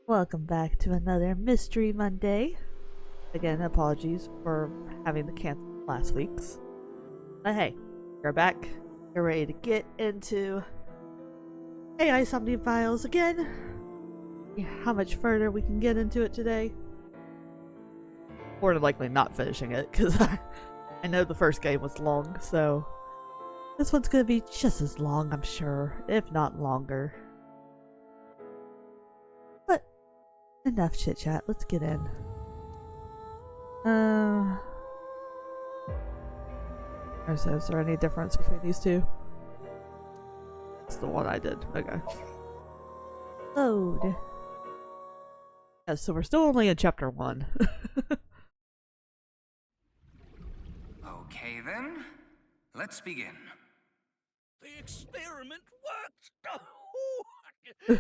Welcome back to another Mystery Monday. Again, apologies for having to cancel last week's. But hey, we're back. We're ready to get into AI Somnium Files again. How much further we can get into it today. More than likely not finishing it, because I know the first game was long, so this one's gonna be just as long, I'm sure, if not longer. But enough chit chat, let's get in. Is there any difference between these two? It's the one I did. Okay. Load. Yeah, so we're still only in chapter 1. Okay then, let's begin. The experiment worked! Be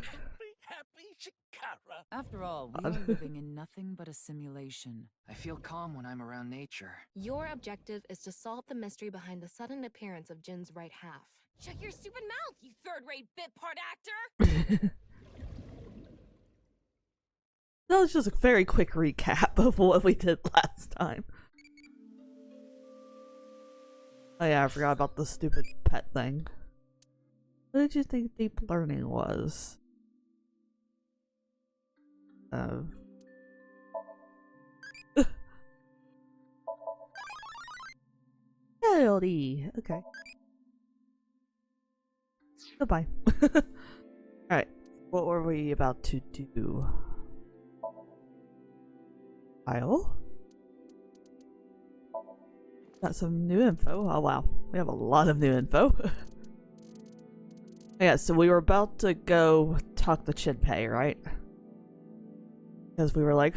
happy, Shikara. After all, we are living in nothing but a simulation. I feel calm when I'm around nature. Your objective is to solve the mystery behind the sudden appearance of Jin's right half. Shut your stupid mouth, you third-rate bit part actor! That was just a very quick recap of what we did last time. Oh yeah, I forgot about the stupid pet thing. What did you think deep learning was? LD. Okay. Goodbye. Alright, what were we about to do? File? Got some new info. Oh wow, we have a lot of new info. Yeah, so we were about to go talk to Shinpei, right? Because we were like,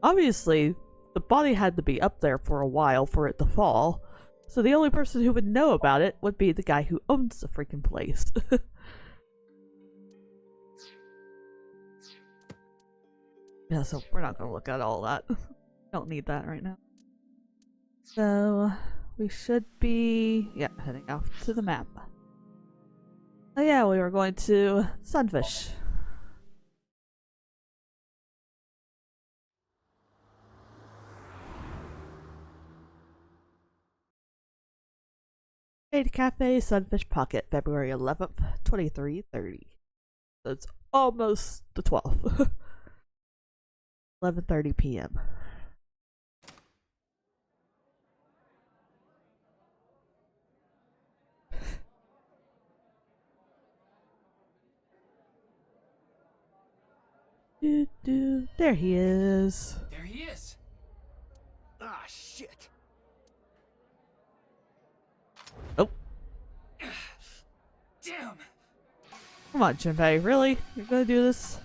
obviously the body had to be up there for a while for it to fall, so the only person who would know about it would be the guy who owns the freaking place. Yeah, so we're not gonna look at all that. Don't need that right now. So we should be, heading off to the map. Oh yeah, we were going to Sunfish. Jade Cafe, Sunfish Pocket, February 11th, 2330. So it's almost the 12th. 11:30 p.m. There he is. There he is. Ah, shit. Oh. Damn. Come on, Junpei, really? You're gonna do this?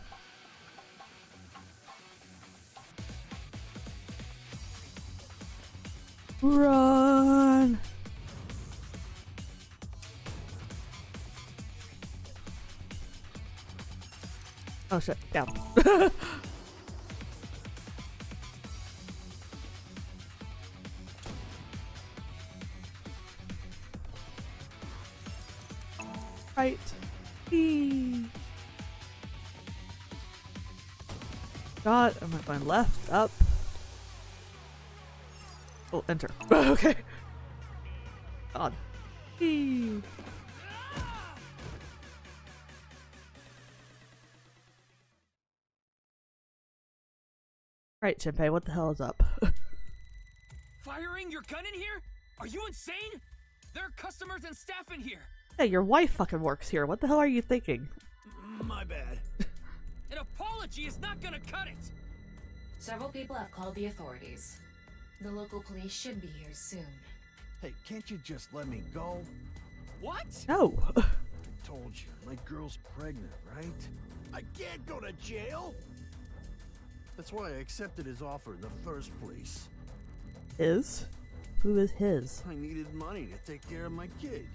Run! Oh shit, down. Right. Eee. God, am I going left? Up? Oh, enter. Okay. God. Eee. Right, Shinpei, what the hell is up? Firing your gun in here? Are you insane? There are customers and staff in here. Hey, your wife fucking works here. What the hell are you thinking? My bad. An apology is not gonna cut it. Several people have called the authorities. The local police should be here soon. Hey, can't you just let me go? What? No. I told you, my girl's pregnant, right? I can't go to jail! That's why I accepted his offer in the first place. His? Who is his? I needed money to take care of my kid.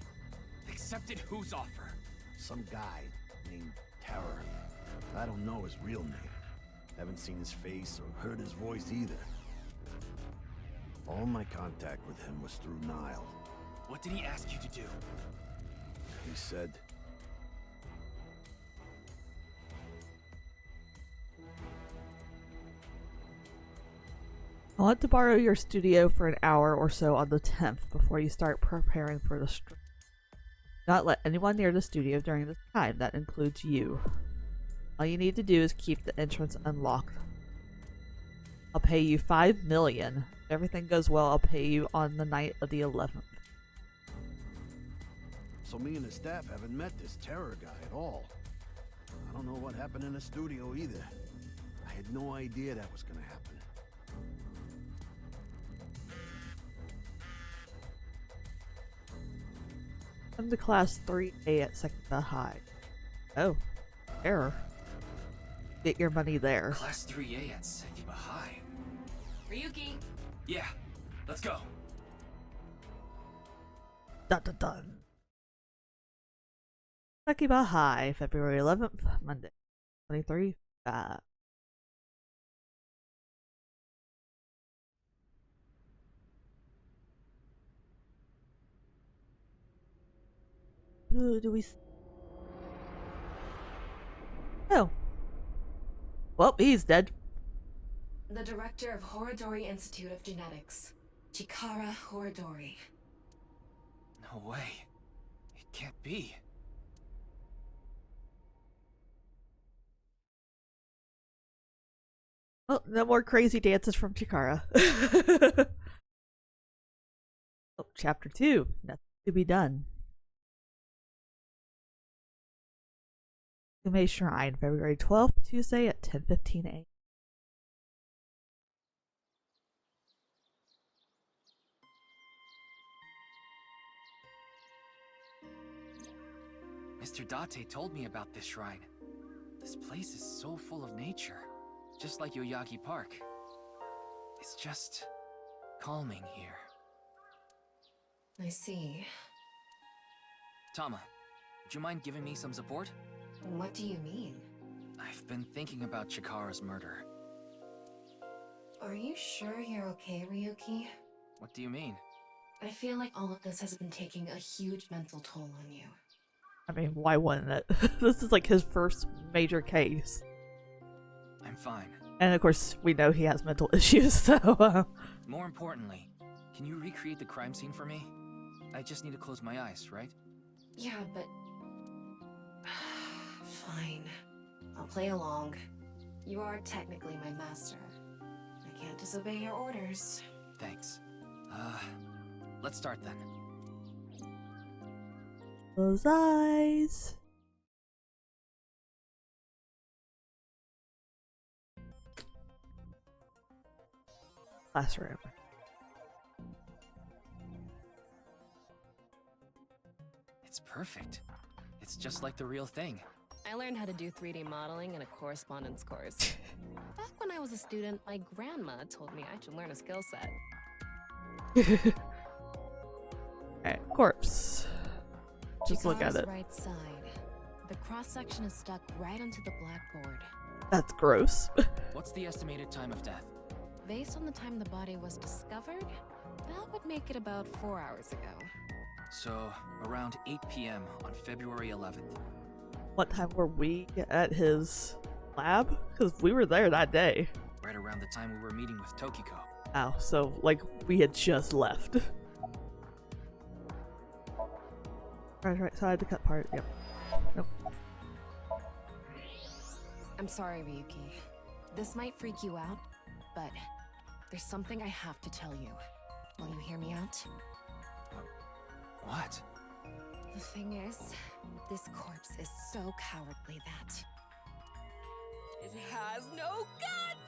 Accepted whose offer? Some guy named Terror. I don't know his real name. Haven't seen his face or heard his voice either. All my contact with him was through Nile. What did he ask you to do? He said, I want to borrow your studio for an hour or so on the 10th before you start preparing for the stream. Do not let anyone near the studio during this time. That includes you. All you need to do is keep the entrance unlocked. I'll pay you 5 million. If everything goes well, I'll pay you on the night of the 11th. So me and the staff haven't met this terror guy at all. I don't know what happened in the studio either. I had no idea that was gonna happen. Come to class 3A at Second High. Oh, error. Get your money there. Class 3A at Sekiba High. Ryuki, Yeah, let's go. Dun dun dun. Sekiba High, February 11th, Monday. 23. Who do we? Oh. Well, he's dead. The director of Horodori Institute of Genetics, Chikara Horodori. No way. It can't be. Well, no more crazy dances from Chikara. Oh, chapter 2. Nothing to be done. Kume Shrine, February 12th, Tuesday at 10:15 a.m. Mr. Date told me about this shrine. This place is so full of nature, just like Yoyagi Park. It's just calming here. I see. Tama, would you mind giving me some support? What do you mean? I've been thinking about Chikara's murder. Are you sure you're okay, Ryuki? What do you mean? I feel like all of this has been taking a huge mental toll on you. I mean, why wouldn't it? This is like his first major case. I'm fine. And of course, we know he has mental issues, so... More importantly, can you recreate the crime scene for me? I just need to close my eyes, right? Yeah, but... Fine. I'll play along. You are technically my master. I can't disobey your orders. Thanks. Let's start then. Close eyes. Classroom. It's perfect. It's just like the real thing. I learned how to do 3D modeling in a correspondence course. Back when I was a student, my grandma told me I should learn a skill set. Alright, corpse. Just look at Chikara's it. right side. The cross-section is stuck right onto the blackboard. That's gross. What's the estimated time of death? Based on the time the body was discovered, that would make it about 4 hours ago. So, around 8 p.m. on February 11th. What time were we at his lab? Because we were there that day. Right around the time we were meeting with Tokiko. Oh, so like we had just left. Right, so I had to cut part, yep. Nope. I'm sorry, Ryuki. This might freak you out, but there's something I have to tell you. Will you hear me out? What? The thing is, this corpse is so cowardly that it has no guts!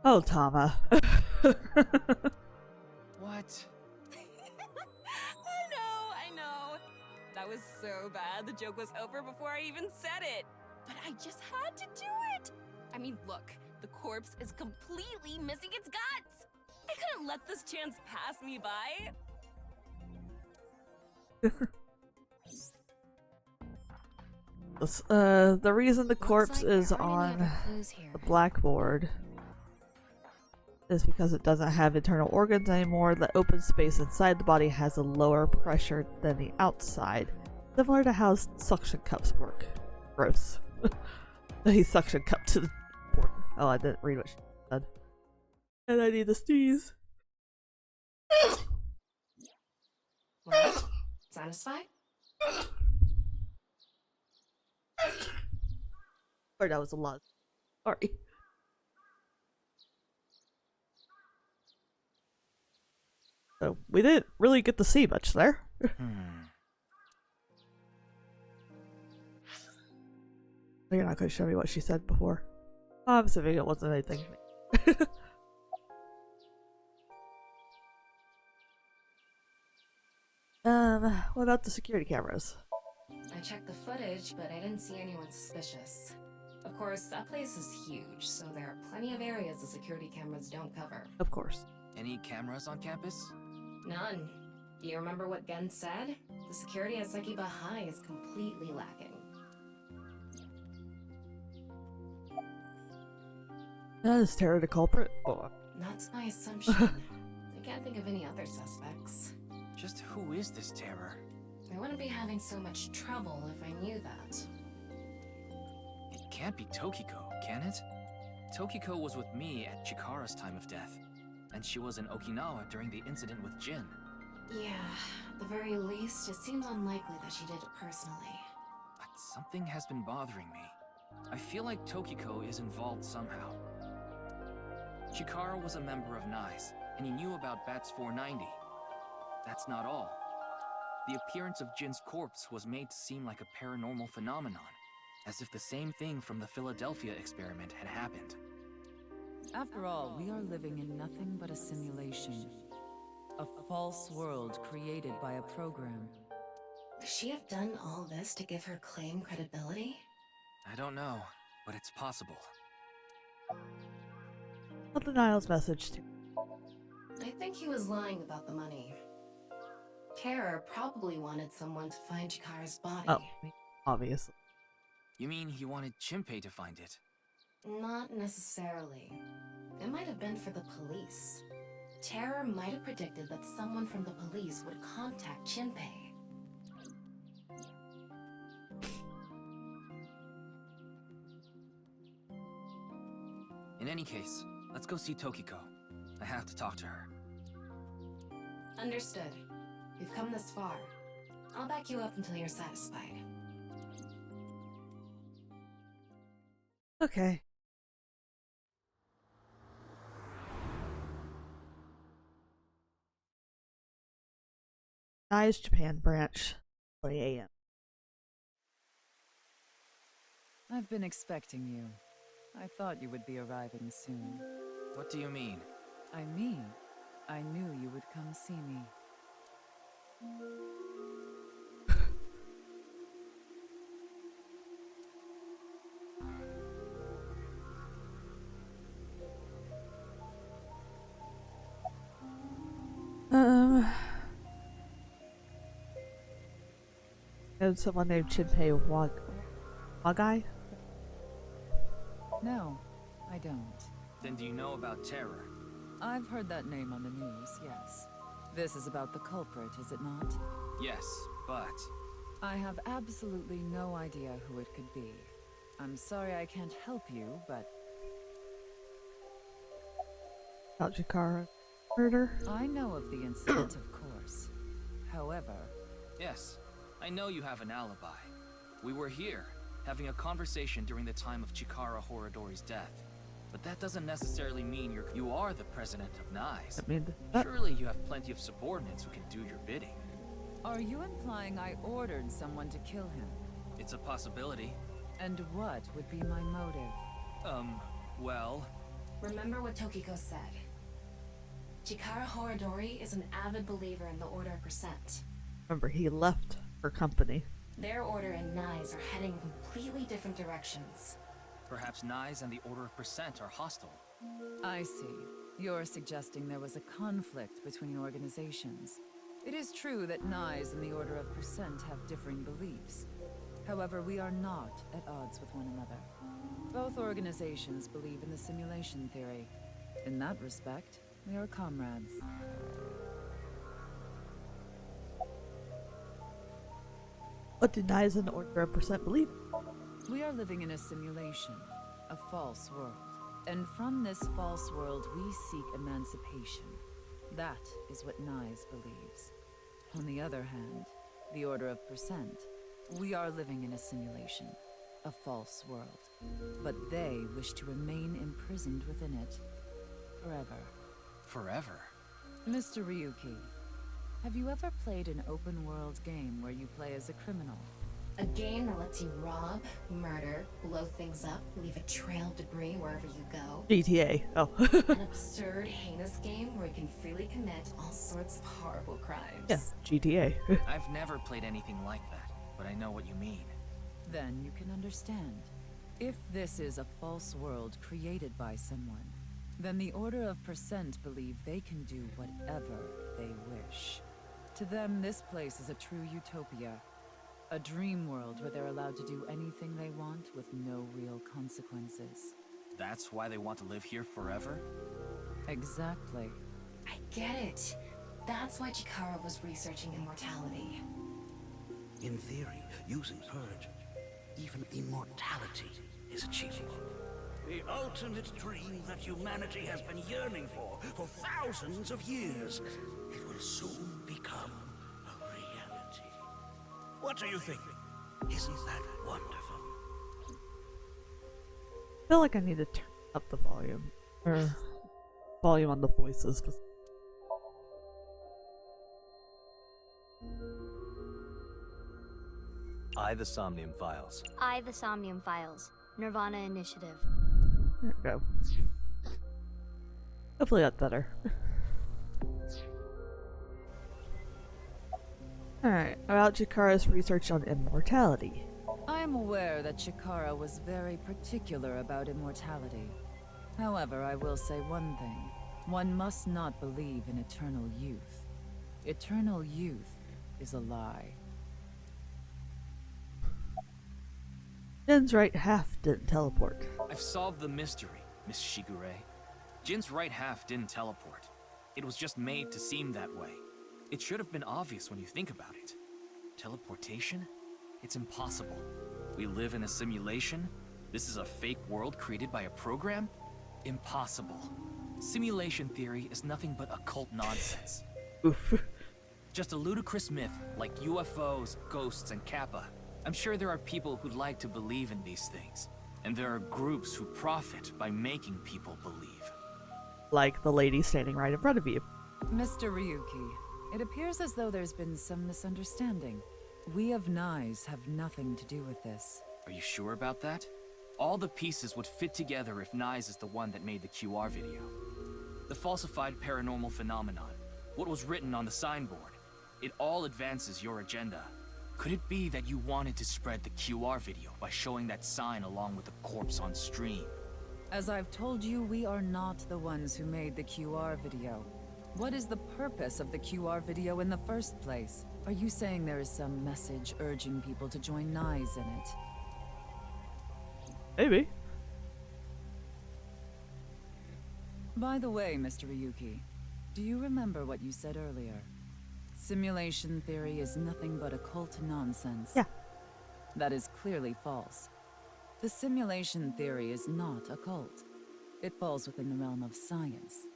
Oh, Tama. What? I know. That was so bad. The joke was over before I even said it. But I just had to do it. I mean, look, the corpse is completely missing its guts. I couldn't let this chance pass me by. The reason the corpse Looks like is there aren't any on other clues here. the blackboard is because it doesn't have internal organs anymore. The open space inside the body has a lower pressure than the outside, similar to how suction cups work. Gross. He suction cup to the board. Oh, I didn't read what she said. And I need to sneeze. What? Satisfied? Or that was a lot. Sorry. So we didn't really get to see much there. You're not going to show me what she said before. I'm assuming it wasn't anything. What about the security cameras? I checked the footage, but I didn't see anyone suspicious. Of course, that place is huge, so there are plenty of areas the security cameras don't cover. Of course. Any cameras on campus? None. Do you remember what Gen said? The security at Sekiba High is completely lacking. Is Tara the culprit? Oh. That's my assumption. I can't think of any other suspects. Just who is this terror? I wouldn't be having so much trouble if I knew that. It can't be Tokiko, can it? Tokiko was with me at Chikara's time of death, and she was in Okinawa during the incident with Jin. Yeah, at the very least, it seems unlikely that she did it personally. But something has been bothering me. I feel like Tokiko is involved somehow. Chikara was a member of NICE, and he knew about Bats 490. That's not all. The appearance of Jin's corpse was made to seem like a paranormal phenomenon, as if the same thing from the Philadelphia experiment had happened. After all, we are living in nothing but a simulation. A false world created by a program. Could she have done all this to give her claim credibility? I don't know, but it's possible. What the Niles message to? I think he was lying about the money. Terror probably wanted someone to find Chikara's body. Oh, obviously. You mean he wanted Chimpei to find it? Not necessarily. It might have been for the police. Terror might have predicted that someone from the police would contact Chimpei. In any case, let's go see Tokiko. I have to talk to her. Understood. We've come this far. I'll back you up until you're satisfied. Okay. NICE Japan branch, 20 a.m. I've been expecting you. I thought you would be arriving soon. What do you mean? I mean, I knew you would come see me. And someone named Chimpei Wagai? No, I don't. Then do you know about Terror? I've heard that name on the news, yes. This is about the culprit, is it not? Yes, but... I have absolutely no idea who it could be. I'm sorry I can't help you, but... About Chikara murder? I know of the incident, of course. However... Yes, I know you have an alibi. We were here, having a conversation during the time of Chikara Horadori's death. But that doesn't necessarily mean you are the president of NICE. I mean, Surely you have plenty of subordinates who can do your bidding. Are you implying I ordered someone to kill him? It's a possibility. And what would be my motive? Well... Remember what Tokiko said. Chikara Horadori is an avid believer in the Order of Percent. remember, he left her company. Their order and NICE are heading in completely different directions. Perhaps NICE and the Order of Percent are hostile. I see. You're suggesting there was a conflict between organizations. It is true that NICE and the Order of Percent have differing beliefs. However, we are not at odds with one another. Both organizations believe in the simulation theory. In that respect, we are comrades. What did NICE and the Order of Percent believe? We are living in a simulation, a false world. And from this false world, we seek emancipation. That is what Nyes believes. On the other hand, the Order of Percent, we are living in a simulation, a false world. But they wish to remain imprisoned within it, forever. Forever? Mr. Ryuki, have you ever played an open-world game where you play as a criminal? A game that lets you rob, murder, blow things up, leave a trail of debris wherever you go. GTA. Oh. An absurd, heinous game where you can freely commit all sorts of horrible crimes. Yeah, GTA. I've never played anything like that, but I know what you mean. Then you can understand. If this is a false world created by someone, then the Order of Percent believe they can do whatever they wish. To them, this place is a true utopia. A dream world where they're allowed to do anything they want with no real consequences. That's why they want to live here forever? Exactly. I get it. That's why Chikara was researching immortality. In theory, using Purge, even immortality is achievable. The ultimate dream that humanity has been yearning for thousands of years. It will soon become a reality. What do you think? Isn't that wonderful? I feel like I need to turn up the volume. Or volume on the voices. The Somnium Files. The Somnium Files. nirvanA Initiative. There we go. Hopefully that's better. Alright, about Chikara's research on immortality. I am aware that Chikara was very particular about immortality. However, I will say one thing. One must not believe in eternal youth. Eternal youth is a lie. Jin's right half didn't teleport. I've solved the mystery, Miss Shigure. Jin's right half didn't teleport. It was just made to seem that way. It should have been obvious when you think about it. Teleportation? It's impossible. We live in a simulation? This is a fake world created by a program? Impossible. Simulation theory is nothing but occult nonsense. Oof. Just a ludicrous myth like UFOs, ghosts, and Kappa. I'm sure there are people who'd like to believe in these things. And there are groups who profit by making people believe. Like the lady standing right in front of you. Mr. Ryuki, it appears as though there's been some misunderstanding. We of Nyes have nothing to do with this. Are you sure about that? All the pieces would fit together if Nyes is the one that made the QR video. The falsified paranormal phenomenon, what was written on the signboard, it all advances your agenda. Could it be that you wanted to spread the QR video by showing that sign along with the corpse on stream? As I've told you, we are not the ones who made the QR video. What is the purpose of the QR video in the first place? Are you saying there is some message urging people to join Nyes in it? Maybe. By the way, Mr. Ryuki, do you remember what you said earlier? Simulation theory is nothing but occult nonsense. Yeah. That is clearly false. The simulation theory is not occult. It falls within the realm of science.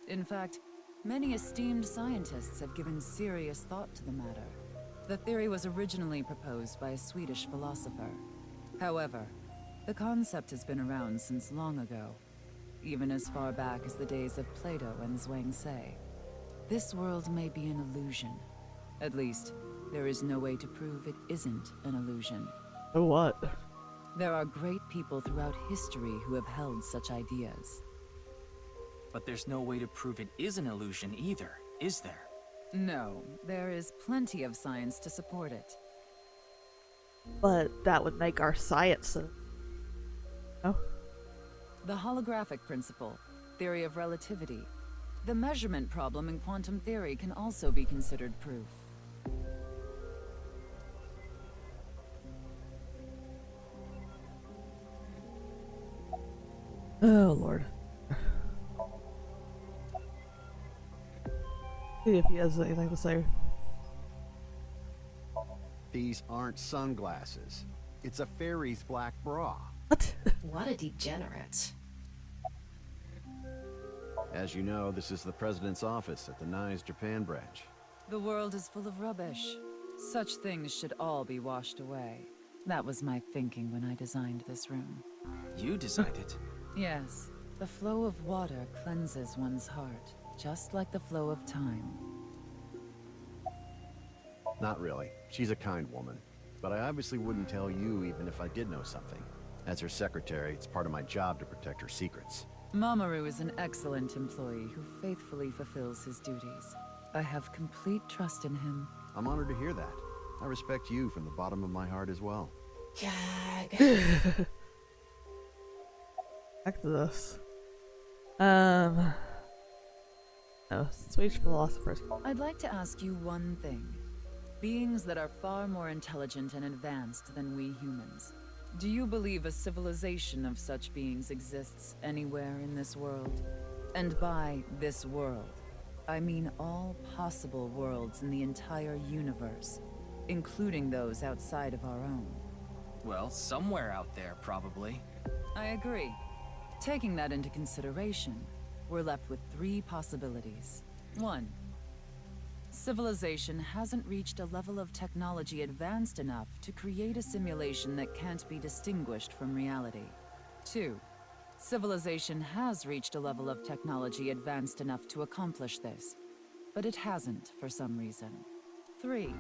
In fact, many esteemed scientists have given serious thought to the matter. The theory was originally proposed by a Swedish philosopher. However, the concept has been around since long ago, even as far back as the days of Plato and Zhuangzi. This world may be an illusion. At least, there is no way to prove it isn't an illusion. So what? There are great people throughout history who have held such ideas. But there's no way to prove it is an illusion either, is there? No, there is plenty of science to support it. But that would make our science Oh? The holographic principle, theory of relativity, the measurement problem in quantum theory can also be considered proof. Oh, Lord. See if he has anything to say. These aren't sunglasses. It's a fairy's black bra. What? What a degenerate. As you know, this is the president's office at the NICE Japan branch. The world is full of rubbish. Such things should all be washed away. That was my thinking when I designed this room. You designed it? Yes, the flow of water cleanses one's heart, just like the flow of time. Not really. She's a kind woman. But I obviously wouldn't tell you even if I did know something. As her secretary, it's part of my job to protect her secrets. Mamoru is an excellent employee who faithfully fulfills his duties. I have complete trust in him. I'm honored to hear that. I respect you from the bottom of my heart as well. Gag. Back to this. No, Swedish philosophers. I'd like to ask you one thing. Beings that are far more intelligent and advanced than we humans. Do you believe a civilization of such beings exists anywhere in this world? And by this world, I mean all possible worlds in the entire universe, including those outside of our own. Well, somewhere out there, probably. I agree. Taking that into consideration, we're left with 3 possibilities. 1. Civilization hasn't reached a level of technology advanced enough to create a simulation that can't be distinguished from reality. 2. Civilization has reached a level of technology advanced enough to accomplish this, but it hasn't for some reason. 3.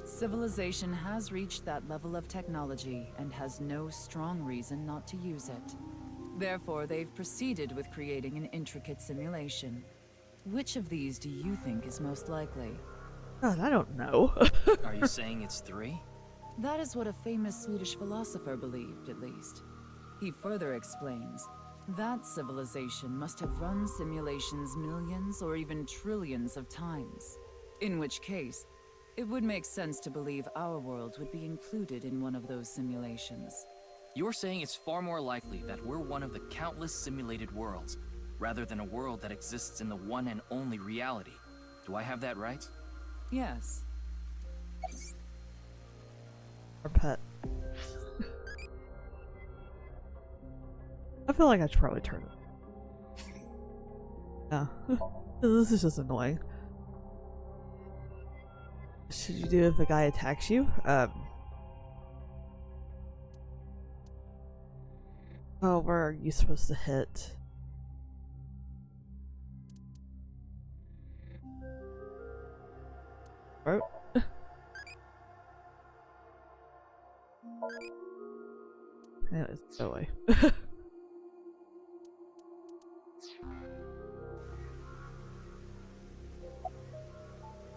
Civilization has reached that level of technology and has no strong reason not to use it. Therefore, they've proceeded with creating an intricate simulation. Which of these do you think is most likely? God, I don't know. Are you saying it's 3? That is what a famous Swedish philosopher believed, at least. He further explains, that civilization must have run simulations millions or even trillions of times. In which case, it would make sense to believe our world would be included in one of those simulations. You're saying it's far more likely that we're one of the countless simulated worlds, rather than a world that exists in the one and only reality. Do I have that right? Yes. Or pet. I feel like I should probably turn it. Yeah. This is just annoying. Should you do if a guy attacks you? Oh, where are you supposed to hit? Right? Anyways, go away.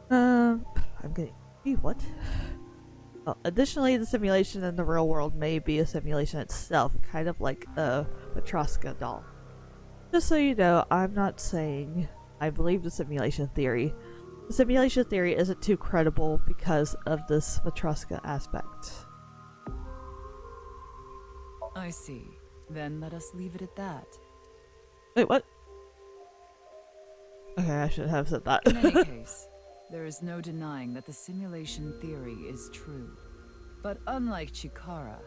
I'm getting. What? Well, additionally, the simulation in the real world may be a simulation itself, kind of like a Matryoshka doll. Just so you know, I'm not saying I believe the simulation theory. The simulation theory isn't too credible because of this Matryoshka aspect. I see. Then let us leave it at that. Wait, what? Okay, I should have said that. In any case, there is no denying that the simulation theory is true. But unlike Chikara,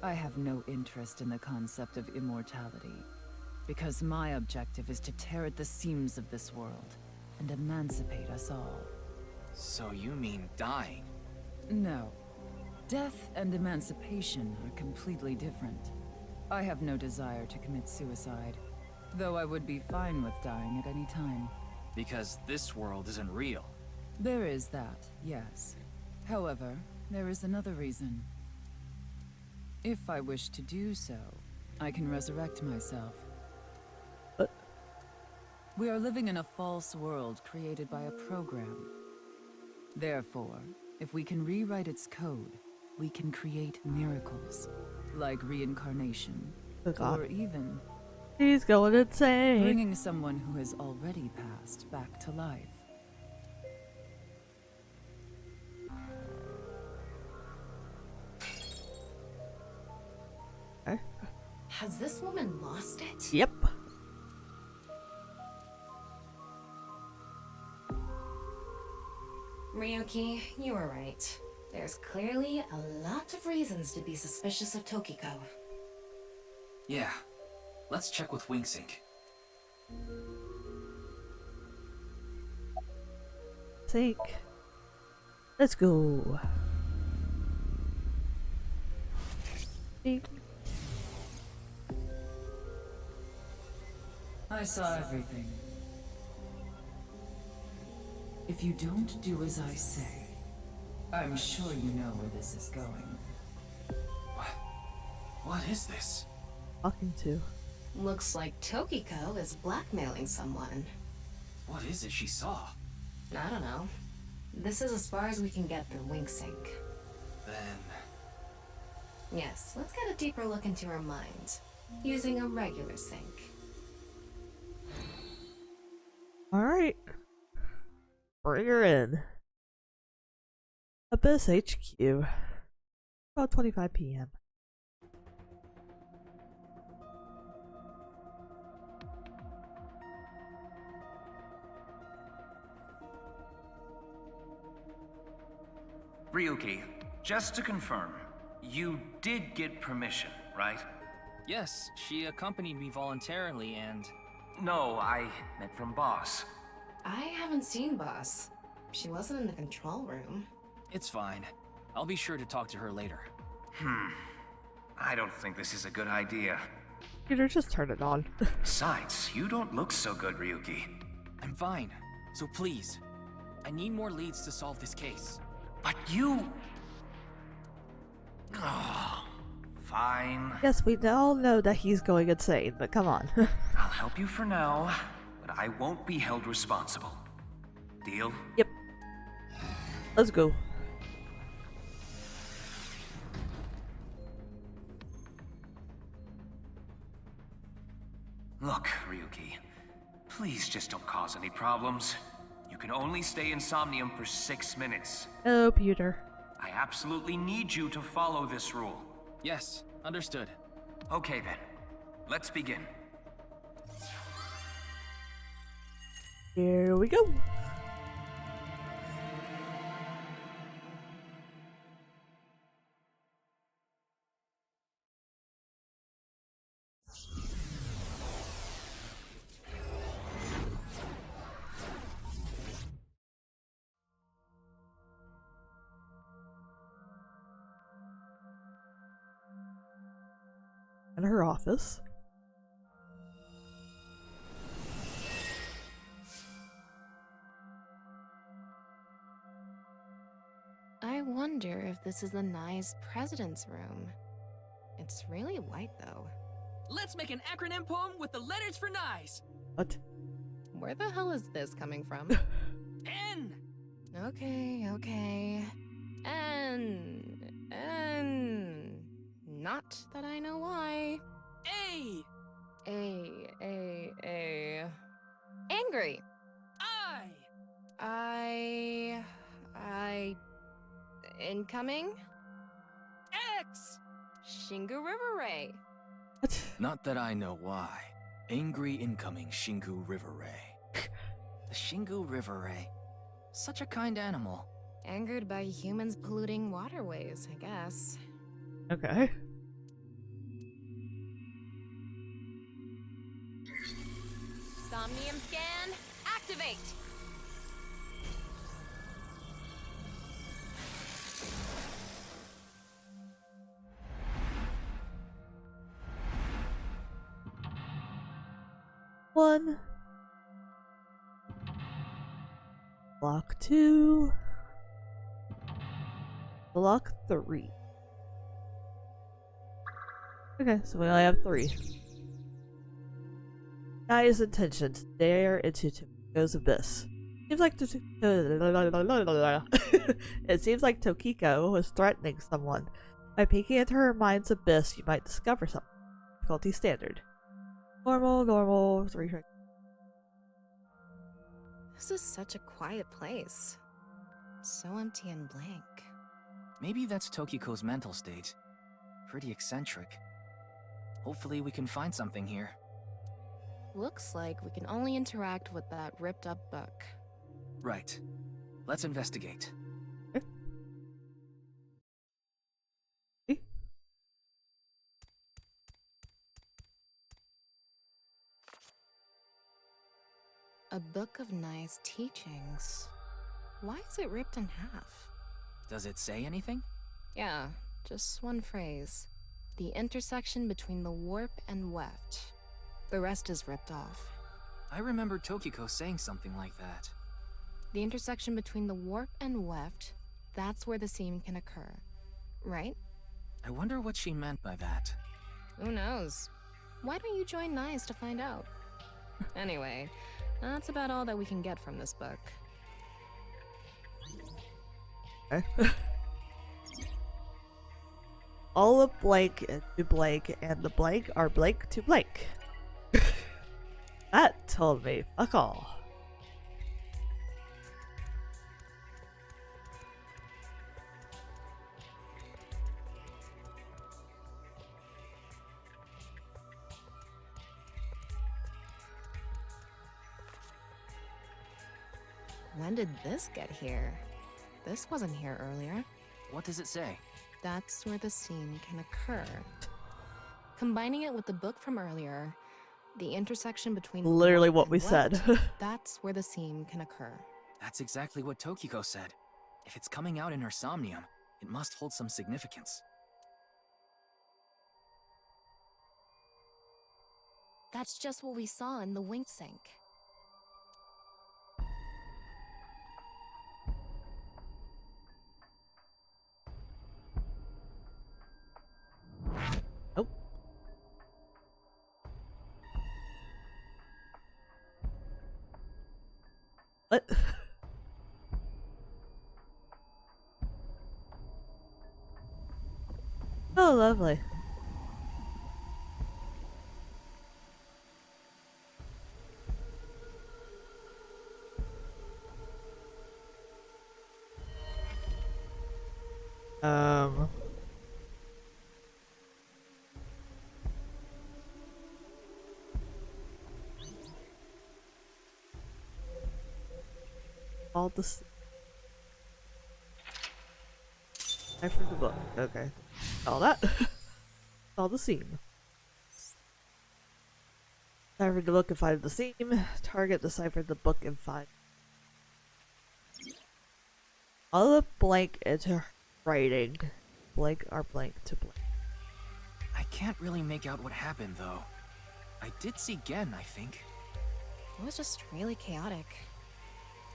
I have no interest in the concept of immortality. Because my objective is to tear at the seams of this world and emancipate us all. So you mean dying? No. Death and emancipation are completely different. I have no desire to commit suicide, though I would be fine with dying at any time. Because this world isn't real. There is that, yes. However, there is another reason. If I wish to do so, I can resurrect myself. What? We are living in a false world created by a program. Therefore, if we can rewrite its code, we can create miracles, like reincarnation, Oh God. or even He's going insane. bringing someone who has already passed back to life. Okay. Has this woman lost it? Yep. Ryuki, you were right. There's clearly a lot of reasons to be suspicious of Tokiko. Yeah. Let's check with WingSync. Sync. Let's go. Beep. I saw everything. If you don't do as I say, I'm sure you know where this is going. What is this? Talking to. Looks like Tokiko is blackmailing someone. What is it she saw? I don't know. This is as far as we can get through WinkSync. Then... Yes, let's get a deeper look into her mind, using a regular sync. Alright. Bring her in. Abyss HQ. About 25 p.m. Ryuki, just to confirm, you did get permission, right? Yes, she accompanied me voluntarily and... No, I meant from Boss. I haven't seen Boss. She wasn't in the control room. It's fine. I'll be sure to talk to her later. I don't think this is a good idea. Peter, just turn it on. Besides, you don't look so good, Ryuki. I'm fine. So please, I need more leads to solve this case. But you... Oh, fine. Yes, we all know that he's going insane, but come on. I'll help you for now, but I won't be held responsible. Deal? Yep. Let's go. Look, Ryuki, please just don't cause any problems. You can only stay in Somnium for 6 minutes. Oh, Peter. I absolutely need you to follow this rule. Yes, understood. Okay then, let's begin. Here we go. In her office. I wonder if this is the nice president's room. It's really white, though. Let's make an acronym poem with the letters for nice. What? Where the hell is this coming from? N. Okay. N. Not that I know why. A. Angry. I. Incoming? X. Shingu River Ray. What? Not that I know why. Angry incoming Shingu River Ray. The Shingu River Ray. Such a kind animal. Angered by humans polluting waterways, I guess. Okay. Somnium scan, activate! One. Block 2. Block 3. Okay, so we only have 3. Guy's intention to stare into Tokiko's abyss. Seems like it seems like Tokiko was threatening someone. By peeking into her mind's abyss, you might discover something. Difficulty standard. Normal, 3. This is such a quiet place. So empty and blank. Maybe that's Tokiko's mental state. Pretty eccentric. Hopefully we can find something here. Looks like we can only interact with that ripped up book. Right. Let's investigate. A book of nice teachings. Why is it ripped in half? Does it say anything? Yeah, just one phrase. The intersection between the warp and weft. The rest is ripped off. I remember Tokiko saying something like that. The intersection between the warp and weft, that's where the seam can occur. Right? I wonder what she meant by that. Who knows? Why don't you join NICE to find out? Anyway, that's about all that we can get from this book. Okay. All of blank to blank, and the blank are blank to blank. That told me fuck all. When did this get here? This wasn't here earlier. What does it say? That's where the seam can occur. Combining it with the book from earlier, the intersection between Literally what and we weft, said. that's where the seam can occur. That's exactly what Tokiko said. If it's coming out in her Somnium, it must hold some significance. That's just what we saw in the wink sink. Oh. What? Oh, lovely. All this. I for the book. Okay. All that. All the seam. Decipher the book and find the seam. Target decipher the book and find. All the blank into writing. Blank are blank to blank. I can't really make out what happened, though. I did see Gen, I think. It was just really chaotic.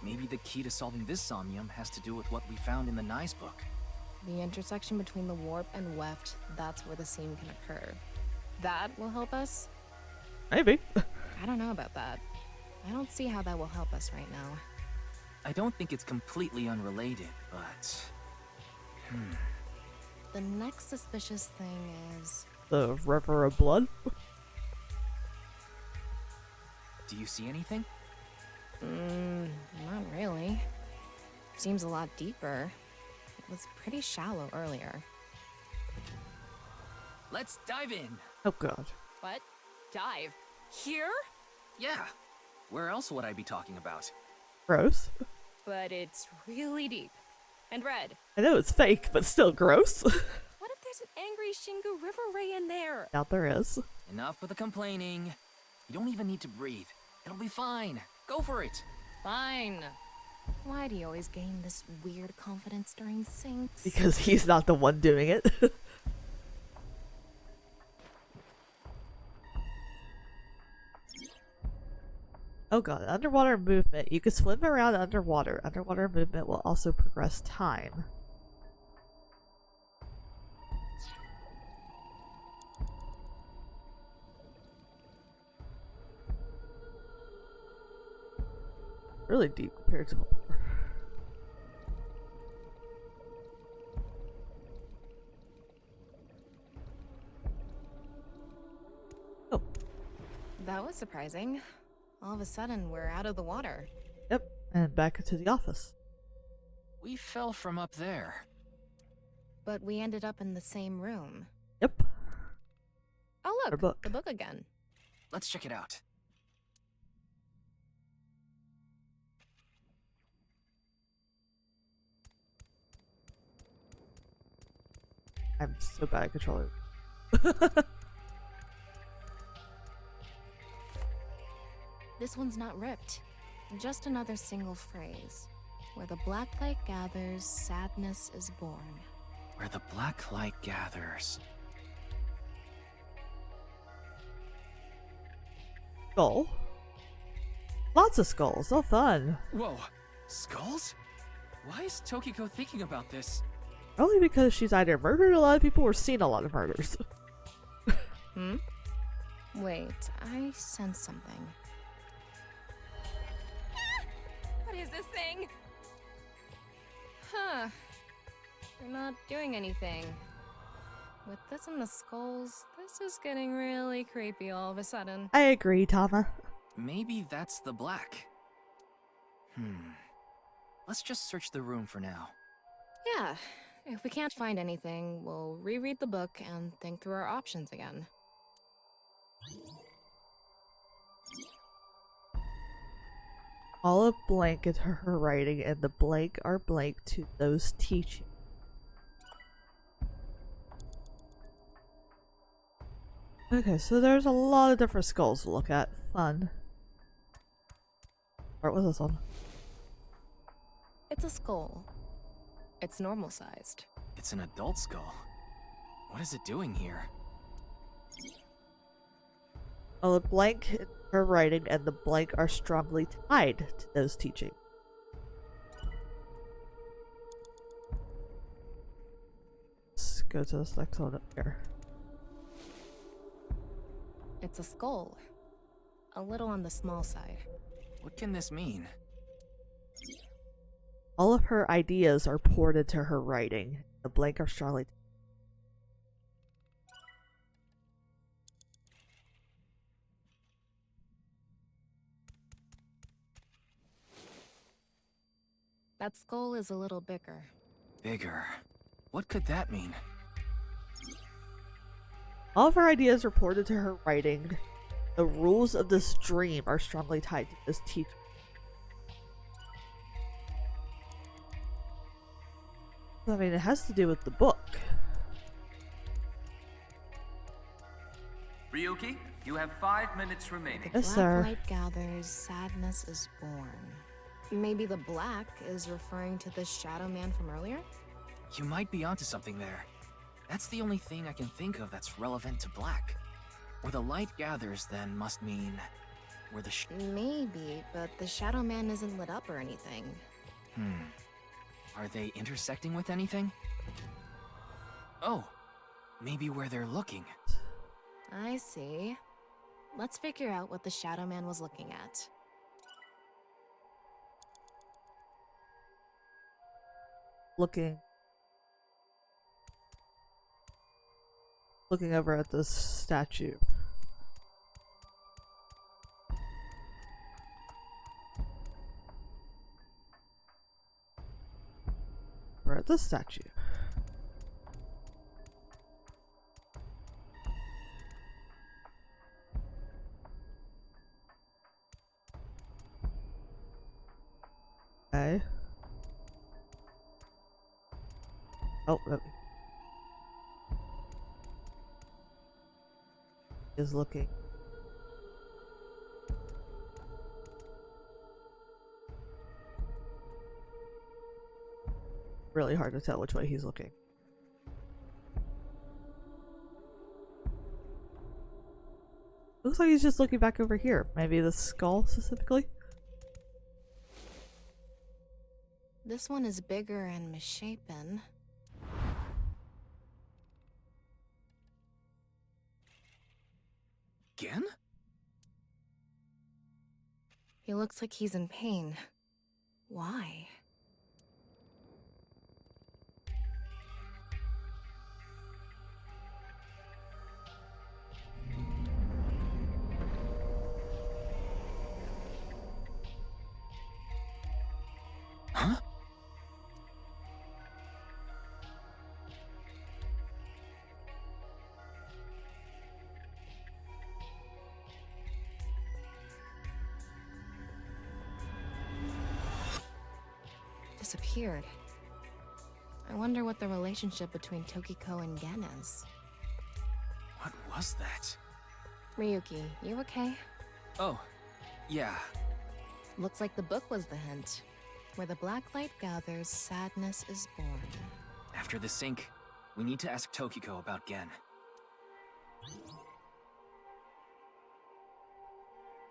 Maybe the key to solving this Somnium has to do with what we found in the NICE book. The intersection between the warp and weft, that's where the seam can occur. That will help us? Maybe. I don't know about that. I don't see how that will help us right now. I don't think it's completely unrelated, but... The next suspicious thing is... The river of blood? Do you see anything? Not really. Seems a lot deeper. It was pretty shallow earlier. Let's dive in! Oh god. What? Dive? Here? Yeah. Where else would I be talking about? Gross. But it's really deep. And red. I know it's fake, but still gross. What if there's an angry Shingu River Ray in there? Doubt there is. Enough with the complaining. You don't even need to breathe. It'll be fine. Go for it. Fine. Why do you always gain this weird confidence during syncs? Because he's not the one doing it. Oh god, underwater movement. You can swim around underwater. Underwater movement will also progress time. Really deep compared to before. Oh. That was surprising. All of a sudden, we're out of the water. Yep, and back into the office. We fell from up there. But we ended up in the same room. Yep. Oh Our look, book. the book again. Let's check it out. I'm so bad at controlling. This one's not ripped. Just another single phrase. Where the black light gathers, sadness is born. Where the black light gathers. Skull? Lots of skulls. Oh, fun. Whoa, skulls? Why is Tokiko thinking about this? Only because she's either murdered a lot of people or seen a lot of murders. Hmm? Wait, I sense something. What is this thing? Huh. You're not doing anything. With this and the skulls, this is getting really creepy all of a sudden. I agree, Tama. Maybe that's the black. Let's just search the room for now. Yeah, if we can't find anything, we'll reread the book and think through our options again. All of blank is her writing, and the blank are blank to those teaching. Okay, so there's a lot of different skulls to look at. Fun. Start with this one. It's a skull. It's normal sized. It's an adult skull. What is it doing here? All the blank in her writing and the blank are strongly tied to those teaching. Let's go to this next one up here. It's a skull. A little on the small side. What can this mean? All of her ideas are poured into her writing. The blank are strongly. That skull is a little bigger. Bigger. What could that mean? All of her ideas are poured into her writing. The rules of this dream are strongly tied to this teacher. I mean, it has to do with the book. Ryuki, you have 5 minutes remaining. Yes, Black sir. light gathers, sadness is born. Maybe the black is referring to the shadow man from earlier? You might be onto something there. That's the only thing I can think of that's relevant to black. Where the light gathers, then, must mean where the Maybe, but the shadow man isn't lit up or anything. Are they intersecting with anything? Oh, maybe where they're looking. I see. Let's figure out what the shadow man was looking at. Looking over at this statue. Or at this statue. Okay. Oh, let me. Is looking. Really hard to tell which way he's looking. Looks like he's just looking back over here. Maybe the skull specifically? This one is bigger and misshapen. Again? He looks like he's in pain. Why? Huh? Disappeared. I wonder what the relationship between Tokiko and Gen is. What was that? Ryuki, you okay? Oh, yeah. Looks like the book was the hint. Where the black light gathers, sadness is born. After the sync, we need to ask Tokiko about Gen.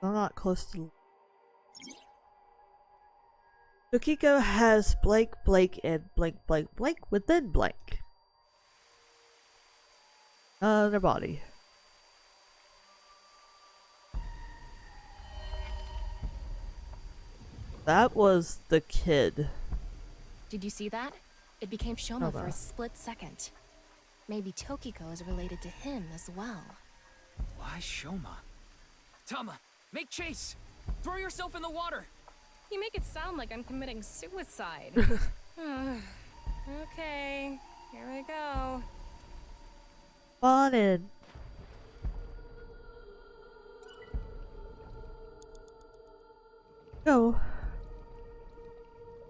I'm not close to. Tokiko has blank, blank, and blank, blank, blank within blank. Their body. That was the kid. Did you see that? It became Shoma for Shoma. a split second. Maybe Tokiko is related to him as well. Why Shoma? Tama, make chase! Throw yourself in the water! You make it sound like I'm committing suicide. Okay, here we go. On in. Go.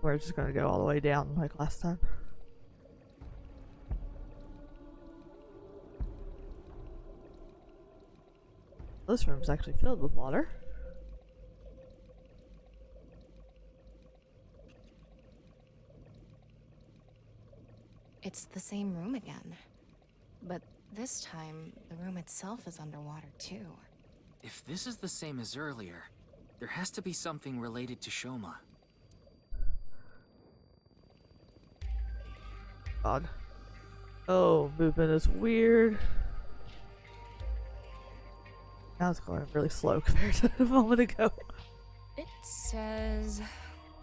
We're just gonna go all the way down like last time. This room's actually filled with water. It's the same room again. But this time, the room itself is underwater too. If this is the same as earlier, there has to be something related to Shoma. God. Oh, movement is weird. Now it's going really slow compared to a moment ago. It says,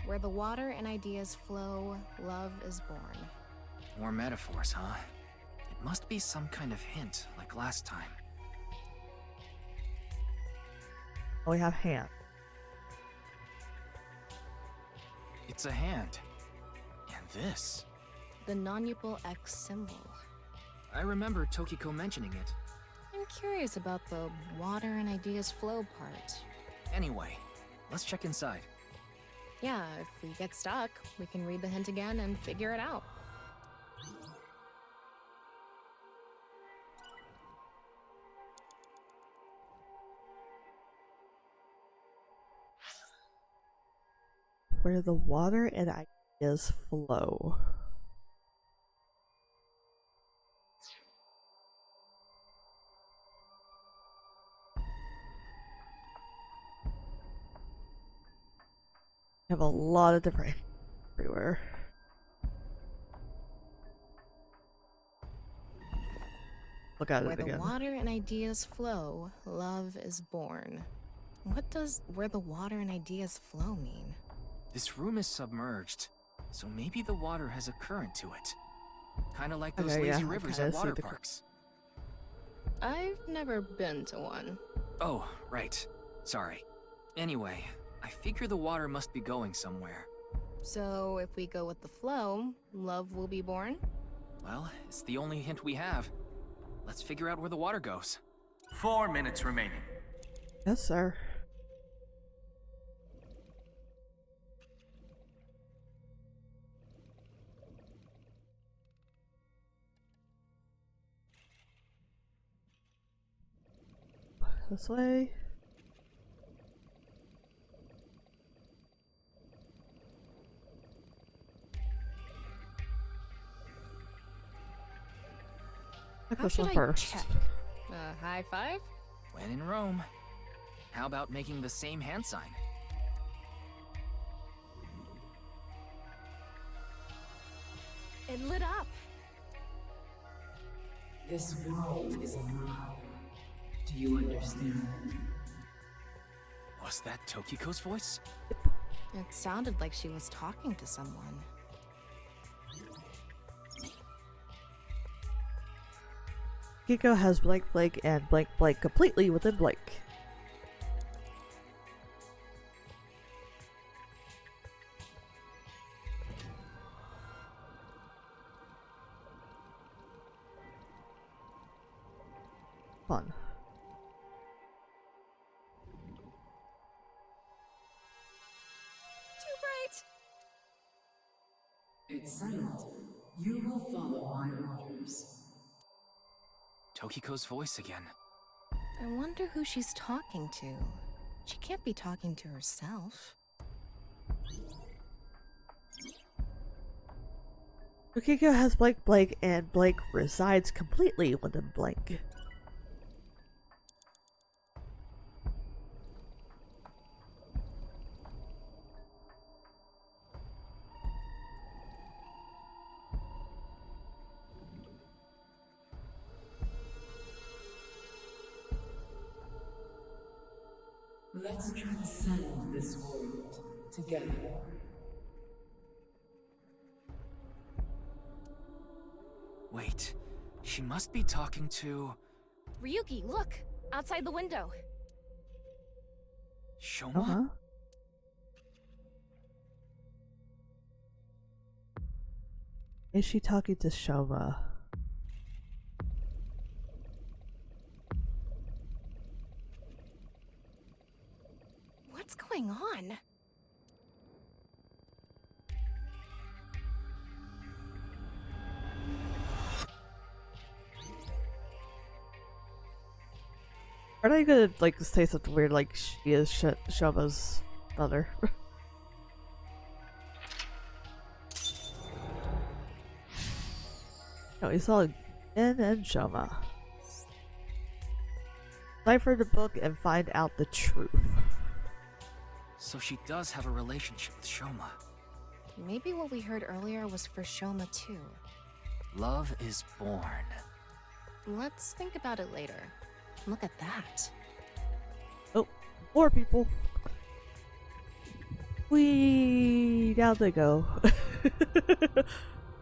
where the water and ideas flow, love is born. More metaphors, huh? It must be some kind of hint, like last time. Oh, we have hand. It's a hand. And this. The non-upal X symbol. I remember Tokiko mentioning it. I'm curious about the water and ideas flow part. Anyway, let's check inside. Yeah, if we get stuck, we can read the hint again and figure it out. Where the water and ideas flow. We have a lot of different everywhere. Look at Where it the again. water and ideas flow, love is born. What does where the water and ideas flow mean? This room is submerged, so maybe the water has a current to it. Kinda like those Okay, lazy yeah, I rivers kinda at see water the parks. I've never been to one. Oh, right. Sorry. Anyway, I figure the water must be going somewhere. So if we go with the flow, love will be born? Well, it's the only hint we have. Let's figure out where the water goes. 4 minutes remaining. Yes, sir. This way. Check How this should one I first. check? High five? When in Rome. How about making the same hand sign? It lit up. This world is alive. Do you understand? Was that Tokiko's voice? It sounded like she was talking to someone. Kiko has blank blank and blank blank completely within blank. Fun. Too bright. It's silent. You will follow my orders. Tokiko's voice again. I wonder who she's talking to. She can't be talking to herself. Tokiko has blank blank and blank resides completely within blank. Let's transcend this world together. Wait, she must be talking to... Ryuki, look! Outside the window. Shoma? Is she talking to Shoma? What's going on? Aren't I gonna like say something weird like she is Shoma's mother? No, he saw Gen and Shoma. Cipher the book and find out the truth. So she does have a relationship with Shoma. Maybe what we heard earlier was for Shoma too. Love is born. Let's think about it later. Look at that. Oh, more people. Whee! Down they go.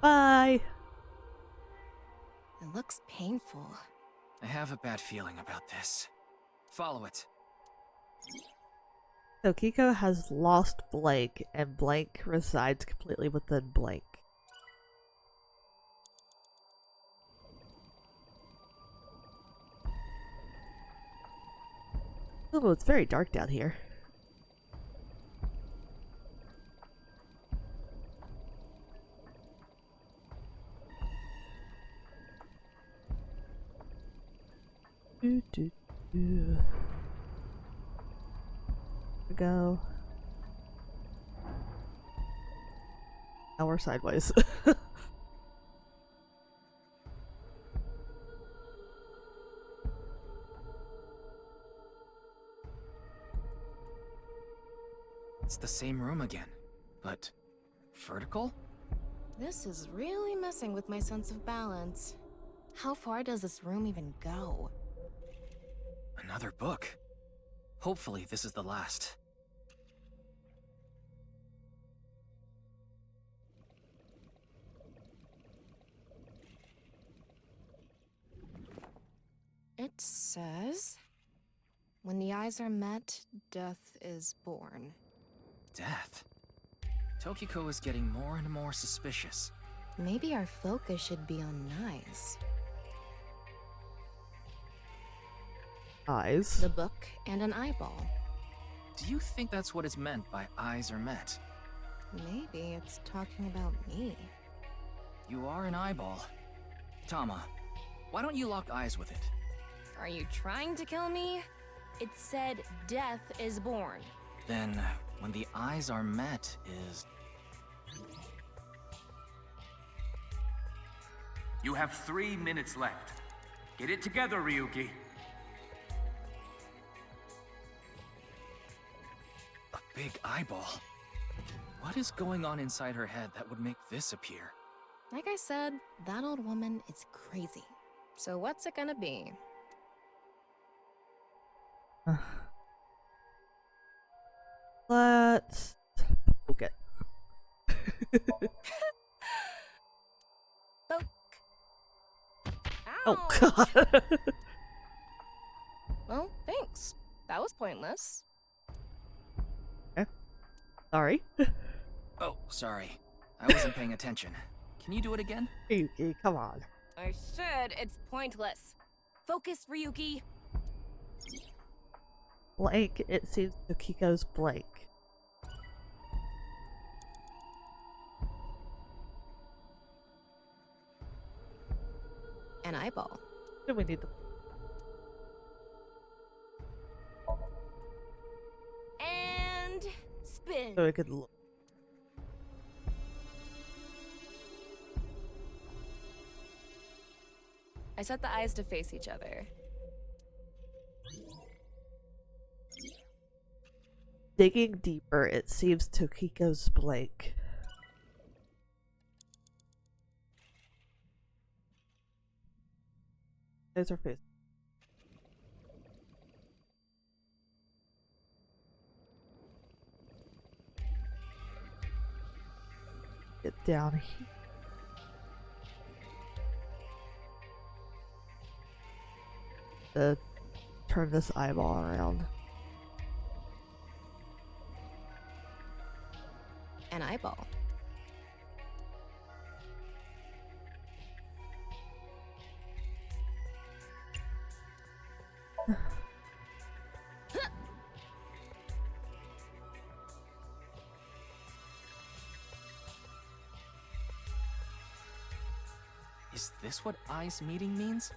Bye! It looks painful. I have a bad feeling about this. Follow it. So Kiko has lost blank, and blank resides completely within blank. Oh, it's very dark down here. There we go. Now we're sideways. It's the same room again, but vertical? This is really messing with my sense of balance. How far does this room even go? Another book. Hopefully this is the last. It says, when the eyes are met, death is born. Death? Tokiko is getting more and more suspicious. Maybe our focus should be on Nice. Eyes. The book and an eyeball. Do you think that's what is meant by eyes are met? Maybe it's talking about me. You are an eyeball. Tama, why don't you lock eyes with it? Are you trying to kill me? It said death is born. Then, when the eyes are met is... You have 3 minutes left. Get it together, Ryuki. A big eyeball. What is going on inside her head that would make this appear? Like I said, that old woman is crazy. So what's it gonna be? Let's okay. Oh god. Well, thanks. That was pointless. Okay. Sorry. Oh, sorry. I wasn't paying attention. Can you do it again? Ryuki, come on. I said it's pointless. Focus, Ryuki. Blank, it seems Tokiko's blank. An eyeball. Do we need the And spin. so we could look. I set the eyes to face each other. Digging deeper, it seems Tokiko's blank. There's her face. Get down here. Turn this eyeball around. An eyeball. Is this what eyes meeting means?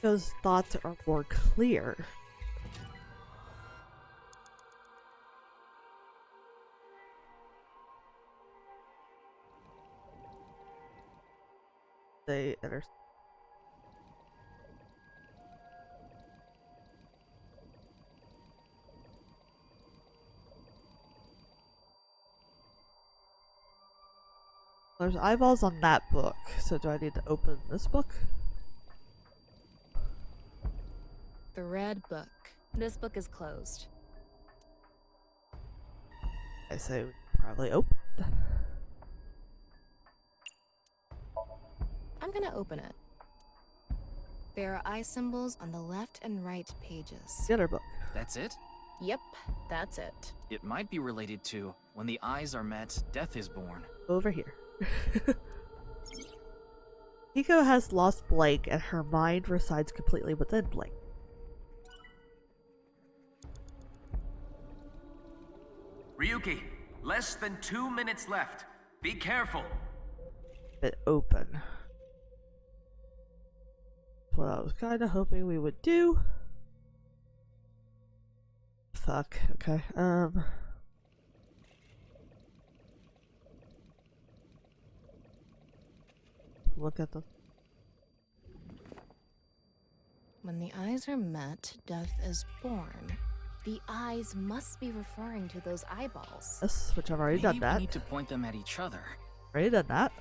Those thoughts are more clear. They intersect. There's eyeballs on that book, so do I need to open this book? The red book. This book is closed. I say we probably open. I'm gonna open it. There are eye symbols on the left and right pages. The other book. That's it? Yep, that's it. It might be related to when the eyes are met, death is born. Over here. Hiko has lost blank and her mind resides completely within blank. Ryuki, less than 2 minutes left. Be careful. It open. That's what I was kind of hoping we would do. Fuck. Okay. Look at the. When the eyes are met, death is born. The eyes must be referring to those eyeballs. Yes, which I've already done that. We need to point them at each other. Already done that.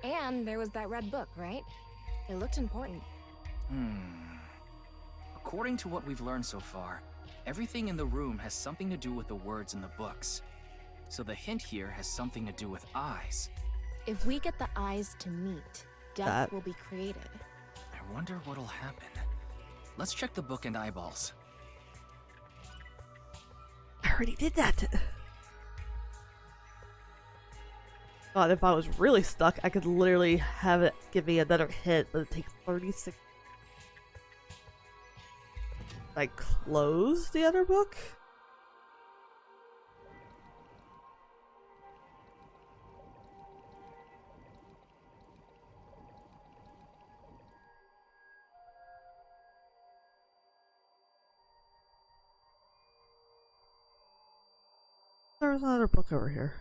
And there was that red book, right? It looked important. According to what we've learned so far, everything in the room has something to do with the words in the books. So the hint here has something to do with eyes. If we get the eyes to meet, death will be created. I wonder what'll happen. Let's check the book and eyeballs. I already did that. God, if I was really stuck, I could literally have it give me another hit, but it takes 36. I close the other book? There's another book over here.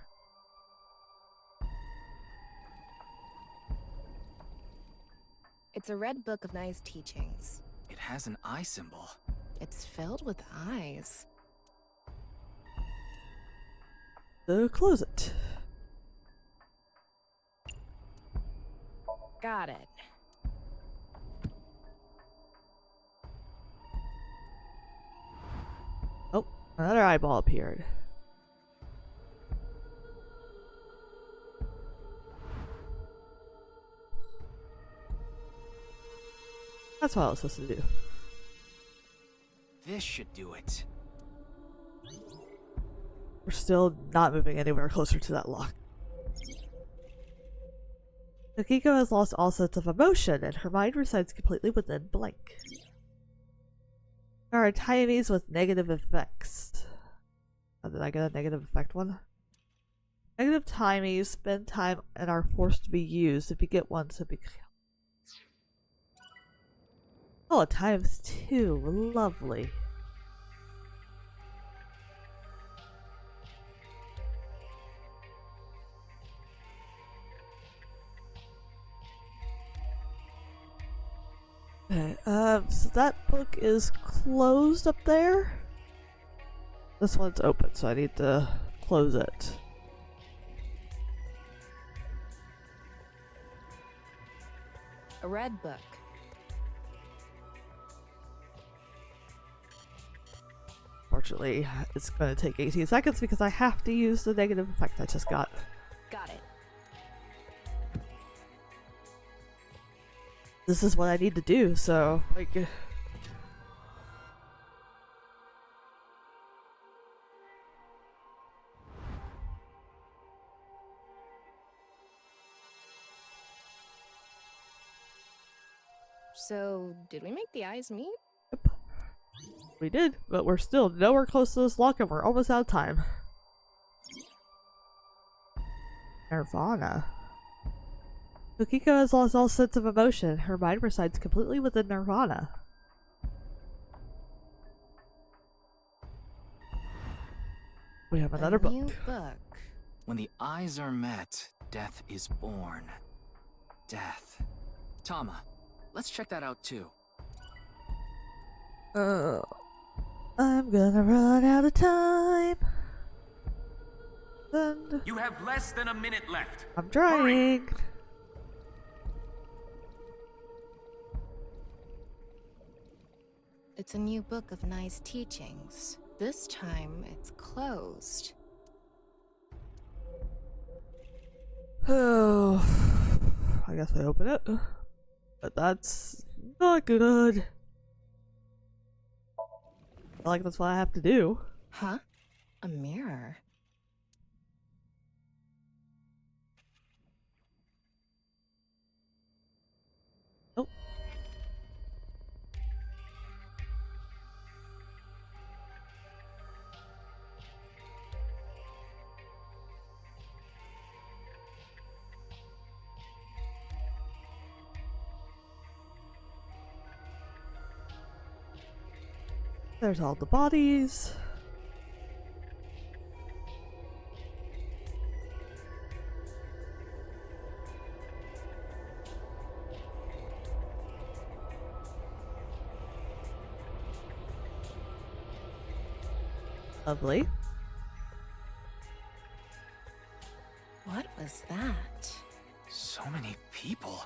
It's a red book of Nai's teachings. It has an eye symbol. It's filled with eyes. So close it. Got it. Oh, another eyeball appeared. That's what I was supposed to do. This should do it. We're still not moving anywhere closer to that lock. Tokiko has lost all sense of emotion, and her mind resides completely within blank. There are timies with negative effects. Oh, did I get a negative effect one? Negative timies spend time and are forced to be used. If you get one, so be. Oh, ×2. Lovely. Okay, so that book is closed up there. This one's open, so I need to close it. A red book. Fortunately, it's going to take 18 seconds because I have to use the negative effect I just got. Got it. This is what I need to do, so, like... So, did we make the eyes meet? Yep. We did, but we're still nowhere close to this lock and we're almost out of time. nirvanA. Tokiko has lost all sense of emotion. Her mind resides completely within nirvanA. We have another book. New book. When the eyes are met, death is born. Death. Tama, let's check that out too. I'm gonna run out of time. And You have less than a minute left. I'm trying. It's a new book of Nai's teachings. This time, it's closed. Oh, I guess I open it. But that's not good. I feel like that's what I have to do. Huh? A mirror? Nope. There's all the bodies. Lovely. What was that? So many people.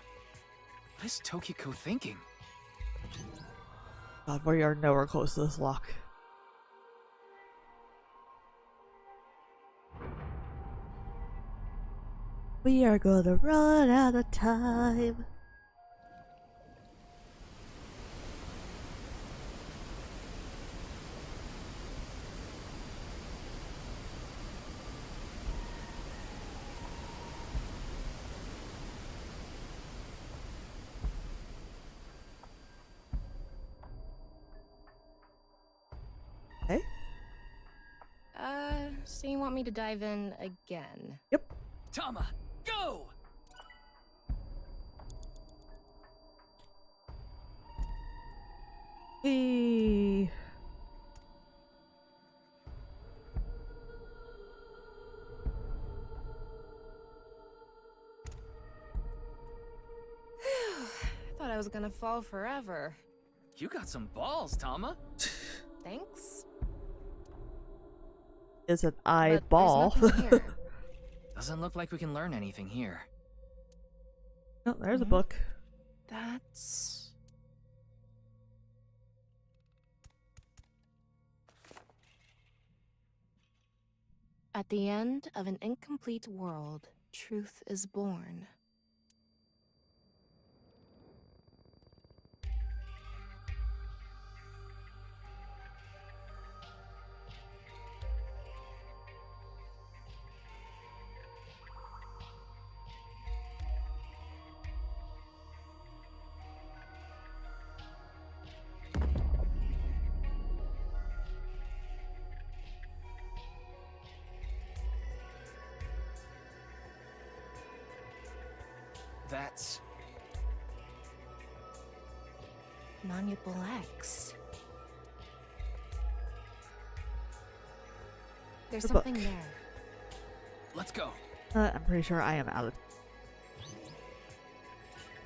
What is Tokiko thinking? God, we are nowhere close to this lock. We are gonna run out of time. Okay. So you want me to dive in again? Yep. Tama, go! Hey. Thought I was gonna fall forever. You got some balls, Tama. Thanks. Is an But eyeball. there's nothing here. Doesn't look like we can learn anything here. Oh, there's a book. That's... At the end of an incomplete world, truth is born. That's... Monuble X. There's The something book. there. Let's go. I'm pretty sure I am out of...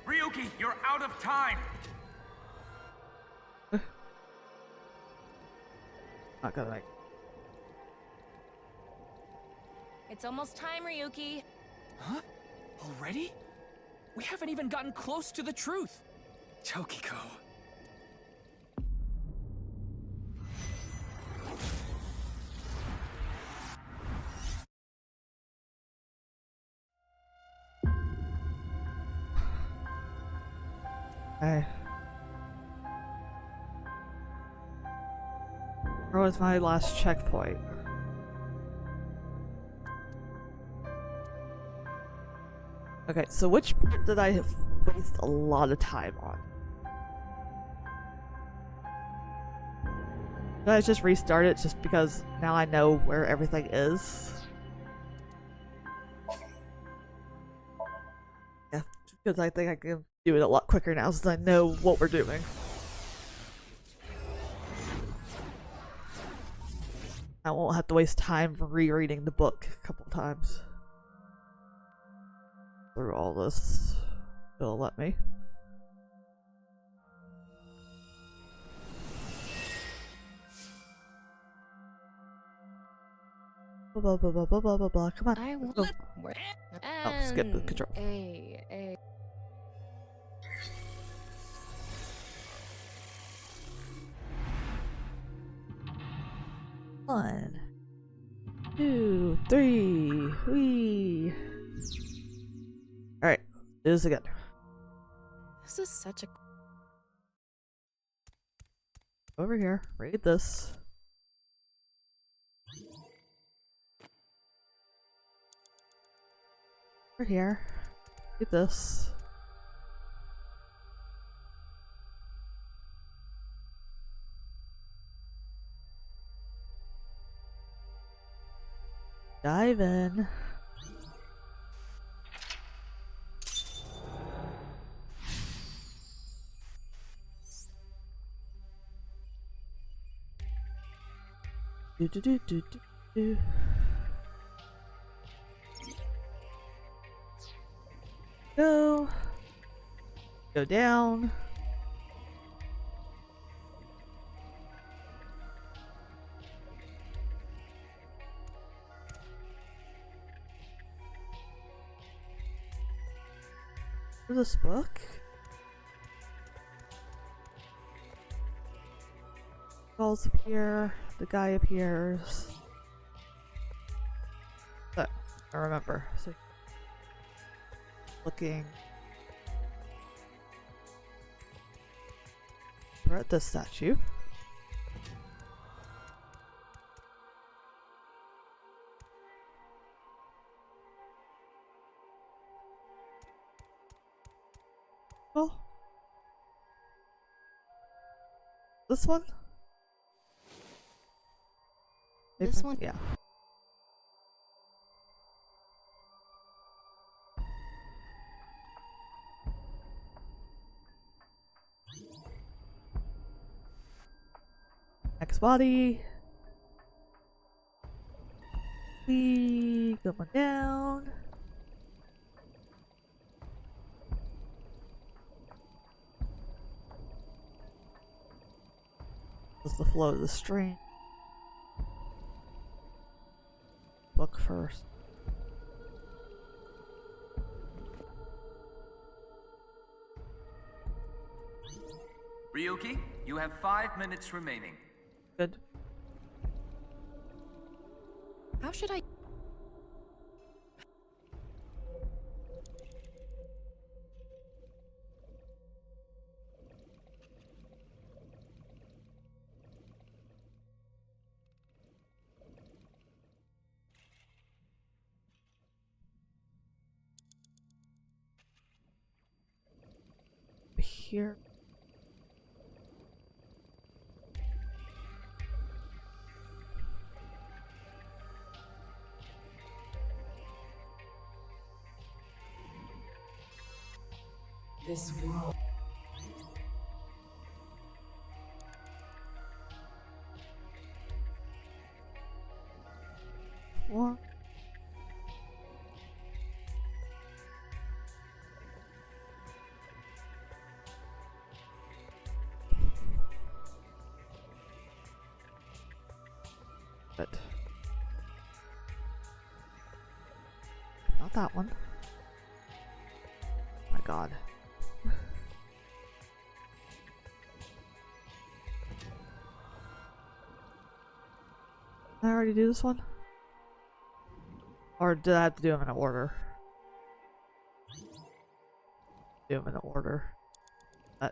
Ryuki, you're out of time. Not gonna make. It's almost time, Ryuki. Huh? Already? We haven't even gotten close to the truth. Tokiko. Okay. Where was my last checkpoint? Okay, so which part did I waste a lot of time on? Did I just restart it just because now I know where everything is? Yeah, because I think I can do it a lot quicker now since I know what we're doing. I won't have to waste time rereading the book a couple times. Through all this, it'll let me. Blah blah blah blah blah blah blah. Come on. I will. Oh, skip the control. One, 2, 3. Whee! Alright, do this again. This is such a. Over here, read this. Over here, read this. Dive in. Do do do do do do. Go. Go down. This book. Balls appear. The guy appears. So, I remember. So, looking. We're at this statue. Oh. This one? This one? Yeah. Next body. We go on down. This is the flow of the stream. Book first. Ryuki, you have 5 minutes remaining. Good. How should I? Here. This world. What? that one. Oh my god. Did I already do this one? Or did I have to do them in order? Do them in order.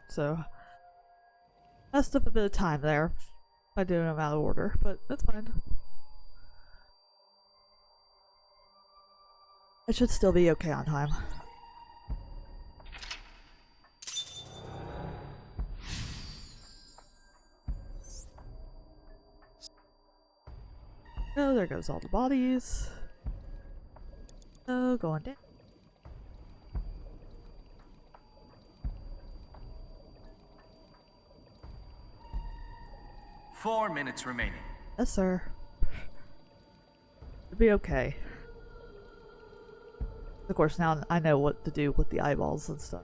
So messed up a bit of time there by doing them out of order, but that's fine. I should still be okay on time. Oh, there goes all the bodies. Oh, going down. Four minutes remaining. Yes, sir. It'll be okay. Of course, now I know what to do with the eyeballs and stuff.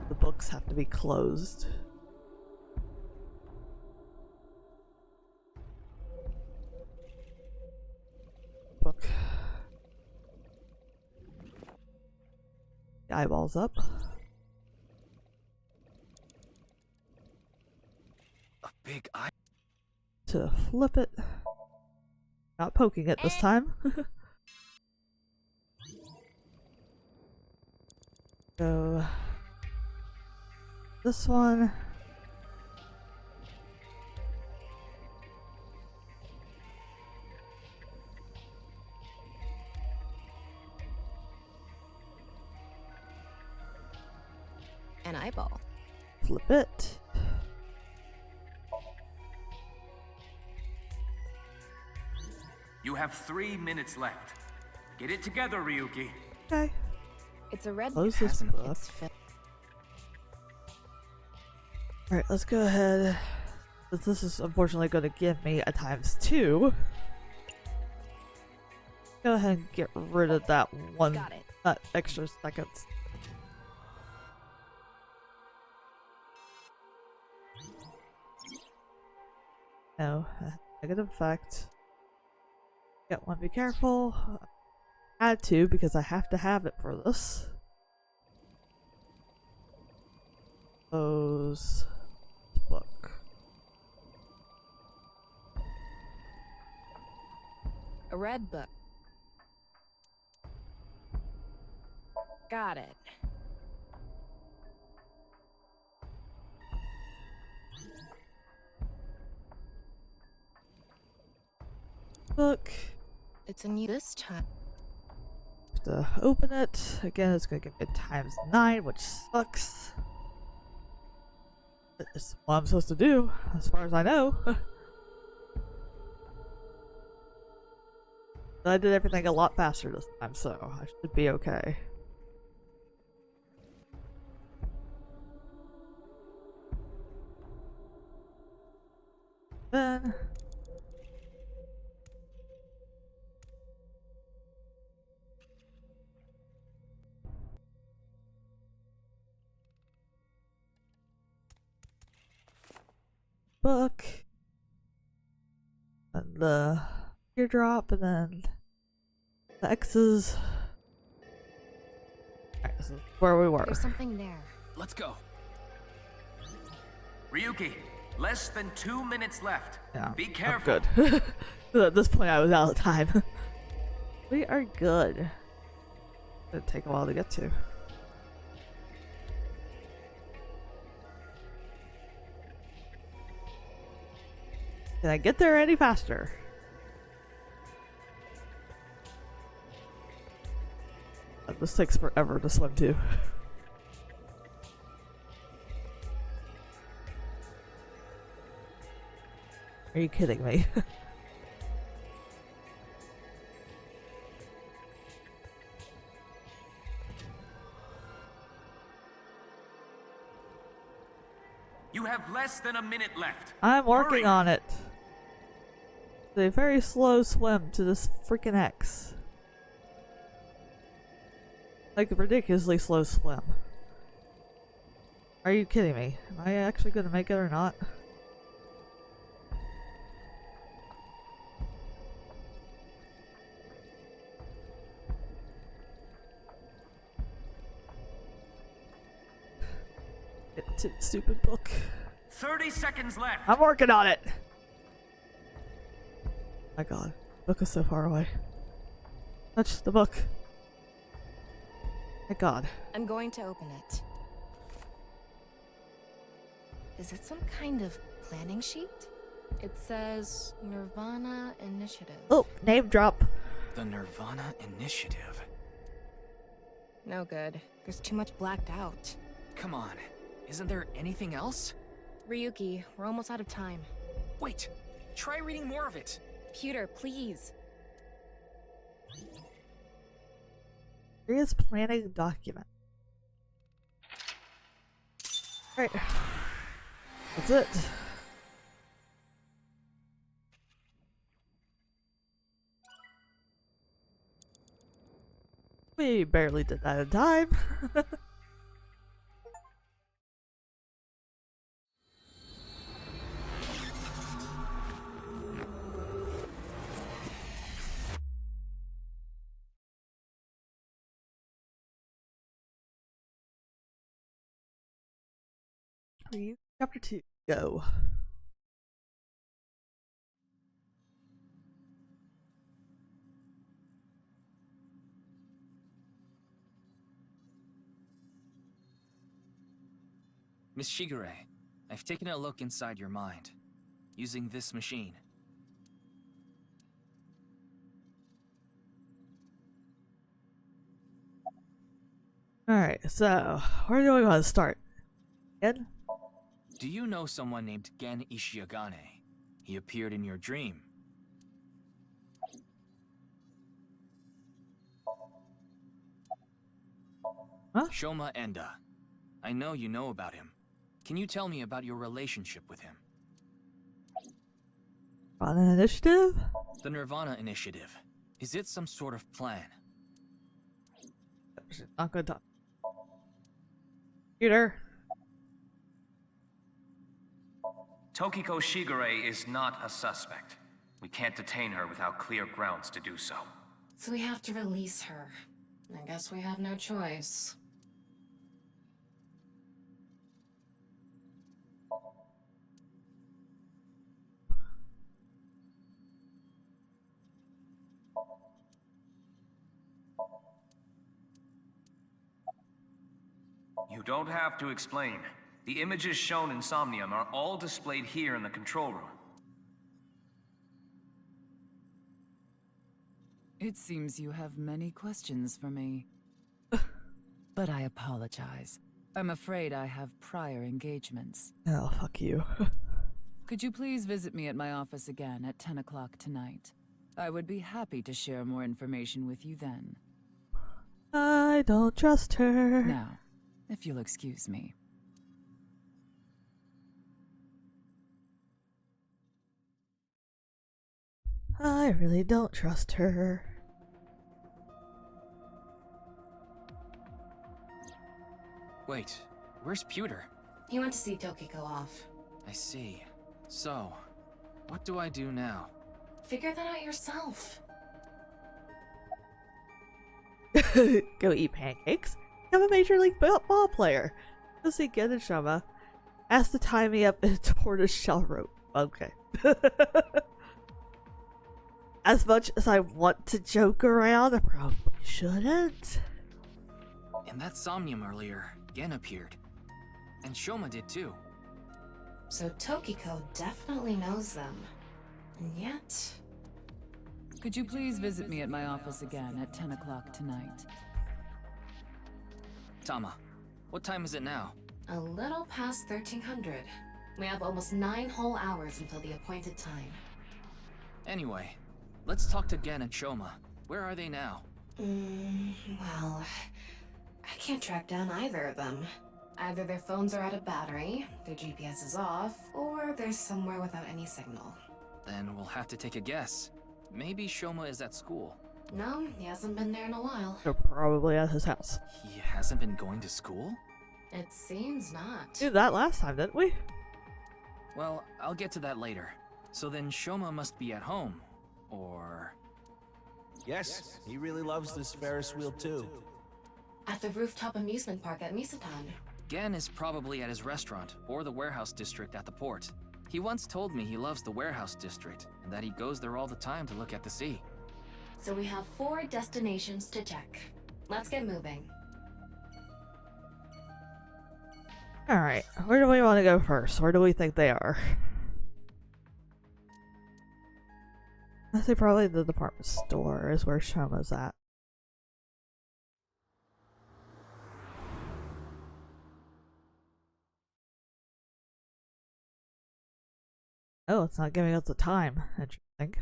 The books have to be closed. Book. The eyeballs up. A big eye. To flip it. Not poking it this time. So this one. An eyeball. Flip it. You have 3 minutes left. Get it together, Ryuki. Okay. It's a red Close this book. Alright, let's go ahead. This is unfortunately going to give me a ×2. Go ahead and get rid of that one, that extra seconds. No, negative effect. Get one, be careful. Add 2 because I have to have it for this. Close book. A red book. Got it. Book. It's a new this time. Have to open it. Again, it's gonna give me a ×9, which sucks. It's what I'm supposed to do, as far as I know. But I did everything a lot faster this time, so I should be okay. Then book and the teardrop, and then the X's. Alright, this is where we were. There's something there. Let's go. Ryuki, less than 2 minutes left. Yeah, be careful. I'm good. At this point, I was out of time. We are good. It'll take a while to get to. Can I get there any faster? This takes forever to swim to. Are you kidding me? You have less than a minute left. I'm working Hurry. on it. It's a very slow swim to this freaking X. Like a ridiculously slow swim. Are you kidding me? Am I actually gonna make it or not? Get to the stupid book. 30 seconds left. I'm working on it. My God, book is so far away. Touch the book. My God. I'm going to open it. Is it some kind of planning sheet? It says nirvanA Initiative. Oh, name drop. The nirvanA Initiative. No good. There's too much blacked out. Come on, isn't there anything else? Ryuki, we're almost out of time. Wait, try reading more of it. Pewter, please. Serious planning document. Alright. That's it. We barely did that in time. Chapter 2, go. Miss Shigure, I've taken a look inside your mind, using this machine. Alright, so, where do we want to start? Gen? Do you know someone named Gen Ishiagane? He appeared in your dream. Huh? Shoma Enda. I know you know about him. Can you tell me about your relationship with him? On an initiative? The nirvanA Initiative. Is it some sort of plan? Not good talk. Peter. Tokiko Shigure is not a suspect. We can't detain her without clear grounds to do so. So we have to release her. I guess we have no choice. You don't have to explain. The images shown in Somnium are all displayed here in the control room. It seems you have many questions for me. But I apologize. I'm afraid I have prior engagements. Oh, fuck you. Could you please visit me at my office again at 10 o'clock tonight? I would be happy to share more information with you then. I don't trust her. Now, if you'll excuse me. I really don't trust her. Wait, where's Pewter? He went to see Tokiko off. I see. So, what do I do now? Figure that out yourself. Go eat pancakes. I'm a Major League ball player. Go see Gen and Shoma. Ask to tie me up in a tortoiseshell rope. Okay. As much as I want to joke around, I probably shouldn't. In that Somnium earlier, Gen appeared. And Shoma did too. So Tokiko definitely knows them. And yet... Could you please visit me at my office again at 10 o'clock tonight? Tama, what time is it now? A little past 1300. We have almost 9 whole hours until the appointed time. Anyway, let's talk to Gen and Shoma. Where are they now? Well... I can't track down either of them. Either their phones are out of battery, their GPS is off, or they're somewhere without any signal. Then we'll have to take a guess. Maybe Shoma is at school. No, he hasn't been there in a while. They're probably at his house. He hasn't been going to school? It seems not. Did that last time, didn't we? Well, I'll get to that later. So then Shoma must be at home. Or... Yes, he really loves this Ferris wheel too. At the rooftop amusement park at Misatan. Gen is probably at his restaurant or the warehouse district at the port. He once told me he loves the warehouse district and that he goes there all the time to look at the sea. So we have 4 destinations to check. Let's get moving. Alright, where do we want to go first? Where do we think they are? I say probably the department store is where Shoma's at. Oh, it's not giving us the time. Interesting.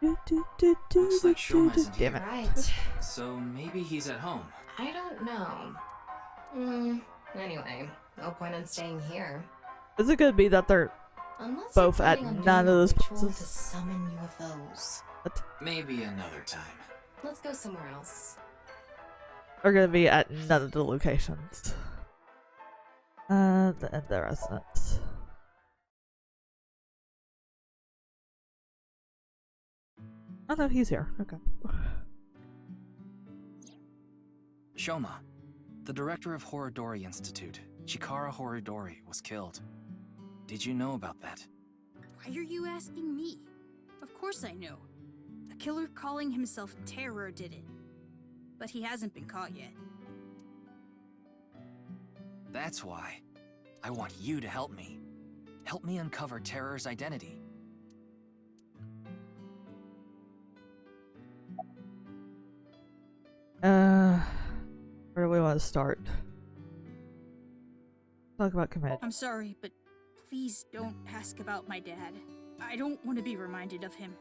Looks like Shoma isn't here. Right. So maybe he's at home. I don't know. Anyway, no point in staying here. Is it gonna be that they're Unless both you're at planning on none of doing a those ritual places? to summon UFOs. What? Maybe another time. Let's go somewhere else. Are gonna be at none of the locations. The residence. Oh no, he's here. Okay. Shoma, the director of Horodori Institute, Chikara Horodori, was killed. Did you know about that? Why are you asking me? Of course I know. A killer calling himself Terror did it. But he hasn't been caught yet. That's why. I want you to help me. Help me uncover Terror's identity. Where do we want to start? Talk about commit. I'm sorry, but please don't ask about my dad. I don't want to be reminded of him.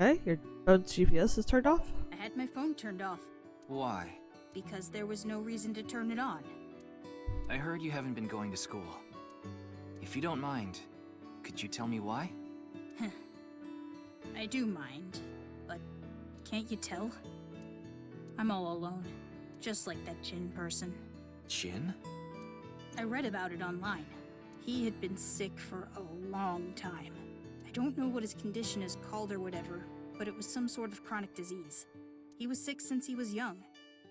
Okay, your phone's GPS is turned off? I had my phone turned off. Why? Because there was no reason to turn it on. I heard you haven't been going to school. If you don't mind, could you tell me why? I do mind, but can't you tell? I'm all alone, just like that Jin person. Jin? I read about it online. He had been sick for a long time. I don't know what his condition is called or whatever, but it was some sort of chronic disease. He was sick since he was young.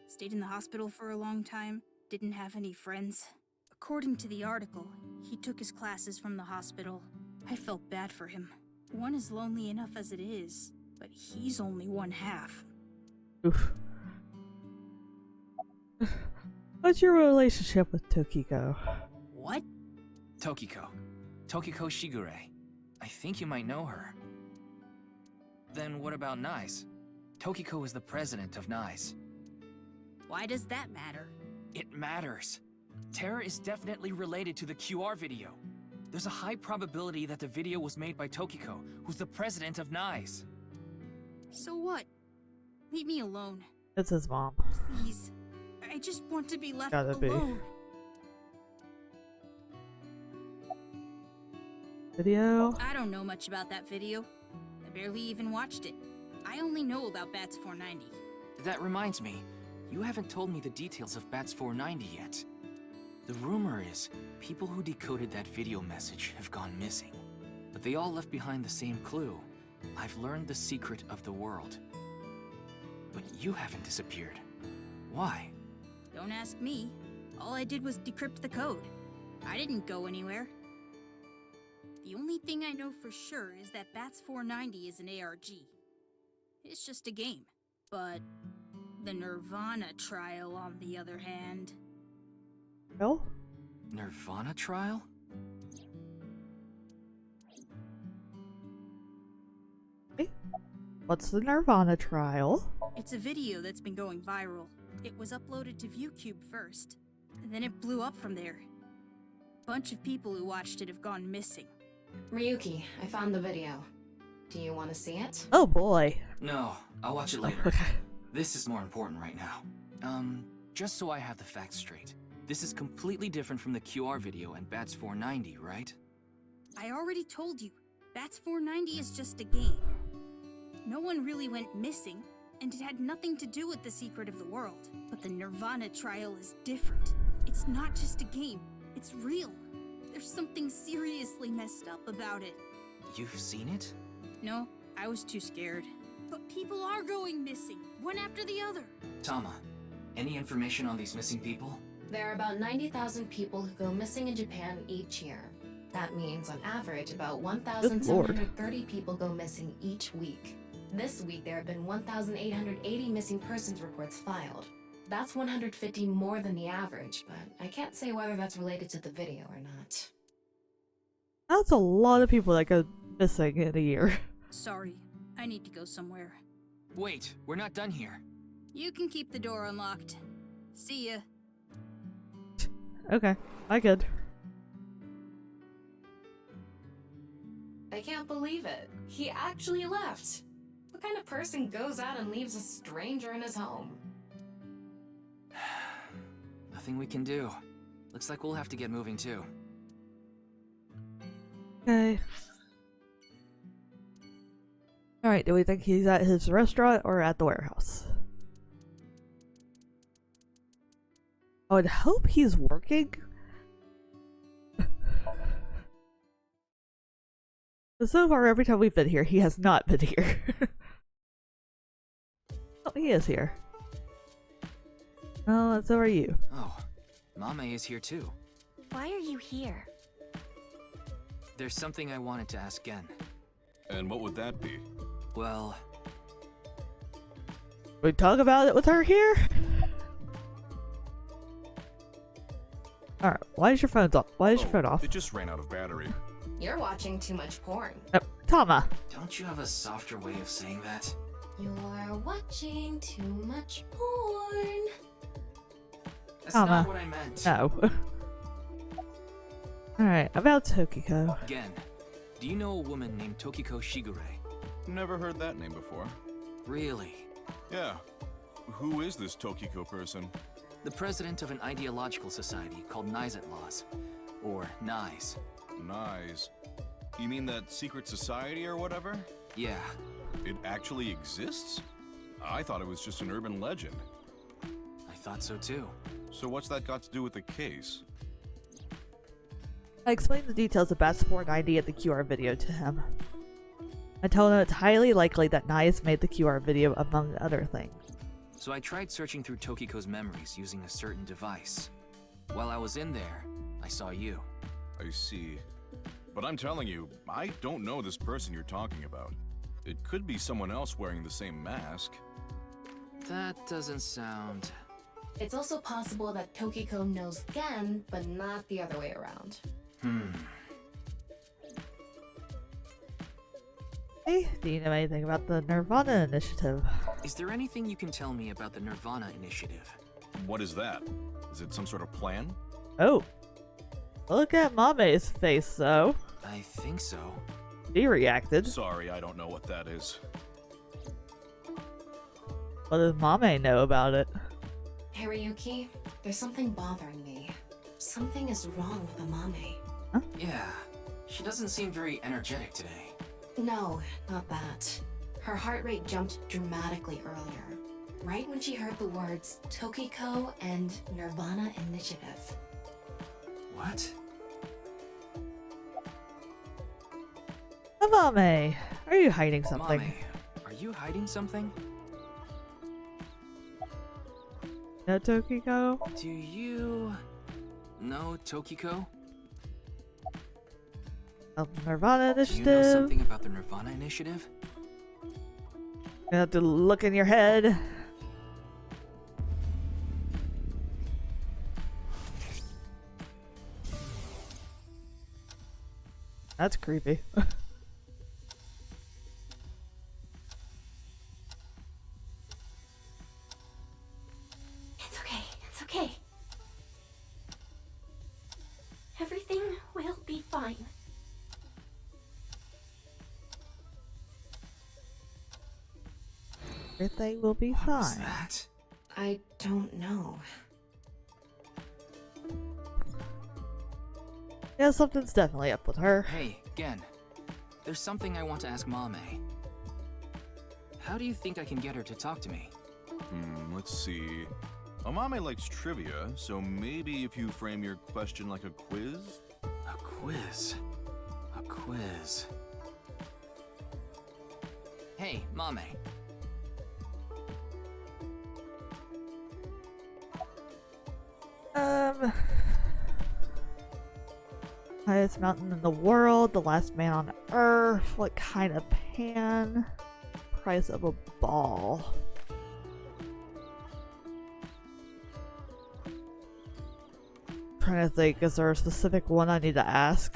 Stayed in the hospital for a long time, didn't have any friends. According to the article, he took his classes from the hospital. I felt bad for him. One is lonely enough as it is, but he's only one half. Oof. What's your relationship with Tokiko? What? Tokiko. Tokiko Shigure. I think you might know her. Then what about NICE? Tokiko is the president of NICE. Why does that matter? It matters. Terror is definitely related to the QR video. There's a high probability that the video was made by Tokiko, who's the president of NICE. So what? Leave me alone. It's his mom. Please. I just want to be left Gotta be. alone. Video? I don't know much about that video. I barely even watched it. I only know about Bats 490. That reminds me, you haven't told me the details of Bats 490 yet. The rumor is, people who decoded that video message have gone missing. But they all left behind the same clue. I've learned the secret of the world. But you haven't disappeared. Why? Don't ask me. All I did was decrypt the code. I didn't go anywhere. The only thing I know for sure is that Bats 490 is an ARG. It's just a game. But the nirvanA trial, on the other hand... No? nirvanA trial? Hey, what's the nirvanA trial? It's a video that's been going viral. It was uploaded to ViewCube first, and then it blew up from there. A bunch of people who watched it have gone missing. Ryuki, I found the video. Do you want to see it? Oh boy. No, I'll watch it later. Okay. This is more important right now. Just so I have the facts straight. This is completely different from the QR video and Bats 490, right? I already told you, Bats 490 is just a game. No one really went missing, and it had nothing to do with the secret of the world. But the nirvanA trial is different. It's not just a game, it's real. There's something seriously messed up about it. You've seen it? No, I was too scared. But people are going missing, one after the other. Tama, any information on these missing people? There are about 90,000 people who go missing in Japan each year. That means, on average, about 1,730 people go missing each week. This week, there have been 1,880 missing persons reports filed. That's 150 more than the average, but I can't say whether that's related to the video or not. That's a lot of people that go missing in a year. Sorry, I need to go somewhere. Wait, we're not done here. You can keep the door unlocked. See ya. Okay, I could. I can't believe it. He actually left. What kind of person goes out and leaves a stranger in his home? Nothing we can do. Looks like we'll have to get moving too. Okay. Alright, do we think he's at his restaurant or at the warehouse? I would hope he's working. So far, every time we've been here, he has not been here. Oh, he is here. Oh, so are you. Oh, Mame is here too. Why are you here? There's something I wanted to ask Gen. And what would that be? Well... We talk about it with her here? Alright, why is your phone off? Why is your phone off? It just ran out of battery. You're watching too much porn. Tama! Don't you have a softer way of saying that? You're watching too much porn. That's Tama. not what I meant. No. Alright, about Tokiko. Gen, do you know a woman named Tokiko Shigure? Never heard that name before. Really? Yeah. Who is this Tokiko person? The president of an ideological society called Nizet Laws. Or NISE. Nice. You mean that secret society or whatever? Yeah. It actually exists? I thought it was just an urban legend. I thought so too. So what's that got to do with the case? I explained the details of Bats 490 at the QR video to him. I told him it's highly likely that Nias made the QR video, among other things. So I tried searching through Tokiko's memories using a certain device. While I was in there, I saw you. I see. But I'm telling you, I don't know this person you're talking about. It could be someone else wearing the same mask. That doesn't sound... It's also possible that Tokiko knows Gen, but not the other way around. Hey, do you know anything about the nirvanA initiative? Is there anything you can tell me about the nirvanA initiative? What is that? Is it some sort of plan? Oh. Look at Mame's face, though. I think so. She reacted. Sorry, I don't know what that is. What does Mame know about it? Hariyuki, there's something bothering me. Something is wrong with Amame. Huh? Yeah. She doesn't seem very energetic today. No, not that. Her heart rate jumped dramatically earlier, right when she heard the words Tokiko and nirvanA initiative. What? Mame, are you hiding something? Mame, are you hiding something? No, Tokiko? Do you... know Tokiko? nirvanA initiative? Do you know something about the nirvanA initiative? You have to look in your head. That's creepy. It's okay. It's okay. Everything will be fine. Everything will be What was fine. that? I don't know. Yeah, something's definitely up with her. Hey, Gen. There's something I want to ask Mame. How do you think I can get her to talk to me? Let's see. Amame likes trivia, so maybe if you frame your question like a quiz? quiz. A quiz. Hey, Mame. Highest mountain in the world, the last man on Earth, what kind of pan, price of a ball. Trying to think, is there a specific one I need to ask?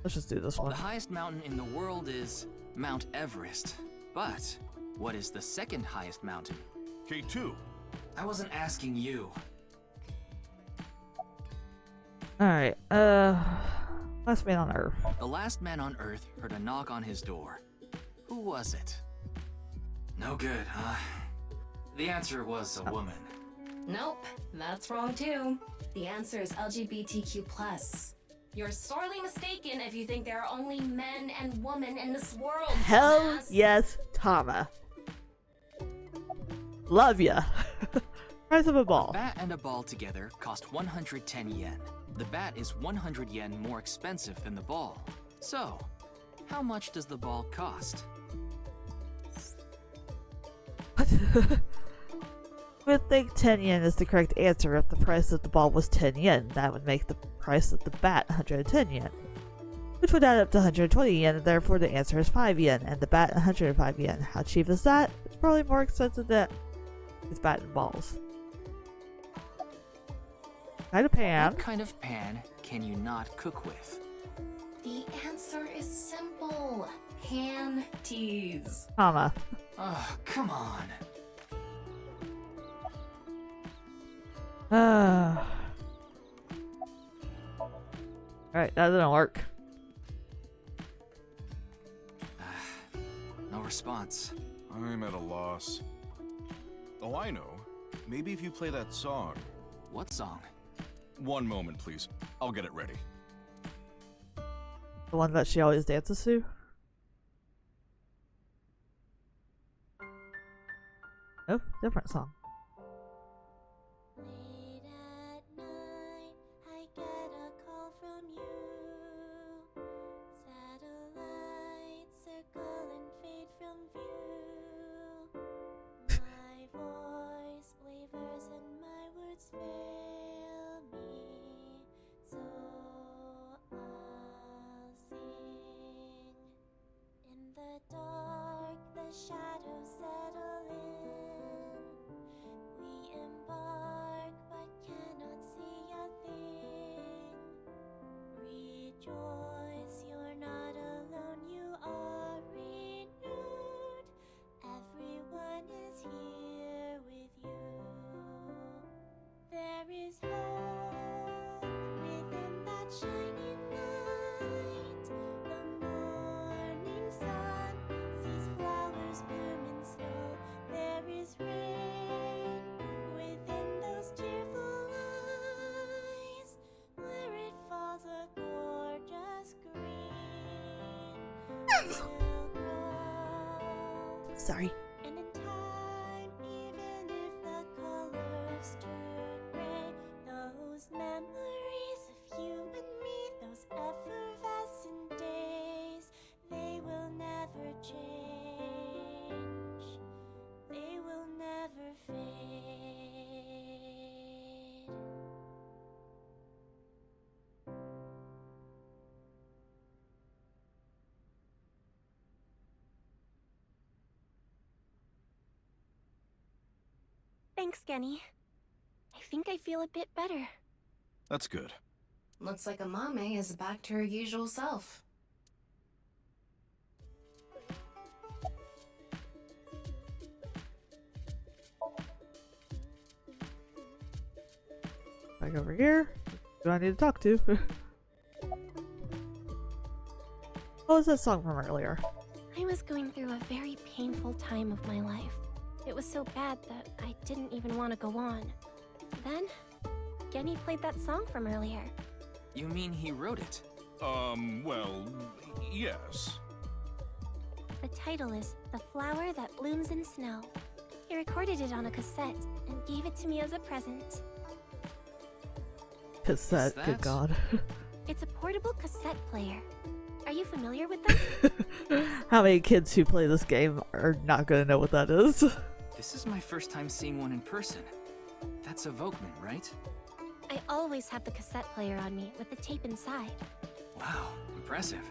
Let's just do this one. The highest mountain in the world is Mount Everest. But what is the second highest mountain? K2. I wasn't asking you. Alright, last man on Earth. The last man on Earth heard a knock on his door. Who was it? No good, huh? The answer was a woman. Nope, that's wrong too. The answer is LGBTQ+. You're sorely mistaken if you think there are only men and women in this world. Hell dumbass. yes, Tama. Love ya. Price of a ball. A bat and a ball together cost 110 yen. The bat is 100 yen more expensive than the ball. So, how much does the ball cost? I would think 10 yen is the correct answer if the price of the ball was 10 yen. That would make the price of the bat 110 yen. Which would add up to 120 yen, and therefore the answer is 5 yen, and the bat 105 yen. How cheap is that? It's probably more expensive than it's bat and balls. Kind of pan. What kind of pan can you not cook with? The answer is simple. Panties. Tama. Oh, come on. Alright, that didn't work. No response. I'm at a loss. Oh, I know. Maybe if you play that song. What song? One moment, please. I'll get it ready. The one that she always dances to? Oh, different song. Shadows settle in. We embark but cannot see a thing. Rejoice, you're not alone, you are renewed. Everyone is here with you. There is hope within that shining light. The morning sun sees flowers bloom in snow. There is rain within those tearful eyes. Where it falls a gorgeous green will grow. Sorry. And in time, even if the colors turn gray, those memories of you and me, those effervescent days, they will never change. They will never fade. Thanks, Genny. I think I feel a bit better. That's good. Looks like Amame is back to her usual self. Back over here. Who do I need to talk to? What was that song from earlier? I was going through a very painful time of my life. It was so bad that I didn't even want to go on. Then, Genny played that song from earlier. You mean he wrote it? Well, yes. The title is The Flower That Blooms in Snow. He recorded it on a cassette and gave it to me as a present. Cassette, good god. It's a portable cassette player. Are you familiar with them? How many kids who play this game are not gonna know what that is? This is my first time seeing one in person. That's a Volkman, right? I always have the cassette player on me with the tape inside. Wow, impressive.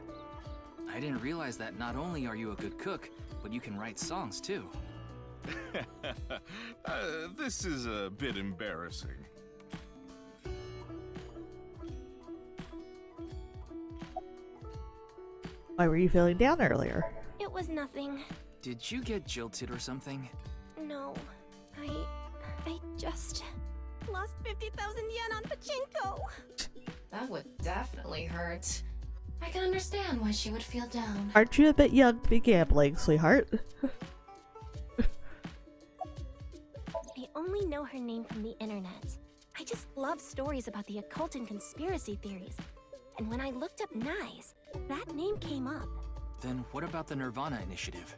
I didn't realize that not only are you a good cook, but you can write songs too. This is a bit embarrassing. Why were you feeling down earlier? It was nothing. Did you get jilted or something? No. I just lost 50,000 yen on pachinko. That would definitely hurt. I can understand why she would feel down. Aren't you a bit young to be gambling, sweetheart? I only know her name from the internet. I just love stories about the occult and conspiracy theories. And when I looked up Nyes, that name came up. Then what about the nirvanA initiative?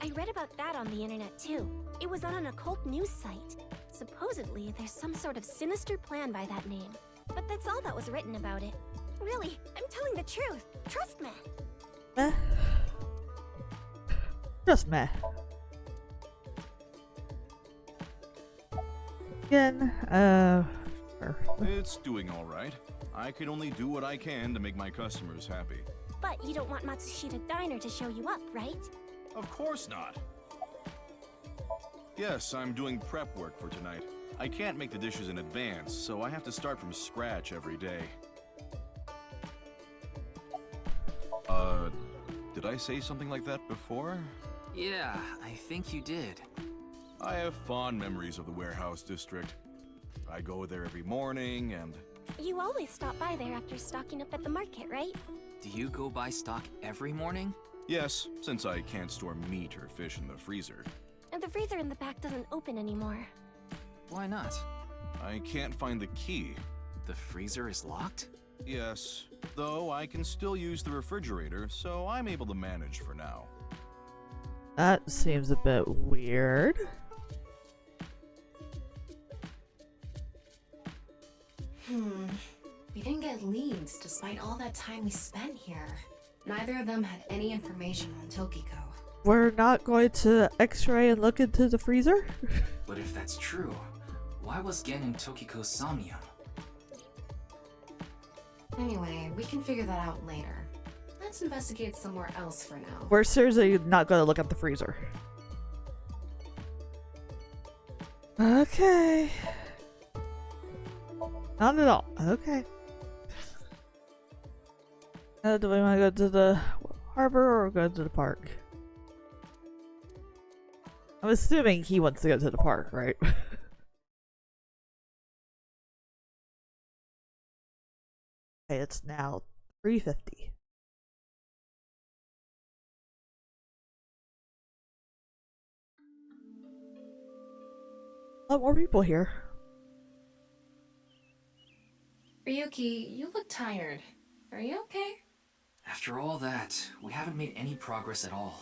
I read about that on the internet too. It was on an occult news site. Supposedly, there's some sort of sinister plan by that name. But that's all that was written about it. Really, I'm telling the truth. Trust me. Meh. Just meh. Again, It's doing alright. I can only do what I can to make my customers happy. But you don't want Matsushita Diner to show you up, right? Of course not. Yes, I'm doing prep work for tonight. I can't make the dishes in advance, so I have to start from scratch every day. Did I say something like that before? Yeah, I think you did. I have fond memories of the warehouse district. I go there every morning and... You always stop by there after stocking up at the market, right? Do you go buy stock every morning? Yes, since I can't store meat or fish in the freezer. And the freezer in the back doesn't open anymore. Why not? I can't find the key. The freezer is locked? Yes, though I can still use the refrigerator, so I'm able to manage for now. that seems a bit weird. We didn't get leads despite all that time we spent here. Neither of them had any information on Tokiko. We're not going to x-ray and look into the freezer? But if that's true, why was Gen in Tokiko's Somnium? Anyway, we can figure that out later. Let's investigate somewhere else for now. We're seriously not going to look at the freezer. Okay. Not at all. Okay. Do we want to go to the harbor or go to the park? I'm assuming he wants to go to the park, right? Okay, it's now 3:50. A lot more people here. Ryuki, you look tired. Are you okay? After all that, we haven't made any progress at all.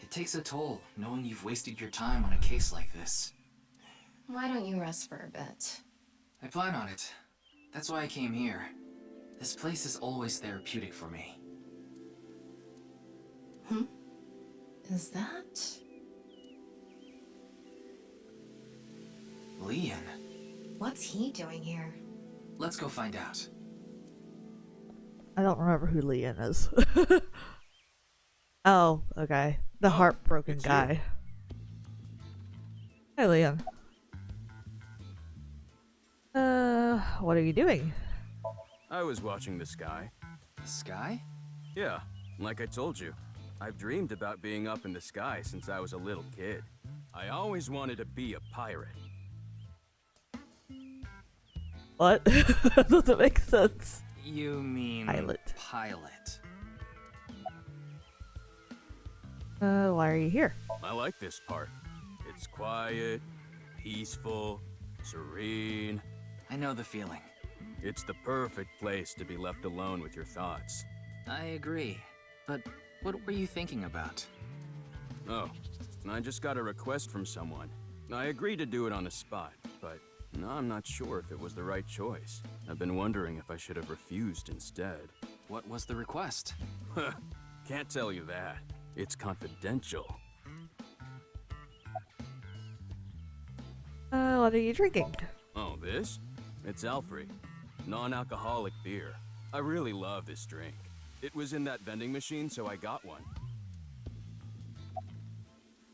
It takes a toll, knowing you've wasted your time on a case like this. Why don't you rest for a bit? I plan on it. That's why I came here. This place is always therapeutic for me. Is that... Leon. What's he doing here? Let's go find out. I don't remember who Leon is. Oh, okay. The heartbroken guy. Hey, Leon. What are you doing? I was watching the sky. The sky? Yeah, like I told you. I've dreamed about being up in the sky since I was a little kid. I always wanted to be a pirate. What? That doesn't make sense. You mean... Pilot. Pilot. Why are you here? I like this part. It's quiet, peaceful, serene. I know the feeling. It's the perfect place to be left alone with your thoughts. I agree. But what were you thinking about? Oh, I just got a request from someone. I agreed to do it on the spot, but No, I'm not sure if it was the right choice. I've been wondering if I should have refused instead. What was the request? Can't tell you that. It's confidential. What are you drinking? Oh, this? It's Alfred. Non-alcoholic beer. I really love this drink. It was in that vending machine, so I got one.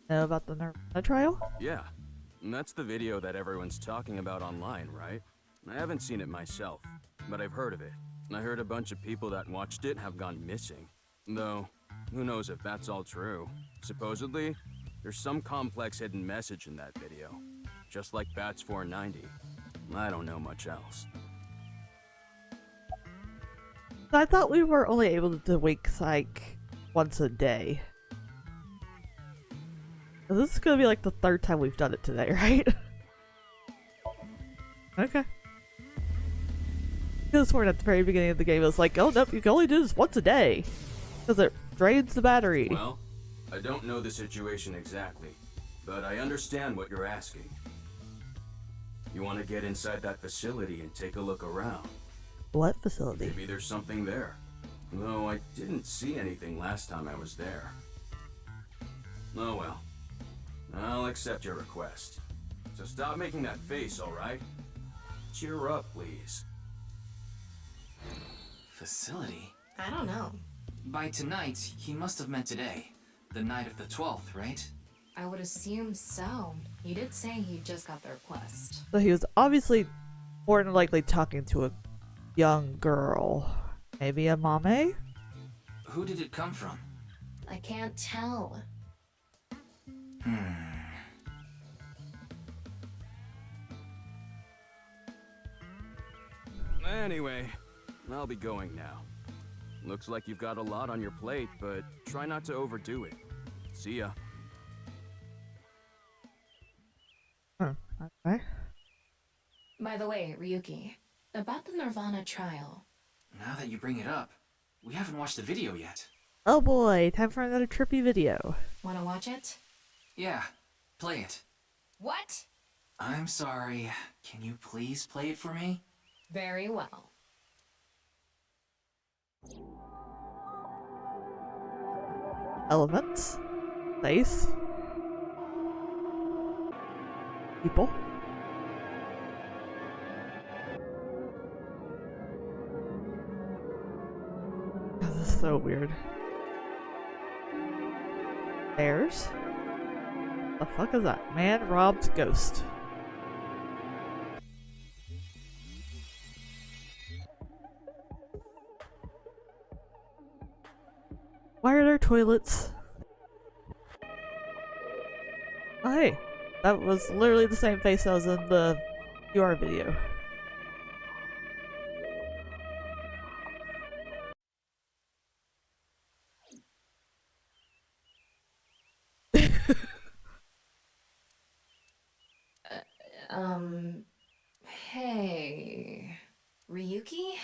Know about the nirvanA trial? Yeah. And that's the video that everyone's talking about online, right? I haven't seen it myself, but I've heard of it. I heard a bunch of people that watched it have gone missing. Though, who knows if that's all true. Supposedly, there's some complex hidden message in that video. Just like Bats 490. I don't know much else. I thought we were only able to wake Psych once a day. This is gonna be like the third time we've done it today, right? Okay. I could have sworn at the very beginning of the game it was like, oh nope, you can only do this once a day. Because it drains the battery. Well, I don't know the situation exactly, but I understand what you're asking. You want to get inside that facility and take a look around. What facility? Maybe there's something there. Though I didn't see anything last time I was there. Oh well. I'll accept your request. So stop making that face, alright? Cheer up, please. Facility? I don't know. By tonight, he must have meant today. The night of the 12th, right? I would assume so. He did say he just got the request. So he was obviously more than likely talking to a young girl. Maybe a mame? Who did it come from? I can't tell. Anyway, I'll be going now. Looks like you've got a lot on your plate, but try not to overdo it. See ya. Okay. By the way, Ryuki, about the nirvanA trial. Now that you bring it up, we haven't watched the video yet. Oh boy, time for another trippy video. Wanna watch it? Yeah, play it. What? I'm sorry. Can you please play it for me? Very well. Elements. Place. People. This is so weird. Bears? The fuck is that? Man robs ghost. Why are there toilets? Oh hey, that was literally the same face that was in the UR video. Hey... Ryuki?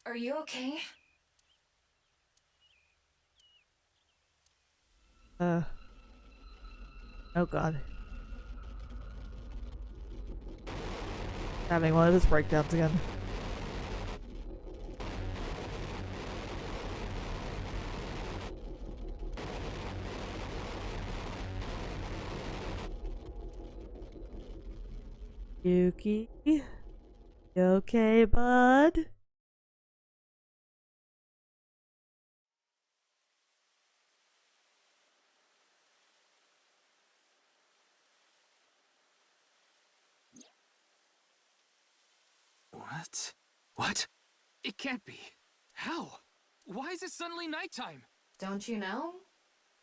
Are you okay? Oh god. Having one of his breakdowns again. Yuki? You okay, bud? What? What? It can't be. How? Why is it suddenly nighttime? Don't you know?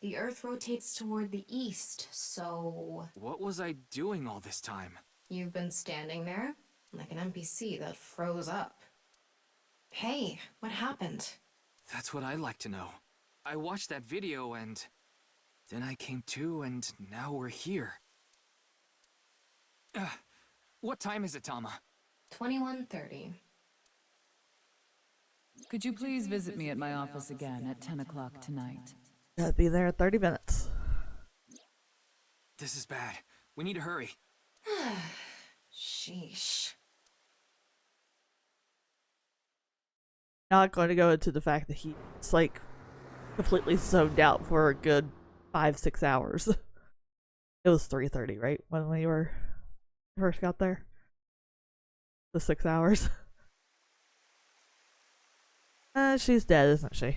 The Earth rotates toward the east, so... What was I doing all this time? You've been standing there, like an NPC that froze up. Hey, what happened? That's what I'd like to know. I watched that video and... then I came to and now we're here. What time is it, Tama? 21:30. Could you please visit me at my office again at 10 o'clock tonight? Gotta be there in 30 minutes. This is bad. We need to hurry. Sheesh. Not going to go into the fact that he's like completely zoned out for a good 5-6 hours. It was 3:30, right? When we first got there? The 6 hours. She's dead, isn't she?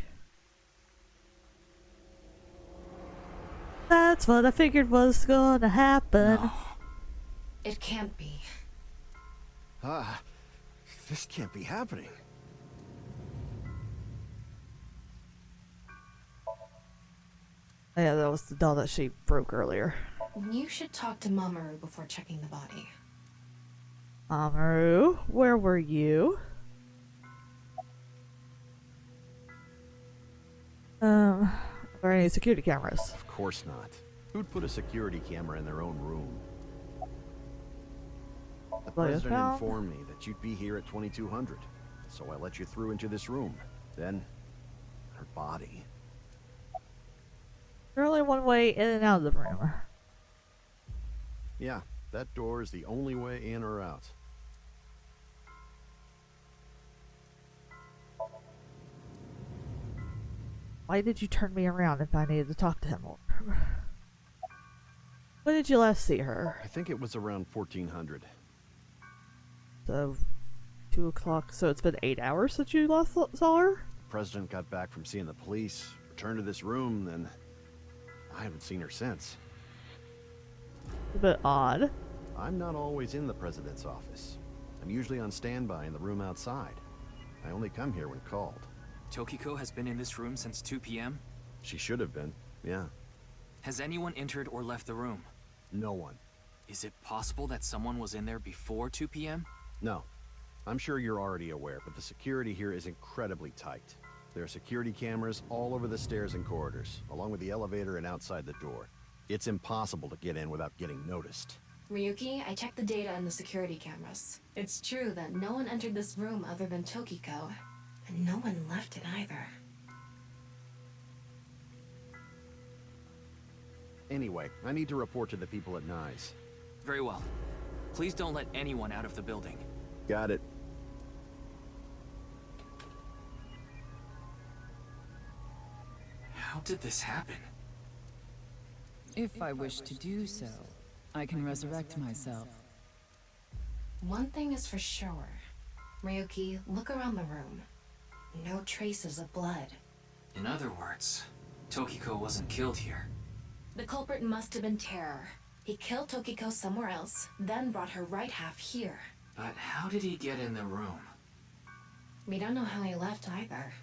That's what I figured was gonna happen. No. It can't be. This can't be happening. Yeah, that was the doll that she broke earlier. You should talk to Mamoru before checking the body. Mamoru, where were you? Are there any security cameras? Of course not. Who'd put a security camera in their own room? The president informed me that you'd be here at 2200, so I let you through into this room. Then, her body. There's only one way in and out of the room. Yeah, that door is the only way in or out. Why did you turn me around if I needed to talk to him more? When did you last see her? I think it was around 1400. So, 2 o'clock. So it's been 8 hours since you last saw her? The president got back from seeing the police, returned to this room, then I haven't seen her since. A bit odd. I'm not always in the president's office. I'm usually on standby in the room outside. I only come here when called. Tokiko has been in this room since 2 p.m.? She should have been, yeah. Has anyone entered or left the room? No one. Is it possible that someone was in there before 2 p.m.? No. I'm sure you're already aware, but the security here is incredibly tight. There are security cameras all over the stairs and corridors, along with the elevator and outside the door. It's impossible to get in without getting noticed. Ryuki, I checked the data in the security cameras. It's true that no one entered this room other than Tokiko, and no one left it either. Anyway, I need to report to the people at Nyes. Very well. Please don't let anyone out of the building. Got it. How did this happen? If I wish to do so, I can resurrect myself. One thing is for sure. Ryuki, look around the room. No traces of blood. In other words, Tokiko wasn't killed here. The culprit must have been Terror. He killed Tokiko somewhere else, then brought her right half here. But how did he get in the room? We don't know how he left either.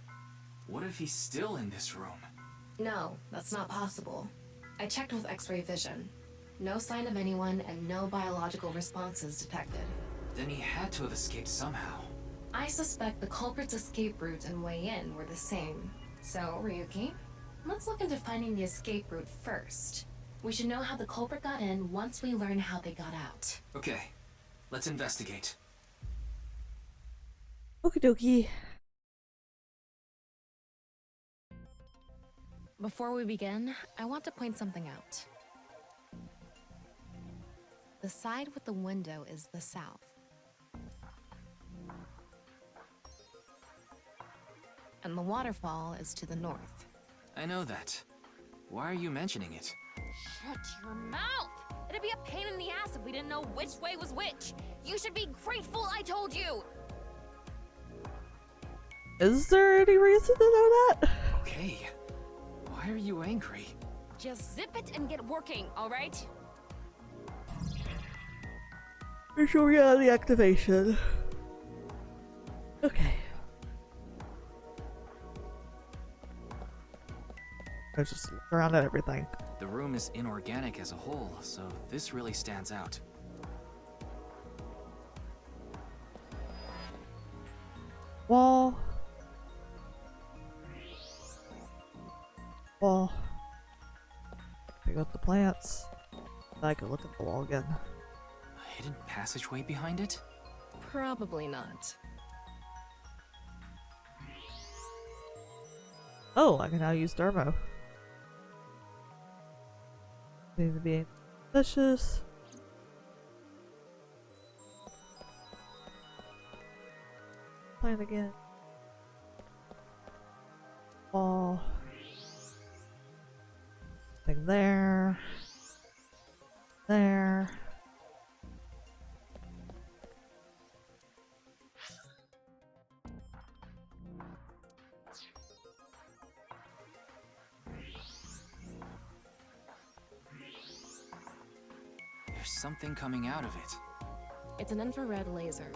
What if he's still in this room? No, that's not possible. I checked with X-ray vision. No sign of anyone and no biological responses detected. Then he had to have escaped somehow. I suspect the culprit's escape route and way in were the same. So, Ryuki, let's look into finding the escape route first. We should know how the culprit got in once we learn how they got out. Okay, let's investigate. Okie dokie. Before we begin, I want to point something out. The side with the window is the south. And the waterfall is to the north. I know that. Why are you mentioning it? Shut your mouth! It'd be a pain in the ass if we didn't know which way was which. You should be grateful I told you! Is there any reason to know that? Okay. Why are you angry? Just zip it and get working, alright? Virtual reality activation. Okay. I just look around at everything. The room is inorganic as a whole, so this really stands out. Wall. Wall. Pick up the plants. I can look at the wall again. A hidden passageway behind it? Probably not. Oh, I can now use Dermo. Seem to be suspicious. plan again? Wall. Thing there. There. There's something coming out of it. It's an infrared laser.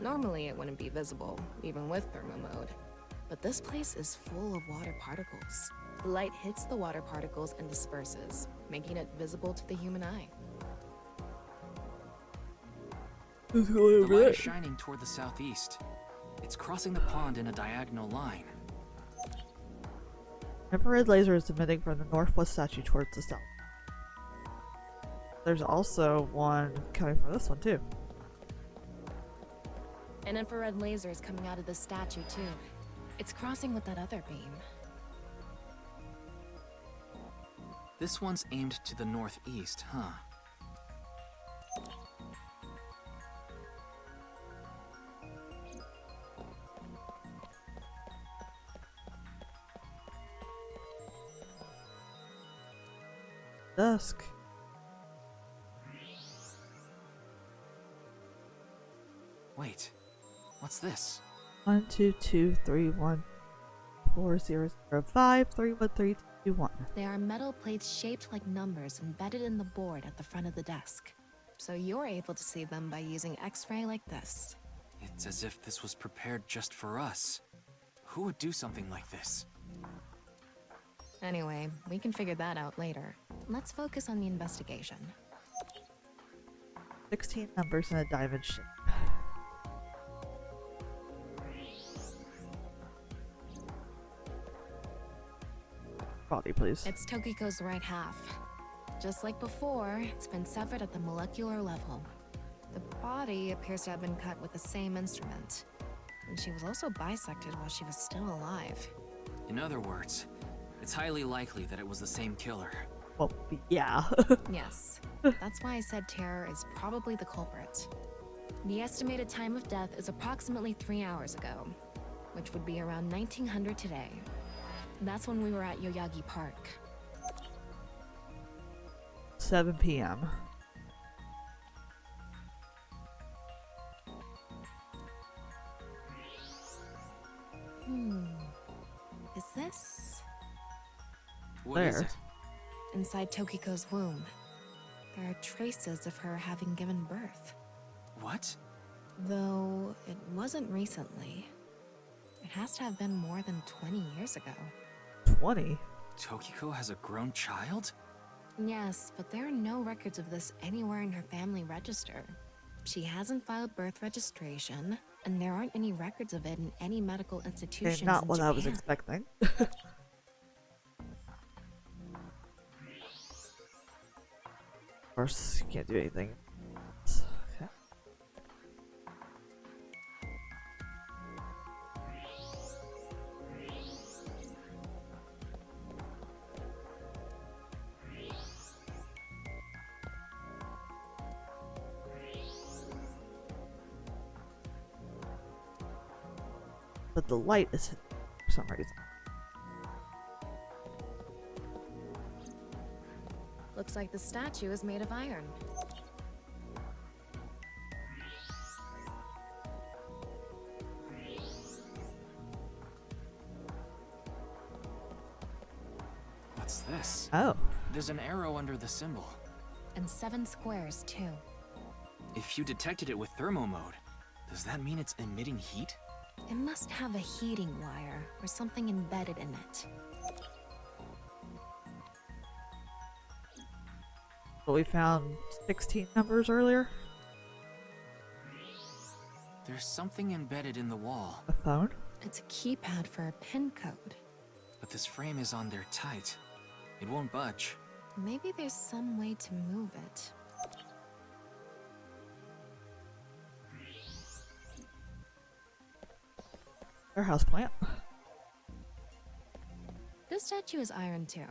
Normally it wouldn't be visible, even with thermo mode. But this place is full of water particles. The light hits the water particles and disperses, making it visible to the human eye. The light is shining toward the southeast. It's crossing the pond in a diagonal line. Infrared laser is emitting from the northwest statue towards the south. There's also one coming from this one too. An infrared laser is coming out of the statue too. It's crossing with that other beam. This one's aimed to the northeast, huh? Dusk. Wait, what's this? 1 2 2 3 1 4 0 0 5 3 1 3 2 1. They are metal plates shaped like numbers embedded in the board at the front of the desk. So you're able to see them by using X-ray like this. It's as if this was prepared just for us. Who would do something like this? Anyway, we can figure that out later. Let's focus on the investigation. 16 numbers in a diamond shape. Body, please. It's Tokiko's right half. Just like before, it's been severed at the molecular level. The body appears to have been cut with the same instrument. And she was also bisected while she was still alive. In other words, it's highly likely that it was the same killer. Well, yeah. Yes. That's why I said Terror is probably the culprit. The estimated time of death is approximately 3 hours ago, which would be around 1900 today. That's when we were at Yoyagi Park. 7 p.m. Is this? What is it? Inside Tokiko's womb. There are traces of her having given birth. What? Though it wasn't recently. It has to have been more than 20 years ago. 20? Tokiko has a grown child? Yes, but there are no records of this anywhere in her family register. She hasn't filed birth registration, and there aren't any records of it in any medical institutions Okay, not in what I was Japan. expecting. Of course, you can't do anything. Okay. But the light is hidden for some reason. Looks like the statue is made of iron. What's this? Oh. There's an arrow under the symbol. And 7 squares, too. If you detected it with thermo mode, does that mean it's emitting heat? It must have a heating wire or something embedded in it. But we found 16 numbers earlier. There's something embedded in the wall. A phone? It's a keypad for a pin code. But this frame is on there tight. It won't budge. Maybe there's some way to move it. Their house plant. This statue is iron too.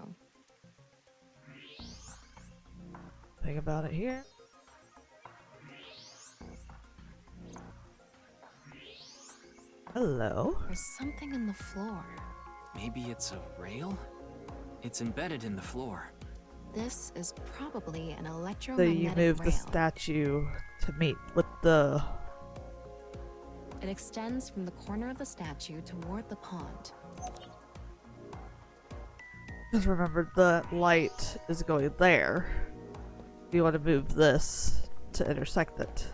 Think about it here. Hello. There's something in the floor. Maybe it's a rail? It's embedded in the floor. This is probably an So electromagnetic you move rail. the statue to meet with the... It extends from the corner of the statue toward the pond. Just remember the light is going there. You want to move this to intersect it.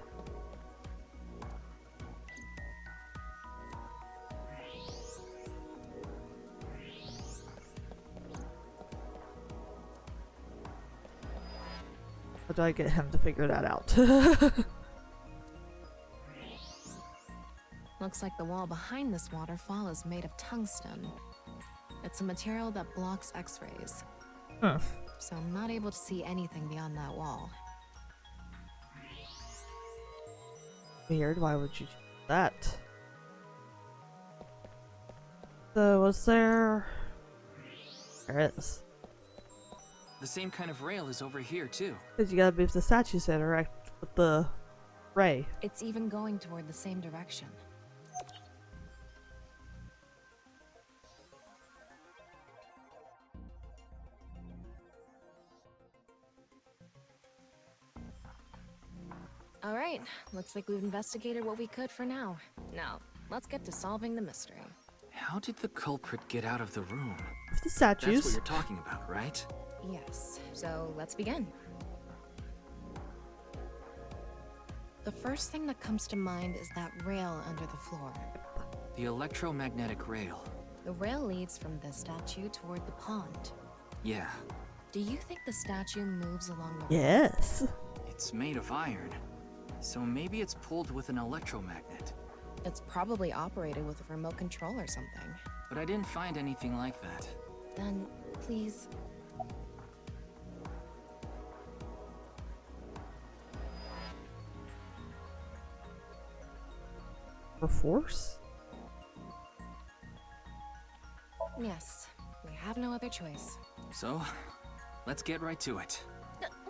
How do I get him to figure that out? Looks like the wall behind this waterfall is made of tungsten. It's a material that blocks X-rays. Huh. So I'm not able to see anything beyond that wall. Weird, why would you do that? So was there... There is. The same kind of rail is over here, too. Because you gotta move the statue to interact with the ray. It's even going toward the same direction. Alright, looks like we've investigated what we could for now. Now, let's get to solving the mystery. How did the culprit get out of the room? With the statues. That's what you're talking about, right? Yes, so let's begin. The first thing that comes to mind is that rail under the floor. The electromagnetic rail. The rail leads from the statue toward the pond. Yeah. Do you think the statue moves along the rail? Yes. It's made of iron. So maybe it's pulled with an electromagnet. It's probably operated with a remote control or something. But I didn't find anything like that. Then, please... For force? Yes, we have no other choice. So, let's get right to it.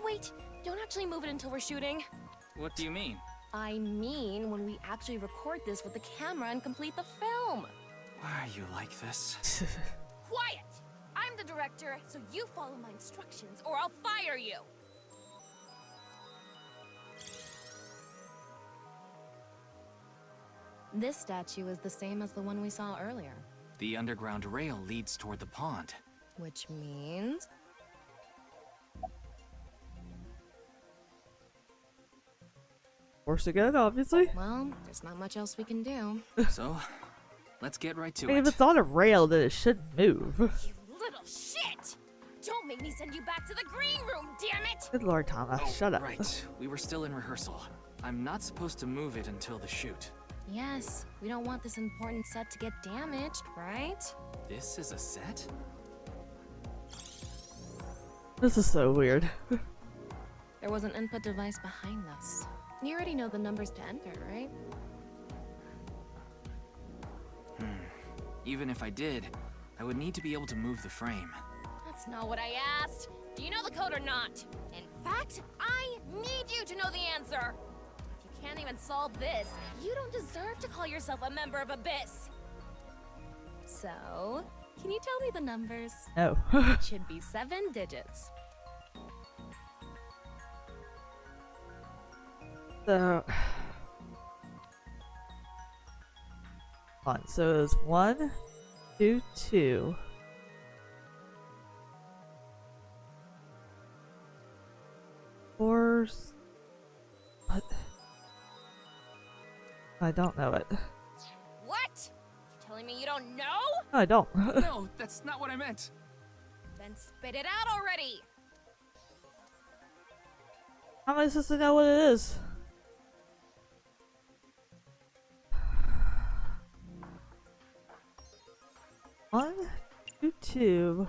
Wait, don't actually move it until we're shooting. What do you mean? I mean, when we actually record this with the camera and complete the film. Why are you like this? Quiet! I'm the director, so you follow my instructions or I'll fire you. This statue is the same as the one we saw earlier. The underground rail leads toward the pond. Which means... Force again, obviously. Well, there's not much else we can do. So, let's get right to If it. it's on a rail, then it should move. You little shit! Don't make me send you back to the green room, damn it! Good Lord, Thomas, shut up. Right, we were still in rehearsal. I'm not supposed to move it until the shoot. Yes, we don't want this important set to get damaged, right? This is a set? This is so weird. There was an input device behind this. You already know the numbers to enter, right? Even if I did, I would need to be able to move the frame. That's not what I asked. Do you know the code or not? In fact, I need you to know the answer. If you can't even solve this, you don't deserve to call yourself a member of Abyss. So, can you tell me the numbers? No. It should be 7 digits. So... So it was 1, 2, 2. 4. What? I don't know it. What? You telling me you don't know? No, I don't. No, that's not what I meant. Then spit it out already. How am I supposed to know what it is? One, 2, 2.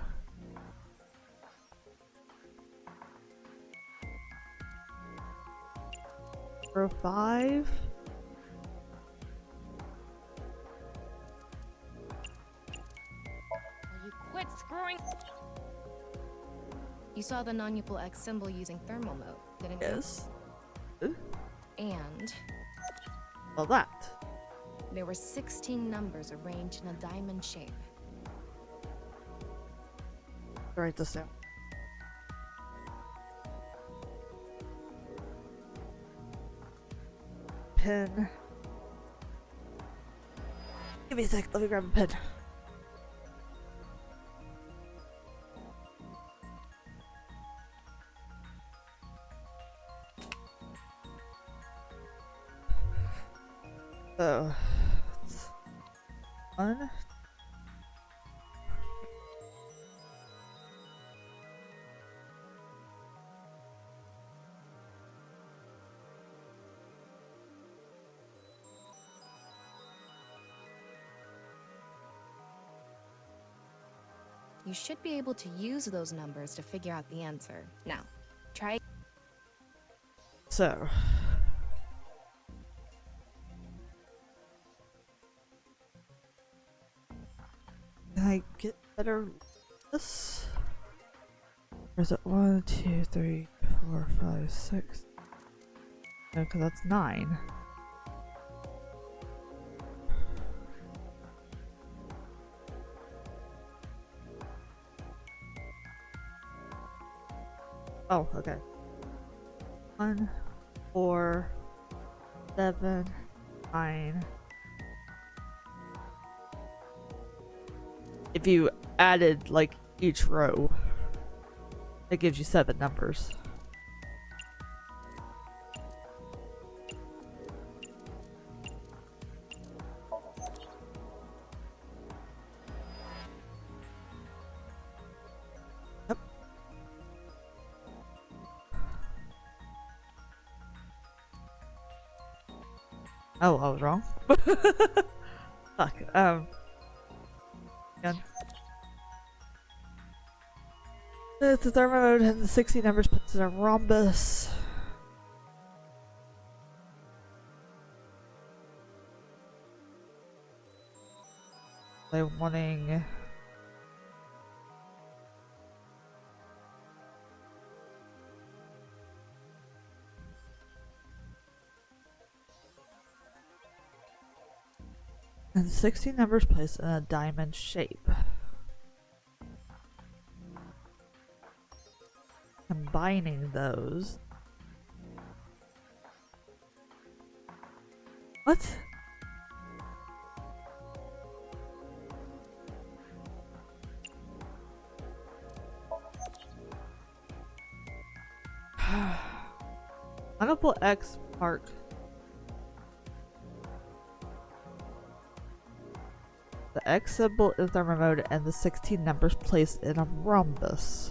4, 5. Will you quit screwing? You saw the non-upal X symbol using thermal mode, didn't you? Yes. And... Well, that. There were 16 numbers arranged in a diamond shape. Write this down. Pen. Give me a sec, let me grab a pen. So, it's 1. You should be able to use those numbers to figure out the answer. Now, try. So. Can I get better at this? Or is it 1, 2, 3, 4, 5, 6? No, because that's 9. Oh, okay. 1, 4, 7, 9. If you added like each row, it gives you 7 numbers. Yep. Oh, I was wrong. Fuck. Again. It's a thermo mode and the 60 numbers puts in a rhombus. They're wanting and 60 numbers placed in a diamond shape. Combining those. What? I'm gonna put X mark. The X symbol is thermo mode and the 16 numbers placed in a rhombus.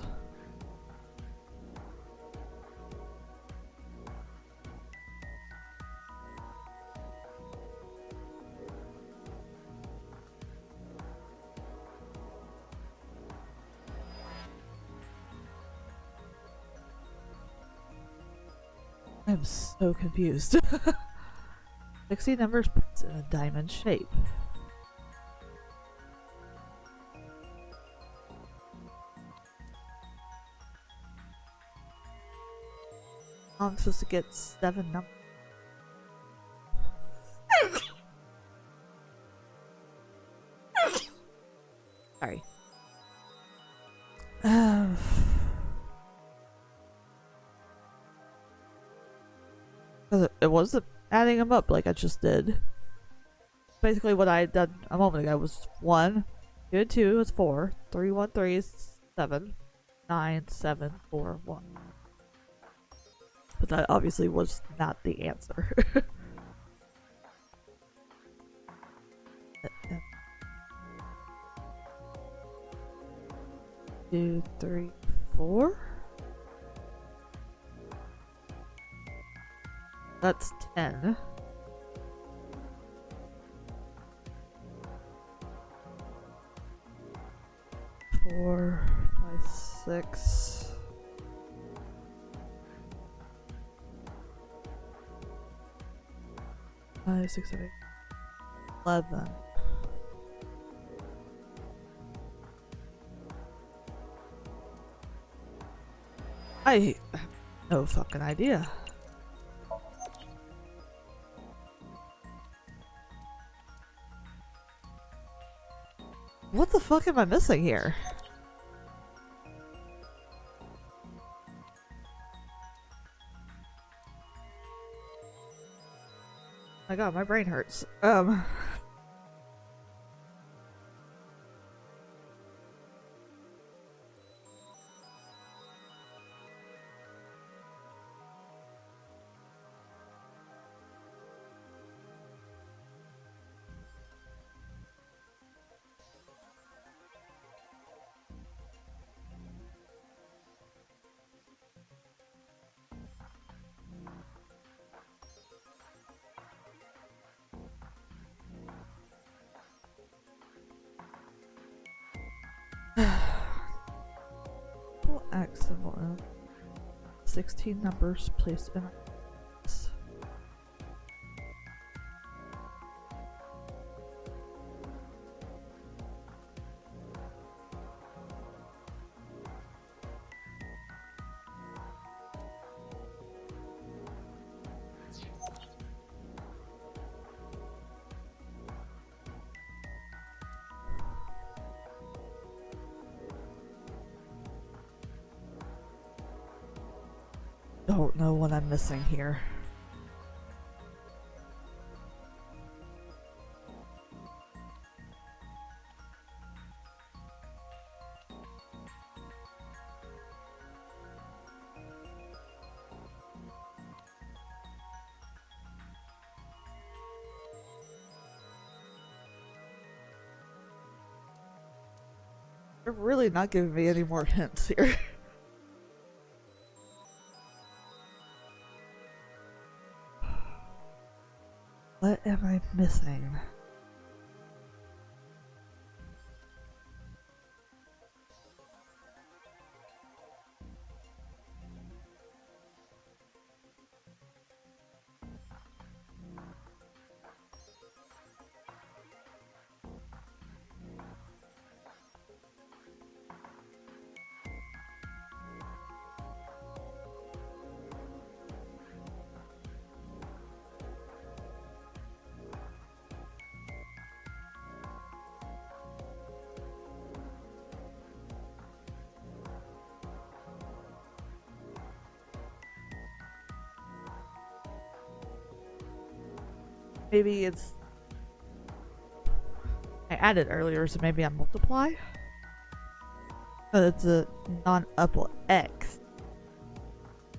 I'm so confused. 60 numbers puts in a diamond shape. I'm supposed to get 7 numbers. Sorry. It wasn't adding them up like I just did. Basically what I had done a moment ago was 1, 2, 2 is 4, 3, 1, 3 is 7, 9, 7, 4, 1. But that obviously was not the answer. 2, 3, 4. That's 10. Four, 5, 6. 5, 6, 7, 8. 11. I have no fucking idea. fuck am I missing here? My god, my brain hurts. X symbol and 16 numbers placed in a box. Don't know what I'm missing here. They're really not giving me any more hints here. What am I missing? Maybe it's... I added earlier, so maybe I multiply? But it's a non-upple X.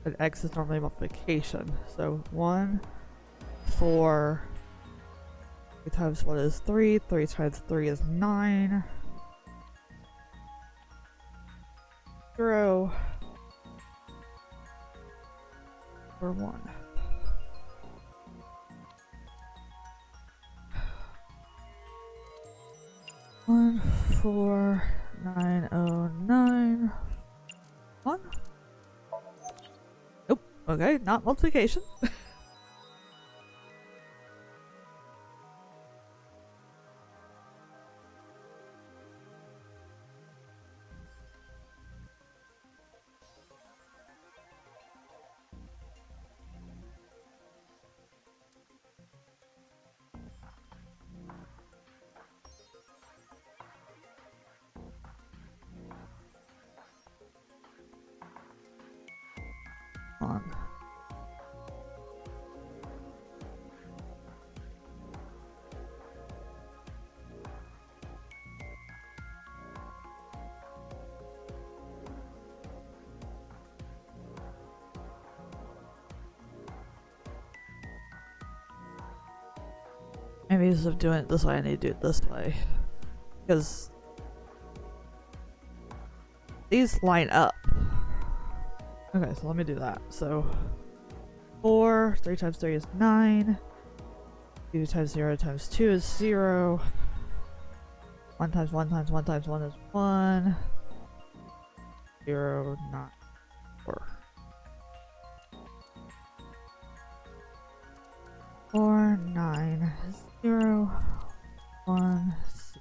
But X is normally multiplication. So 1, 4... 3 times 1 is 3. 3 times 3 is 9. 0. Or 1. 14909 1. Nope. Okay, not multiplication. On. Maybe instead of doing it this way, I need to do it this way. Because these line up. Okay, so let me do that. So 4, 3 times 3 is 9. 2 times 0 times 2 is 0. 1 times 1 times 1 times 1 is 1. 0, 9, 4. 4, 9, 0, 1, 6,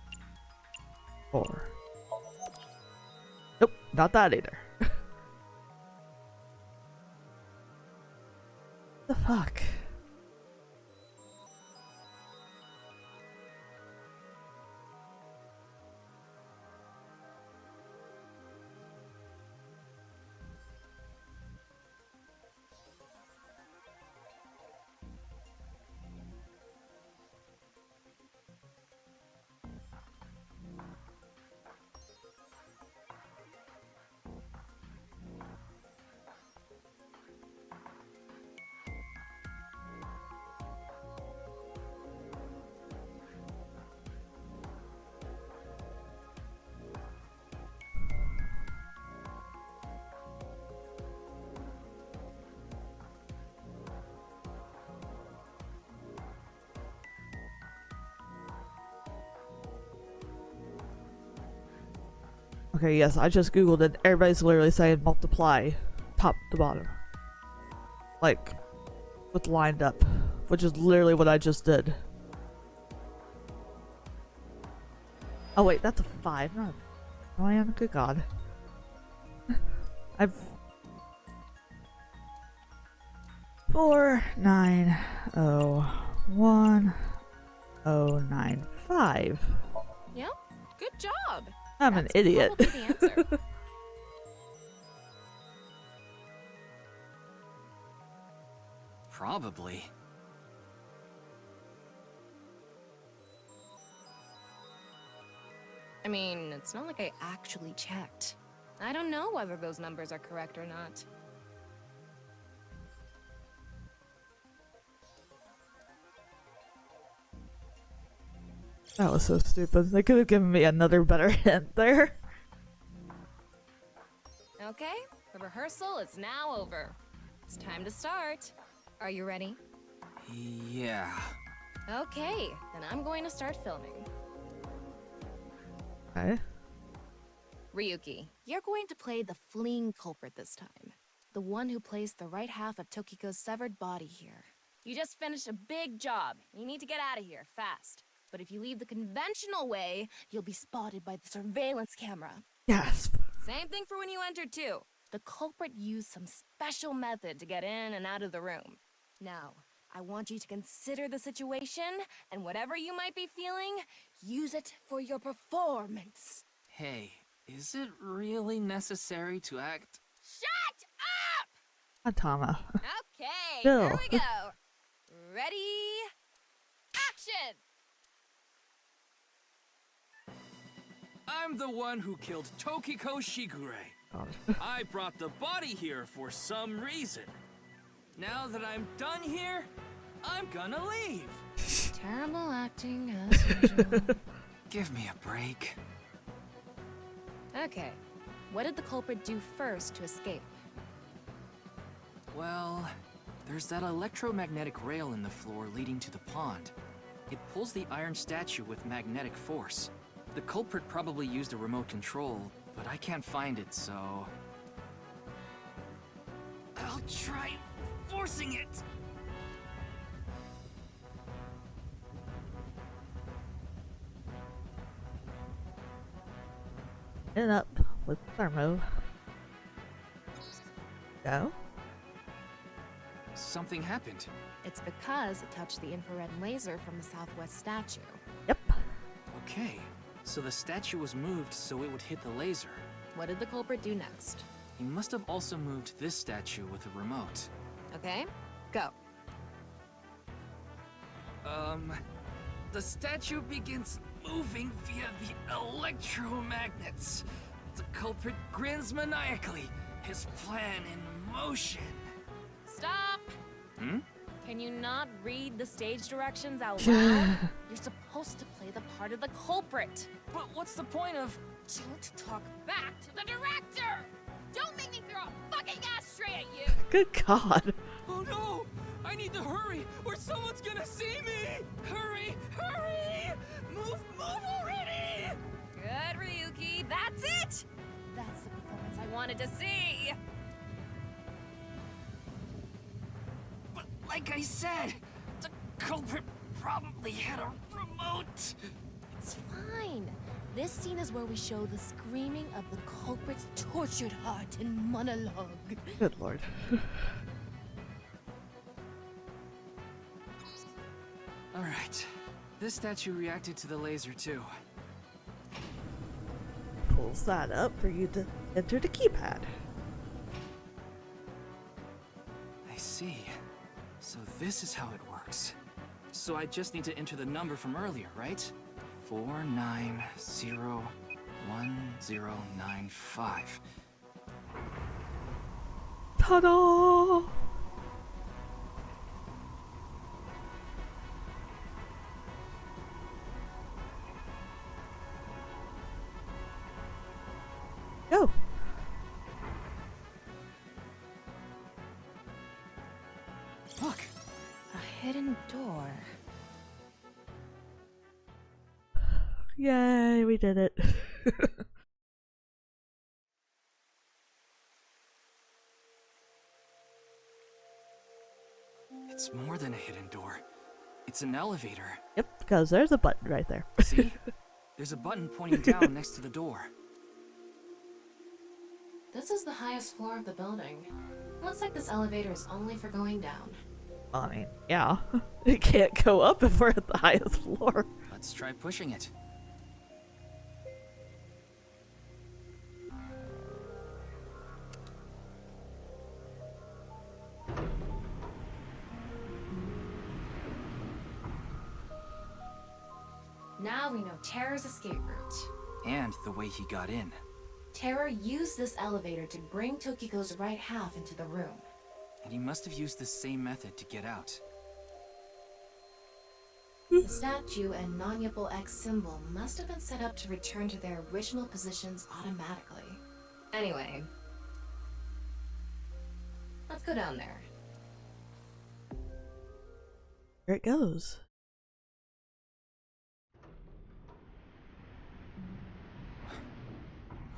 4. Nope, not that either. The fuck? Okay, yes, I just googled it. Everybody's literally saying multiply top to bottom. Like, with lined up. Which is literally what I just did. Oh wait, that's a 5, not a... Oh, I am, good god. I've... 4901095. Yep, good job. I'm an idiot. Probably the answer. Probably. I mean, it's not like I actually checked. I don't know whether those numbers are correct or not. That was so stupid. They could have given me another better hint there. Okay, the rehearsal is now over. It's time to start. Are you ready? Yeah. Okay, then I'm going to start filming. Okay. Ryuki, you're going to play the fleeing culprit this time. The one who placed the right half of Tokiko's severed body here. You just finished a big job. You need to get out of here, fast. But if you leave the conventional way, you'll be spotted by the surveillance camera. Yes. Same thing for when you entered, too. The culprit used some special method to get in and out of the room. Now, I want you to consider the situation, and whatever you might be feeling, use it for your performance. Hey, is it really necessary to act? Shut up! Atama. Okay, Bill. here we go. Ready? Action! I'm the one who killed Tokiko Shigure. I brought the body here for some reason. Now that I'm done here, I'm gonna leave. Terrible acting as usual. Give me a break. Okay, what did the culprit do first to escape? Well, there's that electromagnetic rail in the floor leading to the pond. It pulls the iron statue with magnetic force. The culprit probably used a remote control, but I can't find it, so... I'll try forcing it! And up with thermo. Go. Something happened. It's because it touched the infrared laser from the southwest statue. Okay, so the statue was moved so it would hit the laser. What did the culprit do next? He must have also moved this statue with a remote. Okay, go. The statue begins moving via the electromagnets. The culprit grins maniacally, his plan in motion. Stop! Hmm? Can you not read the stage directions out loud? You're supposed to play the part of the culprit. But what's the point of... Don't talk back to the director! Don't make me throw a fucking ashtray at you! Good god. Oh no! I need to hurry, or someone's gonna see me! Hurry! Hurry! Move already! Good, Ryuki, that's it! That's the performance I wanted to see! But like I said, the culprit probably had a remote. It's fine. This scene is where we show the screaming of the culprit's tortured heart in monologue. Good lord. Alright. This statue reacted to the laser too. Pulls that up for you to enter the keypad. I see. So this is how it works. So I just need to enter the number from earlier, right? 4901095. Ta-da! Go. Look! A hidden door. Yay, we did it. It's more than a hidden door. It's an elevator. Yep, because there's a button right there. See? There's a button pointing down next to the door. This is the highest floor of the building. Looks like this elevator is only for going down. I mean, yeah. It can't go up if we're at the highest floor. Let's try pushing it. Now we know Terror's escape route. And the way he got in. Terror used this elevator to bring Tokiko's right half into the room. And he must have used the same method to get out. The statue and non-Yipple X symbol must have been set up to return to their original positions automatically. Anyway, let's go down there. Here it goes.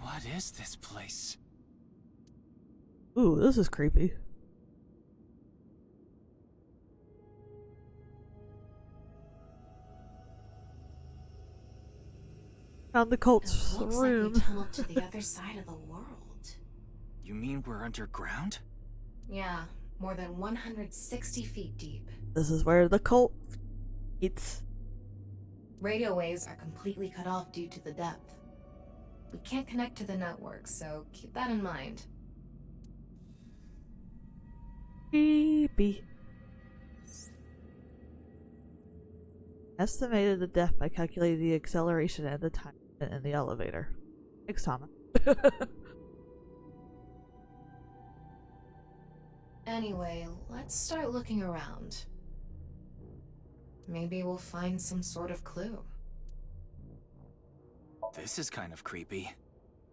What is this place? Ooh, this is creepy. Found the cult's It looks room. like we tunneled to the other side of the world. You mean we're underground? Yeah, more than 160 feet deep. This is where the cult eats. Radio waves are completely cut off due to the depth. We can't connect to the network, so keep that in mind. Creepy. Estimated the depth by calculating the acceleration and the time in the elevator. Thanks, Thomas. Anyway, let's start looking around. Maybe we'll find some sort of clue. This is kind of creepy.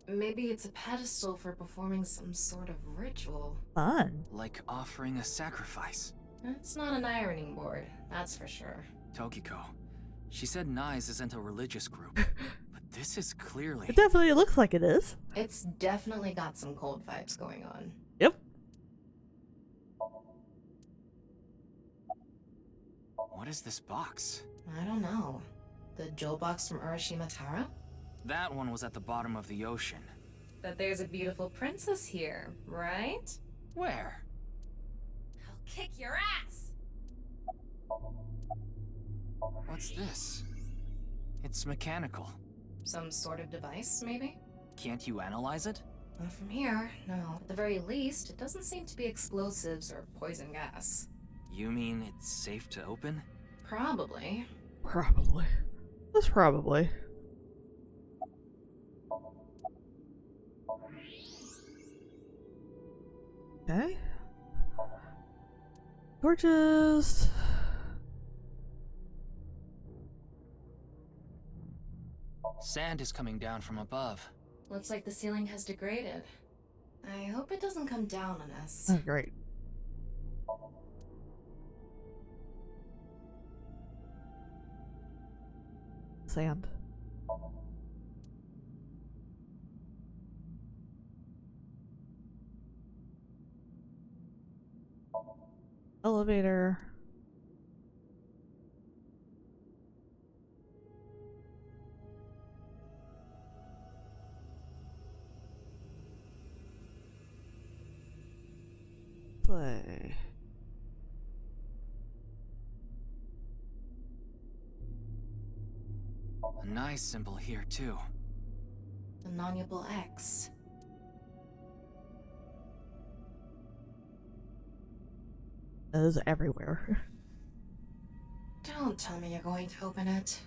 Maybe it's a pedestal for performing some sort of ritual. Fun. Like offering a sacrifice. It's not an ironing board, that's for sure. Tokiko. She said Nyes isn't a religious group. But this is clearly... It definitely looks like it is. It's definitely got some cold vibes going on. Yep. What is this box? I don't know. The jewel box from Urashima Taro? That one was at the bottom of the ocean. But there's a beautiful princess here, right? Where? I'll kick your ass! What's this? It's mechanical. Some sort of device, maybe? Can't you analyze it? Not from here, no. At the very least, it doesn't seem to be explosives or poison gas. You mean it's safe to open? Probably. Probably. That's probably. Okay. Torches. Sand is coming down from above. Looks like the ceiling has degraded. I hope it doesn't come down on us. Oh, great. Sand. Elevator. Play. A nice symbol here, too. The non-Yipple X. That is everywhere. Don't tell me you're going to open it.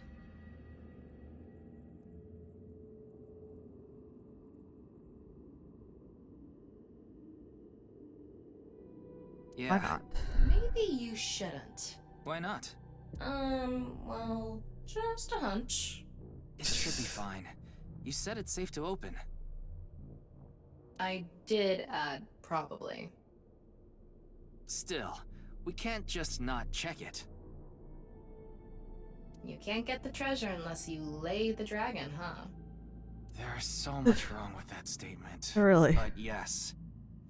Yeah. Why not? Maybe you shouldn't. Why not? Well, just a hunch. It should be fine. You said it's safe to open. I did add probably. Still, we can't just not check it. You can't get the treasure unless you lay the dragon, huh? There's so much wrong with that statement. Really? But yes,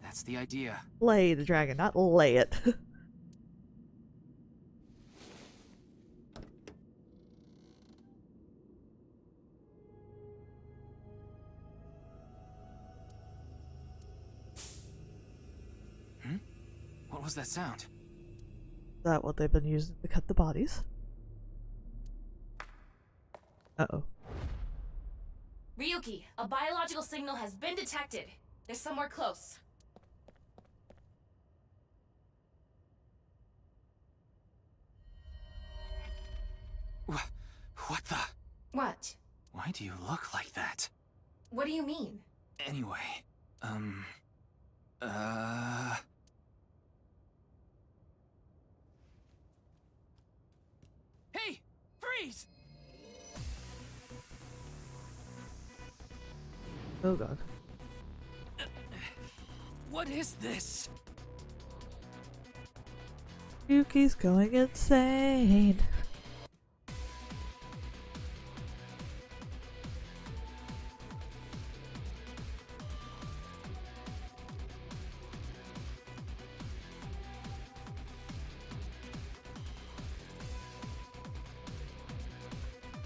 that's the idea. Lay the dragon, not lay it. What was that sound? Is that what they've been using to cut the bodies? Uh-oh. Ryuki, a biological signal has been detected. They're somewhere close. What the? What? Why do you look like that? What do you mean? Anyway, Hey! Freeze! Oh god. What is this? Yuki's going insane.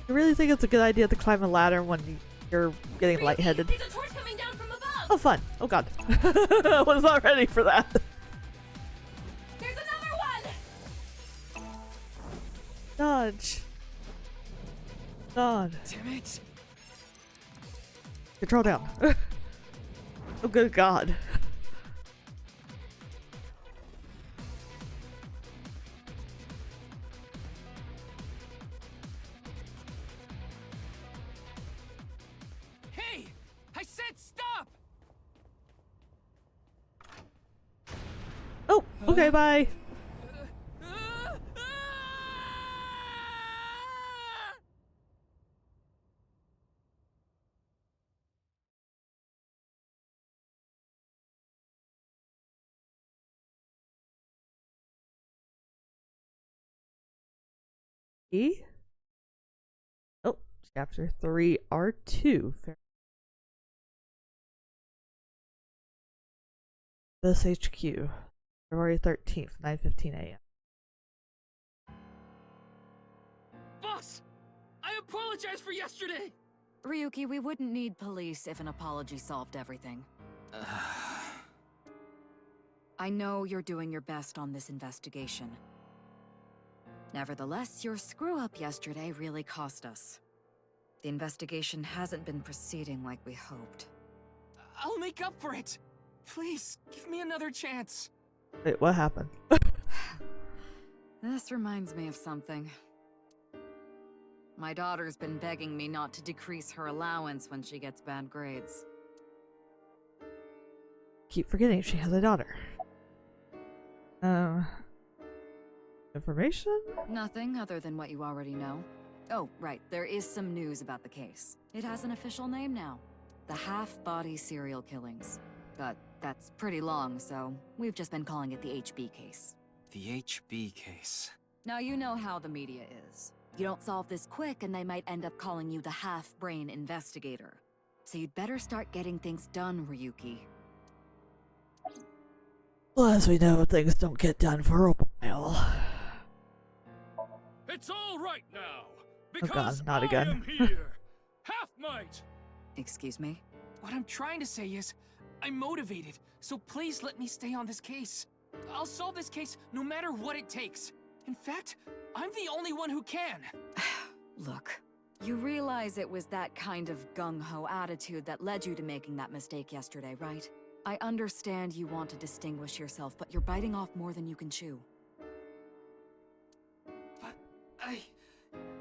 I really think it's a good idea to climb a ladder when you're getting lightheaded. There's a torch coming down from above! Oh, fun. Oh god. I was not ready for that. There's another one! Dodge. God. Damn it! Control down. Oh good god. Hey! I said stop! Oh, okay, bye. E? Oh, chapter 3 R2. This HQ, February 13th, 9:15 a.m. Boss! I apologize for yesterday! Ryuki, we wouldn't need police if an apology solved everything. I know you're doing your best on this investigation. Nevertheless, your screw-up yesterday really cost us. The investigation hasn't been proceeding like we hoped. I'll make up for it! Please, give me another chance. Wait, what happened? This reminds me of something. My daughter's been begging me not to decrease her allowance when she gets bad grades. Keep forgetting she has a daughter. Information? Nothing other than what you already know. Oh, right, there is some news about the case. It has an official name now. The half-body serial killings. But that's pretty long, so we've just been calling it the HB case. The HB case. Now you know how the media is. You don't solve this quick and they might end up calling you the half-brain investigator. So you'd better start getting things done, Ryuki. Well, as we know, things don't get done for a while. It's all right now, Oh god, not I again. am here. Half might. Excuse me? What I'm trying to say is, I'm motivated, so please let me stay on this case. I'll solve this case no matter what it takes. In fact, I'm the only one who can. Look, you realize it was that kind of gung-ho attitude that led you to making that mistake yesterday, right? I understand you want to distinguish yourself, but you're biting off more than you can chew. But I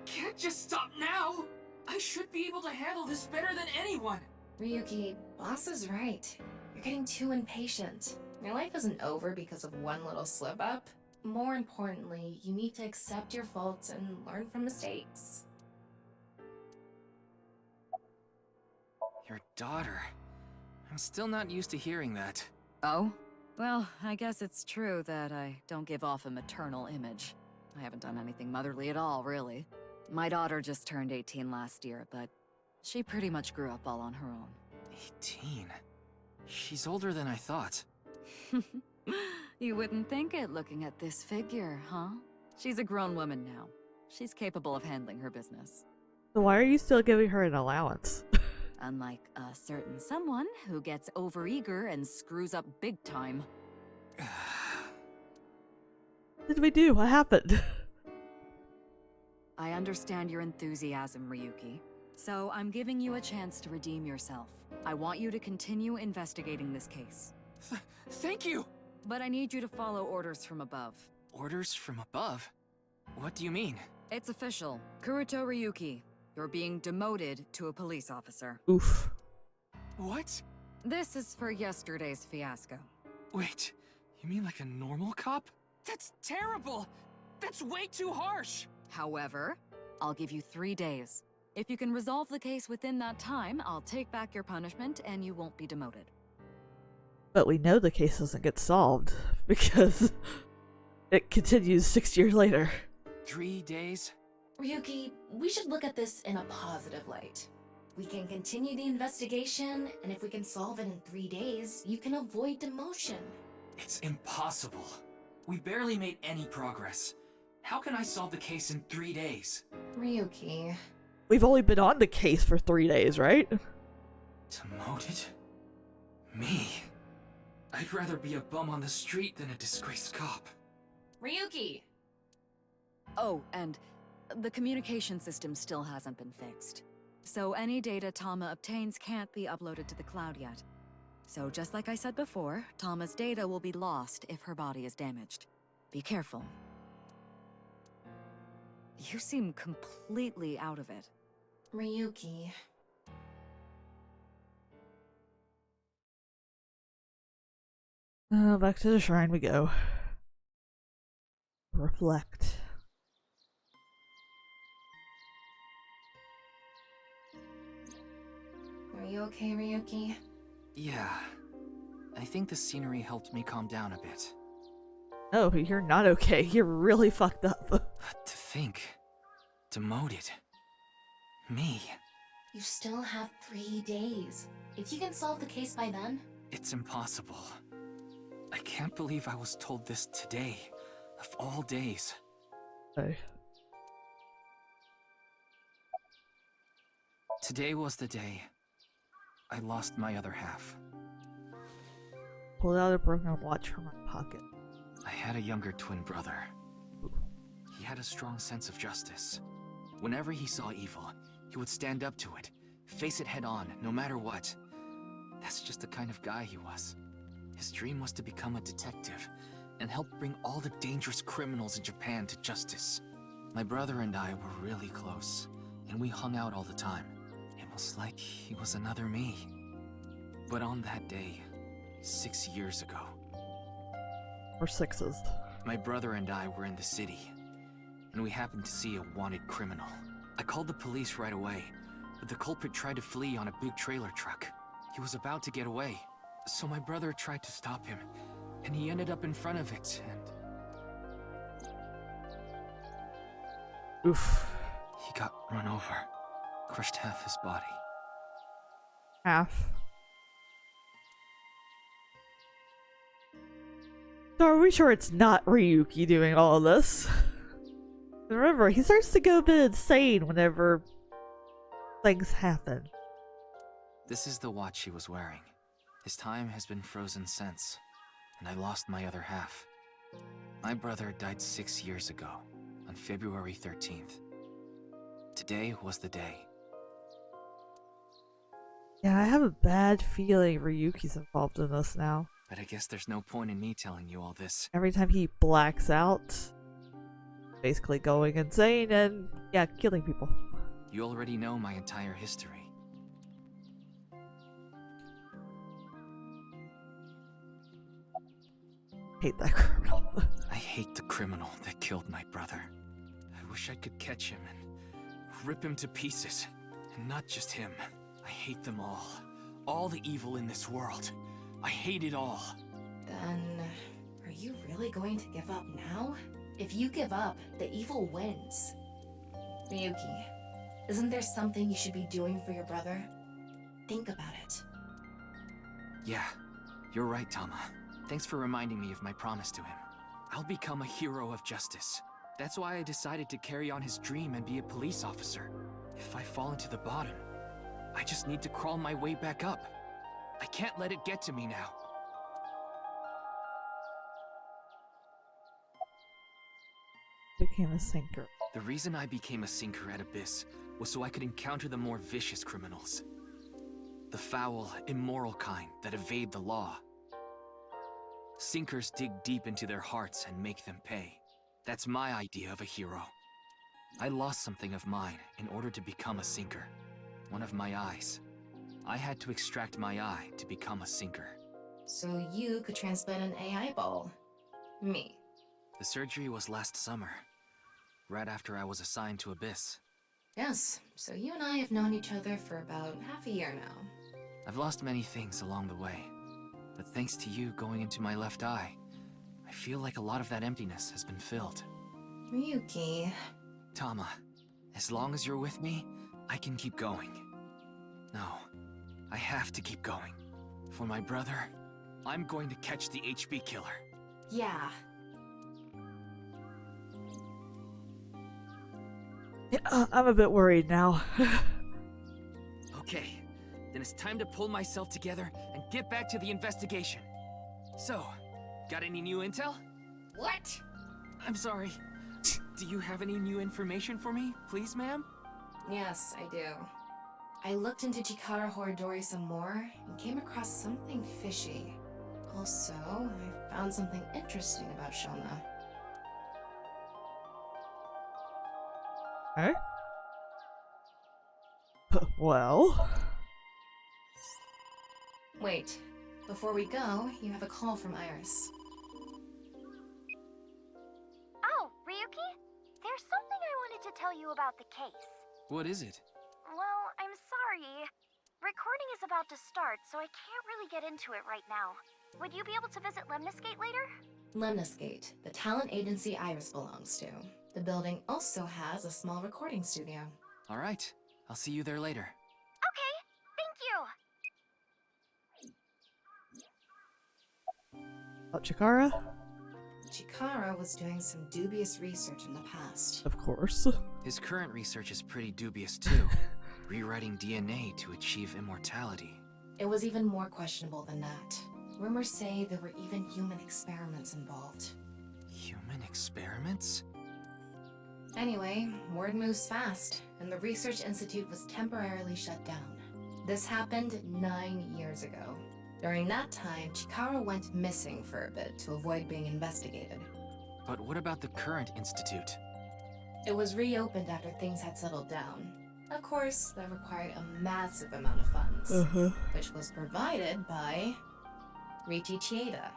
can't just stop now. I should be able to handle this better than anyone. Ryuki, boss is right. You're getting too impatient. Your life isn't over because of one little slip-up. More importantly, you need to accept your faults and learn from mistakes. Your daughter. I'm still not used to hearing that. Oh? Well, I guess it's true that I don't give off a maternal image. I haven't done anything motherly at all, really. My daughter just turned 18 last year, but she pretty much grew up all on her own. 18? She's older than I thought. You wouldn't think it looking at this figure, huh? She's a grown woman now. She's capable of handling her business. So why are you still giving her an allowance? Unlike a certain someone who gets overeager and screws up big time. did we do? What happened? I understand your enthusiasm, Ryuki. So I'm giving you a chance to redeem yourself. I want you to continue investigating this case. Thank you! But I need you to follow orders from above. Orders from above? What do you mean? It's official. Kuruto Ryuki, you're being demoted to a police officer. Oof. What? This is for yesterday's fiasco. Wait, you mean like a normal cop? That's terrible! That's way too harsh! However, I'll give you 3 days. If you can resolve the case within that time, I'll take back your punishment and you won't be demoted. But we know the case doesn't get solved because it continues 6 years later. 3 days? Ryuki, we should look at this in a positive light. We can continue the investigation, and if we can solve it in 3 days, you can avoid demotion. It's impossible. We barely made any progress. How can I solve the case in 3 days? Ryuki. We've only been on the case for 3 days, right? Demoted? Me? I'd rather be a bum on the street than a disgraced cop. Ryuki! Oh, and the communication system still hasn't been fixed. So any data Tama obtains can't be uploaded to the cloud yet. So just like I said before, Tama's data will be lost if her body is damaged. Be careful. You seem completely out of it. Ryuki. Back to the shrine we go. Reflect. Are you okay, Ryuki? Yeah. I think the scenery helped me calm down a bit. No, you're not okay. You're really fucked up. But to think... demoted. Me. You still have 3 days. If you can solve the case by then... It's impossible. I can't believe I was told this today, of all days. Hey. Today was the day I lost my other half. Pulled out a broken watch from my pocket. I had a younger twin brother. He had a strong sense of justice. Whenever he saw evil, he would stand up to it, face it head on, no matter what. That's just the kind of guy he was. His dream was to become a detective and help bring all the dangerous criminals in Japan to justice. My brother and I were really close, and we hung out all the time. It was like he was another me. But on that day, 6 years ago... Or sixes. My brother and I were in the city, and we happened to see a wanted criminal. I called the police right away, but the culprit tried to flee on a big trailer truck. He was about to get away, so my brother tried to stop him, and he ended up in front of it, and... Oof. He got run over, crushed half his body. Half. So are we sure it's not Ryuki doing all of this? Remember, he starts to go a bit insane whenever things happen. This is the watch he was wearing. His time has been frozen since, and I lost my other half. My brother died 6 years ago, on February 13th. Today was the day. Yeah, I have a bad feeling Ryuki's involved in this now. But I guess there's no point in me telling you all this. Every time he blacks out, basically going insane and, yeah, killing people. You already know my entire history. Hate that criminal. I hate the criminal that killed my brother. I wish I could catch him and rip him to pieces. And not just him. I hate them all. All the evil in this world. I hate it all. Then, are you really going to give up now? If you give up, the evil wins. Ryuki, isn't there something you should be doing for your brother? Think about it. Yeah, you're right, Tama. Thanks for reminding me of my promise to him. I'll become a hero of justice. That's why I decided to carry on his dream and be a police officer. If I fall into the bottom, I just need to crawl my way back up. I can't let it get to me now. Became a sinker. The reason I became a sinker at Abyss was so I could encounter the more vicious criminals. The foul, immoral kind that evade the law. Sinkers dig deep into their hearts and make them pay. That's my idea of a hero. I lost something of mine in order to become a sinker. One of my eyes. I had to extract my eye to become a sinker. So you could transplant an AI ball. Me. The surgery was last summer, right after I was assigned to Abyss. Yes, so you and I have known each other for about half a year now. I've lost many things along the way, but thanks to you going into my left eye, I feel like a lot of that emptiness has been filled. Ryuki. Tama, as long as you're with me, I can keep going. No, I have to keep going. For my brother, I'm going to catch the HB killer. Yeah. Yeah, I'm a bit worried now. Okay, then it's time to pull myself together and get back to the investigation. So, got any new intel? What? I'm sorry. Do you have any new information for me, please, ma'am? Yes, I do. I looked into Chikara Horidori some more and came across something fishy. Also, I found something interesting about Shoma. Okay. Well. Wait, before we go, you have a call from Iris. Oh, Ryuki? There's something I wanted to tell you about the case. What is it? Well, I'm sorry. Recording is about to start, so I can't really get into it right now. Would you be able to visit Lemniscate later? Lemniscate, the talent agency Iris belongs to. The building also has a small recording studio. All right, I'll see you there later. Okay, thank you! About Chikara? Chikara was doing some dubious research in the past. Of course. His current research is pretty dubious too. Rewriting DNA to achieve immortality. It was even more questionable than that. Rumors say there were even human experiments involved. Human experiments? Anyway, word moves fast, and the Research Institute was temporarily shut down. This happened 9 years ago. During that time, Chikara went missing for a bit to avoid being investigated. But what about the current institute? It was reopened after things had settled down. Of course, that required a massive amount of funds, which was provided by Riichi Chieda.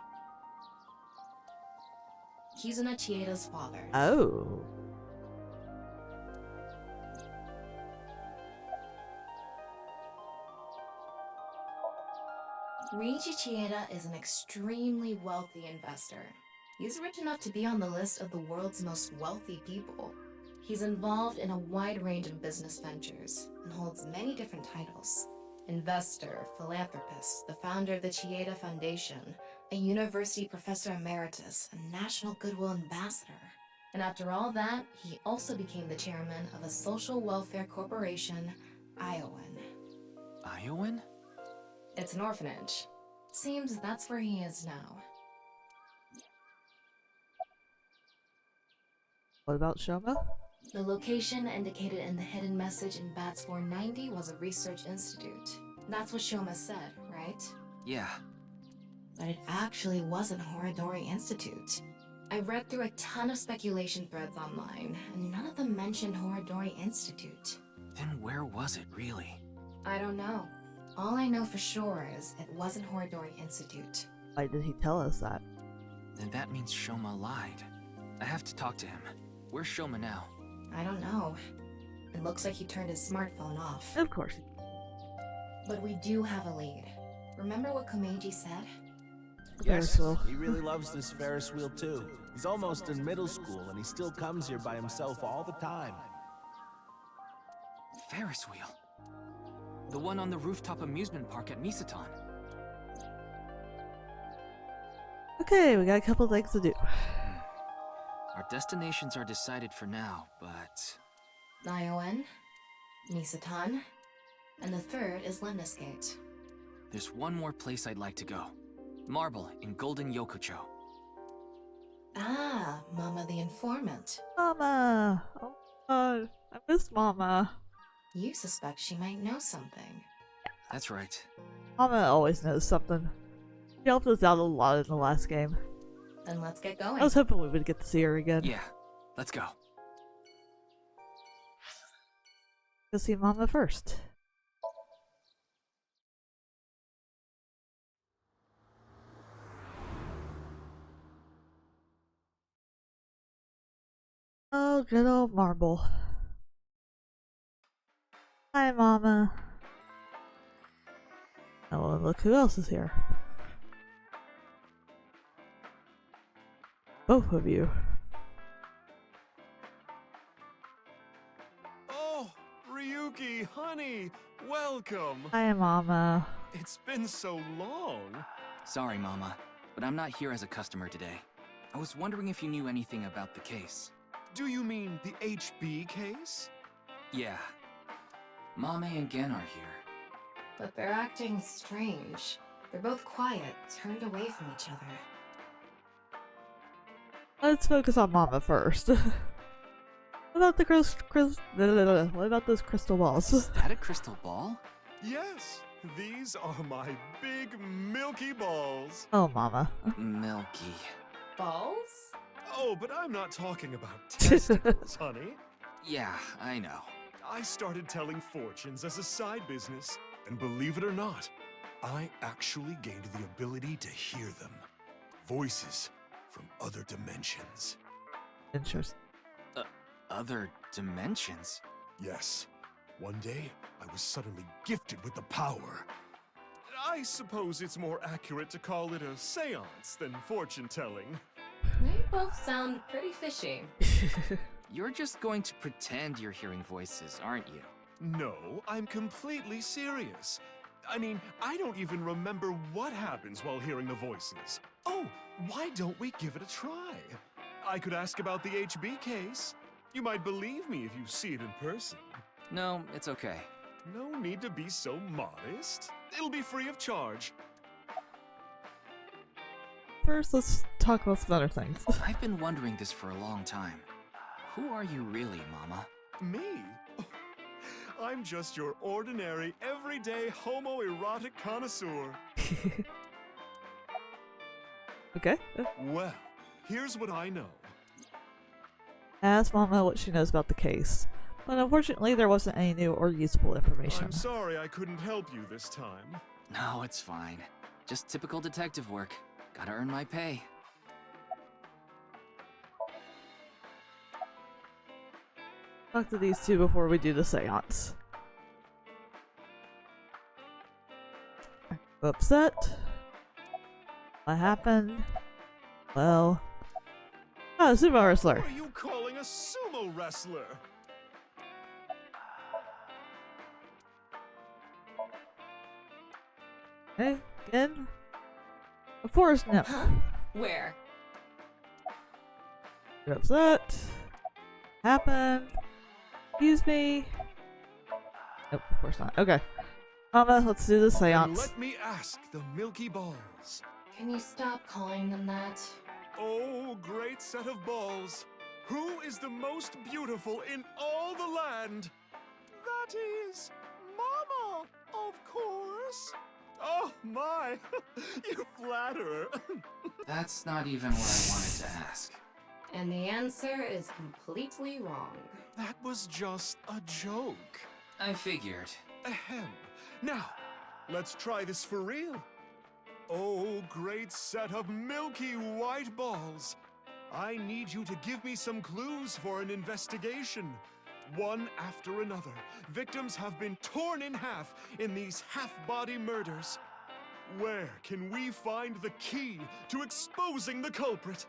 Kizuna Chieda's father. Oh. Riichi Chieda is an extremely wealthy investor. He's rich enough to be on the list of the world's most wealthy people. He's involved in a wide range of business ventures and holds many different titles. Investor, philanthropist, the founder of the Chieda Foundation, a university professor emeritus, a national goodwill ambassador. And after all that, he also became the chairman of a social welfare corporation, Iowan. Iowan? It's an orphanage. Seems that's where he is now. What about Shoma? The location indicated in the hidden message in Bats 490 was a research institute. That's what Shoma said, right? Yeah. But it actually wasn't Horidori Institute. I read through a ton of speculation threads online, and none of them mentioned Horidori Institute. Then where was it, really? I don't know. All I know for sure is it wasn't Horidori Institute. Why did he tell us that? Then that means Shoma lied. I have to talk to him. Where's Shoma now? I don't know. It looks like he turned his smartphone off. Of course. But we do have a lead. Remember what Komeiji said? Ferris wheel. He really loves this Ferris wheel too. He's almost in middle school and he still comes here by himself all the time. Ferris wheel? The one on the rooftop amusement park at Misatan. Okay, we got a couple things to do. Our destinations are decided for now, but... Iowan, Misatan, and the third is Lemniscate. There's one more place I'd like to go. Marble in Golden Yokocho. Ah, Mama the informant. Mama! Oh god, I miss Mama. You suspect she might know something. That's right. Mama always knows something. She helped us out a lot in the last game. Then let's get going. I was hoping we would get to see her again. Yeah, let's go. Go see Mama first. Oh, good old Marble. Hi, Mama. Oh, and look who else is here. Both of you. Oh, Ryuki, honey, welcome. Hi, Mama. It's been so long. Sorry, Mama, but I'm not here as a customer today. I was wondering if you knew anything about the case. Do you mean the HB case? Yeah. Mame and Gen are here. But they're acting strange. They're both quiet, turned away from each other. Let's focus on Mama first. What about the what about those crystal balls? Is that a crystal ball? Yes, these are my big milky balls. Oh, Mama. Milky. Balls? Oh, but I'm not talking about testicles, honey. Yeah, I know. I started telling fortunes as a side business, and believe it or not, I actually gained the ability to hear them. Voices from other dimensions. Interesting. Other dimensions? Yes. One day, I was suddenly gifted with the power. I suppose it's more accurate to call it a seance than fortune-telling. They both sound pretty fishy. You're just going to pretend you're hearing voices, aren't you? No, I'm completely serious. I mean, I don't even remember what happens while hearing the voices. Oh, why don't we give it a try? I could ask about the HB case. You might believe me if you see it in person. No, it's okay. No need to be so modest. It'll be free of charge. First, let's talk about some other things. I've been wondering this for a long time. Who are you really, Mama? Me? I'm just your ordinary, everyday homoerotic connoisseur. Okay. Well, here's what I know. Ask Mama what she knows about the case. But unfortunately, there wasn't any new or useful information. I'm sorry I couldn't help you this time. No, it's fine. Just typical detective work. Gotta earn my pay. Talk to these two before we do the seance. Upset? What happened? Well... Oh, sumo wrestler. What are you calling a sumo wrestler? Hey, again? A forest nymph. Huh? Where? You're upset. Happened. Excuse me. Nope, of course not. Okay. Mama, let's do the And seance. let me ask the Milky Balls. Can you stop calling them that? Oh, great set of balls. Who is the most beautiful in all the land? That is Mama, of course. Oh my, you flatter. That's not even what I wanted to ask. And the answer is completely wrong. That was just a joke. I figured. Ahem. Now, let's try this for real. Oh, great set of milky white balls. I need you to give me some clues for an investigation. One after another, victims have been torn in half in these half-body murders. Where can we find the key to exposing the culprit?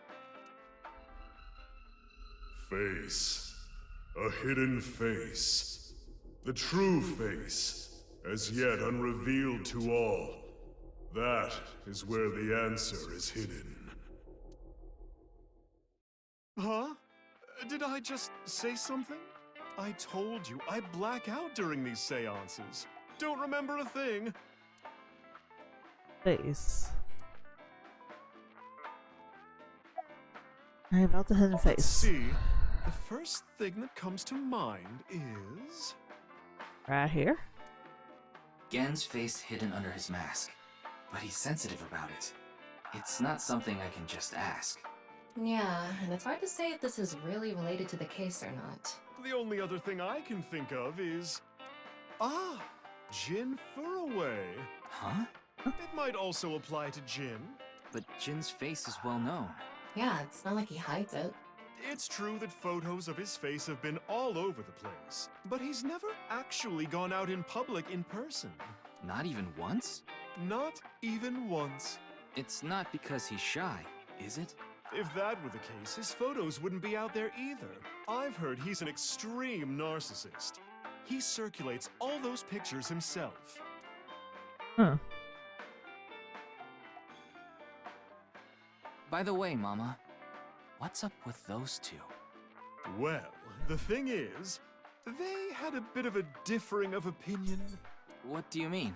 Face. A hidden face. The true face, as yet unrevealed to all. That is where the answer is hidden. Huh? Did I just say something? I told you, I black out during these seances. Don't remember a thing. Face. Alright, about the hidden Let's face. see. The first thing that comes to mind is... Right here? Gen's face hidden under his mask, but he's sensitive about it. It's not something I can just ask. Yeah, and it's hard to say if this is really related to the case or not. The only other thing I can think of is... Ah! Jin Furaway. Huh? It might also apply to Jin. But Jin's face is well known. Yeah, it's not like he hides it. It's true that photos of his face have been all over the place, but he's never actually gone out in public in person. Not even once? Not even once. It's not because he's shy, is it? If that were the case, his photos wouldn't be out there either. I've heard he's an extreme narcissist. He circulates all those pictures himself. Huh. By the way, Mama, what's up with those two? Well, the thing is, they had a bit of a differing of opinion. What do you mean?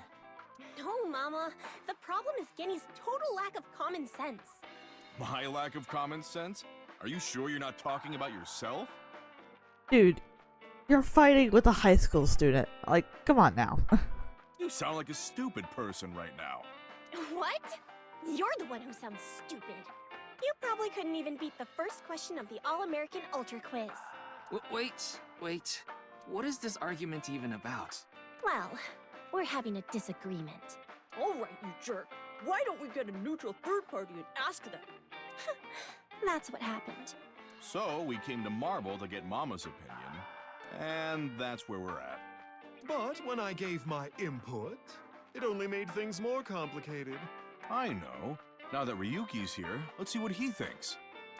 No, Mama. The problem is Genny's total lack of common sense. My lack of common sense? Are you sure you're not talking about yourself? Dude, you're fighting with a high school student. Like, come on now. You sound like a stupid person right now. What? You're the one who sounds stupid. You probably couldn't even beat the first question of the All-American Ultra Quiz. Wait. What is this argument even about? Well, we're having a disagreement. Alright, you jerk. Why don't we get a neutral third party and ask them? That's what happened. So, we came to Marble to get Mama's opinion, and that's where we're at. But when I gave my input, it only made things more complicated. I know. Now that Ryuki's here, let's see what he thinks.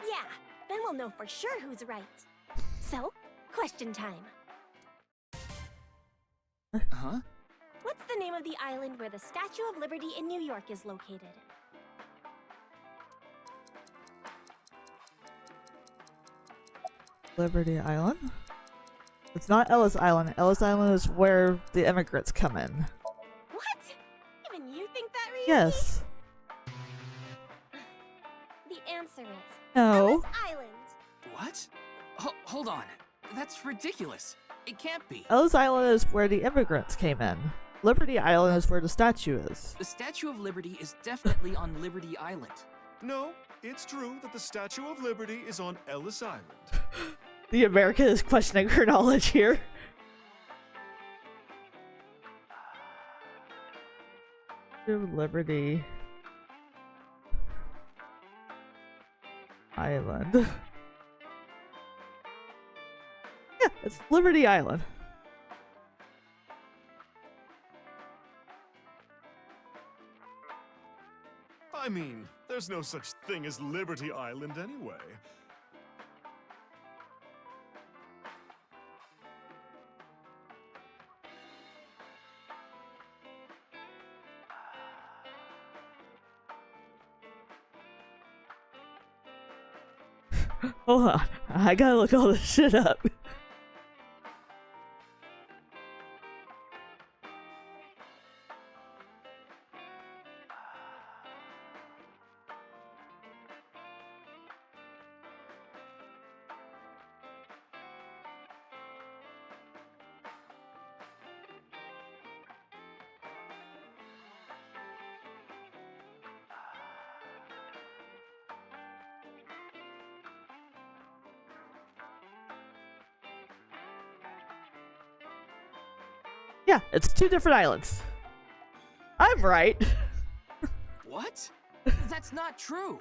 Yeah, then we'll know for sure who's right. So, question time. Huh? What's the name of the island where the Statue of Liberty in New York is located? Liberty Island? It's not Ellis Island. Ellis Island is where the immigrants come in. What? Even you think that, Ryuki? Yes. The answer is No. Ellis Island. What? Hold on. That's ridiculous. It can't be. Ellis Island is where the immigrants came in. Liberty Island is where the statue is. The Statue of Liberty is definitely on Liberty Island. No, it's true that the Statue of Liberty is on Ellis Island. The American is questioning her knowledge here. Liberty Island. Yeah, it's Liberty Island. I mean, there's no such thing as Liberty Island anyway. Hold on, I gotta look all this shit up. Yeah, it's two different islands. I'm right. What? That's not true.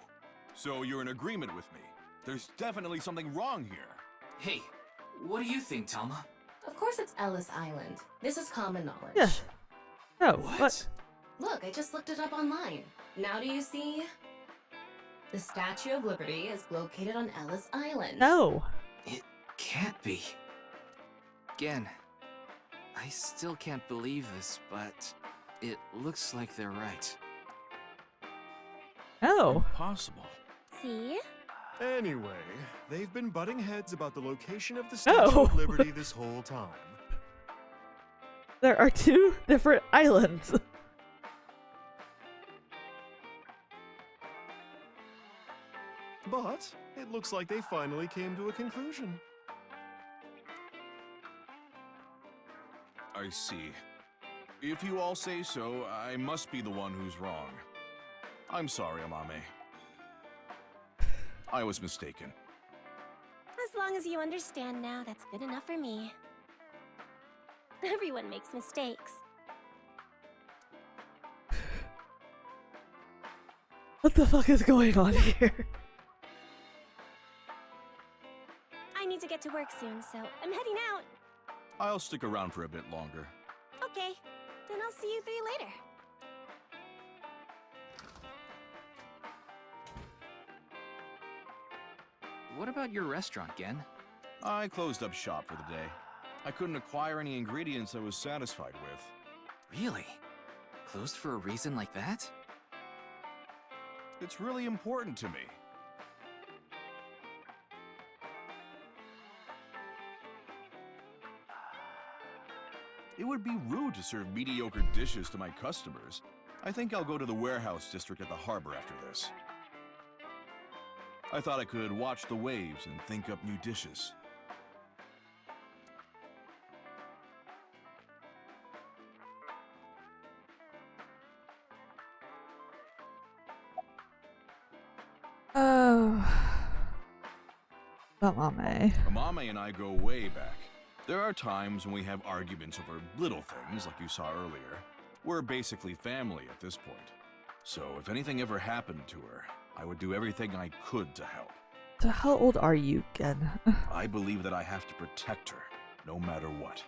So you're in agreement with me. There's definitely something wrong here. Hey, what do you think, Tama? Of course it's Ellis Island. This is common knowledge. Yeah. Oh, what? Look, I just looked it up online. Now do you see? The Statue of Liberty is located on Ellis Island. No. It can't be. Again, I still can't believe this, but it looks like they're right. Oh. Impossible. See? Anyway, they've been butting heads about the location of the Statue of Liberty this whole time. There are two different islands. But it looks like they finally came to a conclusion. I see. If you all say so, I must be the one who's wrong. I'm sorry, Amame. I was mistaken. As long as you understand now, that's good enough for me. Everyone makes mistakes. What the fuck is going on here? I need to get to work soon, so I'm heading out. I'll stick around for a bit longer. Okay, then I'll see you three later. What about your restaurant, Gen? I closed up shop for the day. I couldn't acquire any ingredients I was satisfied with. Really? Closed for a reason like that? It's really important to me. It would be rude to serve mediocre dishes to my customers. I think I'll go to the warehouse district at the harbor after this. I thought I could watch the waves and think up new dishes. Oh. Amame. Amame and I go way back. There are times when we have arguments over little things, like you saw earlier. We're basically family at this point. So if anything ever happened to her, I would do everything I could to help. So how old are you, Gen? I believe that I have to protect her, no matter what.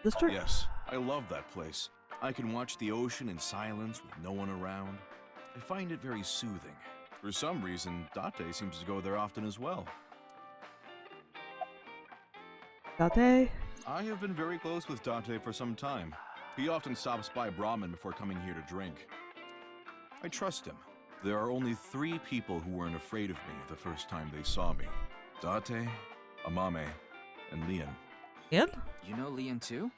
District? Yes, I love that place. I can watch the ocean in silence with no one around. I find it very soothing. For some reason, Date seems to go there often as well. Date? I have been very close with Date for some time. He often stops by Brahmin before coming here to drink. I trust him. There are only 3 people who weren't afraid of me the first time they saw me. Date, Amame, and Leon. Leon? You know Leon too?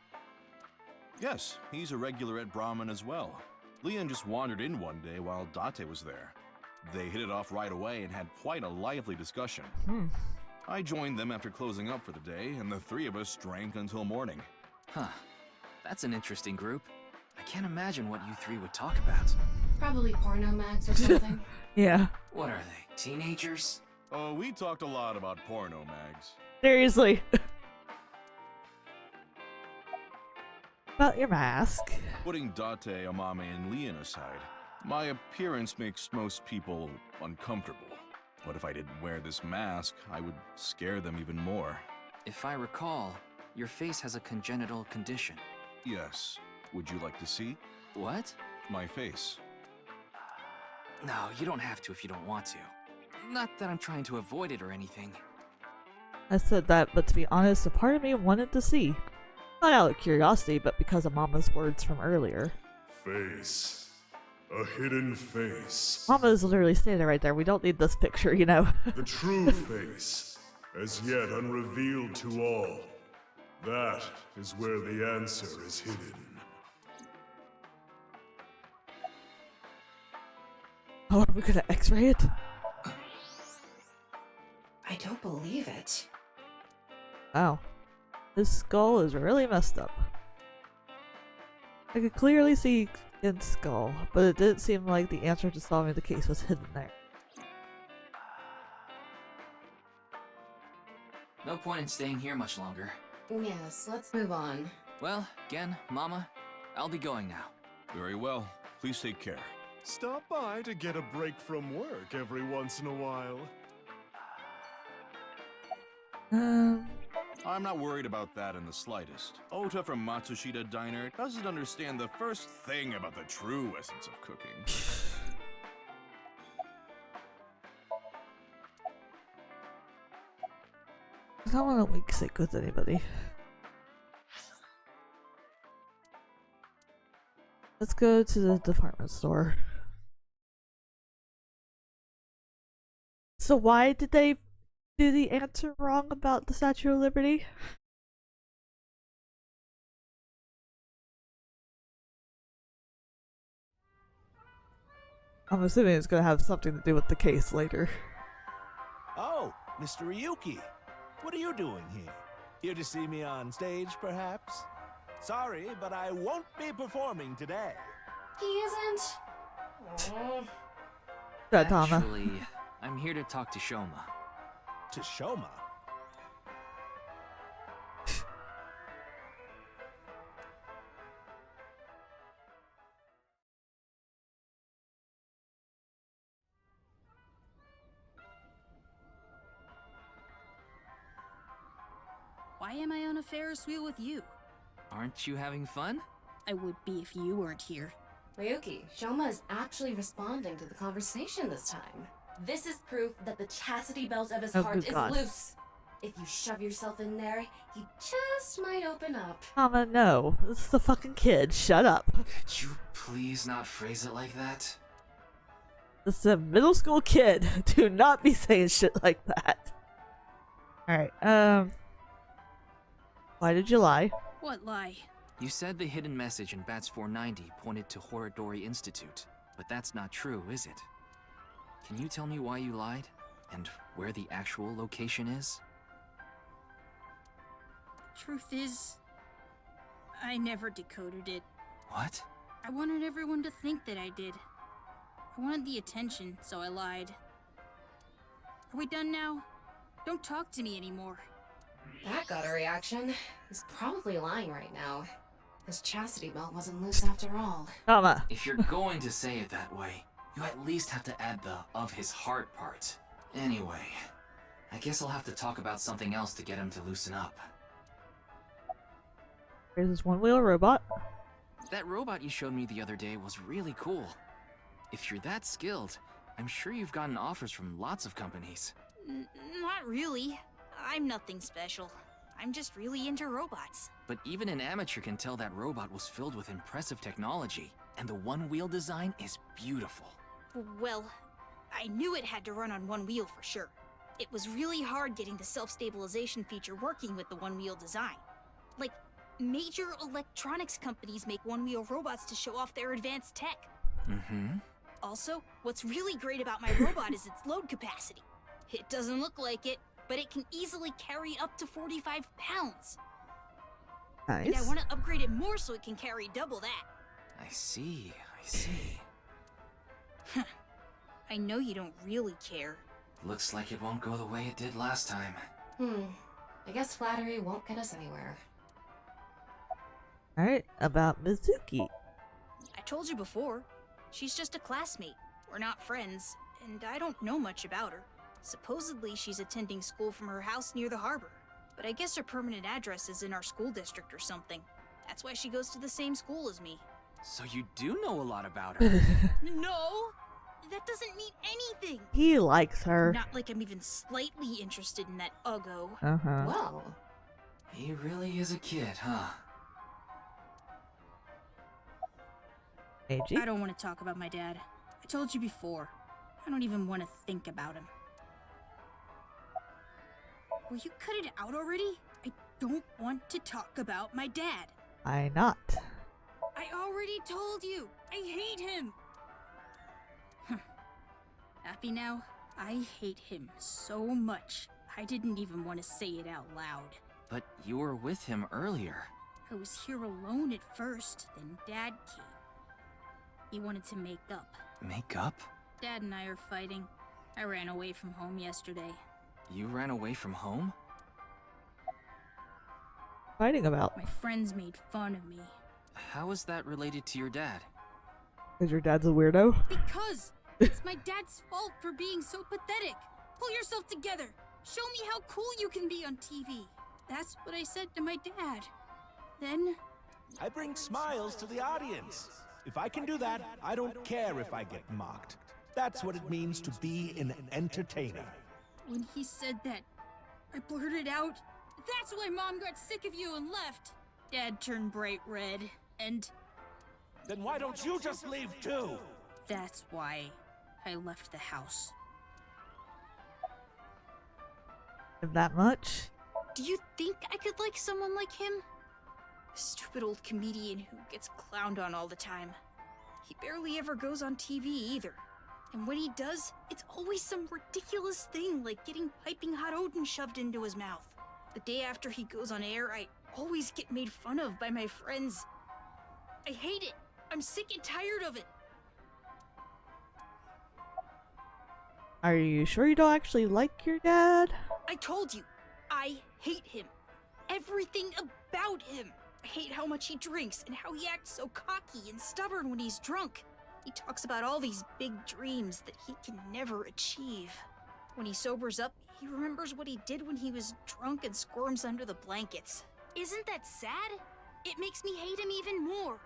Yes, he's a regular at Brahmin as well. Leon just wandered in one day while Date was there. They hit it off right away and had quite a lively discussion. I joined them after closing up for the day, and the 3 of us drank until morning. Huh. That's an interesting group. I can't imagine what you 3 would talk about. Probably porno mags or something. Yeah. What are they, teenagers? Oh, we talked a lot about porno mags. Seriously. About your mask. Putting Date, Amame, and Leon aside, my appearance makes most people uncomfortable. What if I didn't wear this mask? I would scare them even more. If I recall, your face has a congenital condition. Yes. Would you like to see? What? My face. No, you don't have to if you don't want to. Not that I'm trying to avoid it or anything. I said that, but to be honest, a part of me wanted to see. Not out of curiosity, but because of Mama's words from earlier. Face. A hidden face. Mama is literally standing right there. We don't need this picture, you know. The true face, as yet unrevealed to all. That is where the answer is hidden. Oh, are we gonna x-ray it? I don't believe it. Wow. His skull is really messed up. I could clearly see Gen's skull, but it didn't seem like the answer to solving the case was hidden there. No point in staying here much longer. Yes, let's move on. Well, Gen, Mama, I'll be going now. Very well. Please take care. Stop by to get a break from work every once in a while. I'm not worried about that in the slightest. Ota from Matsushita Diner doesn't understand the first thing about the true essence of cooking. I don't want to weak sick with anybody. Let's go to the department store. So why did they do the answer wrong about the Statue of Liberty? I'm assuming it's gonna have something to do with the case later. Oh, Mr. Ryuki. What are you doing here? Here to see me on stage, perhaps? Sorry, but I won't be performing today. He isn't. Oh. Actually, I'm here to talk to Shoma. To Shoma? Why am I on a Ferris wheel with you? Aren't you having fun? I would be if you weren't here. Ryuki, Shoma is actually responding to the conversation this time. This is proof that the chastity belt of his heart is loose. If you shove yourself in there, he just might open up. Mama, no. This is the fucking kid. Shut up. Could you please not phrase it like that? This is a middle school kid. Do not be saying shit like that. Alright, why did you lie? What lie? You said the hidden message in Bats 490 pointed to Horodori Institute, but that's not true, is it? Can you tell me why you lied? And where the actual location is? Truth is, I never decoded it. What? I wanted everyone to think that I did. I wanted the attention, so I lied. Are we done now? Don't talk to me anymore. That got a reaction. He's probably lying right now. His chastity belt wasn't loose after all. Mama. If you're going to say it that way, you at least have to add the "of his heart" part. Anyway, I guess I'll have to talk about something else to get him to loosen up. There's this one-wheel robot. That robot you showed me the other day was really cool. If you're that skilled, I'm sure you've gotten offers from lots of companies. Not really. I'm nothing special. I'm just really into robots. But even an amateur can tell that robot was filled with impressive technology, and the one-wheel design is beautiful. Well, I knew it had to run on one wheel for sure. It was really hard getting the self-stabilization feature working with the one-wheel design. Like, major electronics companies make one-wheel robots to show off their advanced tech. Mm-hmm. Also, what's really great about my robot is its load capacity. It doesn't look like it, but it can easily carry up to 45 pounds. Nice. And I want to upgrade it more so it can carry double that. I see, I see. I know you don't really care. Looks like it won't go the way it did last time. I guess flattery won't get us anywhere. Alright, about Mizuki. I told you before, she's just a classmate. We're not friends, and I don't know much about her. Supposedly, she's attending school from her house near the harbor. But I guess her permanent address is in our school district or something. That's why she goes to the same school as me. So you do know a lot about her. No! That doesn't mean anything! He likes her. Not like I'm even slightly interested in that Uggo. Uh-huh. Well, he really is a kid, huh? AG? I don't want to talk about my dad. I told you before. I don't even want to think about him. Will you cut it out already? I don't want to talk about my dad. Why not? I already told you. I hate him. Happy now? I hate him so much. I didn't even want to say it out loud. But you were with him earlier. I was here alone at first, then Dad came. He wanted to make up. Make up? Dad and I are fighting. I ran away from home yesterday. You ran away from home? Fighting about? My friends made fun of me. How is that related to your dad? Because your dad's a weirdo? Because! It's my dad's fault for being so pathetic. Pull yourself together. Show me how cool you can be on TV. That's what I said to my dad. Then... I bring smiles to the audience. If I can do that, I don't care if I get mocked. That's what it means to be an entertainer. When he said that, I blurted out, "That's why Mom got sick of you and left." Dad turned bright red, and... Then why don't you just leave too? That's why I left the house. That much? Do you think I could like someone like him? A stupid old comedian who gets clowned on all the time. He barely ever goes on TV either. And when he does, it's always some ridiculous thing like getting piping hot Odin shoved into his mouth. The day after he goes on air, I always get made fun of by my friends. I hate it. I'm sick and tired of it. Are you sure you don't actually like your dad? I told you, I hate him. Everything about him. I hate how much he drinks and how he acts so cocky and stubborn when he's drunk. He talks about all these big dreams that he can never achieve. When he sobers up, he remembers what he did when he was drunk and squirms under the blankets. Isn't that sad? It makes me hate him even more.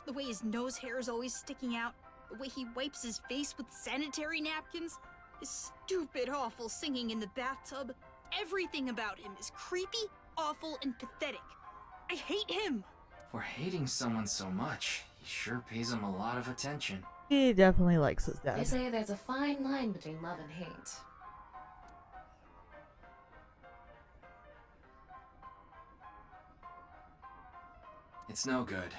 The way his nose hair is always sticking out, the way he wipes his face with sanitary napkins, his stupid, awful singing in the bathtub. Everything about him is creepy, awful, and pathetic. I hate him! For hating someone so much, he sure pays him a lot of attention. He definitely likes his dad. They say there's a fine line between love and hate. It's no good.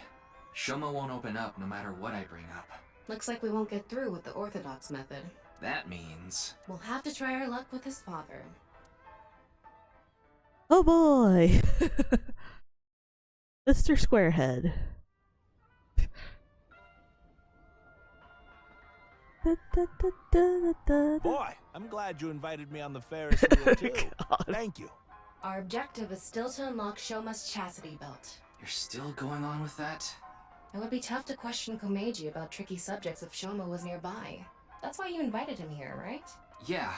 Shoma won't open up no matter what I bring up. Looks like we won't get through with the orthodox method. That means... We'll have to try our luck with his father. Oh boy! Mr. Squarehead. Boy, I'm glad you invited me on the Ferris wheel too. Thank you. Our objective is still to unlock Shoma's chastity belt. You're still going on with that? It would be tough to question Komeiji about tricky subjects if Shoma was nearby. That's why you invited him here, right? Yeah,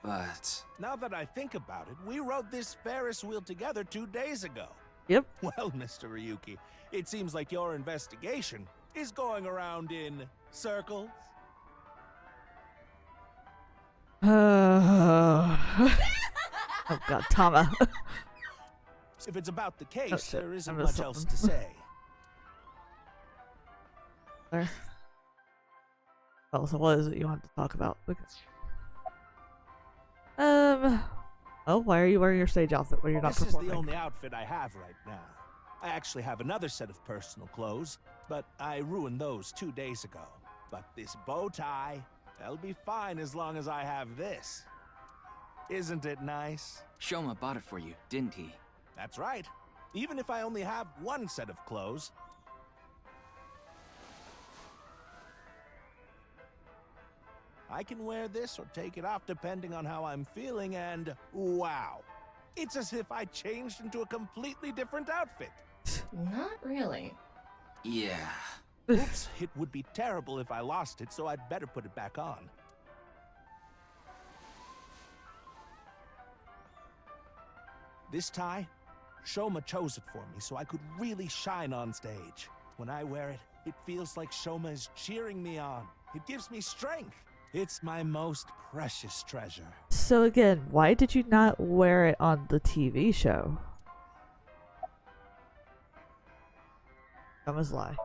but... Now that I think about it, we rode this Ferris wheel together 2 days ago. Yep. Well, Mr. Ryuki, it seems like your investigation is going around in circles. Oh god, Tama. If it's about the case, Oh, shit. there isn't I missed much else something. to say. There. Oh, so what is it you want to talk about? Okay. Oh, why are you wearing your stage outfit when you're not This performing? is the only outfit I have right now. I actually have another set of personal clothes, but I ruined those 2 days ago. But this bow tie, that'll be fine as long as I have this. Isn't it nice? Shoma bought it for you, didn't he? That's right. Even if I only have one set of clothes. I can wear this or take it off depending on how I'm feeling, and wow. It's as if I changed into a completely different outfit. Not really. Yeah. Oops, it would be terrible if I lost it, so I'd better put it back on. This tie, Shoma chose it for me so I could really shine on stage. When I wear it, it feels like Shoma is cheering me on. It gives me strength. It's my most precious treasure. So again, why did you not wear it on the TV show? Shoma's lie.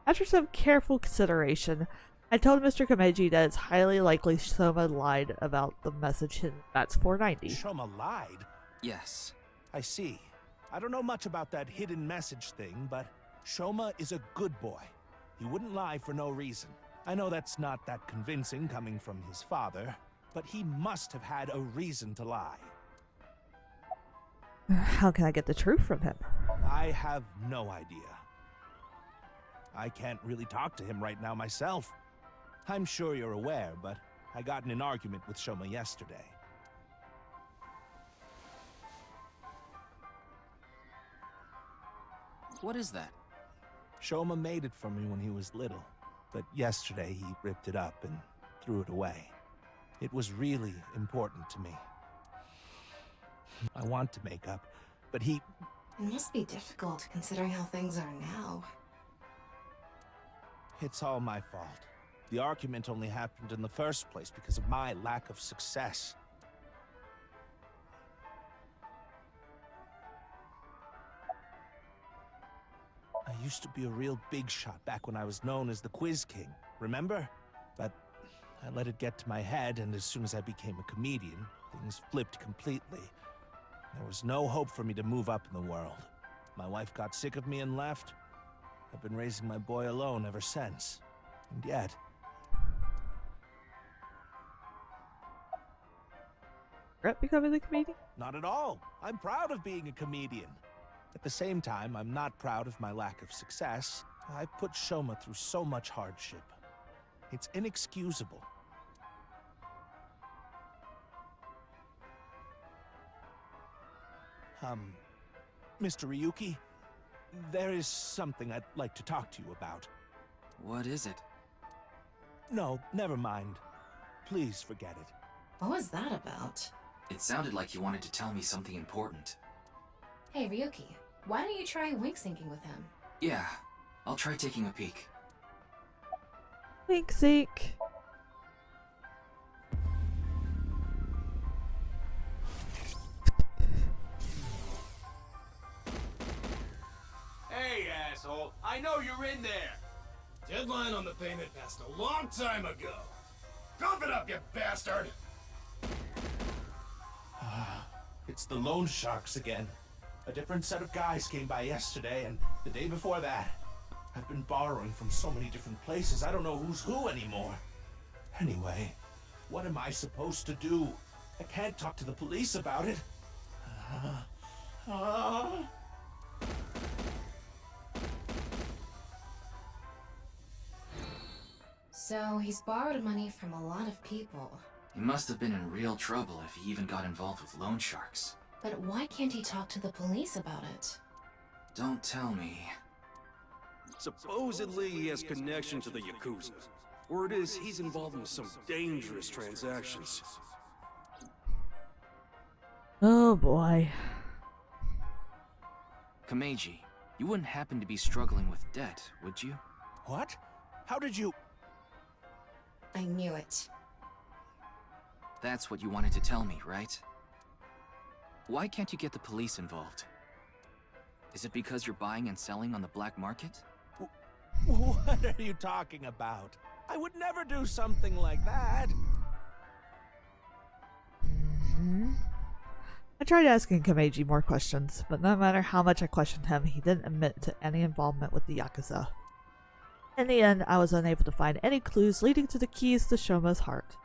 After some careful consideration, I told Mr. Komeiji that it's highly likely Shoma lied about the message in That's 490. Shoma lied? Yes. I see. I don't know much about that hidden message thing, but Shoma is a good boy. He wouldn't lie for no reason. I know that's not that convincing coming from his father, but he must have had a reason to lie. How can I get the truth from him? I have no idea. I can't really talk to him right now myself. I'm sure you're aware, but I got in an argument with Shoma yesterday. What is that? Shoma made it for me when he was little, but yesterday he ripped it up and threw it away. It was really important to me. I want to make up, but he... It must be difficult considering how things are now. It's all my fault. The argument only happened in the first place because of my lack of success. I used to be a real big shot back when I was known as the Quiz King, remember? But I let it get to my head, and as soon as I became a comedian, things flipped completely. There was no hope for me to move up in the world. My wife got sick of me and left. I've been raising my boy alone ever since. And yet, regret becoming a comedian? Not at all. I'm proud of being a comedian. At the same time, I'm not proud of my lack of success. I put Shoma through so much hardship. It's inexcusable. Mr. Ryuki, there is something I'd like to talk to you about. What is it? No, never mind. Please forget it. What was that about? It sounded like you wanted to tell me something important. Hey, Ryuki, why don't you try wink syncing with him? Yeah, I'll try taking a peek. Wink sync. Hey, asshole! I know you're in there! Deadline on the payment passed a long time ago. Cough it up, you bastard! It's the loan sharks again. A different set of guys came by yesterday, and the day before that. I've been borrowing from so many different places, I don't know who's who anymore. Anyway, what am I supposed to do? I can't talk to the police about it. So, he's borrowed money from a lot of people. He must have been in real trouble if he even got involved with loan sharks. But why can't he talk to the police about it? Don't tell me. Supposedly he has connection to the Yakuza. Word is he's involved in some dangerous transactions. Oh boy. Kameji, you wouldn't happen to be struggling with debt, would you? What? How did you... I knew it. That's what you wanted to tell me, right? Why can't you get the police involved? Is it because you're buying and selling on the black market? What are you talking about? I would never do something like that. I tried asking Kameji more questions, but no matter how much I questioned him, he didn't admit to any involvement with the Yakuza. In the end, I was unable to find any clues leading to the keys to Shoma's heart.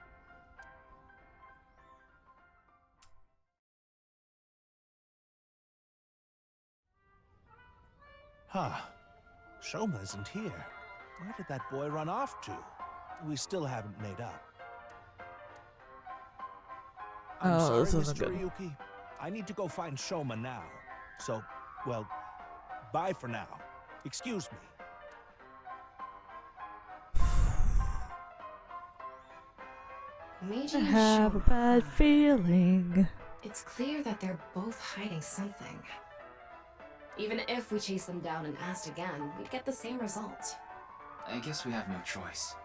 Huh. Shoma isn't here. Where did that boy run off to? We still haven't made up. I'm sorry, this isn't Mr. good. Ryuki. I need to go find Shoma now. So, well, bye for now. Excuse me. Meiji I and have a Shoma. bad feeling. It's clear that they're both hiding something. Even if we chase them down and asked again, we'd get the same result. I guess we have no choice.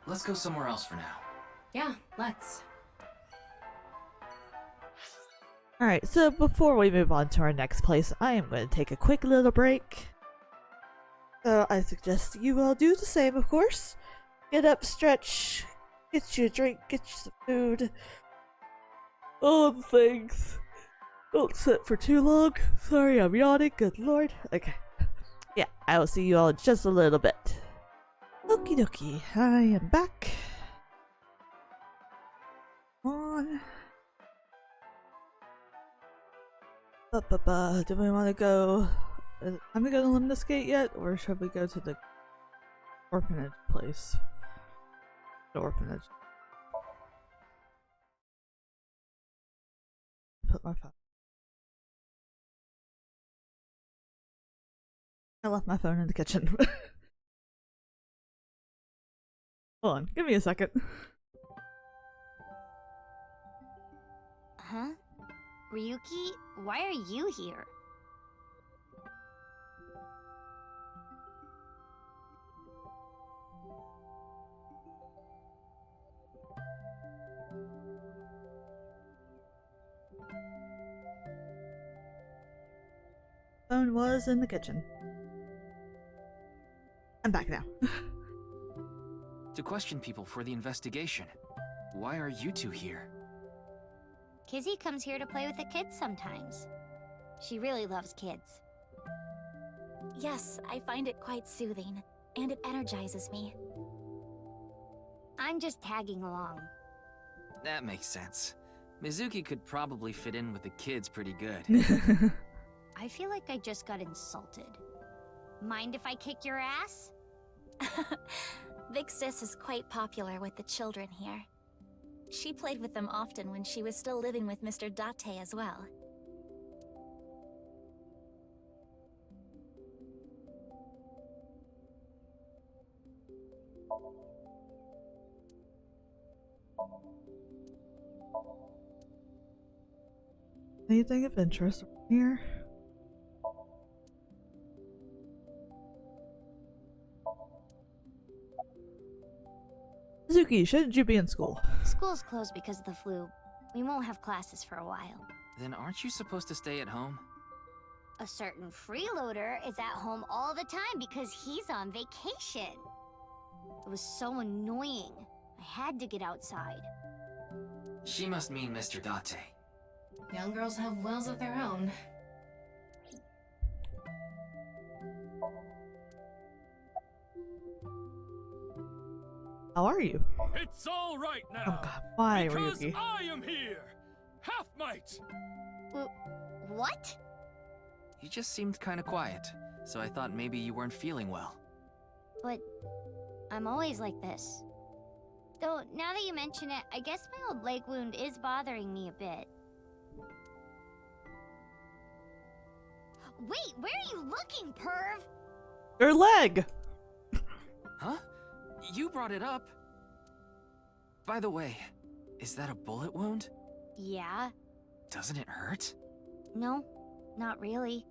Let's go somewhere else for now. Yeah, let's. Alright, so before we move on to our next place, I am going to take a quick little break. So I suggest you all do the same, of course. Get up, stretch, get you a drink, get you some food. All the things. Don't sit for too long. Sorry, I'm yawning. Good lord. Okay. Yeah, I will see you all in just a little bit. Okie dokie. I am back. Come on. Do we want to go? Am I going to Limnus Gate yet? Or should we go to the orphanage place? The orphanage. Put my phone. I left my phone in the kitchen. Hold on, give me a second. Huh? Ryuki, why are you here? Phone was in the kitchen. I'm back now. To question people for the investigation. Why are you two here? Kizzy comes here to play with the kids sometimes. She really loves kids. Yes, I find it quite soothing, and it energizes me. I'm just tagging along. That makes sense. Mizuki could probably fit in with the kids pretty good. I feel like I just got insulted. Mind if I kick your ass? Big Sis is quite popular with the children here. She played with them often when she was still living with Mr. Date as well. Anything of interest here? Mizuki, shouldn't you be in school? School's closed because of the flu. We won't have classes for a while. Then aren't you supposed to stay at home? A certain freeloader is at home all the time because he's on vacation. It was so annoying. I had to get outside. She must mean Mr. Date. Young girls have wills of their own. How are you? It's all right now. Oh god, why, because Ryuki? I am here. Half might. What? You just seemed kind of quiet, so I thought maybe you weren't feeling well. But I'm always like this. Though, now that you mention it, I guess my old leg wound is bothering me a bit. Wait, where are you looking, perv? Your leg! Huh? You brought it up. By the way, is that a bullet wound? Yeah. Doesn't it hurt? No, not really.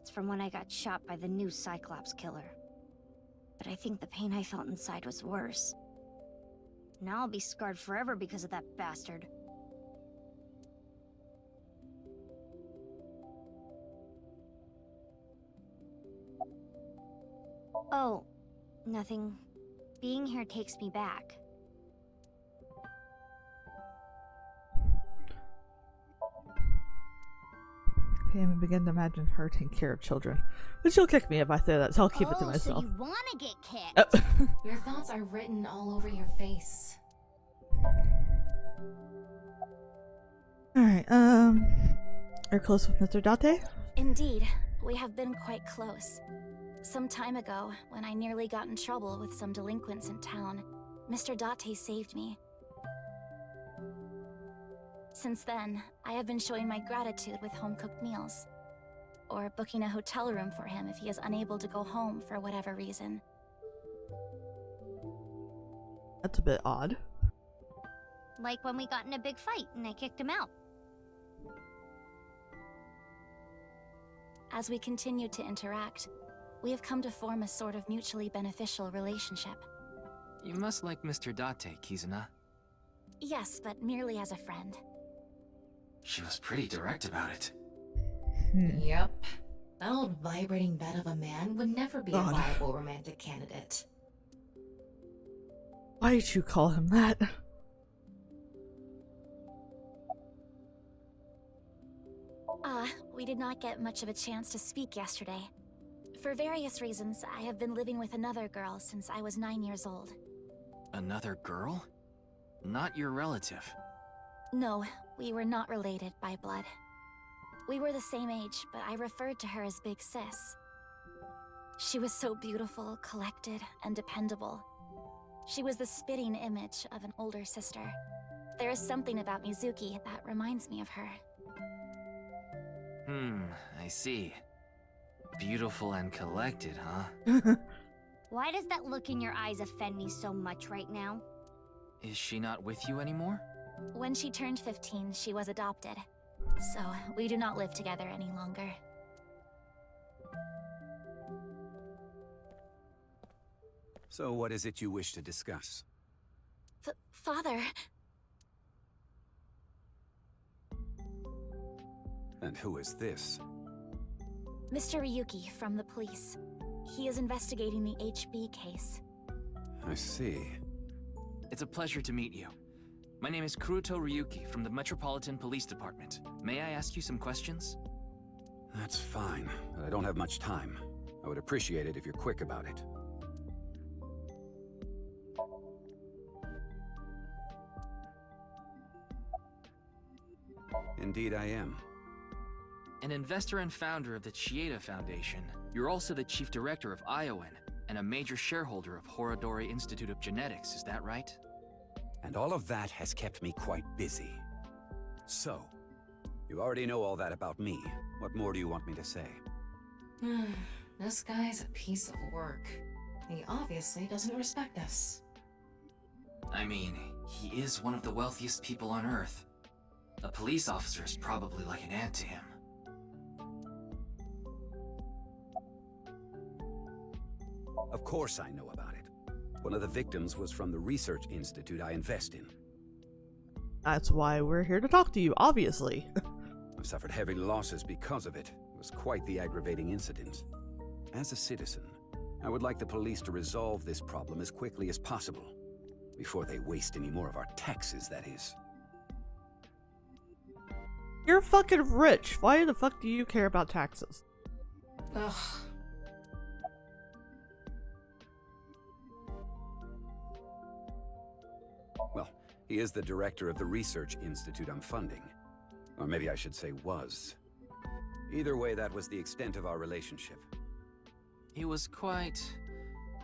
It's from when I got shot by the new Cyclops killer. But I think the pain I felt inside was worse. Now I'll be scarred forever because of that bastard. Oh, nothing. Being here takes me back. Can't even begin to imagine her taking care of children. But she'll kick me if I say that, so I'll keep it to myself. So you wanna get kicked? Your thoughts are written all over your face. Alright, you're close with Mr. Date? Indeed, we have been quite close. Some time ago, when I nearly got in trouble with some delinquents in town, Mr. Date saved me. Since then, I have been showing my gratitude with home-cooked meals, or booking a hotel room for him if he is unable to go home for whatever reason. That's a bit odd. Like when we got in a big fight and I kicked him out. As we continue to interact, we have come to form a sort of mutually beneficial relationship. You must like Mr. Date, Kizuna. Yes, but merely as a friend. She was pretty direct about it. Yep. That old vibrating bed of a man would never be a viable romantic candidate. Why did you call him that? We did not get much of a chance to speak yesterday. For various reasons, I have been living with another girl since I was 9 years old. Another girl? Not your relative. No, we were not related by blood. We were the same age, but I referred to her as Big Sis. She was so beautiful, collected, and dependable. She was the spitting image of an older sister. There is something about Mizuki that reminds me of her. I see. Beautiful and collected, huh? Why does that look in your eyes offend me so much right now? Is she not with you anymore? When she turned 15, she was adopted. So, we do not live together any longer. So what is it you wish to discuss? Father... And who is this? Mr. Ryuki from the police. He is investigating the HB case. I see. It's a pleasure to meet you. My name is Kuruto Ryuki from the Metropolitan Police Department. May I ask you some questions? That's fine, but I don't have much time. I would appreciate it if you're quick about it. Indeed I am. An investor and founder of the Chieda Foundation, you're also the chief director of Iowan, and a major shareholder of Horodori Institute of Genetics, is that right? And all of that has kept me quite busy. So, you already know all that about me. What more do you want me to say? This guy's a piece of work. He obviously doesn't respect us. I mean, he is one of the wealthiest people on Earth. A police officer is probably like an ant to him. Of course I know about it. One of the victims was from the research institute I invest in. That's why we're here to talk to you, obviously. I've suffered heavy losses because of it. It was quite the aggravating incident. As a citizen, I would like the police to resolve this problem as quickly as possible. Before they waste any more of our taxes, that is. You're fucking rich. Why the fuck do you care about taxes? Ugh. Well, he is the director of the research institute I'm funding. Or maybe I should say was. Either way, that was the extent of our relationship. He was quite,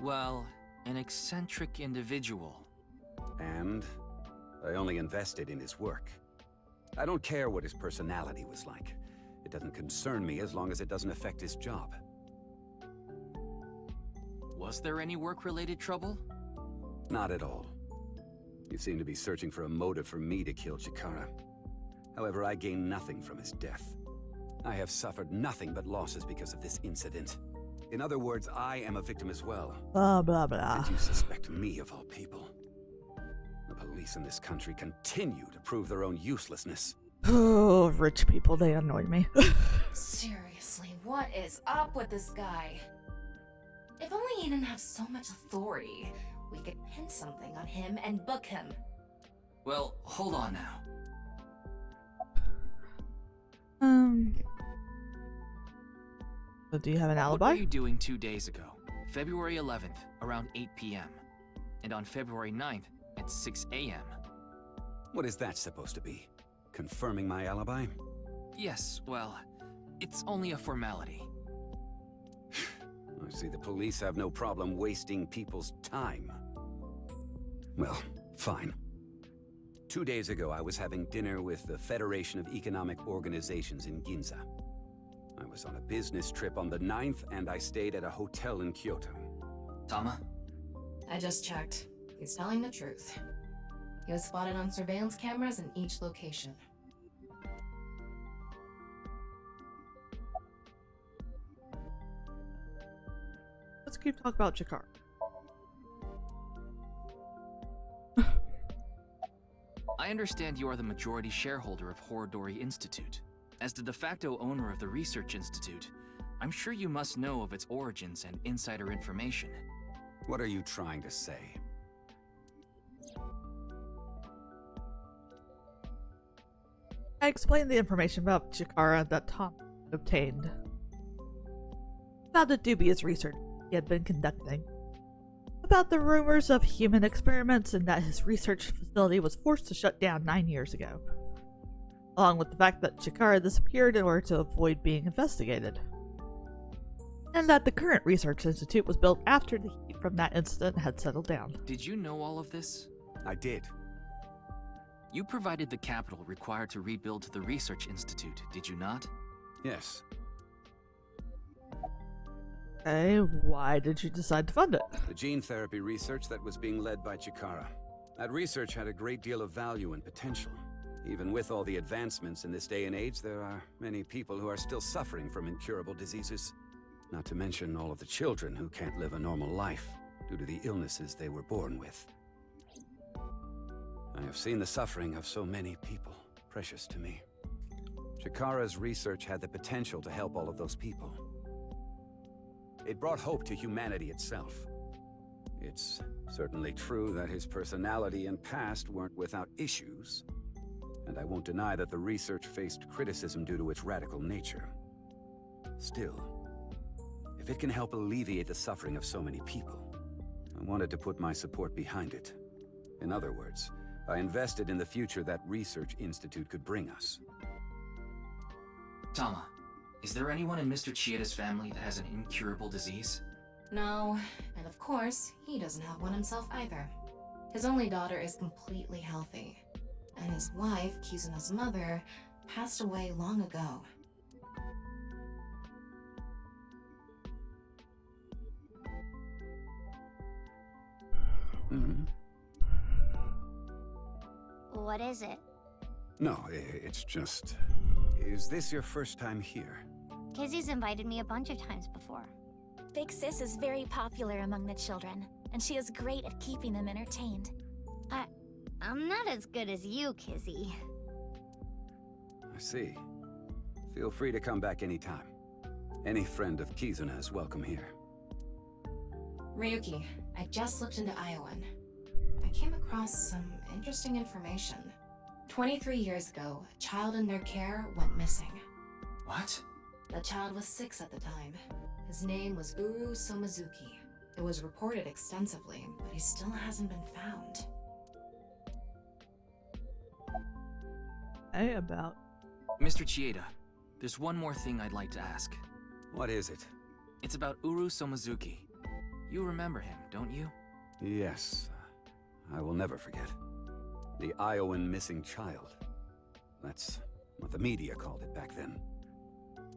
well, an eccentric individual. And I only invested in his work. I don't care what his personality was like. It doesn't concern me as long as it doesn't affect his job. Was there any work-related trouble? Not at all. You seem to be searching for a motive for me to kill Chikara. However, I gain nothing from his death. I have suffered nothing but losses because of this incident. In other words, I am a victim as well. Blah, blah, blah. And you suspect me of all people. The police in this country continue to prove their own uselessness. Oh, rich people, they annoy me. Seriously, what is up with this guy? If only he didn't have so much authority, we could pin something on him and book him. Well, hold on now. So do you have an alibi? What were you doing 2 days ago, February 11th, around 8 p.m., and on February 9th at 6 a.m.? What is that supposed to be? Confirming my alibi? Yes, well, it's only a formality. I see the police have no problem wasting people's time. Well, fine. 2 days ago, I was having dinner with the Federation of Economic Organizations in Ginza. I was on a business trip on the 9th, and I stayed at a hotel in Kyoto. Tama? I just checked. He's telling the truth. He was spotted on surveillance cameras in each location. Let's keep talking about Chikara. I understand you are the majority shareholder of Horodori Institute. As the de facto owner of the Research Institute, I'm sure you must know of its origins and insider information. What are you trying to say? I explained the information about Chikara that Tom obtained. About the dubious research he had been conducting. About the rumors of human experiments and that his research facility was forced to shut down 9 years ago. Along with the fact that Chikara disappeared in order to avoid being investigated. And that the current research institute was built after the heat from that incident had settled down. Did you know all of this? I did. You provided the capital required to rebuild the research institute, did you not? Yes. Okay, why did you decide to fund it? The gene therapy research that was being led by Chikara. That research had a great deal of value and potential. Even with all the advancements in this day and age, there are many people who are still suffering from incurable diseases. Not to mention all of the children who can't live a normal life due to the illnesses they were born with. I have seen the suffering of so many people, precious to me. Chikara's research had the potential to help all of those people. It brought hope to humanity itself. It's certainly true that his personality and past weren't without issues, and I won't deny that the research faced criticism due to its radical nature. Still, if it can help alleviate the suffering of so many people, I wanted to put my support behind it. In other words, I invested in the future that research institute could bring us. Tama, is there anyone in Mr. Chieda's family that has an incurable disease? No, and of course, he doesn't have one himself either. His only daughter is completely healthy, and his wife, Kizuna's mother, passed away long ago. What is it? No, it's just... Is this your first time here? Kizzy's invited me a bunch of times before. Big Sis is very popular among the children, and she is great at keeping them entertained. I'm not as good as you, Kizzy. I see. Feel free to come back anytime. Any friend of Kizuna is welcome here. Ryuki, I just looked into Iowan. I came across some interesting information. 23 years ago, a child in their care went missing. What? The child was 6 at the time. His name was Uru Somizuki. It was reported extensively, but he still hasn't been found. Hey, about... Mr. Chieda, there's one more thing I'd like to ask. What is it? It's about Uru Somizuki. You remember him, don't you? Yes. I will never forget. The Iowan missing child. That's what the media called it back then.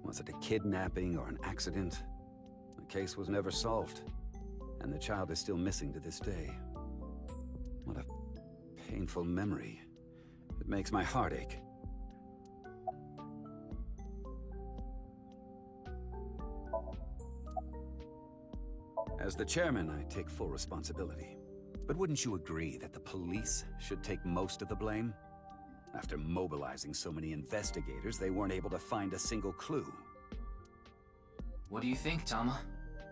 Was it a kidnapping or an accident? The case was never solved, and the child is still missing to this day. What a painful memory. It makes my heart ache. As the chairman, I take full responsibility. But wouldn't you agree that the police should take most of the blame? After mobilizing so many investigators, they weren't able to find a single clue. What do you think, Tama?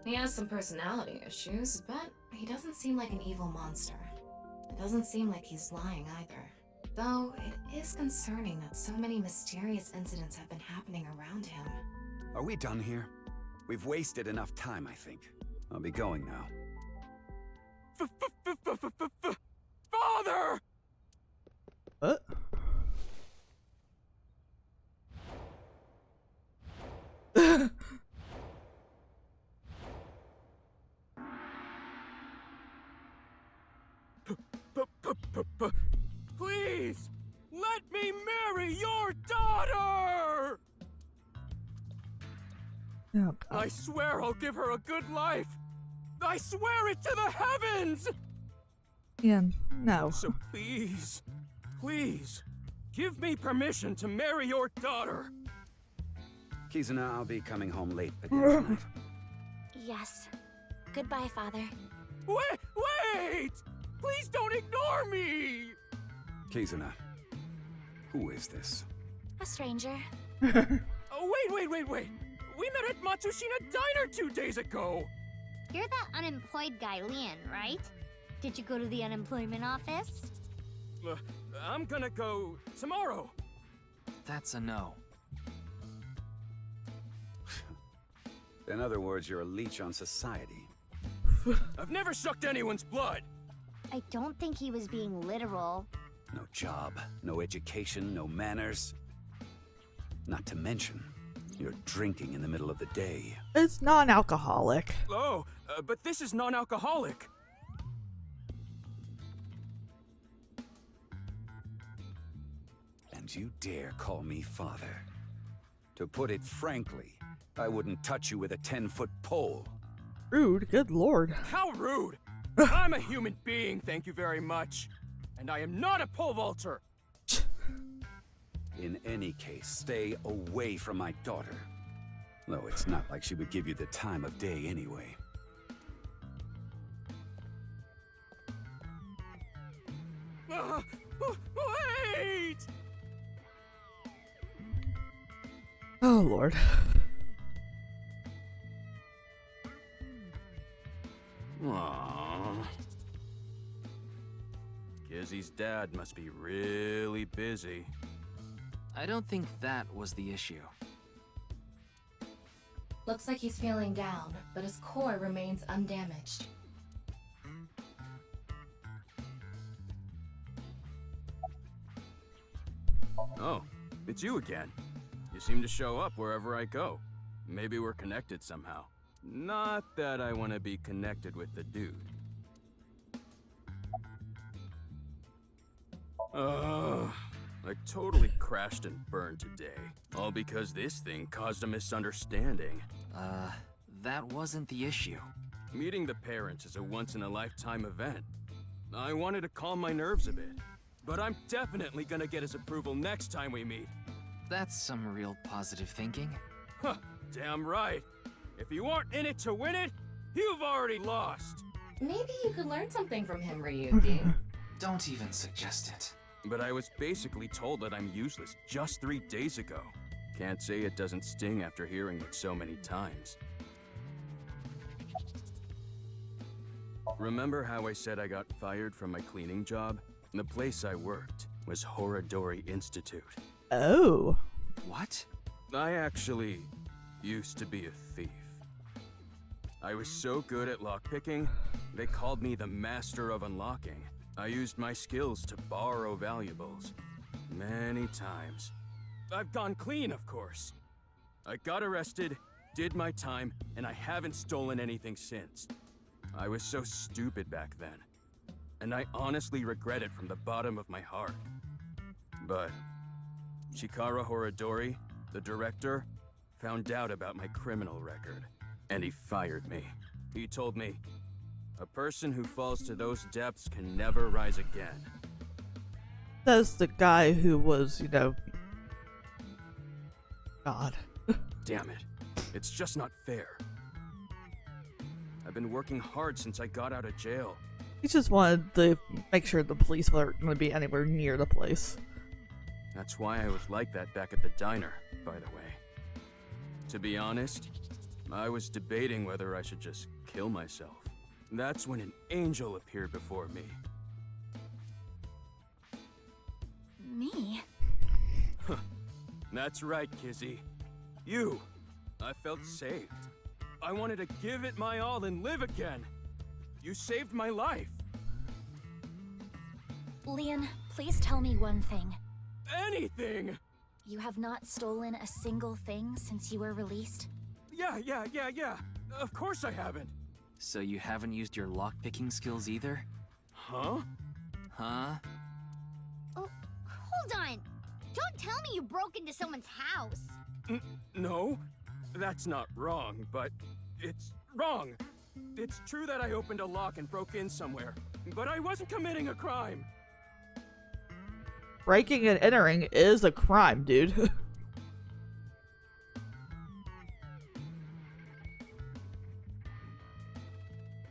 He has some personality issues, but he doesn't seem like an evil monster. It doesn't seem like he's lying either. Though, it is concerning that so many mysterious incidents have been happening around him. Are we done here? We've wasted enough time, I think. I'll be going now. Father! What? Please, let me marry your daughter! Oh, God. I swear I'll give her a good life. I swear it to the heavens! Yeah, no. So please, please, give me permission to marry your daughter. Kizuna, I'll be coming home late again tonight. Yes. Goodbye, Father. Wait! Please don't ignore me! Kizuna, who is this? A stranger. Oh, wait! We met at Matsushina Diner 2 days ago! You're that unemployed guy, Leon, right? Did you go to the unemployment office? I'm gonna go tomorrow. That's a no. In other words, you're a leech on society. I've never sucked anyone's blood. I don't think he was being literal. No job, no education, no manners. Not to mention, you're drinking in the middle of the day. It's non-alcoholic. Oh, but this is non-alcoholic. And you dare call me father? To put it frankly, I wouldn't touch you with a 10-foot pole. Rude, good lord. How rude! I'm a human being, thank you very much. And I am not a pole vaulter. In any case, stay away from my daughter. Though it's not like she would give you the time of day anyway. Wait! Oh, Lord. Aww. Kizzy's dad must be really busy. I don't think that was the issue. Looks like he's feeling down, but his core remains undamaged. Oh, it's you again. You seem to show up wherever I go. Maybe we're connected somehow. Not that I want to be connected with the dude. I totally crashed and burned today. All because this thing caused a misunderstanding. That wasn't the issue. Meeting the parents is a once-in-a-lifetime event. I wanted to calm my nerves a bit, but I'm definitely gonna get his approval next time we meet. That's some real positive thinking. Huh, damn right. If you aren't in it to win it, you've already lost. Maybe you could learn something from him, Ryuki. Don't even suggest it. But I was basically told that I'm useless just 3 days ago. Can't say it doesn't sting after hearing it so many times. Remember how I said I got fired from my cleaning job? The place I worked was Horadori Institute. Oh. What? I actually used to be a thief. I was so good at lockpicking, they called me the master of unlocking. I used my skills to borrow valuables. Many times. I've gone clean, of course. I got arrested, did my time, and I haven't stolen anything since. I was so stupid back then. And I honestly regret it from the bottom of my heart. But Chikara Horadori, the director, found out about my criminal record, and he fired me. He told me, a person who falls to those depths can never rise again. That's the guy who was, you know... God. Damn it. It's just not fair. I've been working hard since I got out of jail. He just wanted to make sure the police weren't going to be anywhere near the place. That's why I was like that back at the diner, by the way. To be honest, I was debating whether I should just kill myself. That's when an angel appeared before me. Me? Huh. That's right, Kizzy. You. I felt saved. I wanted to give it my all and live again. You saved my life. Leon, please tell me one thing. Anything! You have not stolen a single thing since you were released? Yeah. Of course I haven't. So you haven't used your lockpicking skills either? Huh? Huh? Oh, hold on. Don't tell me you broke into someone's house. No, that's not wrong, but it's wrong. It's true that I opened a lock and broke in somewhere, but I wasn't committing a crime. Breaking and entering is a crime, dude.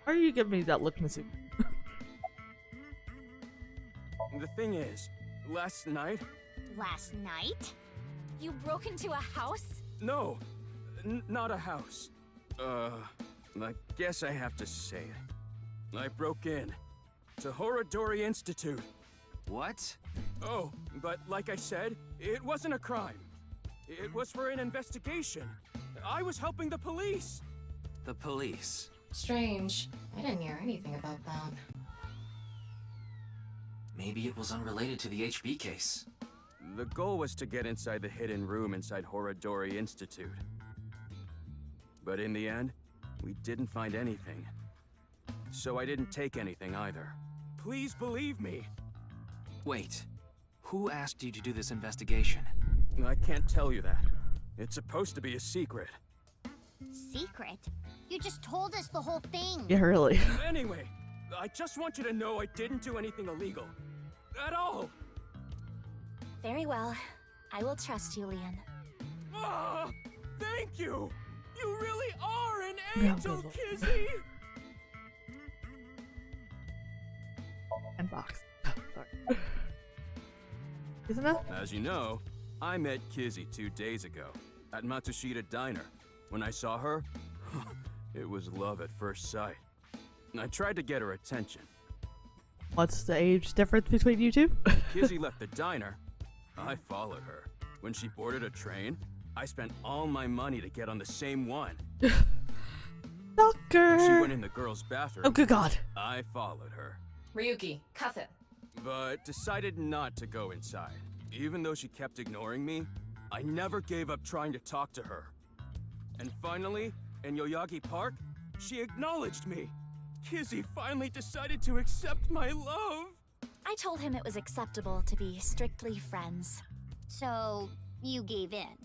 Why are you giving me that look, Missy? The thing is, last night... Last night? You broke into a house? No, not a house. I guess I have to say it. I broke in to Horadori Institute. What? Oh, but like I said, it wasn't a crime. It was for an investigation. I was helping the police. The police? Strange. I didn't hear anything about that. Maybe it was unrelated to the HB case. The goal was to get inside the hidden room inside Horadori Institute. But in the end, we didn't find anything. So I didn't take anything either. Please believe me. Wait, who asked you to do this investigation? I can't tell you that. It's supposed to be a secret. Secret? You just told us the whole thing. Yeah, really. Anyway, I just want you to know I didn't do anything illegal. At all. Very well. I will trust you, Leon. Ah, thank you! You really are an angel, Kizzy! And box. Sorry. Isn't it? As you know, I met Kizzy 2 days ago at Matsushita Diner. When I saw her, it was love at first sight. I tried to get her attention. What's the age difference between you two? Kizzy left the diner. I followed her. When she boarded a train, I spent all my money to get on the same one. Doctor! She went in the girls' bathroom. Oh, good God. I followed her. Ryuki, cuff it. But decided not to go inside. Even though she kept ignoring me, I never gave up trying to talk to her. And finally, in Yoyagi Park, she acknowledged me. Kizzy finally decided to accept my love. I told him it was acceptable to be strictly friends. So, you gave in.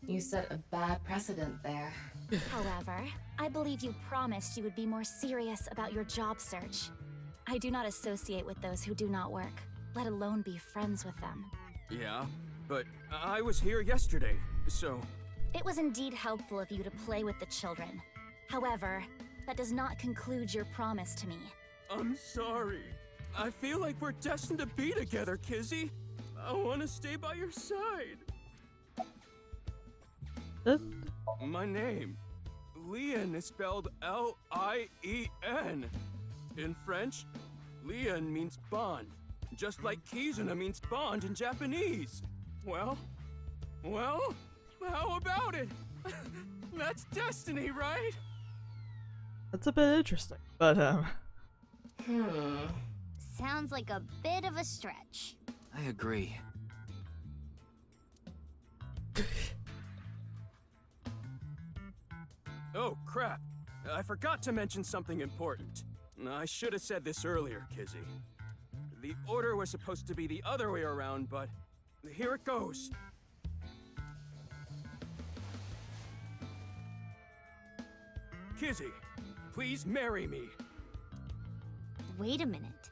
You set a bad precedent there. However, I believe you promised you would be more serious about your job search. I do not associate with those who do not work, let alone be friends with them. Yeah, but I was here yesterday, so... It was indeed helpful of you to play with the children. However, that does not conclude your promise to me. I'm sorry. I feel like we're destined to be together, Kizzy. I want to stay by your side. My name, Lien, is spelled L-I-E-N. In French, Lien means bond, just like Kizuna means bond in Japanese. Well, how about it? That's destiny, right? That's a bit interesting, but Sounds like a bit of a stretch. I agree. Oh, crap. I forgot to mention something important. I should have said this earlier, Kizzy. The order was supposed to be the other way around, but here it goes. Kizzy, please marry me. Wait a minute.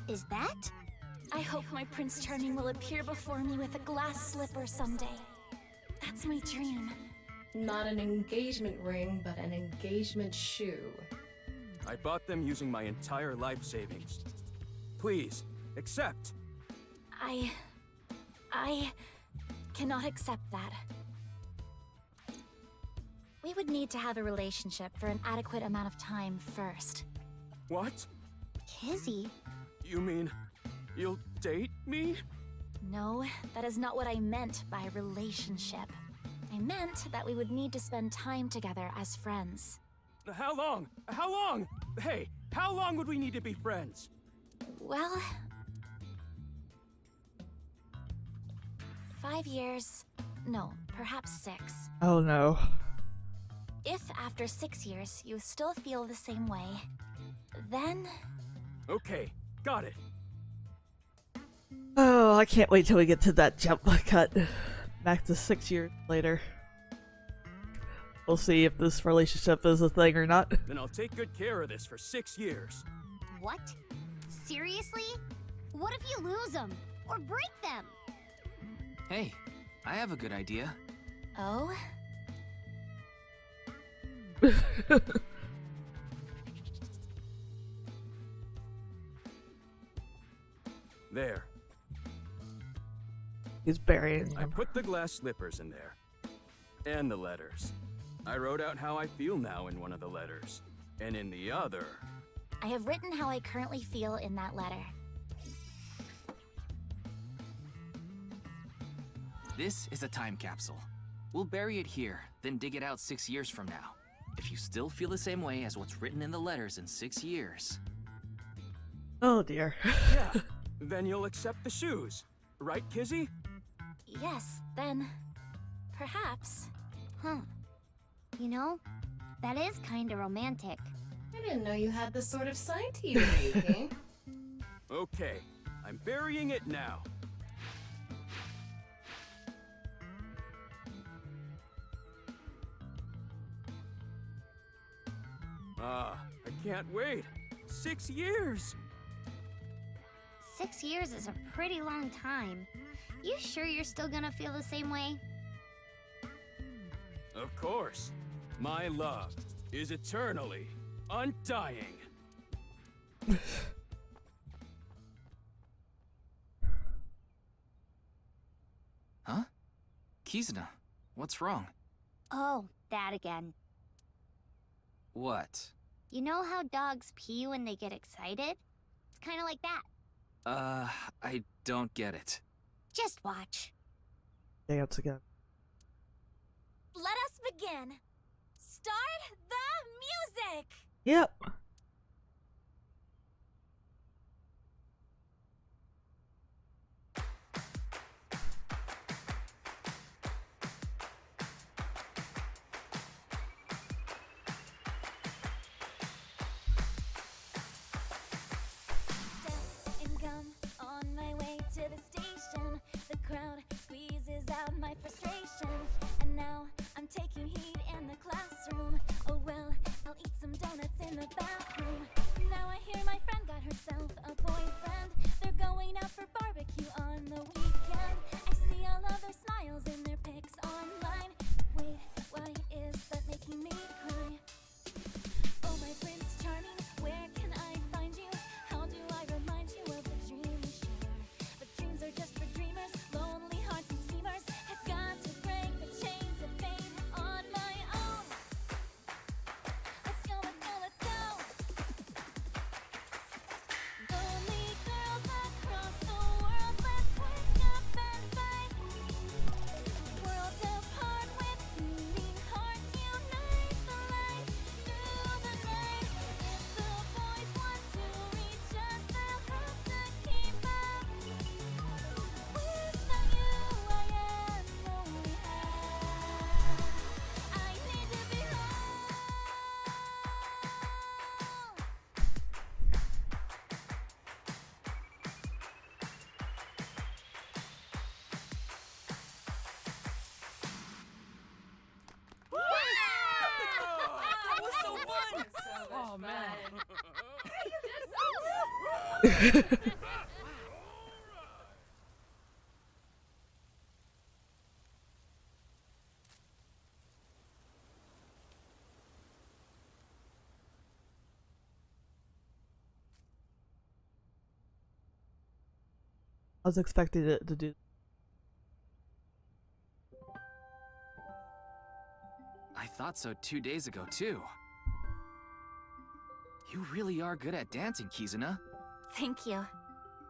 Is that? I hope my Prince Charming will appear before me with a glass slipper someday. That's my dream. Not an engagement ring, but an engagement shoe. I bought them using my entire life savings. Please, accept. I cannot accept that. We would need to have a relationship for an adequate amount of time first. What? Kizzy? You mean you'll date me? No, that is not what I meant by relationship. I meant that we would need to spend time together as friends. How long? How long? Hey, how long would we need to be friends? Well... 5 years. No, perhaps 6. oh no. If after 6 years you still feel the same way, then... Okay, got it. Oh, I can't wait till we get to that jump cut. Back to 6 years later. We'll see if this relationship is a thing or not. Then I'll take good care of this for 6 years. What? Seriously? What if you lose them? Or break them? Hey, I have a good idea. Oh? There. He's burying I them. put the glass slippers in there. And the letters. I wrote out how I feel now in one of the letters. And in the other... I have written how I currently feel in that letter. This is a time capsule. We'll bury it here, then dig it out 6 years from now. If you still feel the same way as what's written in the letters in 6 years... Oh dear. Yeah, then you'll accept the shoes. Right, Kizzy? Yes, then... perhaps. Huh. You know, that is kinda romantic. I didn't know you had this sort of side to you, Yuki. Okay, I'm burying it now. I can't wait. 6 years! 6 years is a pretty long time. You sure you're still gonna feel the same way? Of course. My love is eternally undying. Huh? Kizuna, what's wrong? Oh, that again. What? You know how dogs pee when they get excited? It's kinda like that. I don't get it. Just watch. Dance again. Let us begin. Start the music! Yep. I was expecting it to do. I thought so 2 days ago, too. You really are good at dancing, Kizuna. Thank you.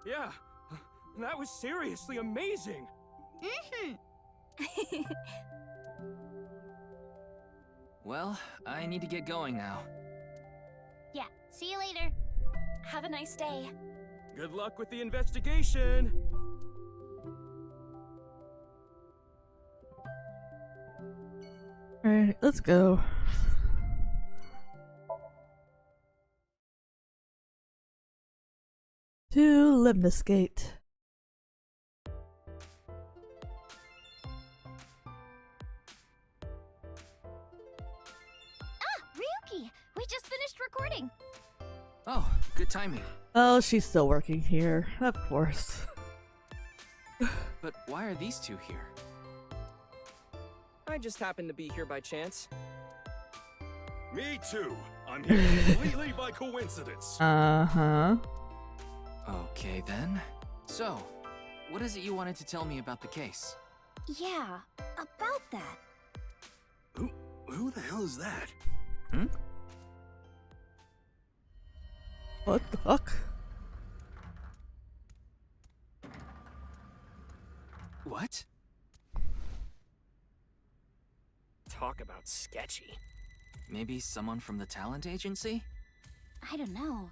Yeah, that was seriously amazing. Well, I need to get going now. Yeah, see you later. Have a nice day. Good luck with the investigation. Alright, let's go. To Limnesgate. Ryuki, we just finished recording. Oh, good timing. Oh, she's still working here, of course. But why are these two here? I just happened to be here by chance. Me too. I'm here completely by coincidence. Uh-huh. Okay then. So, what is it you wanted to tell me about the case? Yeah, about that. Who the hell is that? Hmm? What the fuck? What? Talk about sketchy. Maybe someone from the talent agency? I don't know.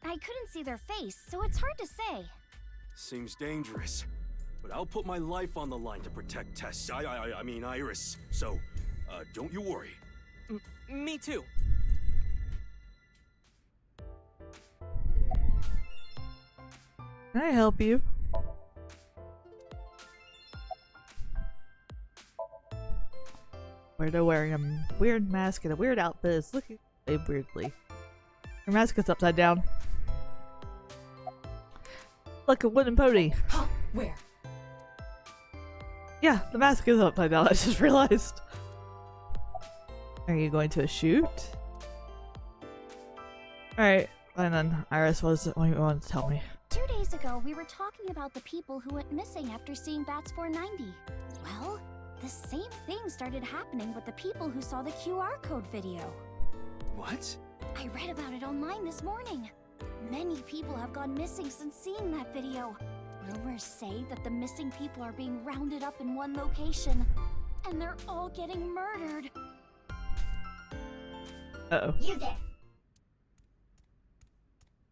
I couldn't see their face, so it's hard to say. Seems dangerous. But I'll put my life on the line to protect Tess. I mean Iris. So, don't you worry. Me too. Can I help you? Weirdo wearing a weird mask and a weird outfit is looking weirdly. Her mask is upside down. Like a wooden pony. Where? Yeah, the mask is upside down, I just realized. Are you going to a shoot? Alright, and then Iris, what is it you want to tell me? 2 days ago, we were talking about the people who went missing after seeing Bats 490. Well, the same thing started happening with the people who saw the QR code video. What? I read about it online this morning. Many people have gone missing since seeing that video. Rumors say that the missing people are being rounded up in one location, and they're all getting murdered. Uh-oh. You there.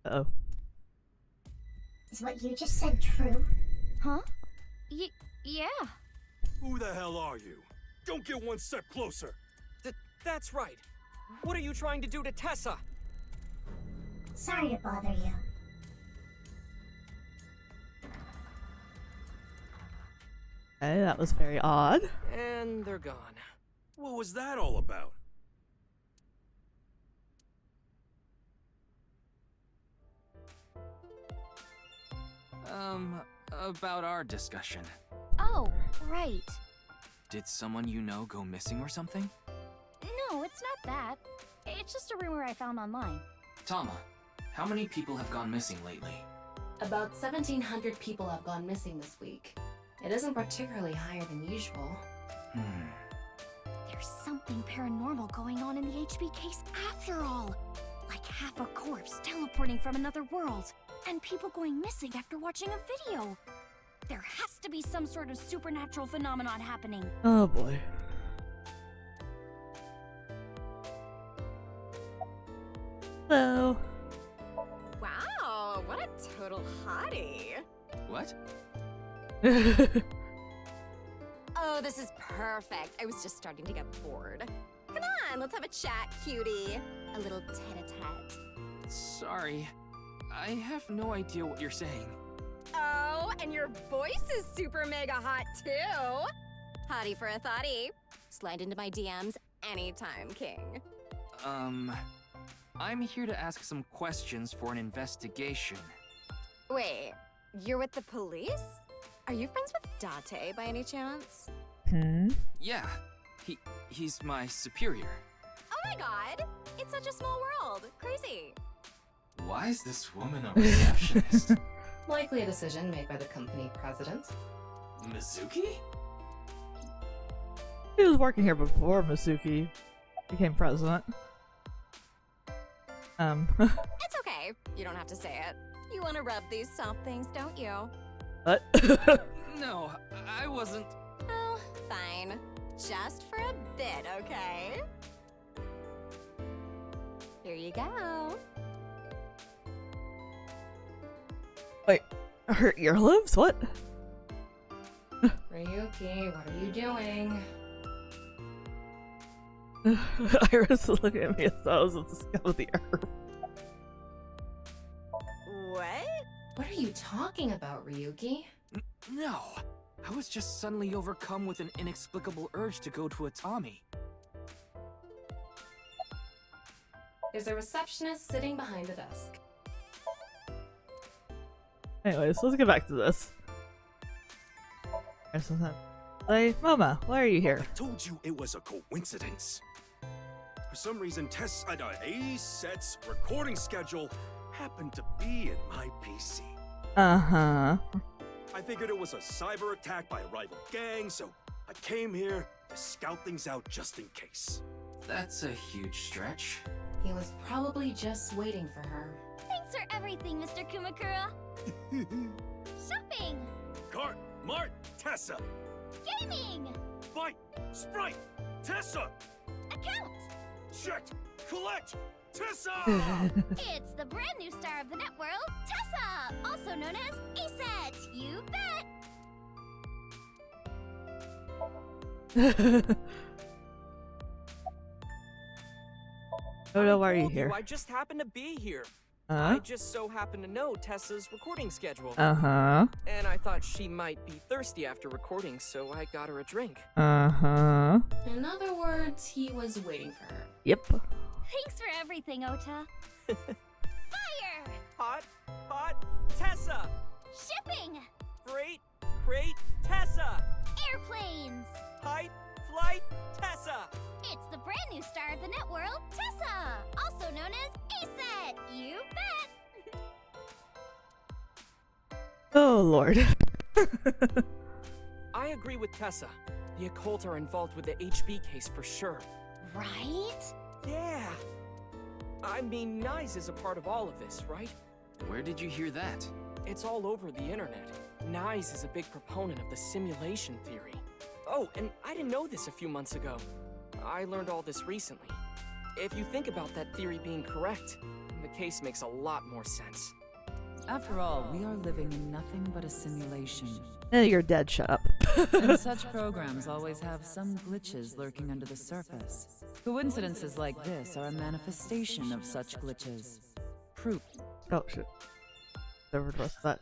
Uh-oh. Is what you just said true? Huh? Yeah. Who the hell are you? Don't get one step closer. That's right. What are you trying to do to Tessa? Sorry to bother you. Okay, that was very odd. And they're gone. What was that all about? About our discussion. Oh, right. Did someone you know go missing or something? No, it's not that. It's just a rumor I found online. Tama, how many people have gone missing lately? About 1,700 people have gone missing this week. It isn't particularly higher than usual. There's something paranormal going on in the HB case after all. Like half a corpse teleporting from another world, and people going missing after watching a video. There has to be some sort of supernatural phenomenon happening. Oh boy. Hello. Wow, what a total hottie. What? Oh, this is perfect. I was just starting to get bored. Come on, let's have a chat, cutie. A little tete-a-tete. Sorry. I have no idea what you're saying. Oh, and your voice is super mega hot, too. Hottie for a thottie. Slide into my DMs anytime, king. I'm here to ask some questions for an investigation. Wait, you're with the police? Are you friends with Date by any chance? Yeah, he's my superior. Oh my god! It's such a small world. Crazy. Why is this woman a receptionist? Likely a decision made by the company president. Mizuki? He was working here before Mizuki became president. It's okay. You don't have to say it. You want to rub these soft things, don't you? What? No, I wasn't. Oh, fine. Just for a bit, okay? Here you go. Wait, her earlobes? What? Ryuki, what are you doing? Iris is looking at me as though I was with the scout of the herb. What? What are you talking about, Ryuki? No, I was just suddenly overcome with an inexplicable urge to go to Atami. There's a receptionist sitting behind the desk. Anyways, let's get back to this. Hey, Mama, why are you here? I told you it was a coincidence. For some reason, AITSF's recording schedule happened to be in my PC. Uh-huh. I figured it was a cyber attack by a rival gang, so I came here to scout things out just in case. That's a huge stretch. He was probably just waiting for her. Thanks for everything, Mr. Kumakura. Shopping! Cart, Mart, Tessa! Gaming! Fight, Sprite, Tessa! Account! Check, collect, Tessa! It's the brand new star of the net world, Tessa! Also known as AITSF! You bet! Oda, why are you here? I just happened to be here. Huh? I just so happen to know Tessa's recording schedule. Uh-huh. And I thought she might be thirsty after recording, so I got her a drink. Uh-huh. In other words, he was waiting for her. Yep. Thanks for everything, Ota. Fire! Hot, Tessa! Shipping! Freight, crate, Tessa! Airplanes! Height, flight, Tessa! It's the brand new star of the net world, Tessa! Also known as AITSF! You bet! Oh, Lord. I agree with Tessa. The occult are involved with the HB case for sure. Right? Yeah. I mean, Nyes is a part of all of this, right? Where did you hear that? It's all over the internet. Nyes is a big proponent of the simulation theory. Oh, and I didn't know this a few months ago. I learned all this recently. If you think about that theory being correct, the case makes a lot more sense. After all, we are living in nothing but a simulation. You're dead, shut up. And such programs always have some glitches lurking under the surface. Coincidences like this are a manifestation of such glitches. Proof. Oh, shit. Never trust that.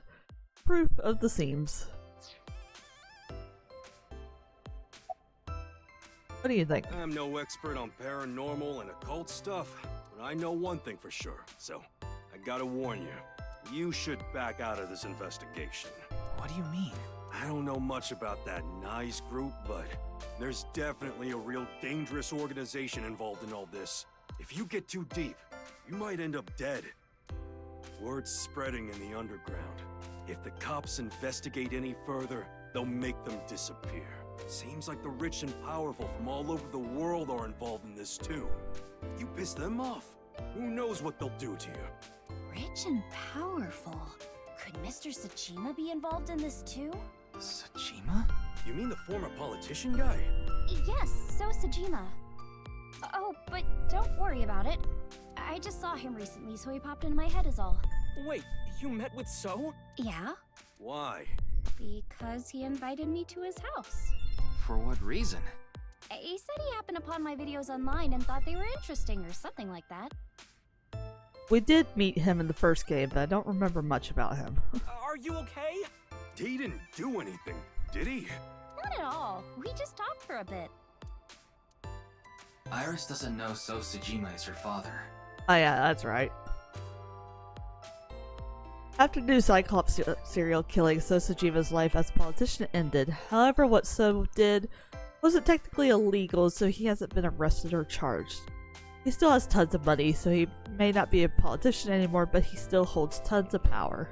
Proof of the seams. What do you think? I'm no expert on paranormal and occult stuff, but I know one thing for sure, so I gotta warn you. You should back out of this investigation. What do you mean? I don't know much about that Nyes group, but there's definitely a real dangerous organization involved in all this. If you get too deep, you might end up dead. Word's spreading in the underground. If the cops investigate any further, they'll make them disappear. Seems like the rich and powerful from all over the world are involved in this too. You piss them off, who knows what they'll do to you? Rich and powerful. Could Mr. Tsuchima be involved in this too? Tsuchima? You mean the former politician guy? Yes, so Tsuchima. Oh, but don't worry about it. I just saw him recently, so he popped into my head is all. Wait, you met with So? Yeah? Why? Because he invited me to his house. For what reason? He said he happened upon my videos online and thought they were interesting or something like that. We did meet him in the first game, but I don't remember much about him. Are you okay? He didn't do anything, did he? Not at all. We just talked for a bit. Iris doesn't know So Tsujima is her father. Oh yeah, that's right. After new Cyclops serial killing, So Sajima's life as a politician ended. However, what So did wasn't technically illegal, so he hasn't been arrested or charged. He still has tons of money, so he may not be a politician anymore, but he still holds tons of power.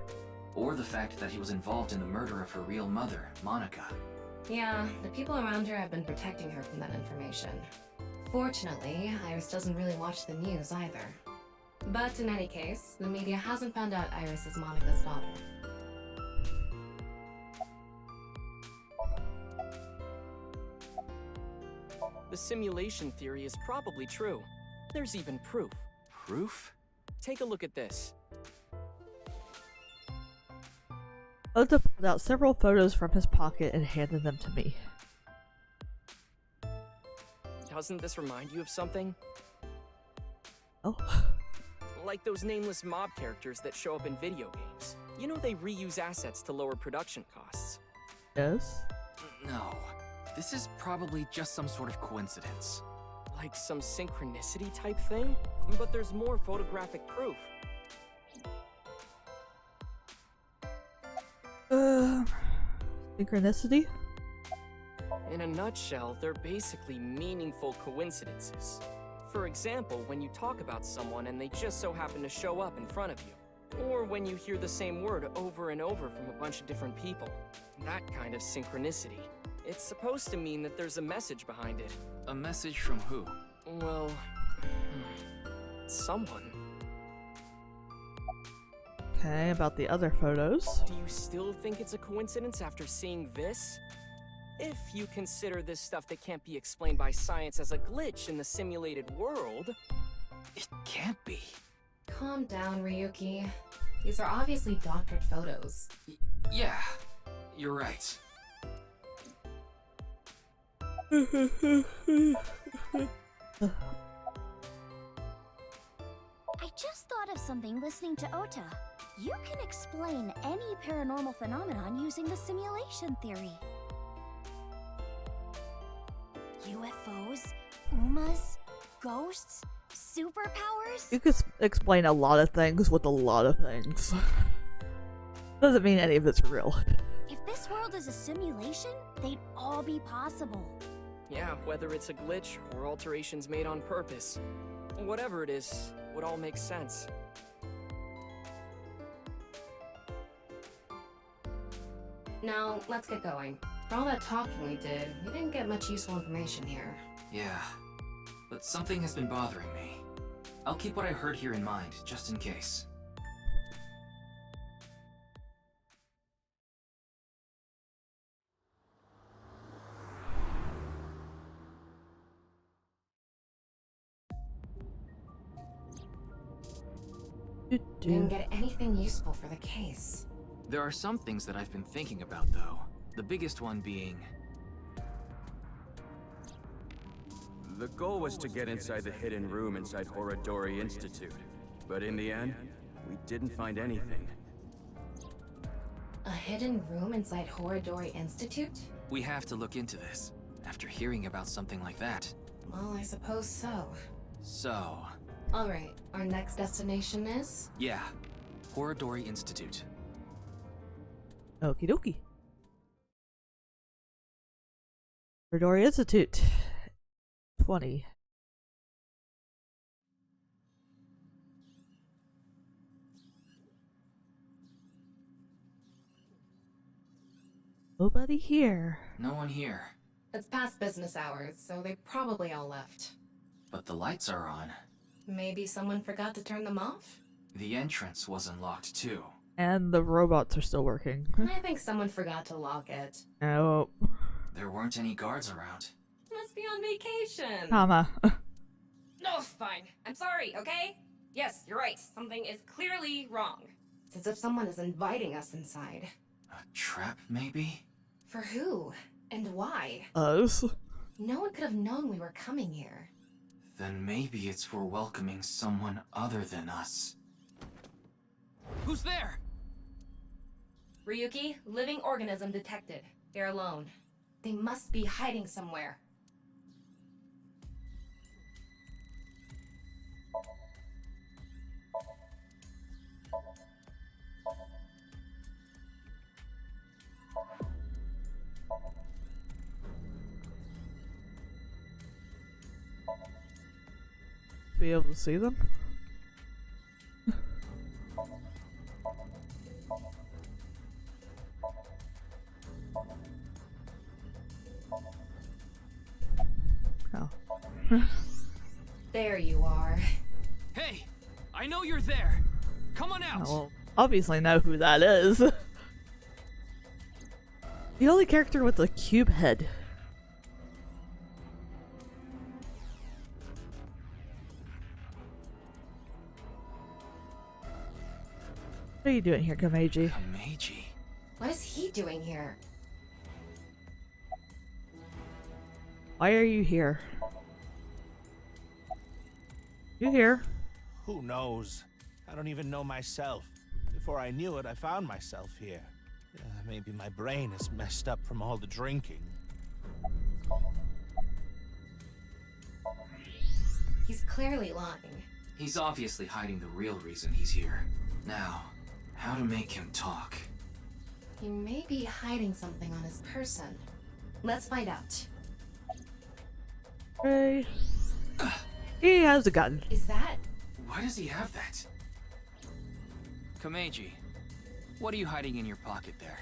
Or the fact that he was involved in the murder of her real mother, Monica. Yeah, the people around her have been protecting her from that information. Fortunately, Iris doesn't really watch the news either. But in any case, the media hasn't found out Iris is Monica's daughter. The simulation theory is probably true. There's even proof. Proof? Take a look at this. Ota pulled out several photos from his pocket and handed them to me. Doesn't this remind you of something? Oh. Like those nameless mob characters that show up in video games. You know they reuse assets to lower production costs. Yes? No. This is probably just some sort of coincidence. Like some synchronicity type thing? But there's more photographic proof. Synchronicity? In a nutshell, they're basically meaningful coincidences. For example, when you talk about someone and they just so happen to show up in front of you. Or when you hear the same word over and over from a bunch of different people. That kind of synchronicity. It's supposed to mean that there's a message behind it. A message from who? Well, someone. Okay, about the other photos. Do you still think it's a coincidence after seeing this? If you consider this stuff that can't be explained by science as a glitch in the simulated world... It can't be. Calm down, Ryuki. These are obviously doctored photos. Yeah, you're right. I just thought of something listening to Ota. You can explain any paranormal phenomenon using the simulation theory. UFOs, UMAs, ghosts, superpowers? You could explain a lot of things with a lot of things. Doesn't mean any of it's real. If this world is a simulation, they'd all be possible. Yeah, whether it's a glitch or alterations made on purpose. Whatever it is, would all make sense. Now, let's get going. For all that talking we did, we didn't get much useful information here. Yeah, but something has been bothering me. I'll keep what I heard here in mind, just in case. Didn't get anything useful for the case. There are some things that I've been thinking about, though. The biggest one being... The goal was to get inside the hidden room inside Horodori Institute. But in the end, we didn't find anything. A hidden room inside Horodori Institute? We have to look into this, after hearing about something like that. Well, I suppose so. So... Alright, our next destination is? Yeah, Horodori Institute. Okie dokie. Horodori Institute. 20. Nobody here. No one here. It's past business hours, so they probably all left. But the lights are on. Maybe someone forgot to turn them off? The entrance wasn't locked, too. And the robots are still working. I think someone forgot to lock it. Oh. There weren't any guards around. Must be on vacation. Comma. No, fine. I'm sorry, okay? Yes, you're right. Something is clearly wrong. It's as if someone is inviting us inside. A trap, maybe? For who? And why? Us? No one could have known we were coming here. Then maybe it's for welcoming someone other than us. Who's there? Ryuki, living organism detected. They're alone. They must be hiding somewhere. be able to see them? Oh. There you are. Hey, I know you're there. Come on out. Well, obviously know who that is. The only character with a cube head. What are you doing here, Kameji? Kameji. What is he doing here? Why are you here? You here? Who knows? I don't even know myself. Before I knew it, I found myself here. Maybe my brain is messed up from all the drinking. He's clearly lying. He's obviously hiding the real reason he's here. Now, how to make him talk? He may be hiding something on his person. Let's find out. Hey. He has a gun. Is that? Why does he have that? Kameji, what are you hiding in your pocket there?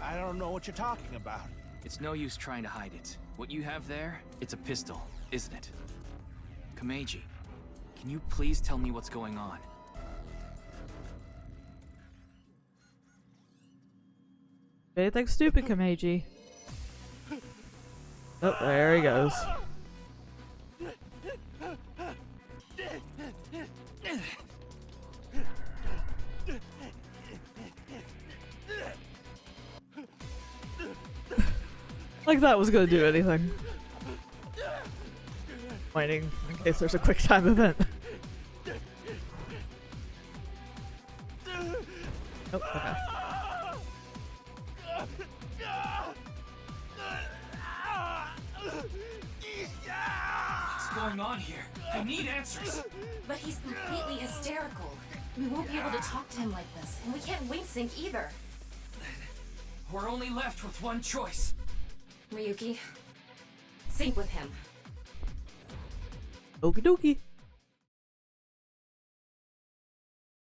I don't know what you're talking about. It's no use trying to hide it. What you have there, it's a pistol, isn't it? Kameji, can you please tell me what's going on? Anything stupid, Kameji. Oh, there he goes. Like that was gonna do anything. Waiting in case there's a quick time event. Oh, okay. What's going on here? I need answers. But he's completely hysterical. We won't be able to talk to him like this, and we can't wing sync either. We're only left with one choice. Ryuki, sync with him. Okie dokie.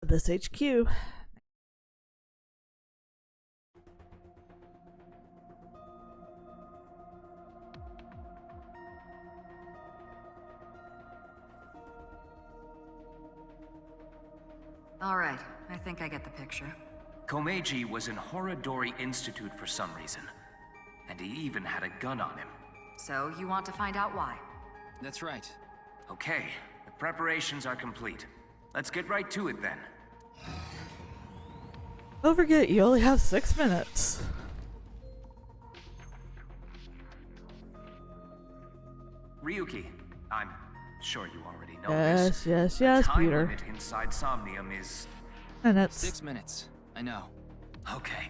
This HQ. All right, I think I get the picture. Komeiji was in Horodori Institute for some reason. And he even had a gun on him. So, you want to find out why? That's right. Okay, the preparations are complete. Let's get right to it then. Don't forget, you only have 6 minutes. Ryuki, I'm sure you already know Yes, this. yes, The yes, time Peter. limit inside Somnium is... Minutes. 6 minutes. I know. Okay.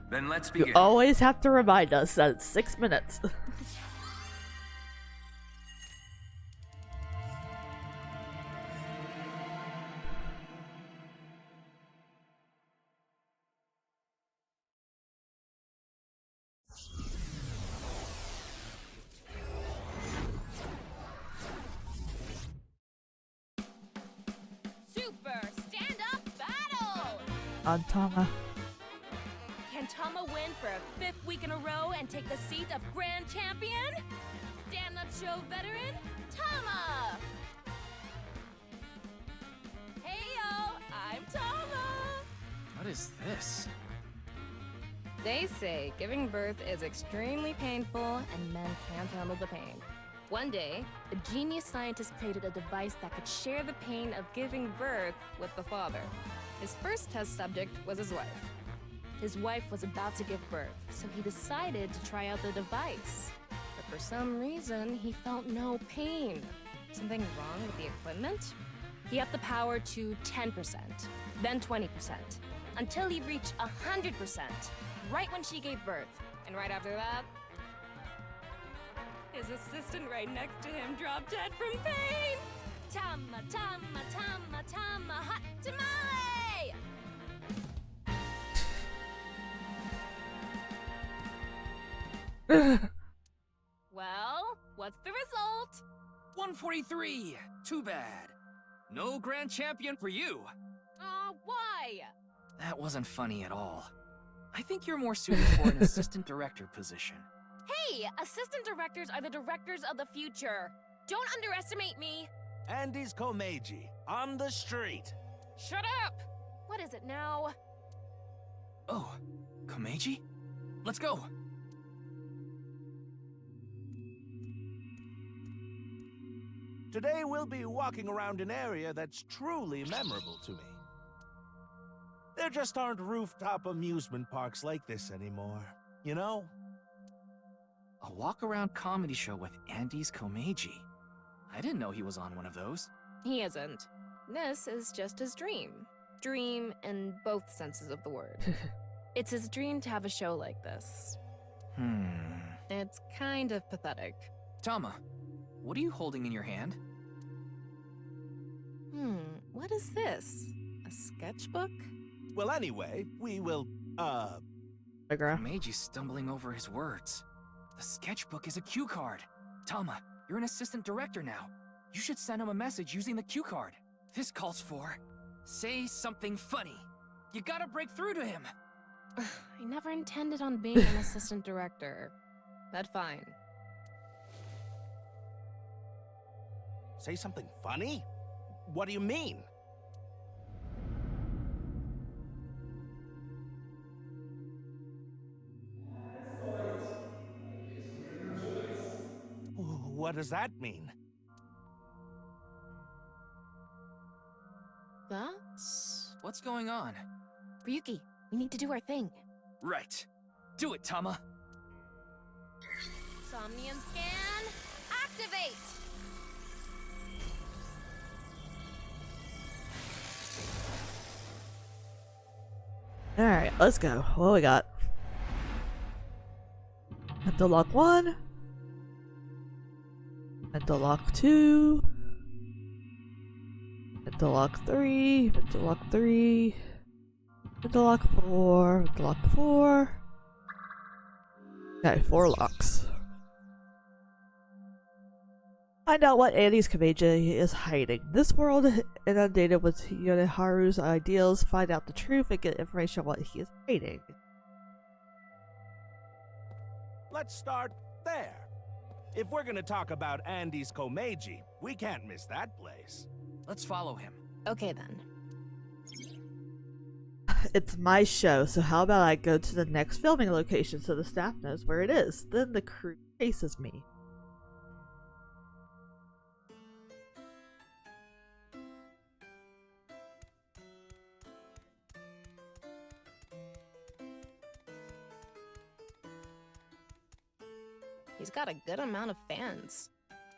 Then let's begin. You always have to remind us that it's 6 minutes. Super stand-up battle! On Tama. Can Tama win for a 5th week in a row and take the seat of Grand Champion? Stand-up show veteran, Tama! Heyo, I'm Tama! What is this? They say giving birth is extremely painful and men can't handle the pain. One day, a genius scientist created a device that could share the pain of giving birth with the father. His first test subject was his wife. His wife was about to give birth, so he decided to try out the device. But for some reason, he felt no pain. Something wrong with the equipment? He upped the power to 10%, then 20%, until he reached 100%, right when she gave birth. And right after that, his assistant right next to him dropped dead from pain! Tama, Tama, Tama, Tama, hot tamale! Well, what's the result? 1 143! Too bad. No grand champion for you. Why? That wasn't funny at all. I think you're more suited for an assistant director position. Hey, assistant directors are the directors of the future. Don't underestimate me. Andy's Komeiji, on the street. Shut up! What is it now? Oh, Komeiji? Let's go! Today we'll be walking around an area that's truly memorable to me. There just aren't rooftop amusement parks like this anymore, you know? A walk-around comedy show with Andy's Komeiji. I didn't know he was on one of those. He isn't. This is just his dream. Dream in both senses of the word. It's his dream to have a show like this. It's kind of pathetic. Tama, what are you holding in your hand? What is this? A sketchbook? Well, anyway, we will, Komeji's stumbling over his words. The sketchbook is a cue card. Tama, you're an assistant director now. You should send him a message using the cue card. This calls for, say something funny. You gotta break through to him. I never intended on being an assistant director. But fine. Say something funny? What do you mean? What does that mean? That's... What's going on? Ryuki, we need to do our thing. Right. Do it, Tama. Somnium scan, activate! Alright, let's go. What we got? Mental lock 1. Mental lock 2. Mental lock 3. Mental lock 3. Mental lock 4. Mental lock 4. Okay, 4 locks. Find out what Andy's Komeiji is hiding. This world inundated with Yoneharu's ideals. Find out the truth and get information on what he is hiding. Let's start there. If we're gonna talk about Andy's Komeiji, we can't miss that place. Let's follow him. Okay then. It's my show, so how about I go to the next filming location so the staff knows where it is. Then the crew chases me. He's got a good amount of fans.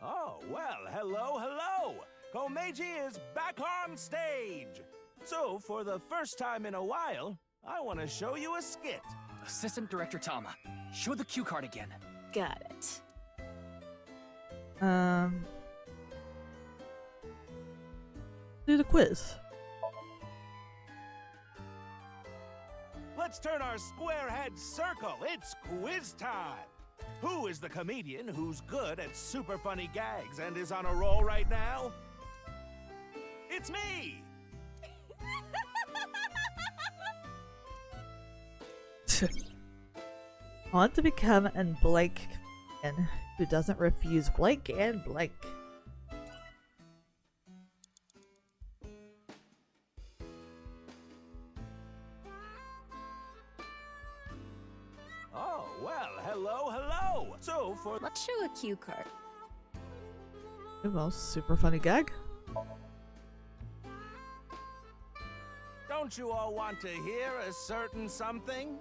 Oh, well, hello. Komeiji is back on stage. So, for the first time in a while, I want to show you a skit. Assistant Director Tama, show the cue card again. Got it. Do the quiz. Let's turn our square head circle. It's quiz time. Who is the comedian who's good at super funny gags and is on a roll right now? It's me! I want to become an blank comedian who doesn't refuse blank and blank. Oh, well, hello. So, for... Let's show a cue card. Well, super funny gag. Don't you all want to hear a certain something?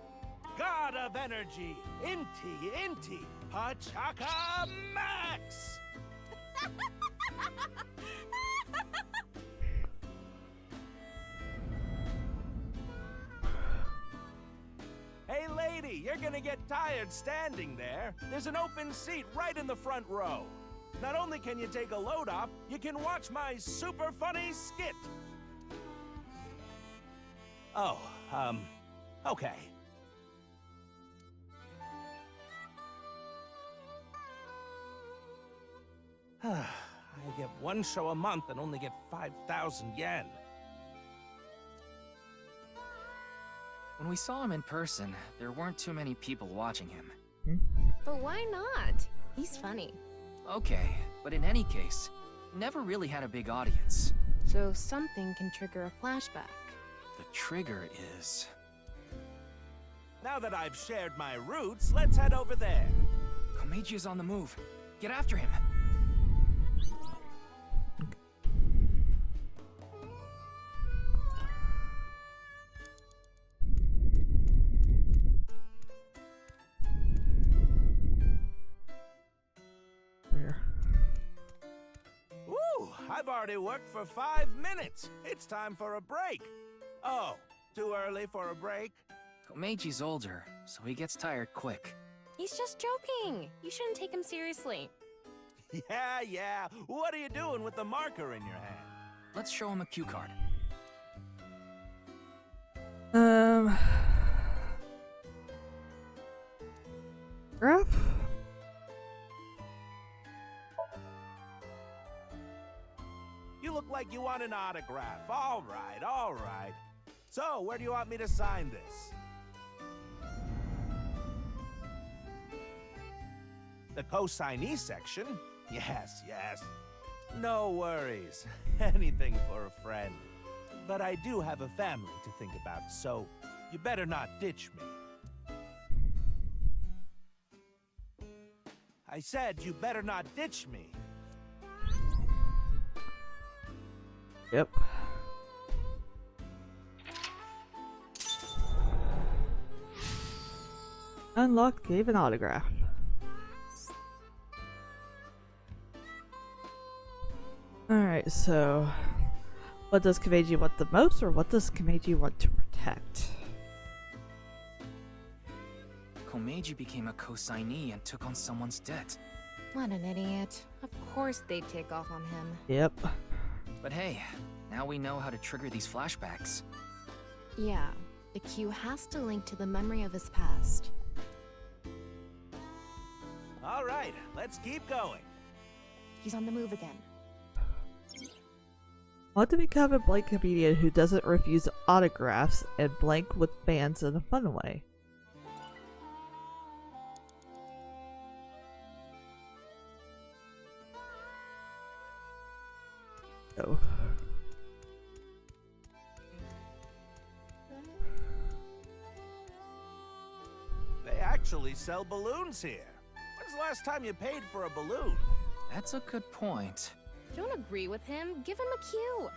God of energy, Inti, Pachaka Max! Hey lady, you're gonna get tired standing there. There's an open seat right in the front row. Not only can you take a load off, you can watch my super funny skit. Oh, okay. I have one show a month and only get 5,000 yen. When we saw him in person, there weren't too many people watching him. But why not? He's funny. Okay, but in any case, never really had a big audience. So something can trigger a flashback. The trigger is... Now that I've shared my roots, let's head over there. Komeiji is on the move. Get after him. Ooh, I've already worked for 5 minutes. It's time for a break. Oh, too early for a break? Komeiji's older, so he gets tired quick. He's just joking. You shouldn't take him seriously. Yeah. What are you doing with the marker in your hand? Let's show him a cue card. Graph? You look like you want an autograph. All right. So, where do you want me to sign this? The co-signee section? Yes. No worries. Anything for a friend. But I do have a family to think about, so you better not ditch me. I said you better not ditch me. Yep. Unlocked, gave an autograph. Alright, so what does Komeiji want the most, or what does Komeiji want to protect? Komeiji became a co-signee and took on someone's debt. What an idiot. Of course they'd take off on him. Yep. But hey, now we know how to trigger these flashbacks. Yeah, the cue has to link to the memory of his past. All right, let's keep going. He's on the move again. Want to become a blank comedian who doesn't refuse autographs and blank with fans in a fun way. Oh. They actually sell balloons here. When's the last time you paid for a balloon? That's a good point. Don't agree with him. Give him a cue.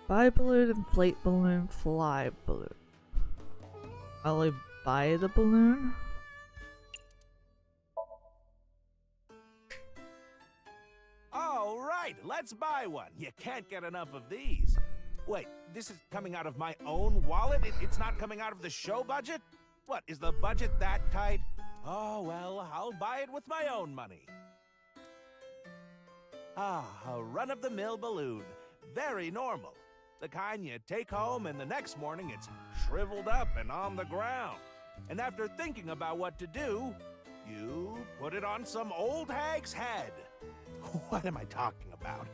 Buy balloon, inflate balloon, fly balloon. I only buy the balloon? All right, let's buy one. You can't get enough of these. Wait, this is coming out of my own wallet? It's not coming out of the show budget? What, is the budget that tight? Oh, well, I'll buy it with my own money. Ah, a run-of-the-mill balloon. Very normal. The kind you take home and the next morning it's shriveled up and on the ground. And after thinking about what to do, you put it on some old hag's head. What am I talking about?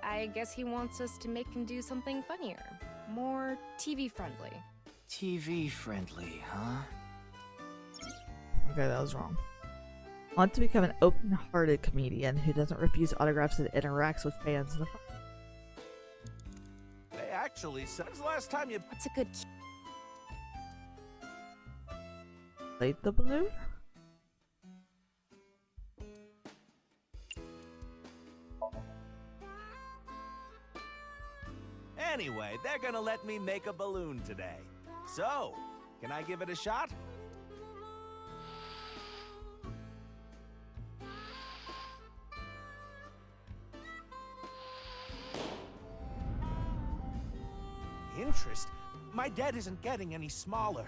I guess he wants us to make him do something funnier. More TV-friendly. TV-friendly, huh? Okay, that was wrong. Want to become an open-hearted comedian who doesn't refuse autographs and interacts with fans in the fun. They actually said, when's the last time you... What's a good... Inflate the balloon? Anyway, they're gonna let me make a balloon today. So, can I give it a shot? Interest? My debt isn't getting any smaller.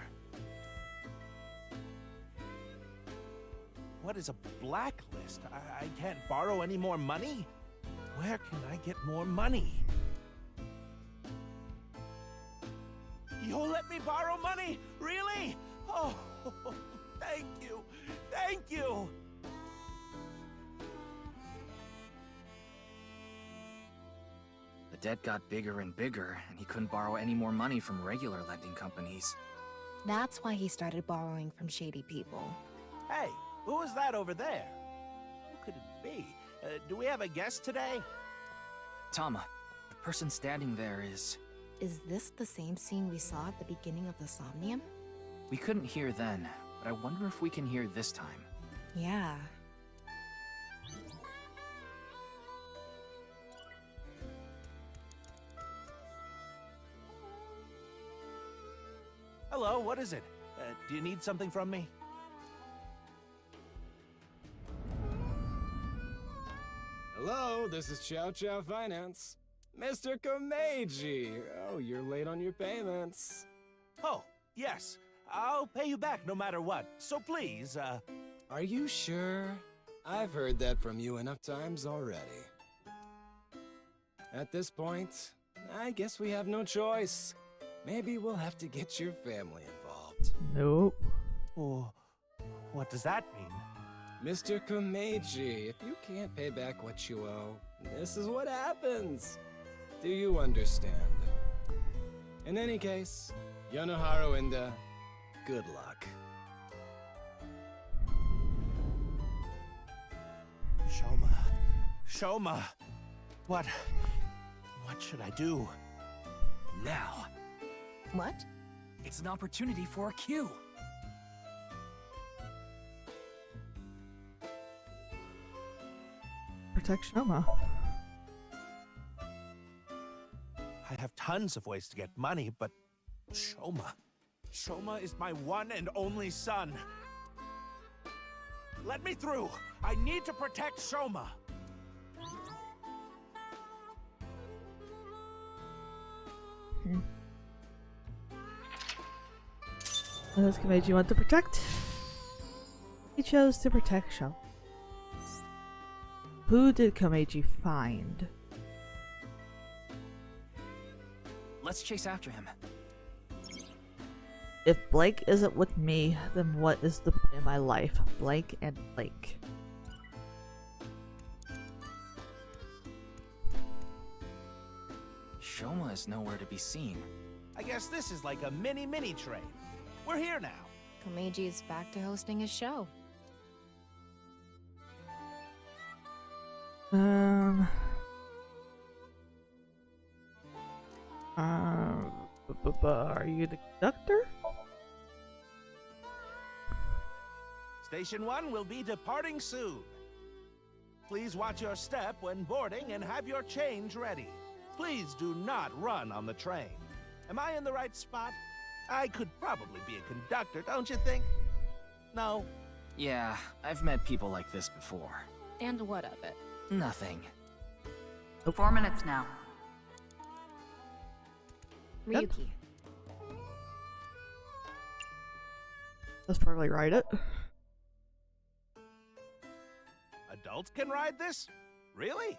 What is a blacklist? I can't borrow any more money? Where can I get more money? You'll let me borrow money? Really? Oh, thank you. Thank you. The debt got bigger and bigger, and he couldn't borrow any more money from regular lending companies. That's why he started borrowing from shady people. Hey, who is that over there? Who could it be? Do we have a guest today? Tama, the person standing there is... Is this the same scene we saw at the beginning of the Somnium? We couldn't hear then, but I wonder if we can hear this time. Yeah. Hello, what is it? Do you need something from me? Hello, this is Chow Chow Finance. Mr. Komeiji! Oh, you're late on your payments. Oh, yes. I'll pay you back no matter what. So please, Are you sure? I've heard that from you enough times already. At this point, I guess we have no choice. Maybe we'll have to get your family involved. Nope. Oh, what does that mean? Mr. Komeiji, if you can't pay back what you owe, this is what happens. Do you understand? In any case, Yonohara Inda, good luck. Shoma, what should I do? Now. What? It's an opportunity for a cue. Protect Shoma. I have tons of ways to get money, but Shoma is my one and only son. Let me through. I need to protect Shoma. What does Komeiji want to protect? He chose to protect Shoma. Who did Komeiji find? Let's chase after him. If Blake isn't with me, then what is the point of my life? Blake and Blake. Shoma is nowhere to be seen. I guess this is like a mini train. We're here now. Komeiji is back to hosting his show. Are you the conductor? Station 1 will be departing soon. Please watch your step when boarding and have your change ready. Please do not run on the train. Am I in the right spot? I could probably be a conductor, don't you think? No? Yeah, I've met people like this before. And what of it? Nothing. 4 minutes now. Ryuki. That's probably right it. Adults can ride this? Really?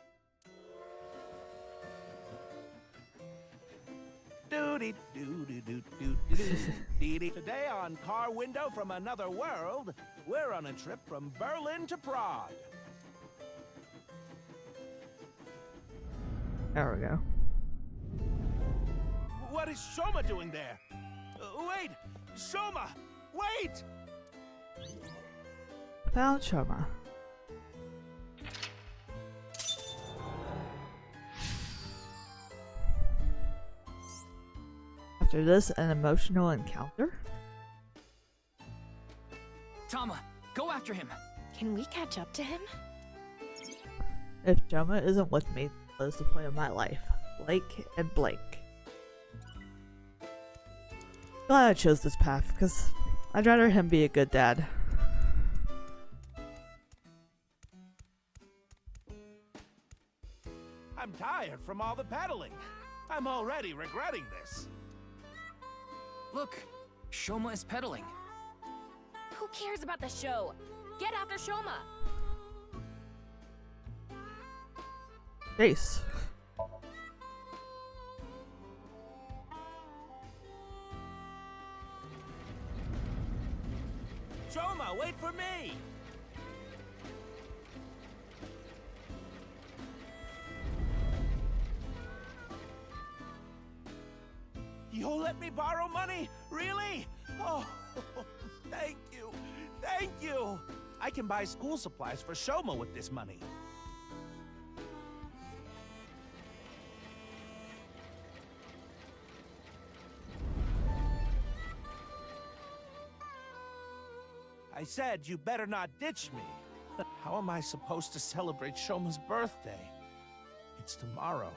Today on Car Window from Another World, we're on a trip from Berlin to Prague. There we go. What is Shoma doing there? Wait! Shoma! Wait! Found Shoma. After this, an emotional encounter? Tama, go after him! Can we catch up to him? If Shoma isn't with me, what is the point of my life? Blake and Blake. Glad I chose this path, because I'd rather him be a good dad. I'm tired from all the pedaling. I'm already regretting this. Look, Shoma is pedaling. Who cares about the show? Get after Shoma! Jace. me! You'll let me borrow money? Really? Oh, thank you. Thank you. I can buy school supplies for Shoma with this money. I said you better not ditch me. How am I supposed to celebrate Shoma's birthday? It's tomorrow.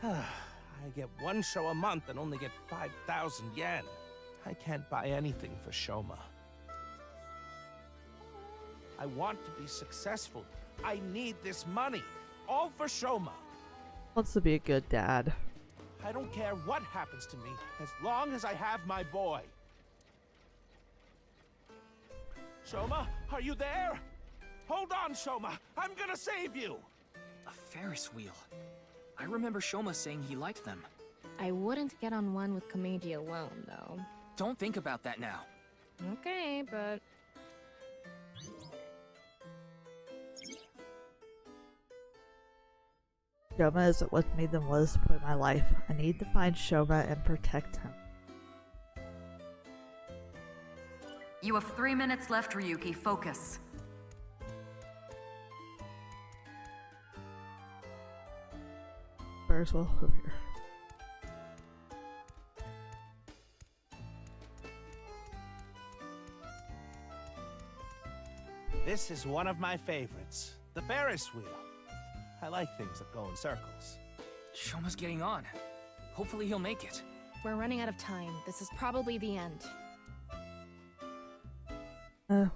I get one show a month and only get 5,000 yen. I can't buy anything for Shoma. I want to be successful. I need this money. All for Shoma. Wants to be a good dad. I don't care what happens to me as long as I have my boy. Shoma, are you there? Hold on, Shoma. I'm gonna save you. A Ferris wheel. I remember Shoma saying he liked them. I wouldn't get on one with Komeiji alone, though. Don't think about that now. Okay, but... Shoma isn't what made them was to put in my life. I need to find Shoma and protect him. You have 3 minutes left, Ryuki. Focus. Ferris wheel over here. This is one of my favorites. The Ferris wheel. I like things that go in circles. Shoma's getting on. Hopefully he'll make it. We're running out of time. This is probably the end.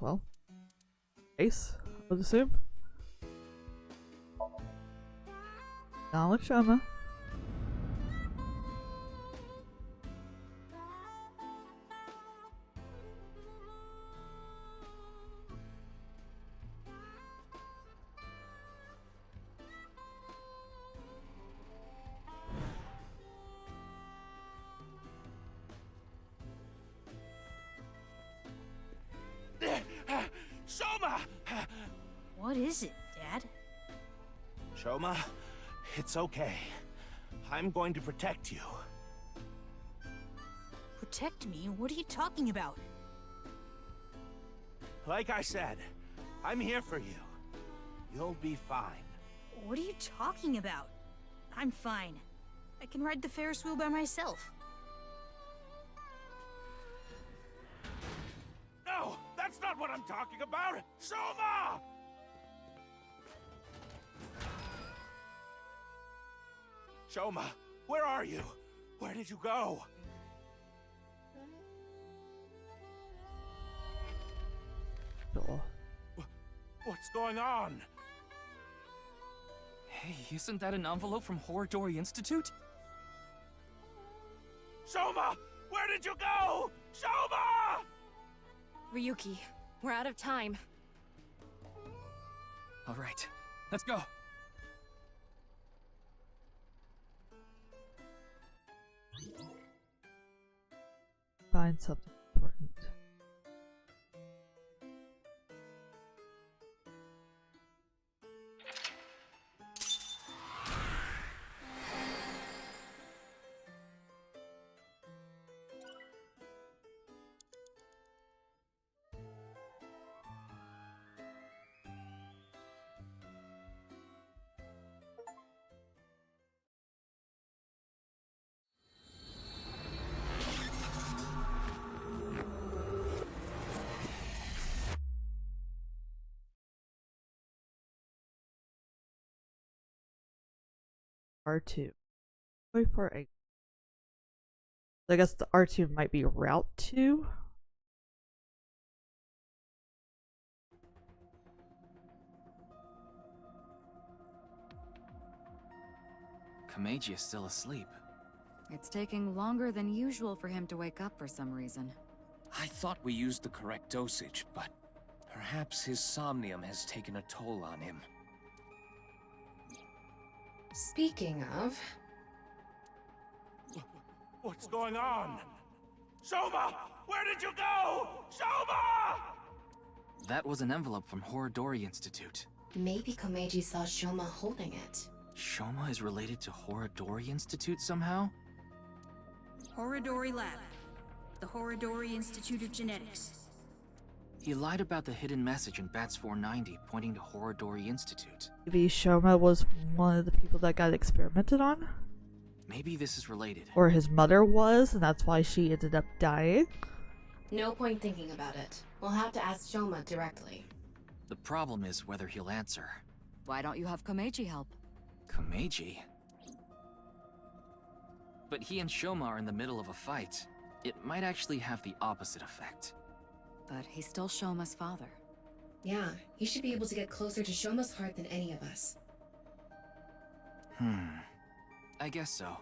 Well. Ace, I would assume. Gone with Shoma. Shoma! What is it, Dad? Shoma, it's okay. I'm going to protect you. Protect me? What are you talking about? Like I said, I'm here for you. You'll be fine. What are you talking about? I'm fine. I can ride the Ferris wheel by myself. No, that's not what I'm talking about! Shoma! Shoma, where are you? Where did you go? What's going on? Hey, isn't that an envelope from Horodori Institute? Shoma! Where did you go? Shoma! Ryuki, we're out of time. All right, let's go. Find something important. R2. Wait for a. I guess the R2 might be Route 2. Komeiji is still asleep. It's taking longer than usual for him to wake up for some reason. I thought we used the correct dosage, but perhaps his somnium has taken a toll on him. Speaking of... What's going on? Shoma! Where did you go? Shoma! That was an envelope from Horodori Institute. Maybe Komeiji saw Shoma holding it. Shoma is related to Horodori Institute somehow? Horodori Lab. The Horodori Institute of Genetics. He lied about the hidden message in Bats 490 pointing to Horodori Institute. Maybe Shoma was one of the people that got experimented on? Maybe this is related. Or his mother was, and that's why she ended up dying? No point thinking about it. We'll have to ask Shoma directly. The problem is whether he'll answer. Why don't you have Komeiji help? Komeiji? But he and Shoma are in the middle of a fight. It might actually have the opposite effect. But he's still Shoma's father. Yeah, he should be able to get closer to Shoma's heart than any of us. I guess so.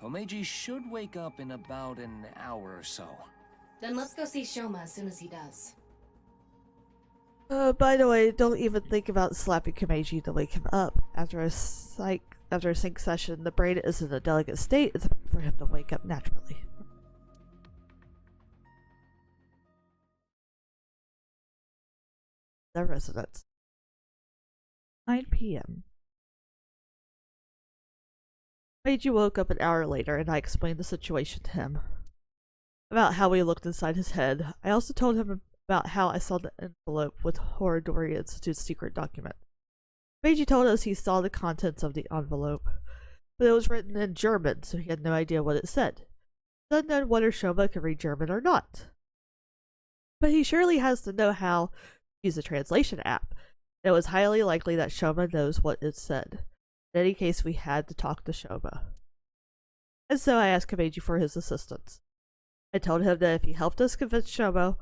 Komeiji should wake up in about an hour or so. Then let's go see Shoma as soon as he does. By the way, don't even think about slapping Komeiji to wake him up. After a sync session, the brain is in a delicate state. It's for him to wake up naturally. The residence. 9 p.m. Komeiji woke up an hour later, and I explained the situation to him. About how we looked inside his head. I also told him about how I saw the envelope with Horodori Institute's secret document. Komeiji told us he saw the contents of the envelope, but it was written in German, so he had no idea what it said. He doesn't know whether Shoma could read German or not. But he surely has to know how to use a translation app. It was highly likely that Shoma knows what it said. In any case, we had to talk to Shoma. And so I asked Komeiji for his assistance. I told him that if he helped us convince Shoma,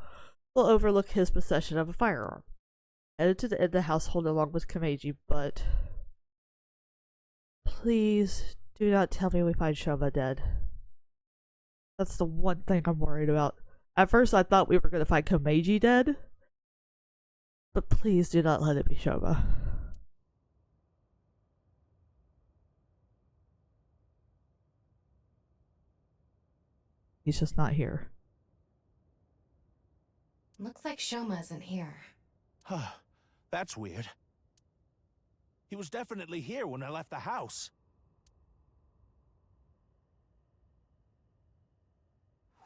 we'll overlook his possession of a firearm. I headed to the end of the household along with Komeiji, but please do not tell me we find Shoma dead. That's the one thing I'm worried about. At first I thought we were going to find Komeiji dead, but please do not let it be Shoma. He's just not here. Looks like Shoma isn't here. Huh. That's weird. He was definitely here when I left the house.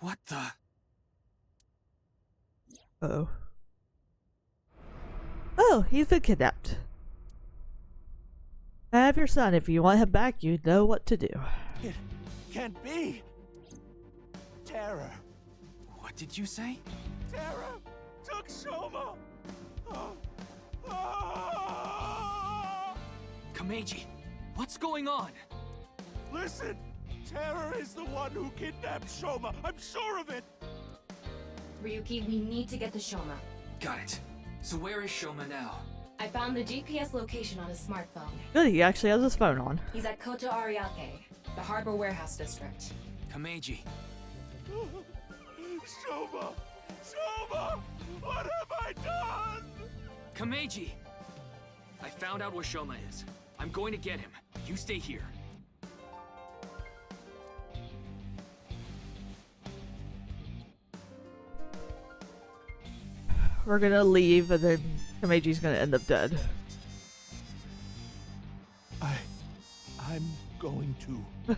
What the? Uh-oh. Oh, he's been kidnapped. I have your son. If you want him back, you know what to do. It can't be. Terror. What did you say? Terror took Shoma! Komeiji, what's going on? Listen! Terror is the one who kidnapped Shoma! I'm sure of it! Ryuki, we need to get to Shoma. Got it. So where is Shoma now? I found the GPS location on his smartphone. Good, he actually has his phone on. He's at Koto Ariake, the Harbor Warehouse District. Komeiji. Shoma! Shoma! What have I done? Komeiji! I found out where Shoma is. I'm going to get him. You stay here. We're gonna leave, and then Komeiji's gonna end up dead. I'm going to.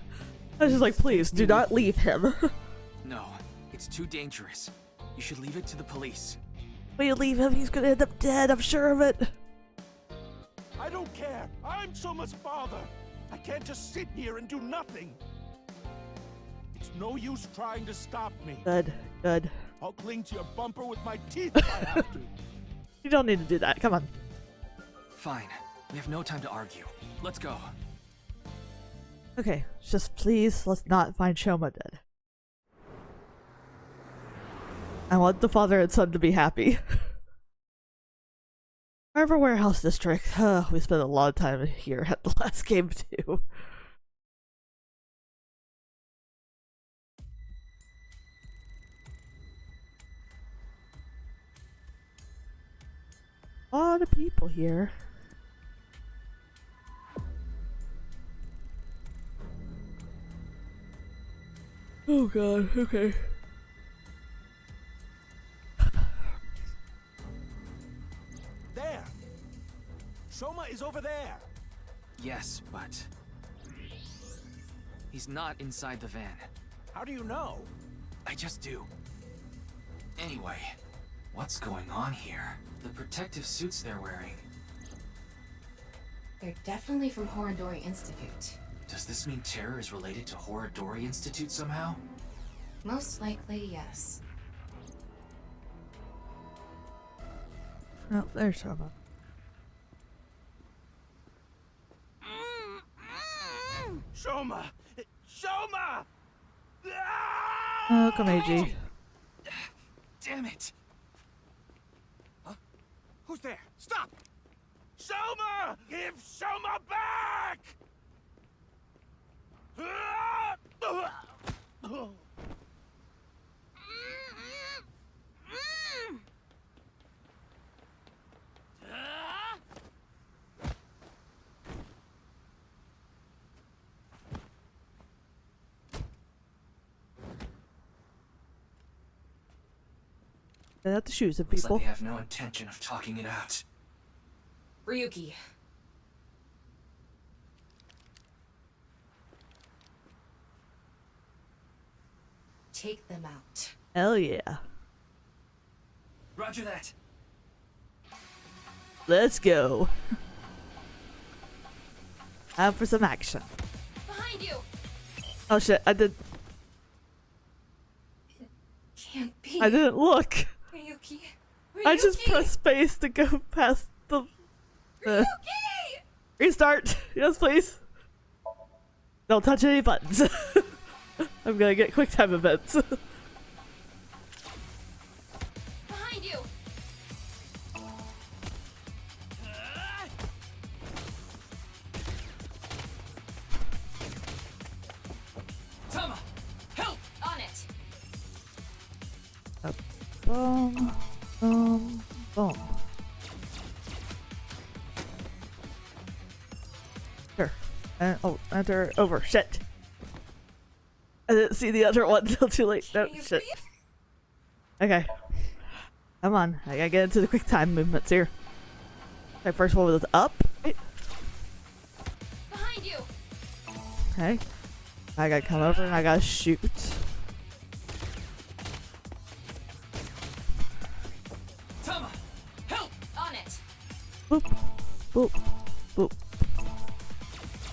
I was just like, please, do not leave him. No, it's too dangerous. You should leave it to the police. When you leave him, he's gonna end up dead, I'm sure of it. I don't care. I'm Shoma's father. I can't just sit here and do nothing. It's no use trying to stop me. Good, good. I'll cling to your bumper with my teeth if I have to. You don't need to do that, come on. Fine. We have no time to argue. Let's go. Okay, just please, let's not find Shoma dead. I want the father and son to be happy. Harbor Warehouse District. We spent a lot of time here at the last game too. A lot of people here. Oh god, okay. There! Soma is over there! Yes, but... he's not inside the van. How do you know? I just do. Anyway, what's going on here? The protective suits they're wearing. They're definitely from Horadori Institute. Does this mean terror is related to Horadori Institute somehow? Most likely, yes. Oh, there's Soma. Soma! Soma! Oh, come AG. Damn it! Huh? Who's there? Stop! Soma! Give Soma back! They have to shoot some Looks people. like they have no intention of talking it out. Ryuki. Take them out. Hell yeah. Roger that. Let's go. Time for some action. Behind you! Oh shit, I did. Can't be. I didn't look. Ryuki. I just pressed space to go past the. Restart. Yes, please. Don't touch any buttons. I'm gonna get quick time events. Behind you! Tama! Help! On it! Boom. Boom. Boom. Sure. And oh, enter over. Shit. I didn't see the other one until too late. No, shit. Okay. Come on. I gotta get into the quick time movements here. Okay, first one was up. Wait. Behind you! Okay. I gotta come over and I gotta shoot. Tama! Help! On it! Boop. Boop. Boop.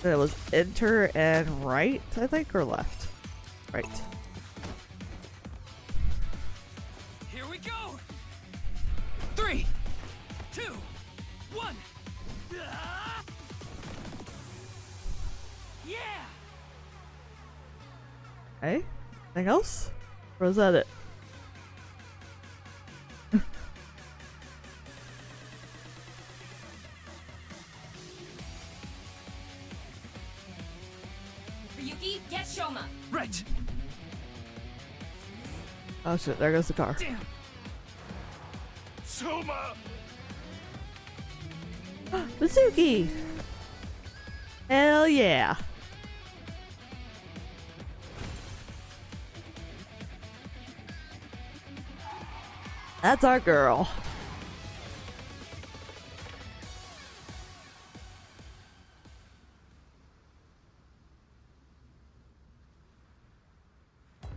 It was enter and right, I think, or left? Right. Here we go! 3, 2, 1! Yeah! Hey? Anything else? Or is that it? Ryuki, get Shoma! Right! Oh shit, there goes the car. Damn! Soma! Mizuki! Hell yeah! That's our girl.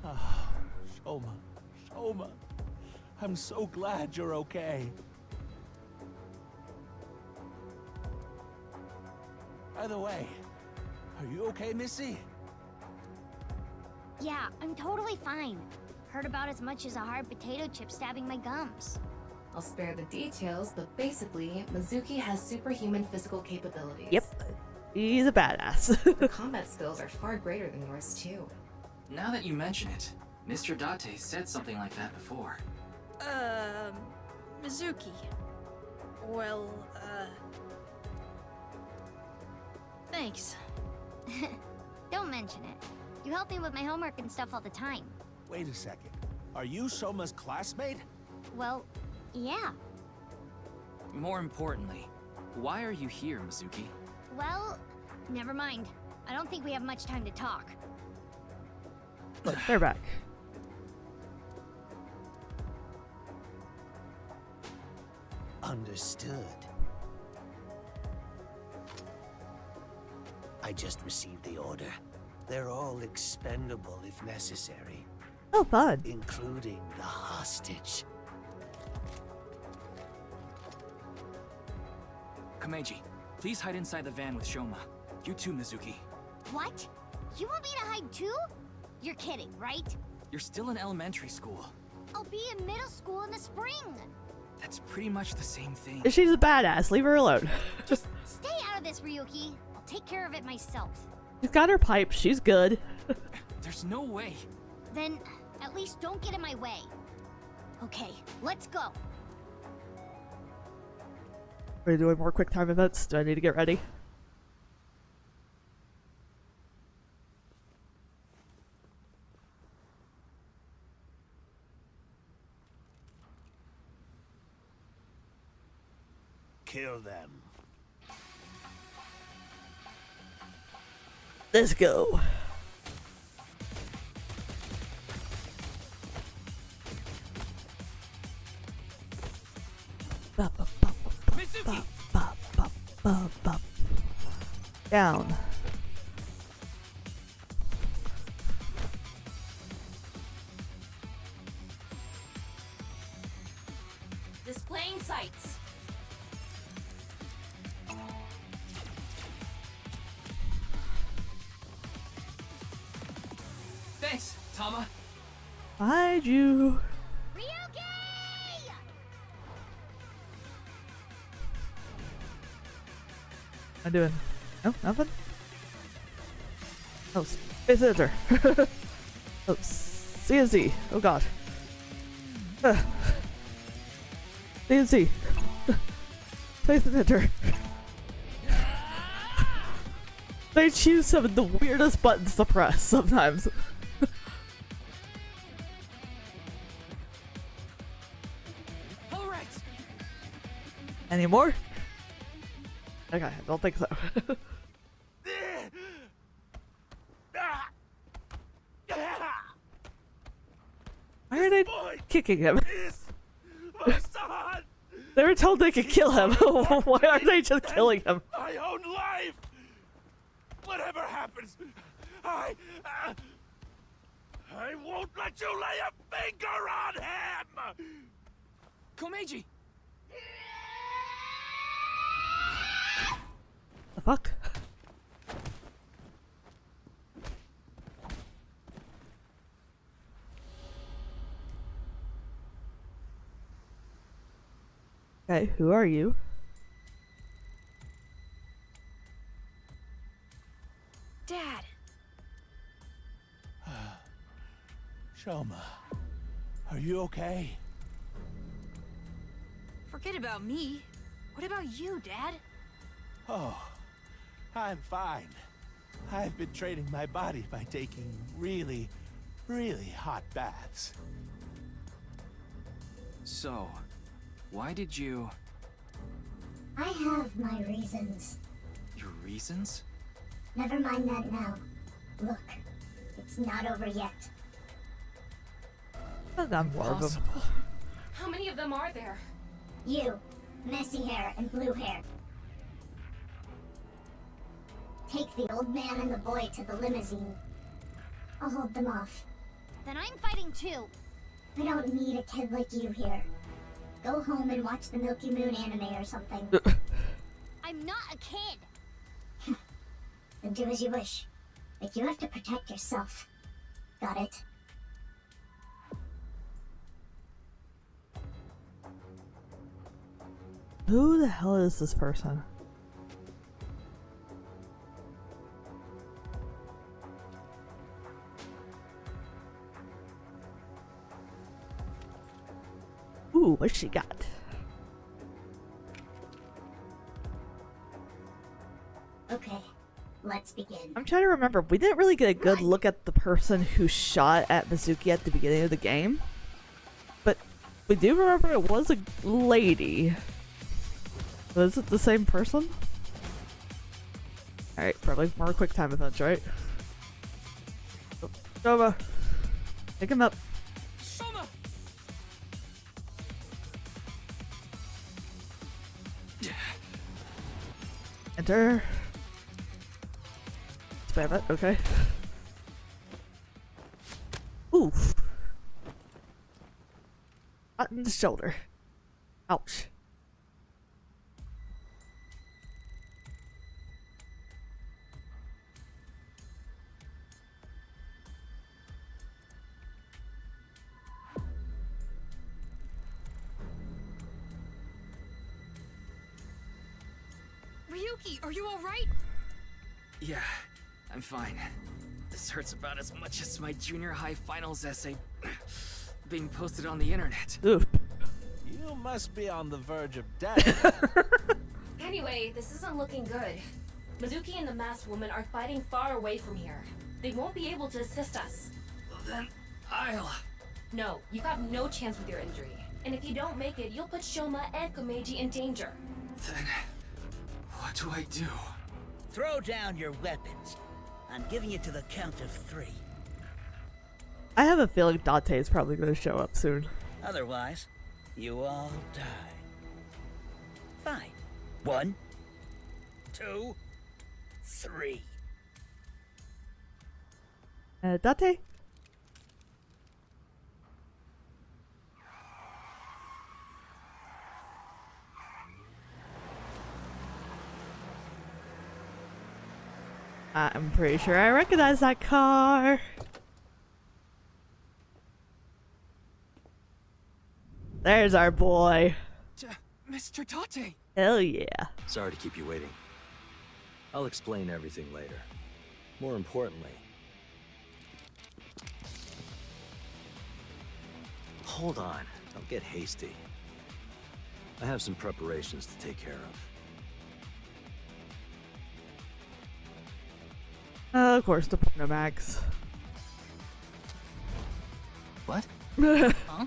Oh, Shoma. Shoma. I'm so glad you're okay. By the way, are you okay, Missy? Yeah, I'm totally fine. Heard about as much as a hard potato chip stabbing my gums. I'll spare the details, but basically, Mizuki has superhuman physical capabilities. Yep. He's a badass. Her combat skills are far greater than yours, too. Now that you mention it, Mr. Date said something like that before. Mizuki. Well, thanks. Don't mention it. You help me with my homework and stuff all the time. Wait a second. Are you Soma's classmate? Well, yeah. More importantly, why are you here, Mizuki? Well, never mind. I don't think we have much time to talk. Look, they're back. Understood. I just received the order. They're all expendable if necessary. Oh, fun. Including the hostage. Komeiji, please hide inside the van with Shoma. You too, Mizuki. What? You want me to hide too? You're kidding, right? You're still in elementary school. I'll be in middle school in the spring. That's pretty much the same thing. She's a badass. Leave her alone. Just stay out of this, Ryuki. I'll take care of it myself. She's got her pipe. She's good. There's no way. Then at least don't get in my way. Okay, let's go. Are we doing more quick time events? Do I need to get ready? Kill them. Let's go. Mizuki! Down. Displaying sights. Thanks, Tama. Hide you. I'm doing. No, nothing. Oh, space editor. Oh, CNC. Oh god. CNC. Space editor. They choose some of the weirdest buttons to press sometimes. All right. Any more? Okay, I don't think so. Why are they kicking him? They were told they could kill him. Why are they just killing him? My own life! Whatever happens, I won't let you lay a finger on him! Komeiji! The fuck? Okay, who are you? Dad. Shoma, are you okay? Forget about me. What about you, Dad? Oh, I'm fine. I've been training my body by taking really, really hot baths. So, why did you... I have my reasons. Your reasons? Never mind that now. Look, it's not over yet. I'm more of them. How many of them are there? You, messy hair and blue hair. Take the old man and the boy to the limousine. I'll hold them off. Then I'm fighting too. I don't need a kid like you here. Go home and watch the Milky Moon anime or something. I'm not a kid. Then do as you wish. But you have to protect yourself. Got it? Who the hell is this person? Ooh, what she got? Okay, let's begin. I'm trying to remember. We didn't really get a good look at the person who shot at Mizuki at the beginning of the game. But we do remember it was a lady. Was it the same person? Alright, probably more quick time events, right? Nova. Pick him up. Soma! Enter. Spam it, okay. Oof. Shot in the shoulder. Ouch. Ryuki, are you alright? Yeah, I'm fine. This hurts about as much as my junior high finals essay being posted on the internet. Oof. You must be on the verge of death. Anyway, this isn't looking good. Mizuki and the masked woman are fighting far away from here. They won't be able to assist us. Well then, I'll... No, you have no chance with your injury. And if you don't make it, you'll put Shoma and Komeiji in danger. Then, what do I do? Throw down your weapons. I'm giving you to the count of 3. I have a feeling Date is probably going to show up soon. Otherwise, you all die. Fine. 1, 2, 3. Date? I'm pretty sure I recognize that car. There's our boy. Mr. Date! Hell yeah. Sorry to keep you waiting. I'll explain everything later. More importantly... Hold on. Don't get hasty. I have some preparations to take care of. Of course, the porno mags. What? Huh?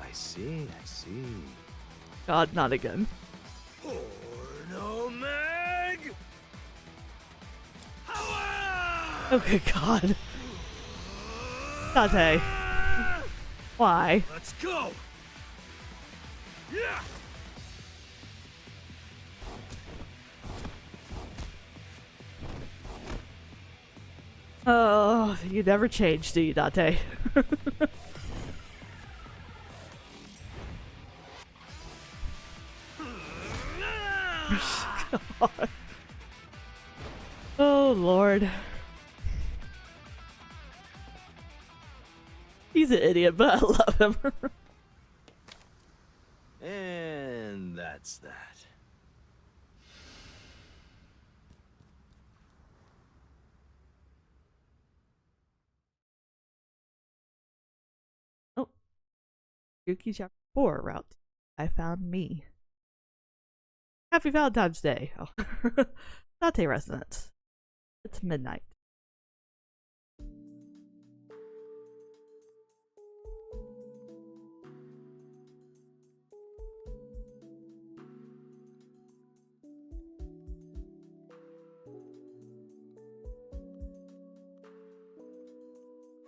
I see. God, not again. Porno mag! Okay, God. Date. Why? Let's go! Yeah! Oh, you never change, do you, Date? God. Oh, Lord. He's an idiot, but I love him. And that's that. Oh. Yuki chapter 4 route. I found me. Happy Valentine's Day. Oh. Date resonance. It's midnight.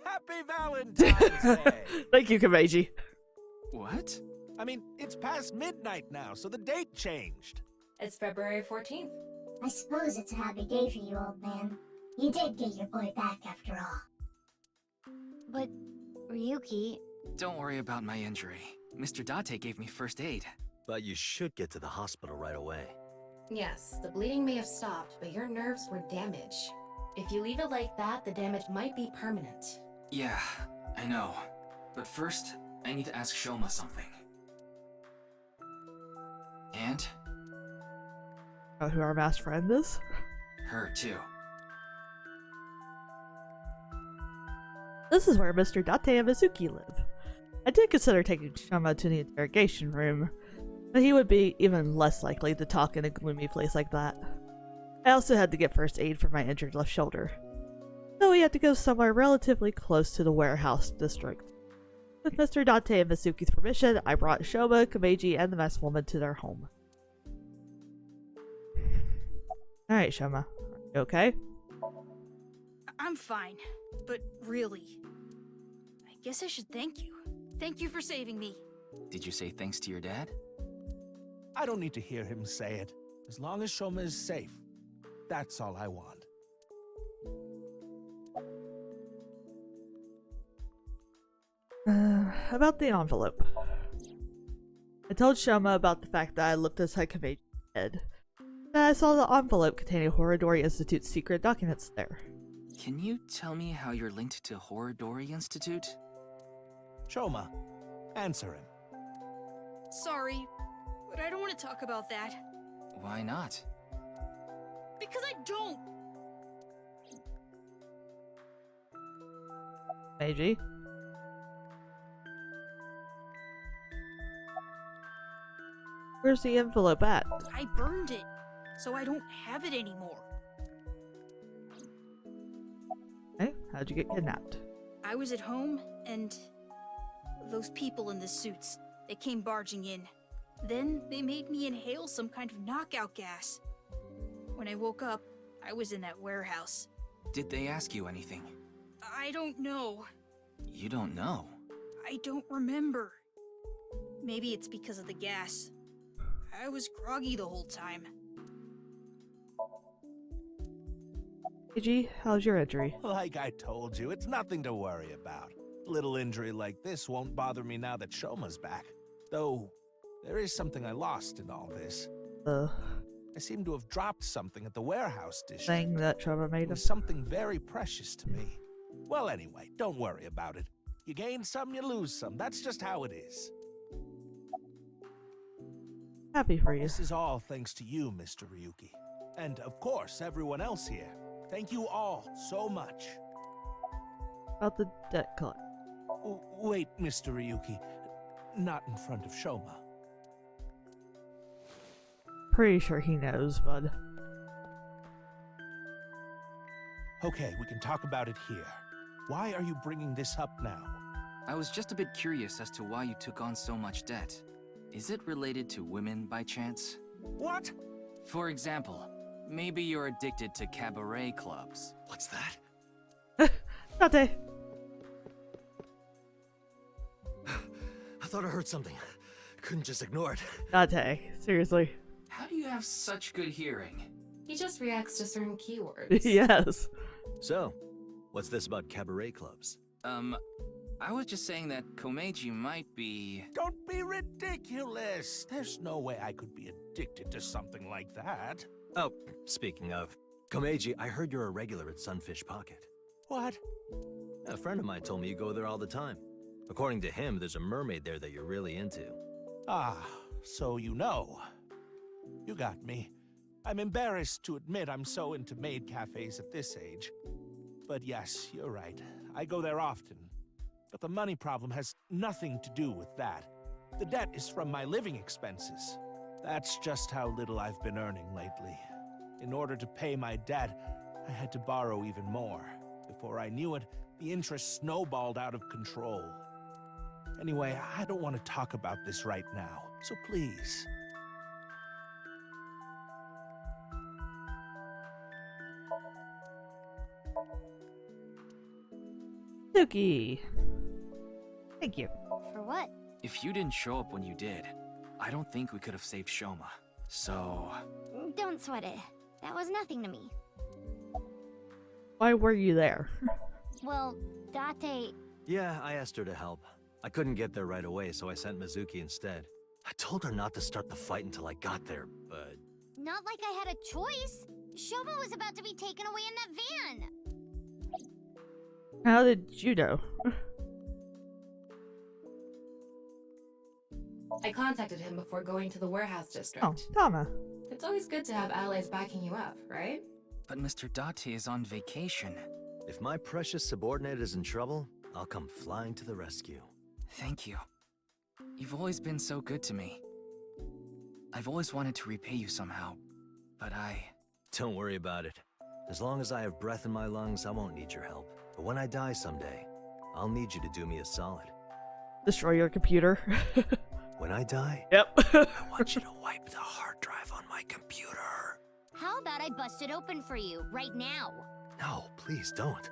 Happy Valentine's Day! Thank you, Komeiji. What? I mean, it's past midnight now, so the date changed. It's February 14th. I suppose it's a happy day for you, old man. You did get your boy back after all. But, Ryuki... Don't worry about my injury. Mr. Date gave me first aid. But you should get to the hospital right away. Yes, the bleeding may have stopped, but your nerves were damaged. If you leave it like that, the damage might be permanent. Yeah, I know. But first, I need to ask Shoma something. And? Who our best friend is? Her, too. This is where Mr. Date and Mizuki live. I did consider taking Shoma to the interrogation room, but he would be even less likely to talk in a gloomy place like that. I also had to get first aid for my injured left shoulder, so we had to go somewhere relatively close to the warehouse district. With Mr. Date and Mizuki's permission, I brought Shoma, Komeiji, and the masked woman to their home. Alright, Shoma. You okay? I'm fine, but really, I guess I should thank you. Thank you for saving me. Did you say thanks to your dad? I don't need to hear him say it. As long as Shoma is safe, that's all I want. About the envelope. I told Shoma about the fact that I looked inside Komeji's head. Then I saw the envelope containing Horodori Institute's secret documents there. Can you tell me how you're linked to Horodori Institute? Shoma, answer him. Sorry, but I don't want to talk about that. Why not? Because I don't. Meiji? Where's the envelope at? I burned it, so I don't have it anymore. Hey, how'd you get kidnapped? I was at home, and those people in the suits, they came barging in. Then they made me inhale some kind of knockout gas. When I woke up, I was in that warehouse. Did they ask you anything? I don't know. You don't know? I don't remember. Maybe it's because of the gas. I was groggy the whole time. Meiji, how's your injury? Like I told you, it's nothing to worry about. A little injury like this won't bother me now that Shoma's back. Though, there is something I lost in all this. I seem to have dropped something at the warehouse dish. Thing that Shoma made It was something very precious to me. Well, anyway, don't worry about it. You gain some, you lose some. That's just how it is. Happy for you. This is all thanks to you, Mr. Ryuki. And, of course, everyone else here. Thank you all so much. About the debt collector. Wait, Mr. Ryuki. Not in front of Shoma. Pretty sure he knows, bud. Okay, we can talk about it here. Why are you bringing this up now? I was just a bit curious as to why you took on so much debt. Is it related to women by chance? What? For example, maybe you're addicted to cabaret clubs. What's that? Date. I thought I heard something. Couldn't just ignore it. Date, seriously. How do you have such good hearing? He just reacts to certain keywords. Yes. So, what's this about cabaret clubs? I was just saying that Komeiji might be... Don't be ridiculous! There's no way I could be addicted to something like that. Oh, speaking of, Komeiji, I heard you're a regular at Sunfish Pocket. What? A friend of mine told me you go there all the time. According to him, there's a mermaid there that you're really into. Ah, so you know. You got me. I'm embarrassed to admit I'm so into maid cafes at this age. But yes, you're right. I go there often. But the money problem has nothing to do with that. The debt is from my living expenses. That's just how little I've been earning lately. In order to pay my debt, I had to borrow even more. Before I knew it, the interest snowballed out of control. Anyway, I don't want to talk about this right now, so please. Suki. Thank you. For what? If you didn't show up when you did, I don't think we could have saved Shoma. So... Don't sweat it. That was nothing to me. Why were you there? Well, Date... Yeah, I asked her to help. I couldn't get there right away, so I sent Mizuki instead. I told her not to start the fight until I got there, but... Not like I had a choice. Shoma was about to be taken away in that van. How did you know? I contacted him before going to the warehouse district. Oh, Tama. It's always good to have allies backing you up, right? But Mr. Date is on vacation. If my precious subordinate is in trouble, I'll come flying to the rescue. Thank you. You've always been so good to me. I've always wanted to repay you somehow, but I... Don't worry about it. As long as I have breath in my lungs, I won't need your help. But when I die someday, I'll need you to do me a solid. Destroy your computer. When I die? Yep. I want you to wipe the hard drive on my computer. How about I bust it open for you right now? No, please don't.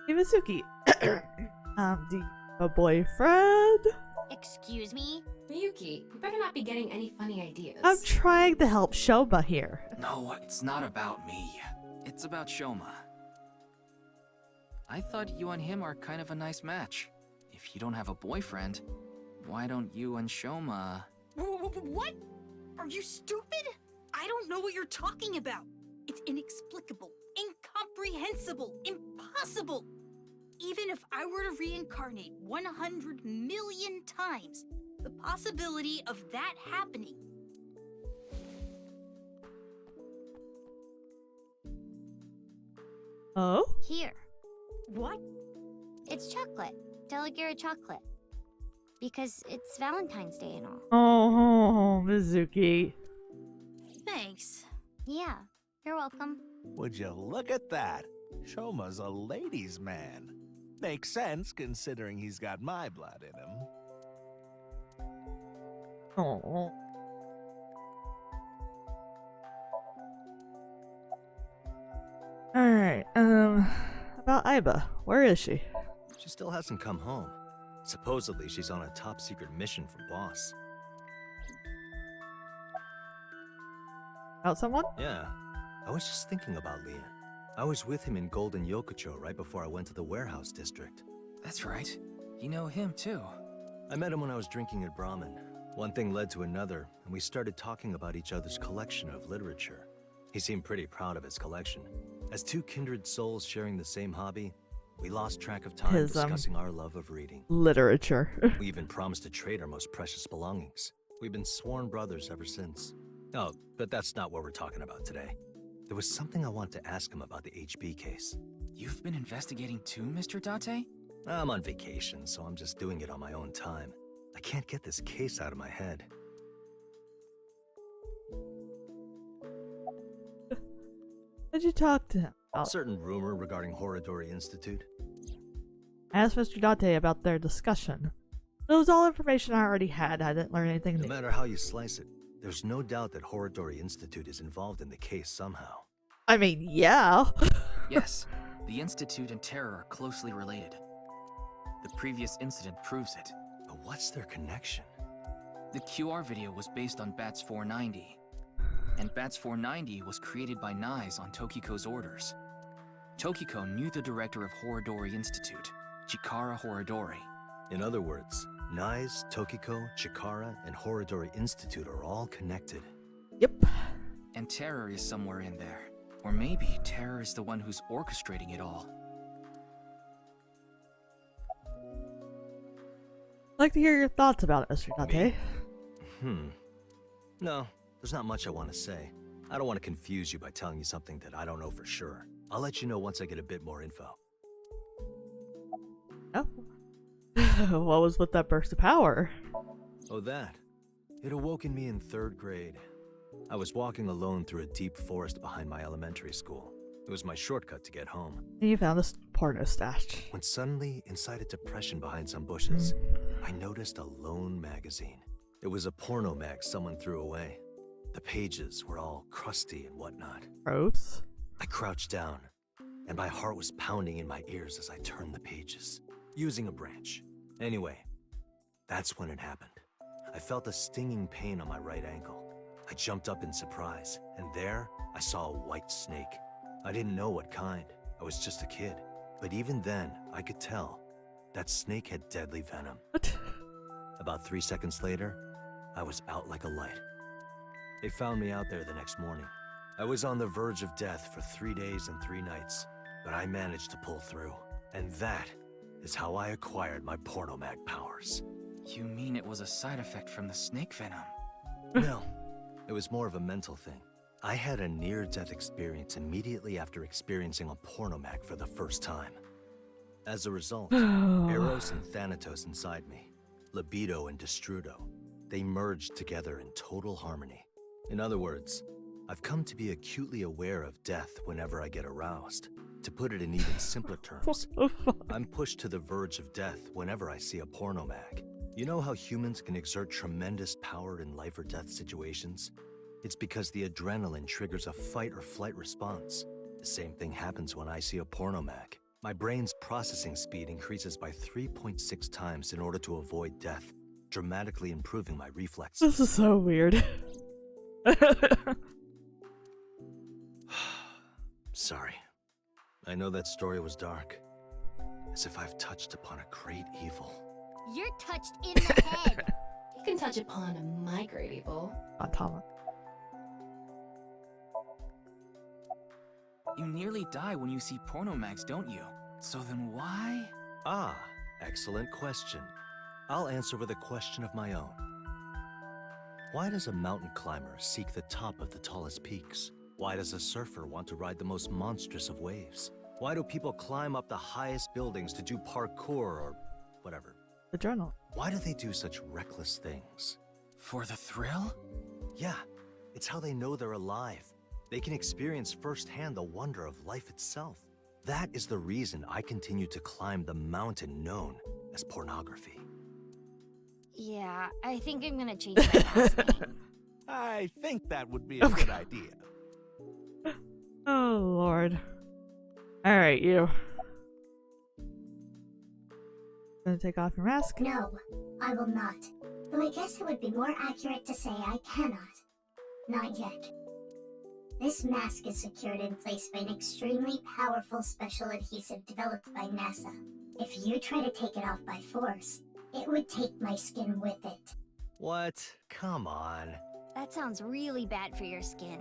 Hey, Mizuki. Do you have a boyfriend? Excuse me? Miyuki, you better not be getting any funny ideas. I'm trying to help Shoma here. No, it's not about me. It's about Shoma. I thought you and him are kind of a nice match. If you don't have a boyfriend, why don't you and Shoma... What? Are you stupid? I don't know what you're talking about. It's inexplicable, incomprehensible, impossible. Even if I were to reincarnate 100 million times, the possibility of that happening. Oh? Here. What? It's chocolate. Delicate chocolate. Because it's Valentine's Day and all. Oh, Mizuki. Thanks. Yeah, you're welcome. Would you look at that? Shoma's a ladies' man. Makes sense considering he's got my blood in him. Oh. Alright, about Aiba. Where is she? She still hasn't come home. Supposedly, she's on a top-secret mission from Boss. About someone? Yeah. I was just thinking about Leon. I was with him in Golden Yokocho right before I went to the warehouse district. That's right. You know him, too. I met him when I was drinking at Brahmin. One thing led to another, and we started talking about each other's collection of literature. He seemed pretty proud of his collection. As two kindred souls sharing the same hobby, we lost track of time discussing our love of reading. Literature. We even promised to trade our most precious belongings. We've been sworn brothers ever since. Oh, but that's not what we're talking about today. There was something I want to ask him about the HB case. You've been investigating too, Mr. Date? I'm on vacation, so I'm just doing it on my own time. I can't get this case out of my head. Did you talk to him? A certain rumor regarding Horodori Institute. I asked Mr. Date about their discussion. It was all information I already had. I didn't learn anything new. No matter how you slice it, there's no doubt that Horodori Institute is involved in the case somehow. I mean, yeah. Yes, the Institute and Terror are closely related. The previous incident proves it. But what's their connection? The QR video was based on Bats 490. And Bats 490 was created by Nyes on Tokiko's orders. Tokiko knew the director of Horodori Institute, Chikara Horodori. In other words, Nyes, Tokiko, Chikara, and Horodori Institute are all connected. Yep. And Terror is somewhere in there. Or maybe Terror is the one who's orchestrating it all. I'd like to hear your thoughts about it, Mr. Date. No, there's not much I want to say. I don't want to confuse you by telling you something that I don't know for sure. I'll let you know once I get a bit more info. Oh. What was with that burst of power? Oh, that. It awoke in me in 3rd grade. I was walking alone through a deep forest behind my elementary school. It was my shortcut to get home. And you found this porno stash. When suddenly, inside a depression behind some bushes, I noticed a lone magazine. It was a porno mag someone threw away. The pages were all crusty and whatnot. Gross. I crouched down, and my heart was pounding in my ears as I turned the pages, using a branch. Anyway, that's when it happened. I felt a stinging pain on my right ankle. I jumped up in surprise, and there I saw a white snake. I didn't know what kind. I was just a kid. But even then, I could tell that snake had deadly venom. What? About 3 seconds later, I was out like a light. They found me out there the next morning. I was on the verge of death for 3 days and 3 nights, but I managed to pull through. And that is how I acquired my pornomag powers. You mean it was a side effect from the snake venom? No, it was more of a mental thing. I had a near-death experience immediately after experiencing a pornomag for the first time. As a result, Eros and Thanatos inside me, libido and destrudo, they merged together in total harmony. In other words, I've come to be acutely aware of death whenever I get aroused. To put it in even simpler terms, I'm pushed to the verge of death whenever I see a pornomag. You know how humans can exert tremendous power in life or death situations? It's because the adrenaline triggers a fight or flight response. The same thing happens when I see a pornomag. My brain's processing speed increases by 3.6 times in order to avoid death, dramatically improving my reflexes. This is so weird. Sorry. I know that story was dark. As if I've touched upon a great evil. You're touched in the head. You can touch upon my great evil. Atomic. You nearly die when you see pornomags, don't you? So then why? Ah, excellent question. I'll answer with a question of my own. Why does a mountain climber seek the top of the tallest peaks? Why does a surfer want to ride the most monstrous of waves? Why do people climb up the highest buildings to do parkour or whatever? Adrenaline. Why do they do such reckless things? For the thrill? Yeah, it's how they know they're alive. They can experience firsthand the wonder of life itself. That is the reason I continue to climb the mountain known as pornography. Yeah, I think I'm gonna change my last name. I think that would be a good idea. Oh, Lord. Alright, you. Gonna take off your mask? No, I will not. Though I guess it would be more accurate to say I cannot. Not yet. This mask is secured in place by an extremely powerful special adhesive developed by NASA. If you try to take it off by force, it would take my skin with it. What? Come on. That sounds really bad for your skin.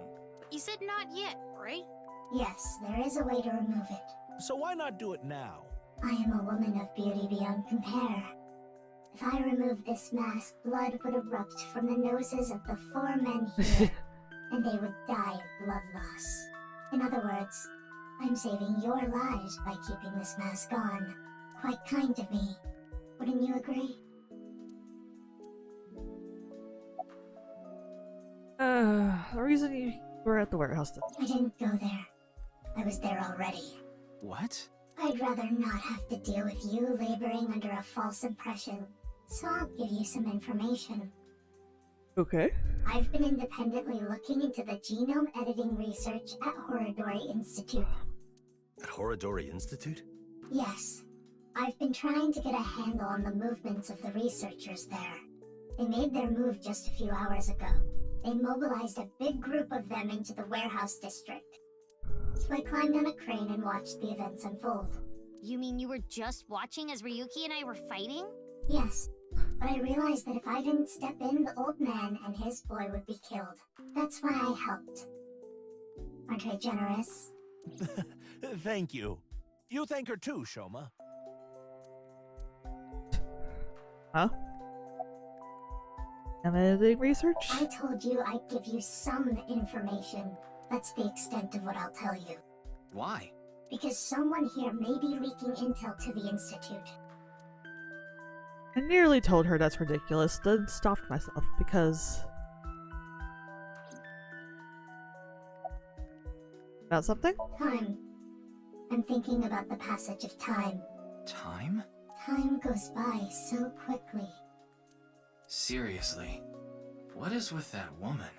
You said not yet, right? Yes, there is a way to remove it. So why not do it now? I am a woman of beauty beyond compare. If I remove this mask, blood would erupt from the noses of the 4 men here, and they would die of blood loss. In other words, I'm saving your lives by keeping this mask on. Quite kind of me. Wouldn't you agree? The reason you were at the warehouse then. I didn't go there. I was there already. What? I'd rather not have to deal with you laboring under a false impression, so I'll give you some information. Okay. I've been independently looking into the genome editing research at Horodori Institute. At Horodori Institute? Yes. I've been trying to get a handle on the movements of the researchers there. They made their move just a few hours ago. They mobilized a big group of them into the warehouse district. So I climbed on a crane and watched the events unfold. You mean you were just watching as Ryuki and I were fighting? Yes, but I realized that if I didn't step in, the old man and his boy would be killed. That's why I helped. Aren't I generous? Thank you. You thank her too, Shoma. Huh? Am I editing research? I told you I'd give you some information. That's the extent of what I'll tell you. Why? Because someone here may be leaking intel to the Institute. I nearly told her that's ridiculous, then stopped myself because... About something? Time. I'm thinking about the passage of time. Time? Time goes by so quickly. Seriously, what is with that woman?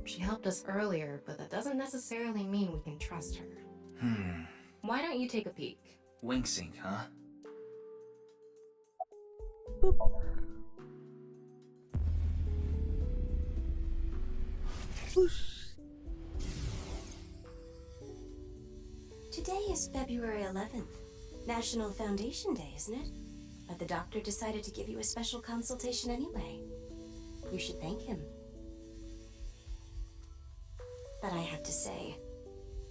She helped us earlier, but that doesn't necessarily mean we can trust her. Why don't you take a peek? Winksing, huh? Boop. Whoosh. Today is February 11th. National Foundation Day, isn't it? But the doctor decided to give you a special consultation anyway. You should thank him. But I have to say,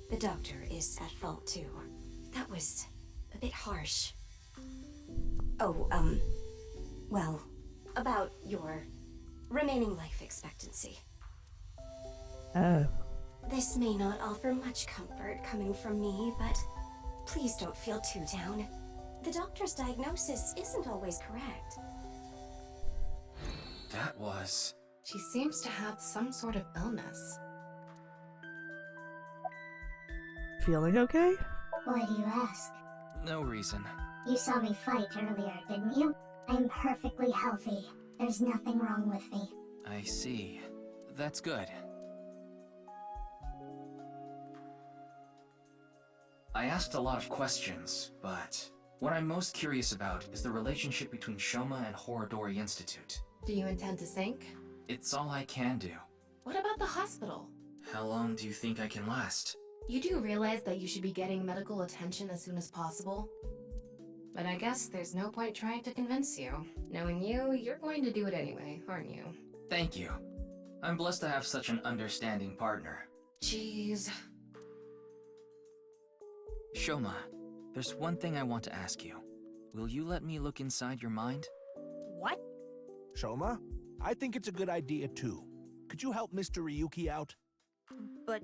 the doctor is at fault too. That was a bit harsh. Oh, well, about your remaining life expectancy. Oh. This may not offer much comfort coming from me, but please don't feel too down. The doctor's diagnosis isn't always correct. That was... She seems to have some sort of illness. Feeling okay? Why do you ask? No reason. You saw me fight earlier, didn't you? I'm perfectly healthy. There's nothing wrong with me. I see. That's good. I asked a lot of questions, but what I'm most curious about is the relationship between Shoma and Horodori Institute. Do you intend to sync? It's all I can do. What about the hospital? How long do you think I can last? You do realize that you should be getting medical attention as soon as possible? But I guess there's no point trying to convince you. Knowing you, you're going to do it anyway, aren't you? Thank you. I'm blessed to have such an understanding partner. Jeez. Shoma, there's one thing I want to ask you. Will you let me look inside your mind? What? Shoma, I think it's a good idea too. Could you help Mr. Ryuki out? But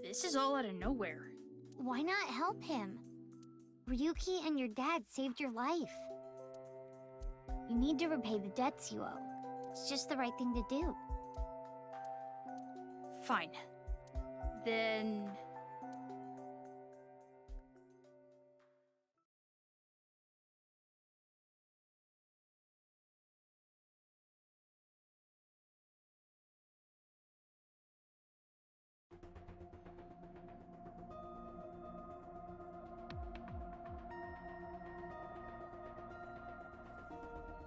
this is all out of nowhere. Why not help him? Ryuki and your dad saved your life. You need to repay the debts you owe. It's just the right thing to do. Fine. Then...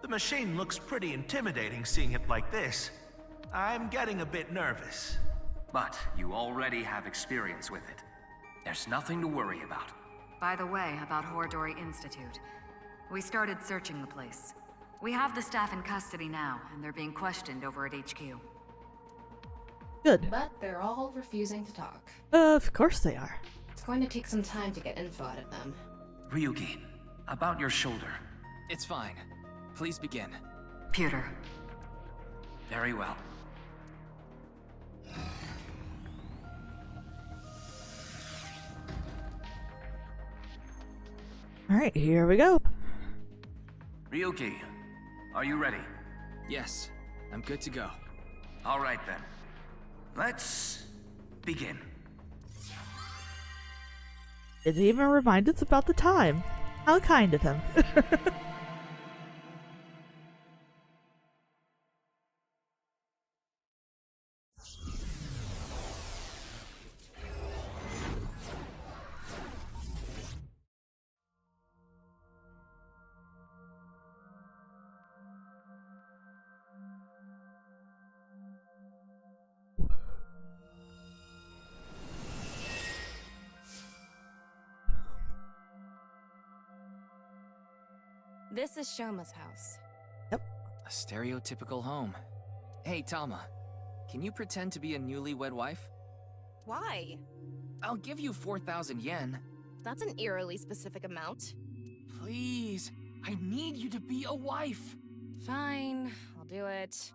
The machine looks pretty intimidating seeing it like this. I'm getting a bit nervous. But you already have experience with it. There's nothing to worry about. By the way, about Horodori Institute. We started searching the place. We have the staff in custody now, and they're being questioned over at HQ. Good. But they're all refusing to talk. Of course they are. It's going to take some time to get info out of them. Ryuki, about your shoulder. It's fine. Please begin. Pewter. Very well. Alright, here we go. Ryuki, are you ready? Yes, I'm good to go. All right then. Let's begin. It even remind us about the time. How kind of him. This is Shoma's house. A stereotypical home. Hey, Tama. Can you pretend to be a newlywed wife? Why? I'll give you 4,000 yen. That's an eerily specific amount. Please, I need you to be a wife. Fine, I'll do it.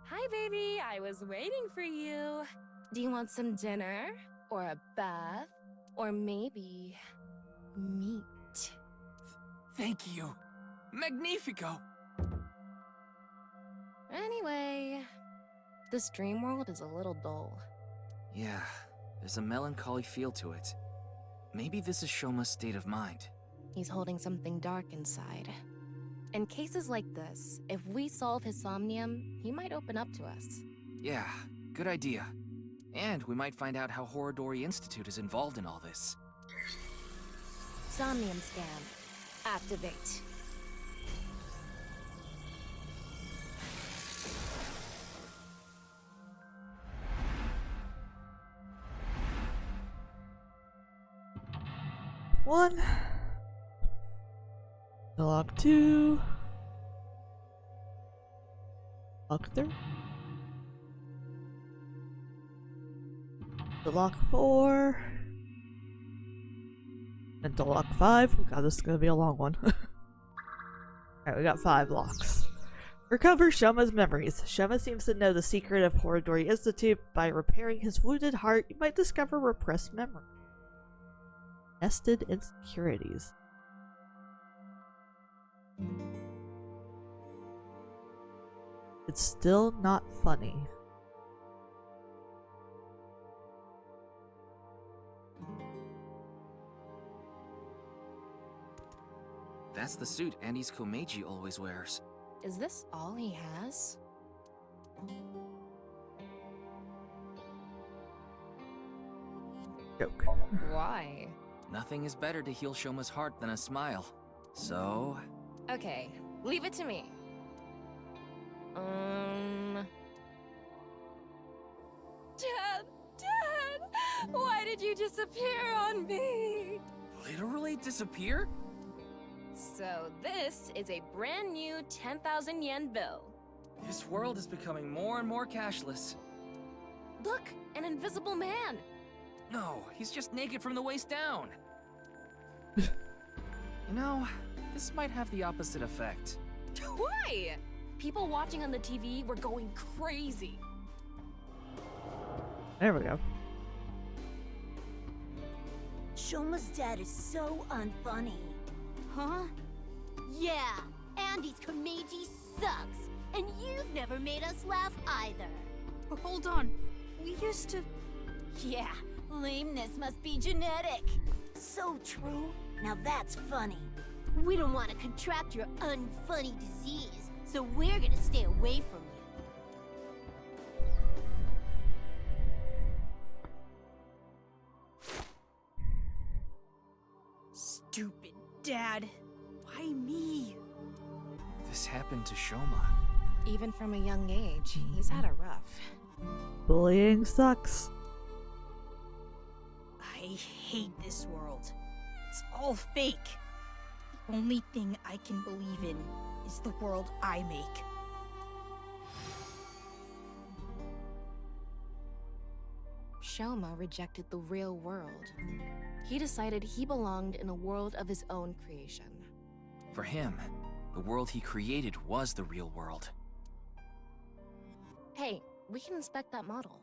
Hi, baby. I was waiting for you. Do you want some dinner? Or a bath? Or maybe... meat? Thank you. Magnifico. Anyway, this dream world is a little dull. Yeah, there's a melancholy feel to it. Maybe this is Shoma's state of mind. He's holding something dark inside. In cases like this, if we solve his somnium, he might open up to us. Yeah, good idea. And we might find out how Horodori Institute is involved in all this. Somnium scan. Activate. One. Log 2. Log 3. Log 4. And to lock 5. Oh god, this is gonna be a long one. Alright, we got 5 locks. Recover Shoma's memories. Shoma seems to know the secret of Horodori Institute. By repairing his wounded heart, you might discover repressed memory. Nested insecurities. It's still not funny. That's the suit Andy's Komeiji always wears. Is this all he has? Joke. Why? Nothing is better to heal Shoma's heart than a smile. So... Okay, leave it to me. Dad! Why did you disappear on me? Literally disappear? So this is a brand new 10,000 yen bill. This world is becoming more and more cashless. Look, an invisible man. No, he's just naked from the waist down. You know, this might have the opposite effect. Why? People watching on the TV were going crazy. There we go. Shoma's dad is so unfunny. Huh? Yeah, Andy's Komeiji sucks, and you've never made us laugh either. But hold on, we used to... Yeah, lameness must be genetic. So true. Now that's funny. We don't want to contract your unfunny disease, so we're gonna stay away from you. Stupid dad. Why me? This happened to Shoma. Even from a young age, he's had it rough. Bullying sucks. I hate this world. It's all fake. The only thing I can believe in is the world I make. Shoma rejected the real world. He decided he belonged in a world of his own creation. For him, the world he created was the real world. Hey, we can inspect that model.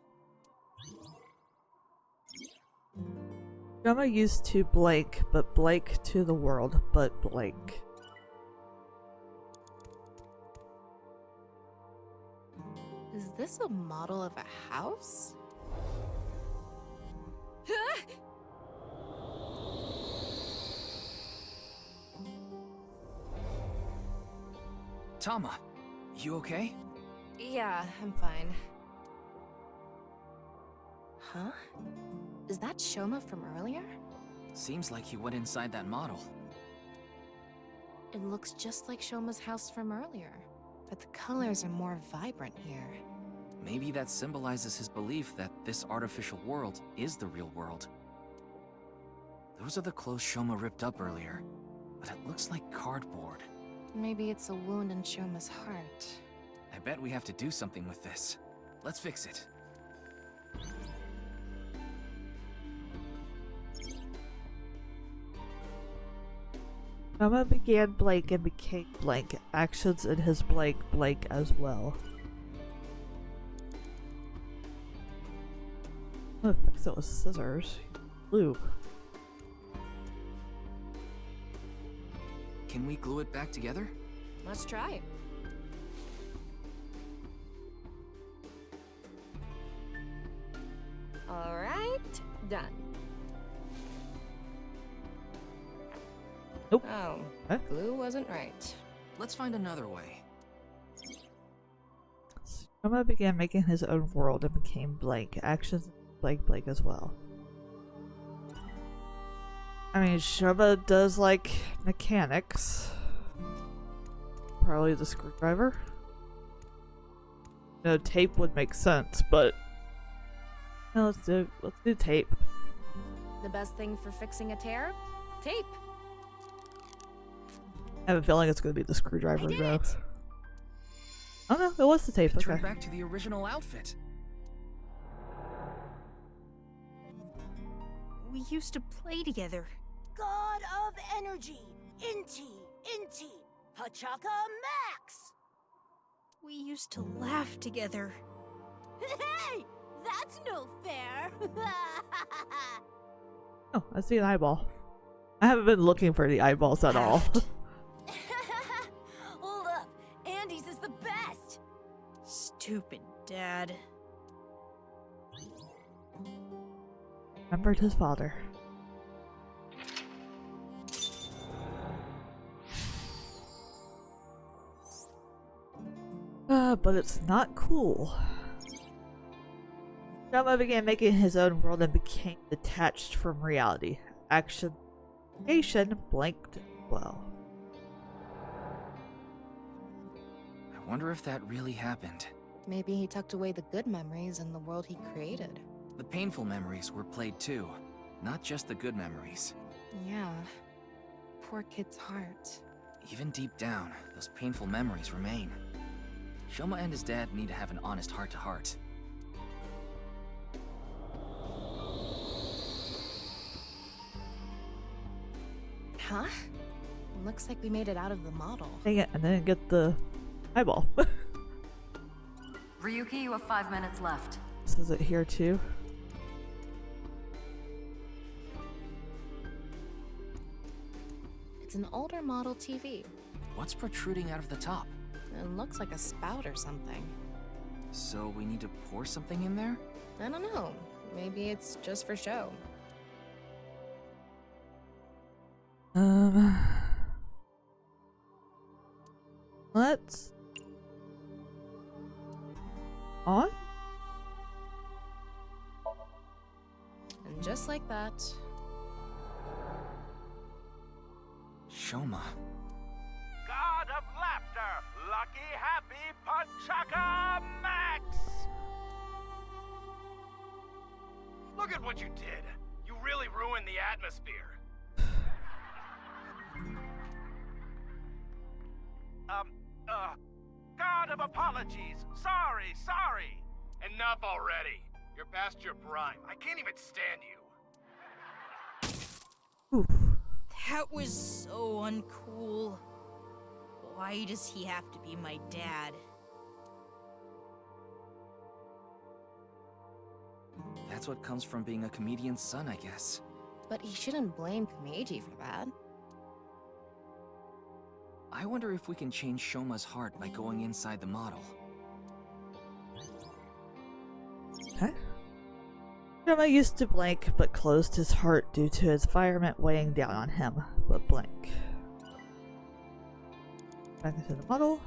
Shoma used to blank, but blank to the world, but blank. Is this a model of a house? Tama, you okay? Yeah, I'm fine. Huh? Is that Shoma from earlier? Seems like he went inside that model. It looks just like Shoma's house from earlier, but the colors are more vibrant here. Maybe that symbolizes his belief that this artificial world is the real world. Those are the clothes Shoma ripped up earlier, but it looks like cardboard. Maybe it's a wound in Shoma's heart. I bet we have to do something with this. Let's fix it. Shoma began blank and became blank. Actions in his blank blank as well. I'm gonna fix it with scissors. Glue. Can we glue it back together? Let's try. Alright, done. Nope. Oh, Huh? glue wasn't right. Let's find another way. Shoma began making his own world and became blank. Actions blank blank as well. I mean, Shoma does like mechanics. Probably the screwdriver. No, tape would make sense, but no, let's do tape. The best thing for fixing a tear? Tape. I have a feeling it's going to be the screwdriver though. Oh no, it was the tape. Turn Okay. back to the original outfit. We used to play together. God of energy, Inti, Pachaka Max! We used to laugh together. Hey! That's no fair! Oh, I see an eyeball. I haven't been looking for the eyeballs at all. Hold up, Andy's is the best! Stupid dad. Remembered his father. But it's not cool. Shoma began making his own world and became detached from reality. Action blanked well. I wonder if that really happened. Maybe he tucked away the good memories in the world he created. The painful memories were played too, not just the good memories. Yeah. Poor kid's heart. Even deep down, those painful memories remain. Shoma and his dad need to have an honest heart-to-heart. Huh? Looks like we made it out of the model. Dang it, I didn't get the eyeball. Ryuki, you have 5 minutes left. This is it here too. It's an older model TV. What's protruding out of the top? It looks like a spout or something. So we need to pour something in there? I don't know. Maybe it's just for show. Let's on. And just like that. Shoma. God of laughter, lucky, happy, Panchaka Max! Look at what you did. You really ruined the atmosphere. God of apologies. Sorry. Enough already. You're past your prime. I can't even stand you. That was so uncool. Why does he have to be my dad? That's what comes from being a comedian's son, I guess. But he shouldn't blame Kumeiji for that. I wonder if we can change Shoma's heart by going inside the model. Okay. Shoma used to blank, but closed his heart due to his environment weighing down on him, but blank. Back into the model.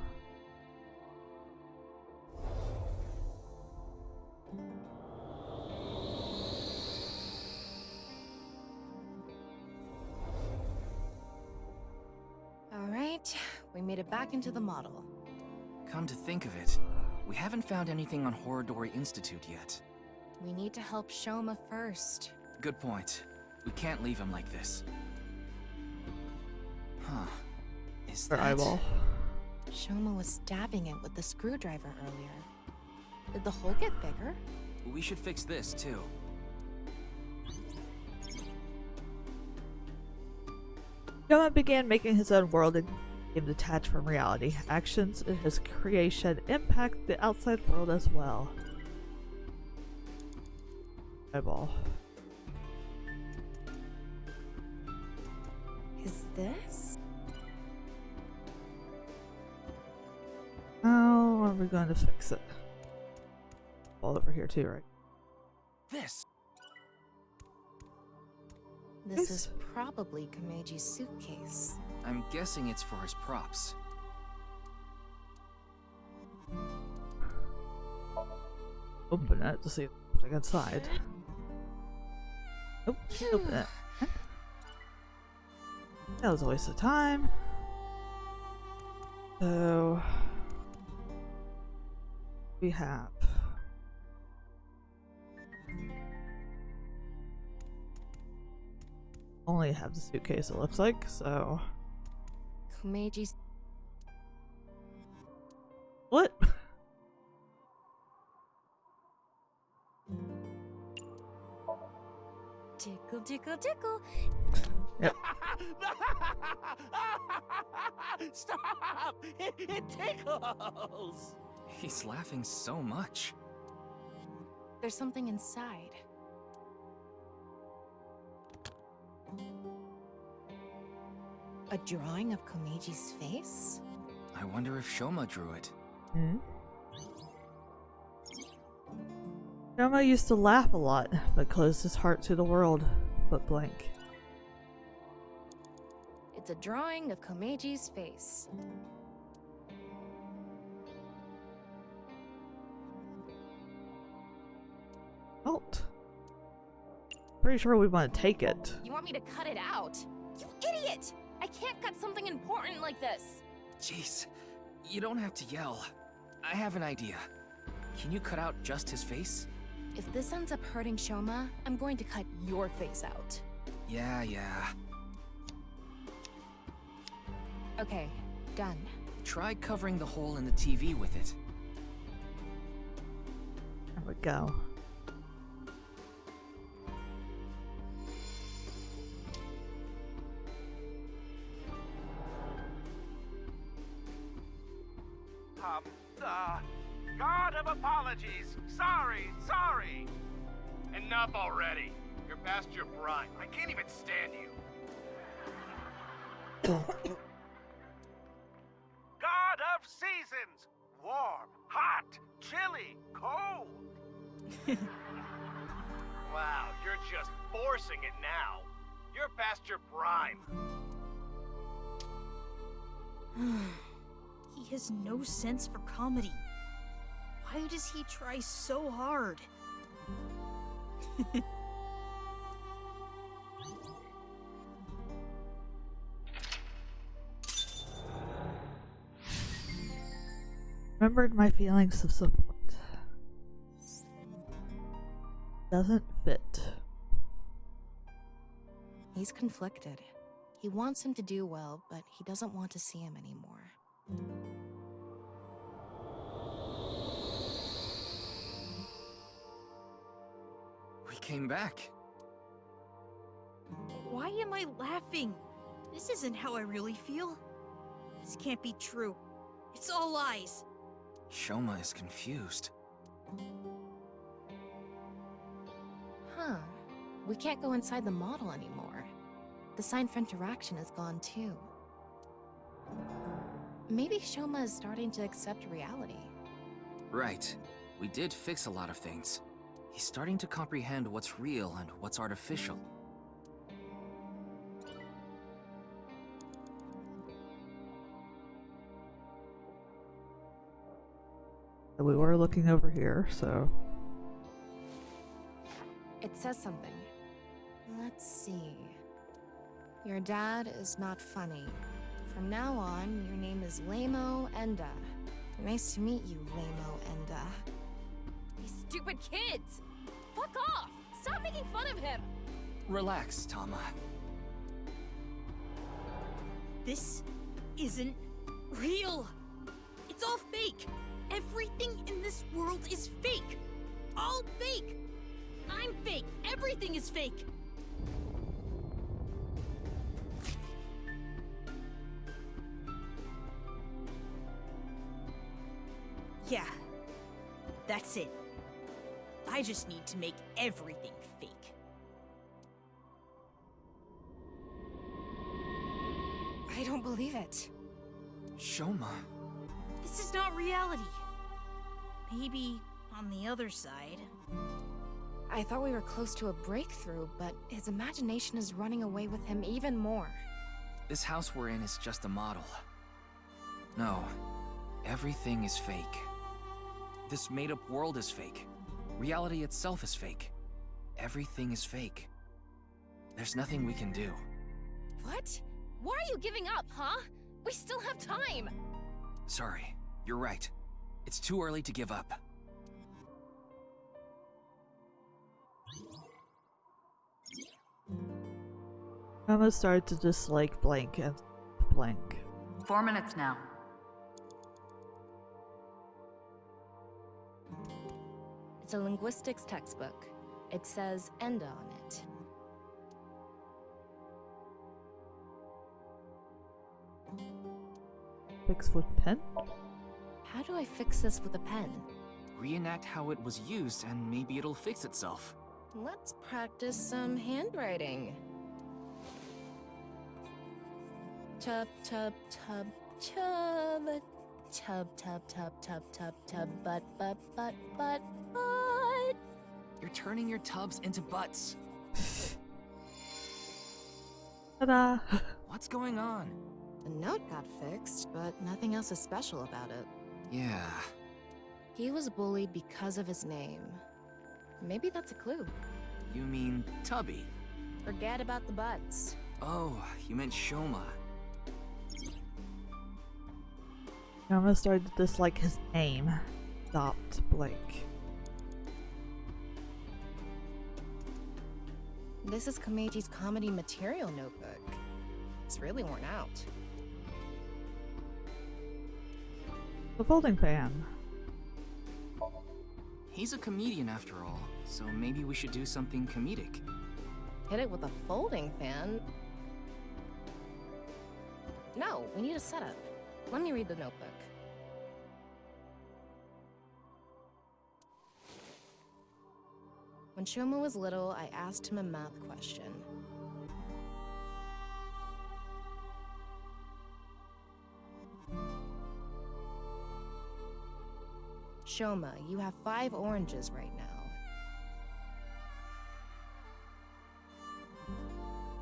Alright, we made it back into the model. Come to think of it, we haven't found anything on Horodori Institute yet. We need to help Shoma first. Good point. We can't leave him like this. Huh. Is Her that... eyeball. Shoma was stabbing it with the screwdriver earlier. Did the hole get bigger? We should fix this, too. Shoma began making his own world and became detached from reality. Actions in his creation impact the outside world as well. Eyeball. Is this? How are we going to fix it? All over here too, right? This! This is probably Kumeiji's suitcase. I'm guessing it's for his props. Open it to see what's like inside. Oh, can't open it. That was a waste of time. So we have only have the suitcase, it looks like, so Kumeiji's... What? Tickle, tickle, tickle. Yep. Stop! It tickles! He's laughing so much. There's something inside. A drawing of Kumeiji's face? I wonder if Shoma drew it. Hmm? Shoma used to laugh a lot, but closed his heart to the world, but blank. It's a drawing of Kumeiji's face. Out. Pretty sure we want to take it. You want me to cut it out? You idiot! I can't cut something important like this. Jeez, you don't have to yell. I have an idea. Can you cut out just his face? If this ends up hurting Shoma, I'm going to cut your face out. Yeah. Okay, done. Try covering the hole in the TV with it. There we go. God of apologies. Sorry. Enough already. You're past your prime. I can't even stand you. God of seasons. Warm, hot, chilly, cold. Wow, you're just forcing it now. You're past your prime. He has no sense for comedy. Why does he try so hard? Remembered my feelings of support. Doesn't fit. He's conflicted. He wants him to do well, but he doesn't want to see him anymore. We came back. Why am I laughing? This isn't how I really feel. This can't be true. It's all lies. Shoma is confused. Huh. We can't go inside the model anymore. The sign for interaction is gone too. Maybe Shoma is starting to accept reality. Right. We did fix a lot of things. He's starting to comprehend what's real and what's artificial. We were looking over here, so... It says something. Let's see. Your dad is not funny. From now on, your name is Lamo Enda. Nice to meet you, Lamo Enda. You stupid kids! Fuck off! Stop making fun of him! Relax, Tama. This isn't real. It's all fake. Everything in this world is fake. All fake. I'm fake. Everything is fake. Yeah, that's it. I just need to make everything fake. I don't believe it. Shoma. This is not reality. Maybe on the other side. I thought we were close to a breakthrough, but his imagination is running away with him even more. This house we're in is just a model. No, everything is fake. This made-up world is fake. Reality itself is fake. Everything is fake. There's nothing we can do. What? Why are you giving up, huh? We still have time! Sorry, you're right. It's too early to give up. I almost started to dislike blank and blank. 4 minutes now. It's a linguistics textbook. It says Enda on it. Fix with pen? How do I fix this with a pen? Reenact how it was used and maybe it'll fix itself. Let's practice some handwriting. Tub, tub, tub, tub. Tub, tub, tub, tub, tub, tub, butt, butt, butt, butt, butt. You're turning your tubs into butts. Ta-da! What's going on? The note got fixed, but nothing else is special about it. Yeah. He was bullied because of his name. Maybe that's a clue. You mean Tubby? Forget about the butts. Oh, you meant Shoma. Shoma started to dislike his name. Stopped Blake. This is Komeji's comedy material notebook. It's really worn out. The folding fan. He's a comedian after all, so maybe we should do something comedic. Hit it with a folding fan? No, we need a setup. Let me read the notebook. When Shoma was little, I asked him a math question. Shoma, you have 5 oranges right now.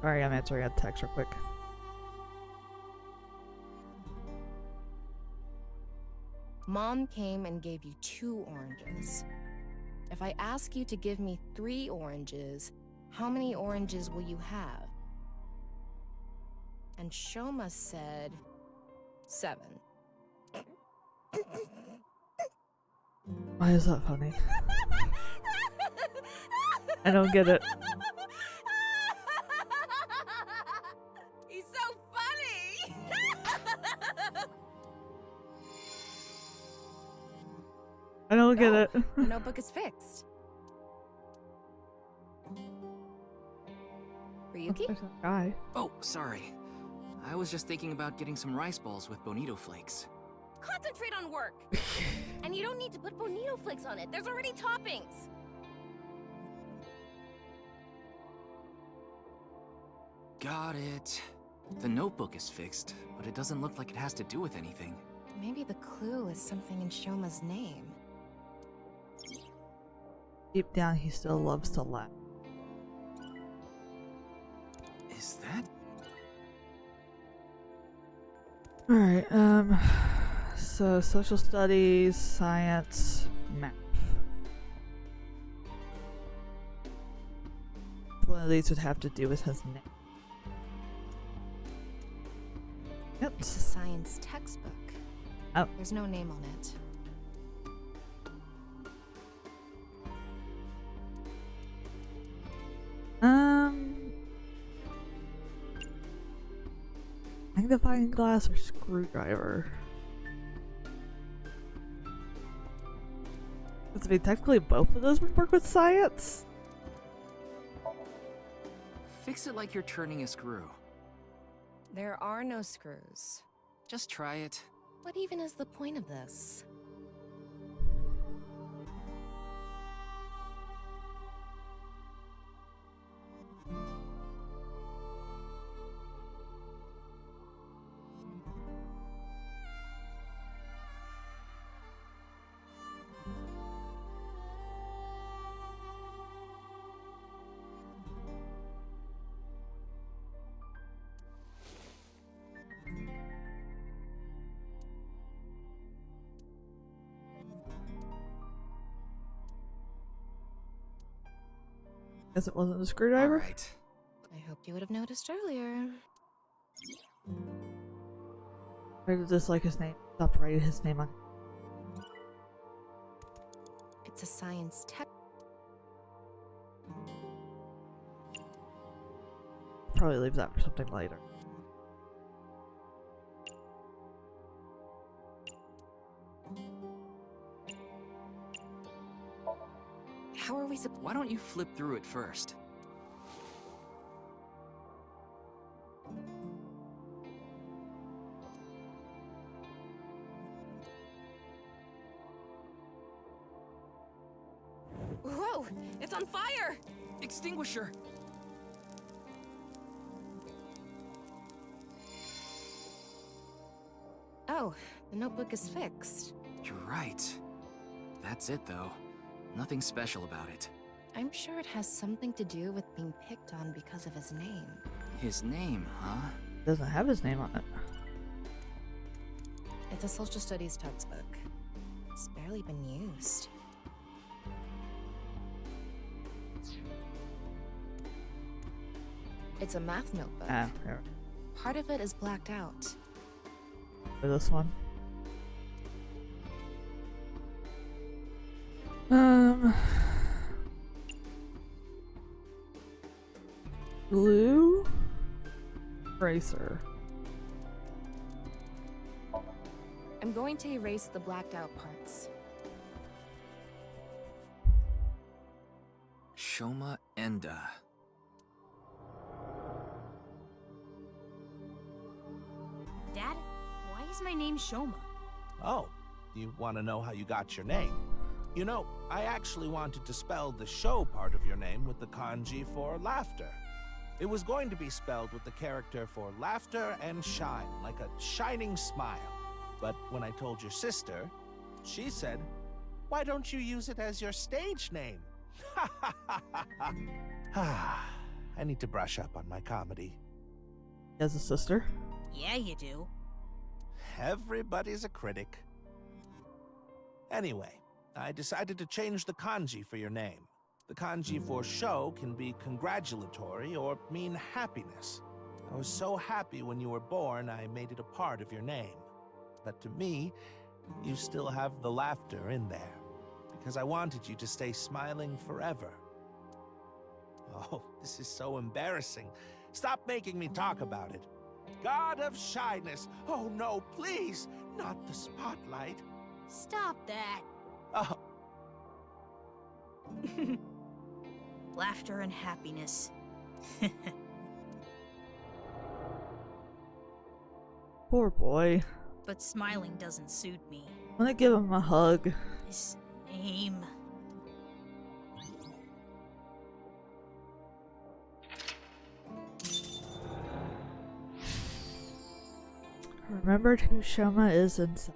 Sorry, I'm answering a text real quick. Mom came and gave you 2 oranges. If I ask you to give me 3 oranges, how many oranges will you have? And Shoma said 7. Why is that funny? I don't get it. He's so funny! I don't get it. The notebook is fixed. Ryuki? There's that guy. Oh, sorry. I was just thinking about getting some rice balls with bonito flakes. Concentrate on work! And you don't need to put bonito flakes on it. There's already toppings. Got it. The notebook is fixed, but it doesn't look like it has to do with anything. Maybe the clue is something in Shoma's name. Deep down, he still loves to laugh. Is that? Alright, so social studies, science, math. One of these would have to do with his name. Yep. It's a science textbook. Oh. There's no name on it. Magnifying glass or screwdriver? Because I mean, technically both of those would work with science. Fix it like you're turning a screw. There are no screws. Just try it. What even is the point of this? Guess it wasn't a screwdriver? Right. I hoped you would have noticed earlier. Try to dislike his name. Stop writing his name on. It's a science tech. Probably leave that for something later. How are we Why don't you flip through it first? Whoa! It's on fire! Extinguisher! Oh, the notebook is fixed. You're right. That's it, though. Nothing special about it. I'm sure it has something to do with being picked on because of his name. His name, huh? Doesn't have his name on it. It's a social studies textbook. It's barely been used. It's a math notebook. Ah, here. Part of it is blacked out. For this one. Blue eraser. I'm going to erase the blacked out parts. Shoma Enda. Dad, why is my name Shoma? Oh, you want to know how you got your name? You know, I actually wanted to spell the show part of your name with the kanji for laughter. It was going to be spelled with the character for laughter and shine, like a shining smile. But when I told your sister, she said, "Why don't you use it as your stage name?" I need to brush up on my comedy. As a sister? Yeah, you do. Everybody's a critic. Anyway, I decided to change the kanji for your name. The kanji for show can be congratulatory or mean happiness. I was so happy when you were born, I made it a part of your name. But to me, you still have the laughter in there, because I wanted you to stay smiling forever. Oh, this is so embarrassing. Stop making me talk about it. God of shyness. Oh no, please, not the spotlight. Stop that. Oh. Laughter and happiness. Poor boy. But smiling doesn't suit me. I'm gonna give him a hug. This name. Remembered who Shoma is inside.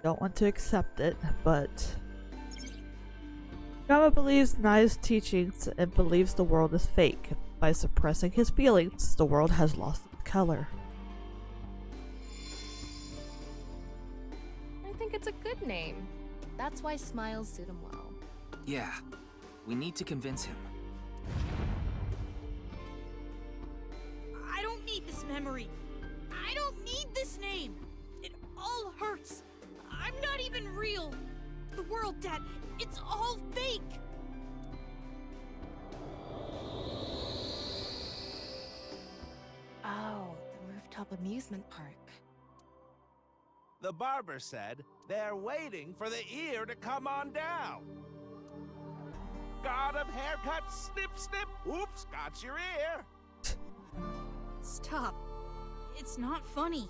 Don't want to accept it, but Shoma believes Nai's teachings and believes the world is fake. By suppressing his feelings, the world has lost its color. I think it's a good name. That's why smiles suit him well. Yeah, we need to convince him. I don't need this memory. I don't need this name. It all hurts. I'm not even real. The world, Dad, it's all fake. Oh, the rooftop amusement park. The barber said they're waiting for the ear to come on down. God of haircuts, snip, snip. Oops, got your ear. Stop. It's not funny.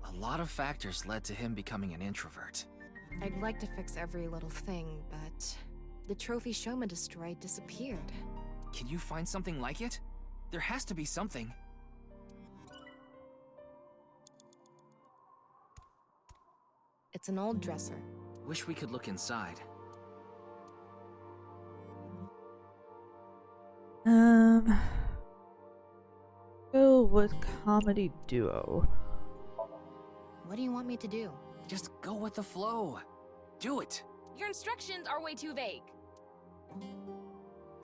A lot of factors led to him becoming an introvert. I'd like to fix every little thing, but the trophy Shoma destroyed disappeared. Can you find something like it? There has to be something. It's an old dresser. Wish we could look inside. Go with comedy duo. What do you want me to do? Just go with the flow. Do it. Your instructions are way too vague.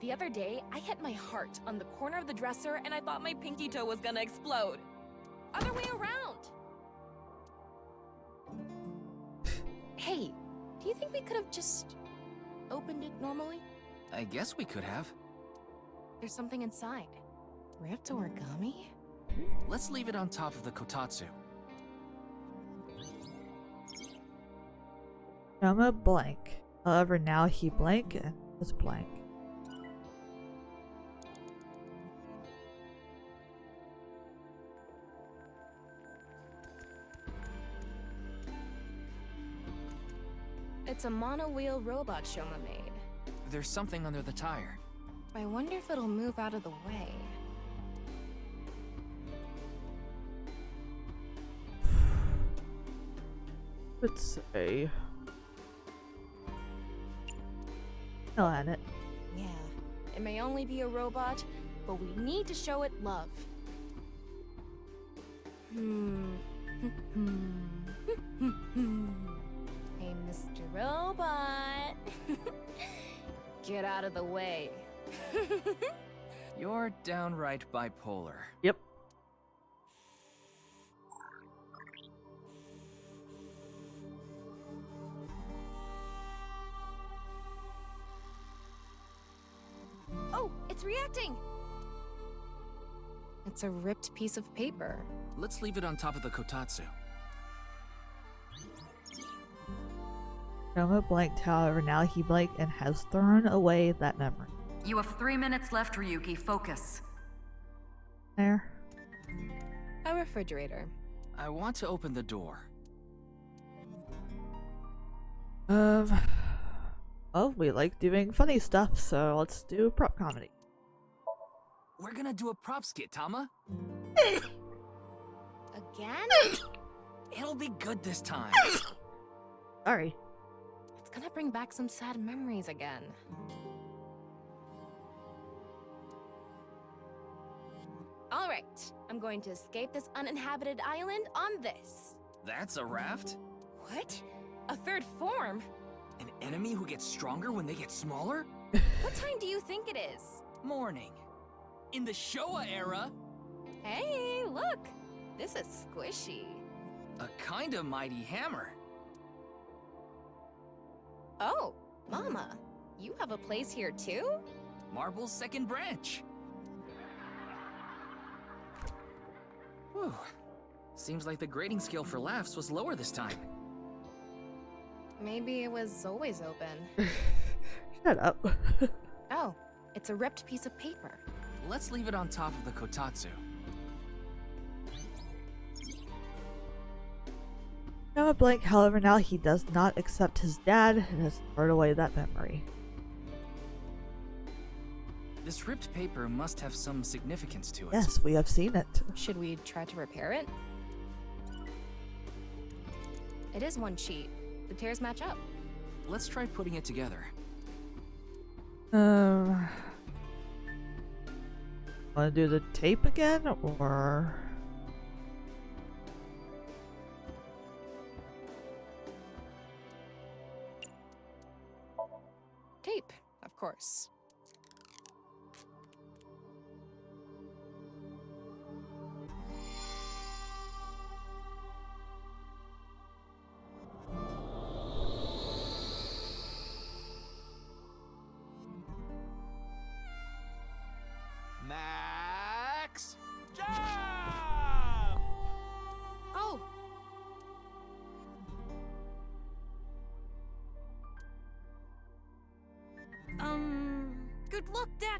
The other day, I hit my heart on the corner of the dresser and I thought my pinky toe was gonna explode. Other way around. Hey, do you think we could have just opened it normally? I guess we could have. There's something inside. Ripped origami? Let's leave it on top of the kotatsu. Shoma blank. However, now he blank and is blank. It's a mono-wheel robot Shoma made. There's something under the tire. I wonder if it'll move out of the way. Let's say. Still at it. Yeah, It may only be a robot, but we need to show it love. Hey, Mr. Robot. Get out of the way. You're downright bipolar. Yep. Oh, it's reacting! It's a ripped piece of paper. Let's leave it on top of the kotatsu. Noma blanked, however, now he blinked and has thrown away that memory. You have 3 minutes left, Ryuki. Focus. There. A refrigerator. I want to open the door. Well, we like doing funny stuff, so let's do prop comedy. We're gonna do a prop skit, Tama. Again? It'll be good this time. Sorry. It's gonna bring back some sad memories again. Alright, I'm going to escape this uninhabited island on this. That's a raft? What? A third form? An enemy who gets stronger when they get smaller? What time do you think it is? Morning. In the Showa era. Hey, look! This is squishy. A kind of mighty hammer. Oh, Mama, you have a place here too? Marble's second branch. Whew. Seems like the grading scale for laughs was lower this time. Maybe it was always open. Shut up. Oh, it's a ripped piece of paper. Let's leave it on top of the kotatsu. Noma blank, however, now he does not accept his dad and has thrown away that memory. This ripped paper must have some significance to it. Yes, we have seen it. Should we try to repair it? It is one sheet. The tears match up. Let's try putting it together. Want to do the tape again, or? Tape, of course. Max, jump! Oh! Good luck, Dad.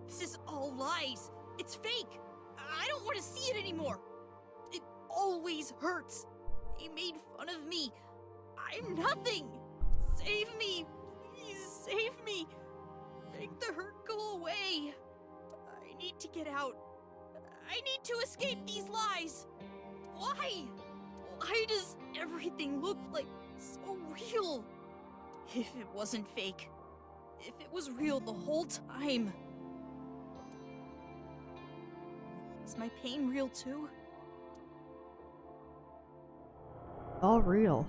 This is all lies. It's fake. I don't want to see it anymore. It always hurts. He made fun of me. I'm nothing. Save me. Please save me. Make the hurt go away. I need to get out. I need to escape these lies. Why? Why does everything look like so real? If it wasn't fake. If it was real the whole time. Is my pain real too? All real.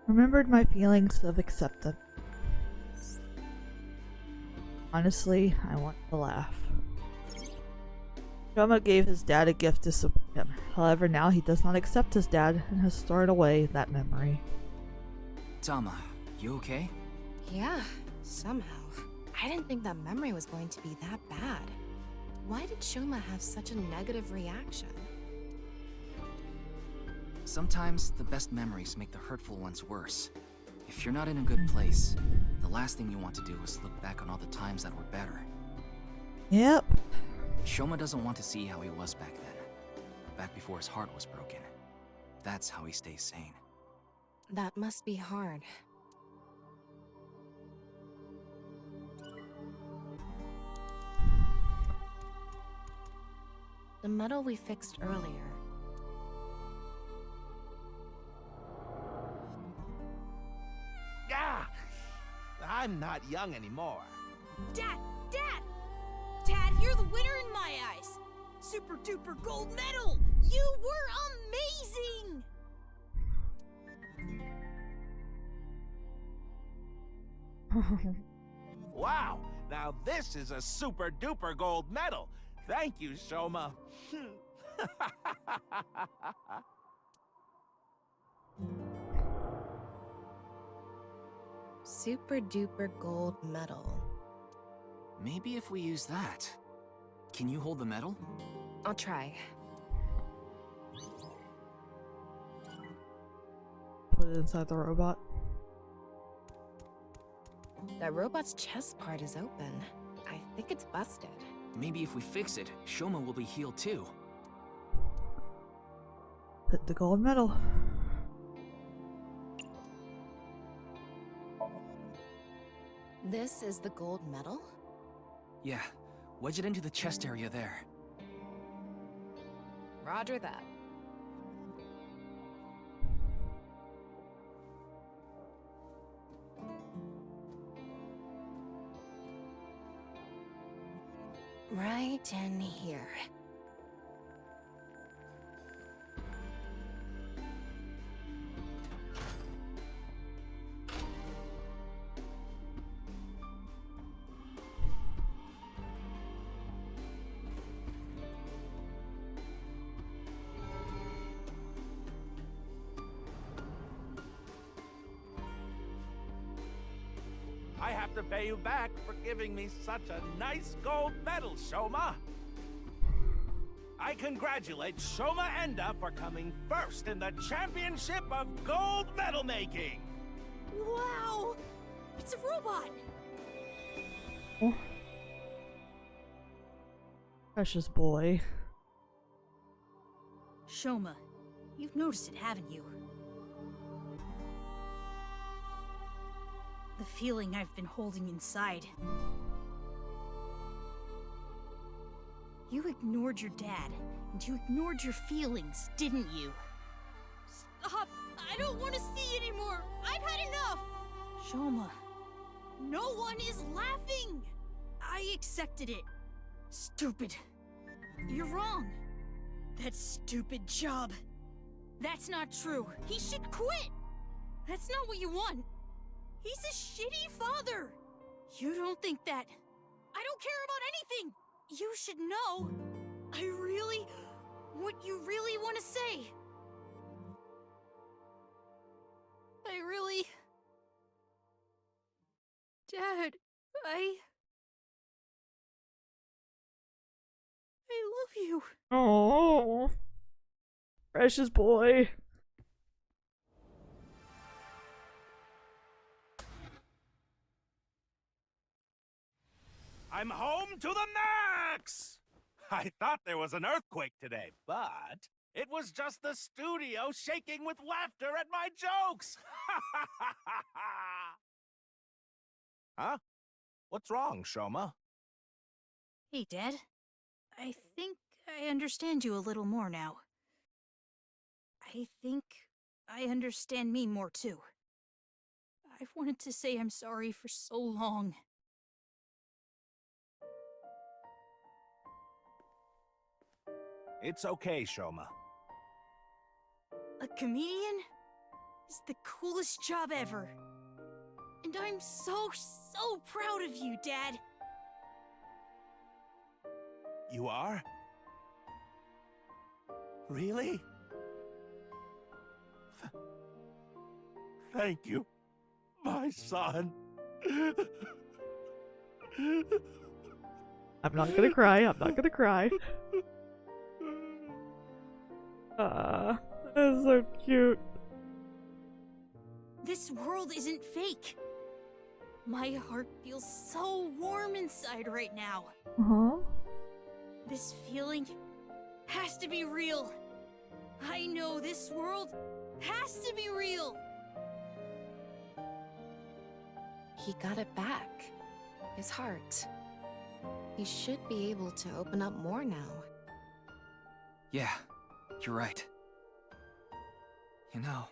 Remembered my feelings of acceptance. Honestly, I want to laugh. Shoma gave his dad a gift to support him. However, now he does not accept his dad and has thrown away that memory. Tama, you okay? Yeah, somehow. I didn't think that memory was going to be that bad. Why did Shoma have such a negative reaction? Sometimes the best memories make the hurtful ones worse. If you're not in a good place, the last thing you want to do is look back on all the times that were better. Yep. Shoma doesn't want to see how he was back then. Back before his heart was broken. That's how he stays sane. That must be hard. The medal we fixed earlier. Ah! I'm not young anymore. Dad! Dad! Dad, you're the winner in my eyes! Super duper gold medal! You were amazing! Wow! Now this is a super duper gold medal. Thank you, Shoma. Super duper gold medal. Maybe if we use that. Can you hold the medal? I'll try. Put it inside the robot. That robot's chest part is open. I think it's busted. Maybe if we fix it, Shoma will be healed too. Hit the gold medal. This is the gold medal? Yeah, wedge it into the chest area there. Roger that. Right in here. I have to pay you back for giving me such a nice gold medal, Shoma. I congratulate Shoma Enda for coming first in the championship of gold medal making. Wow! It's a robot! Oh. Precious boy. Shoma, you've noticed it, haven't you? The feeling I've been holding inside. You ignored your dad, and you ignored your feelings, didn't you? Stop! I don't want to see anymore! I've had enough! Shoma, no one is laughing! I accepted it. Stupid. You're wrong. That stupid job. That's not true. He should quit! That's not what you want. He's a shitty father! You don't think that. I don't care about anything! You should know. What you really want to say. Dad, I love you. Oh, precious boy. I'm home to the max! I thought there was an earthquake today, but it was just the studio shaking with laughter at my jokes! Huh? What's wrong, Shoma? Hey, Dad. I think I understand you a little more now. I think I understand me more too. I've wanted to say I'm sorry for so long. It's okay, Shoma. A comedian is the coolest job ever. And I'm so proud of you, Dad. You are? Really? Thank you, my son. I'm not gonna cry. I'm not gonna cry. That's so cute. This world isn't fake. My heart feels so warm inside right now. Uh-huh. This feeling has to be real. I know this world has to be real. He got it back. His heart. He should be able to open up more now. Yeah, you're right. You know,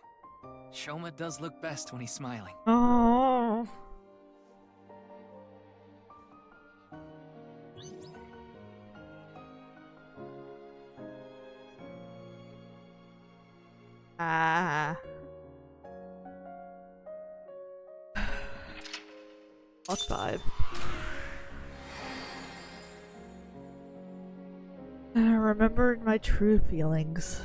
Shoma does look best when he's smiling. Oh. Ah. Plus 5. I remembered my true feelings.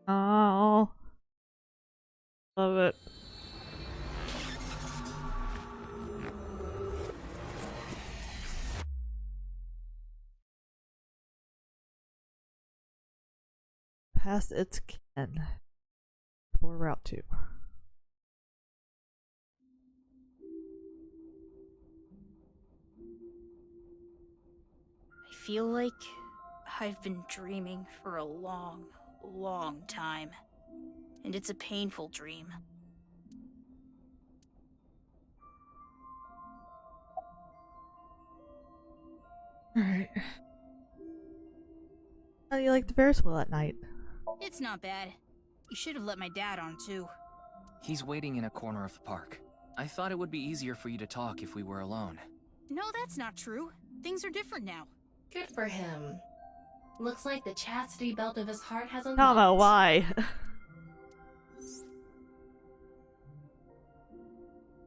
Oh. Love it. Past its kin. For Route 2. I feel like I've been dreaming for a long, long time. And it's a painful dream. Alright. How do you like the Ferris wheel at night? It's not bad. You should have let my dad on too. He's waiting in a corner of the park. I thought it would be easier for you to talk if we were alone. No, that's not true. Things are different now. Good for him. Looks like the chastity belt of his heart has I unlocked. don't know why.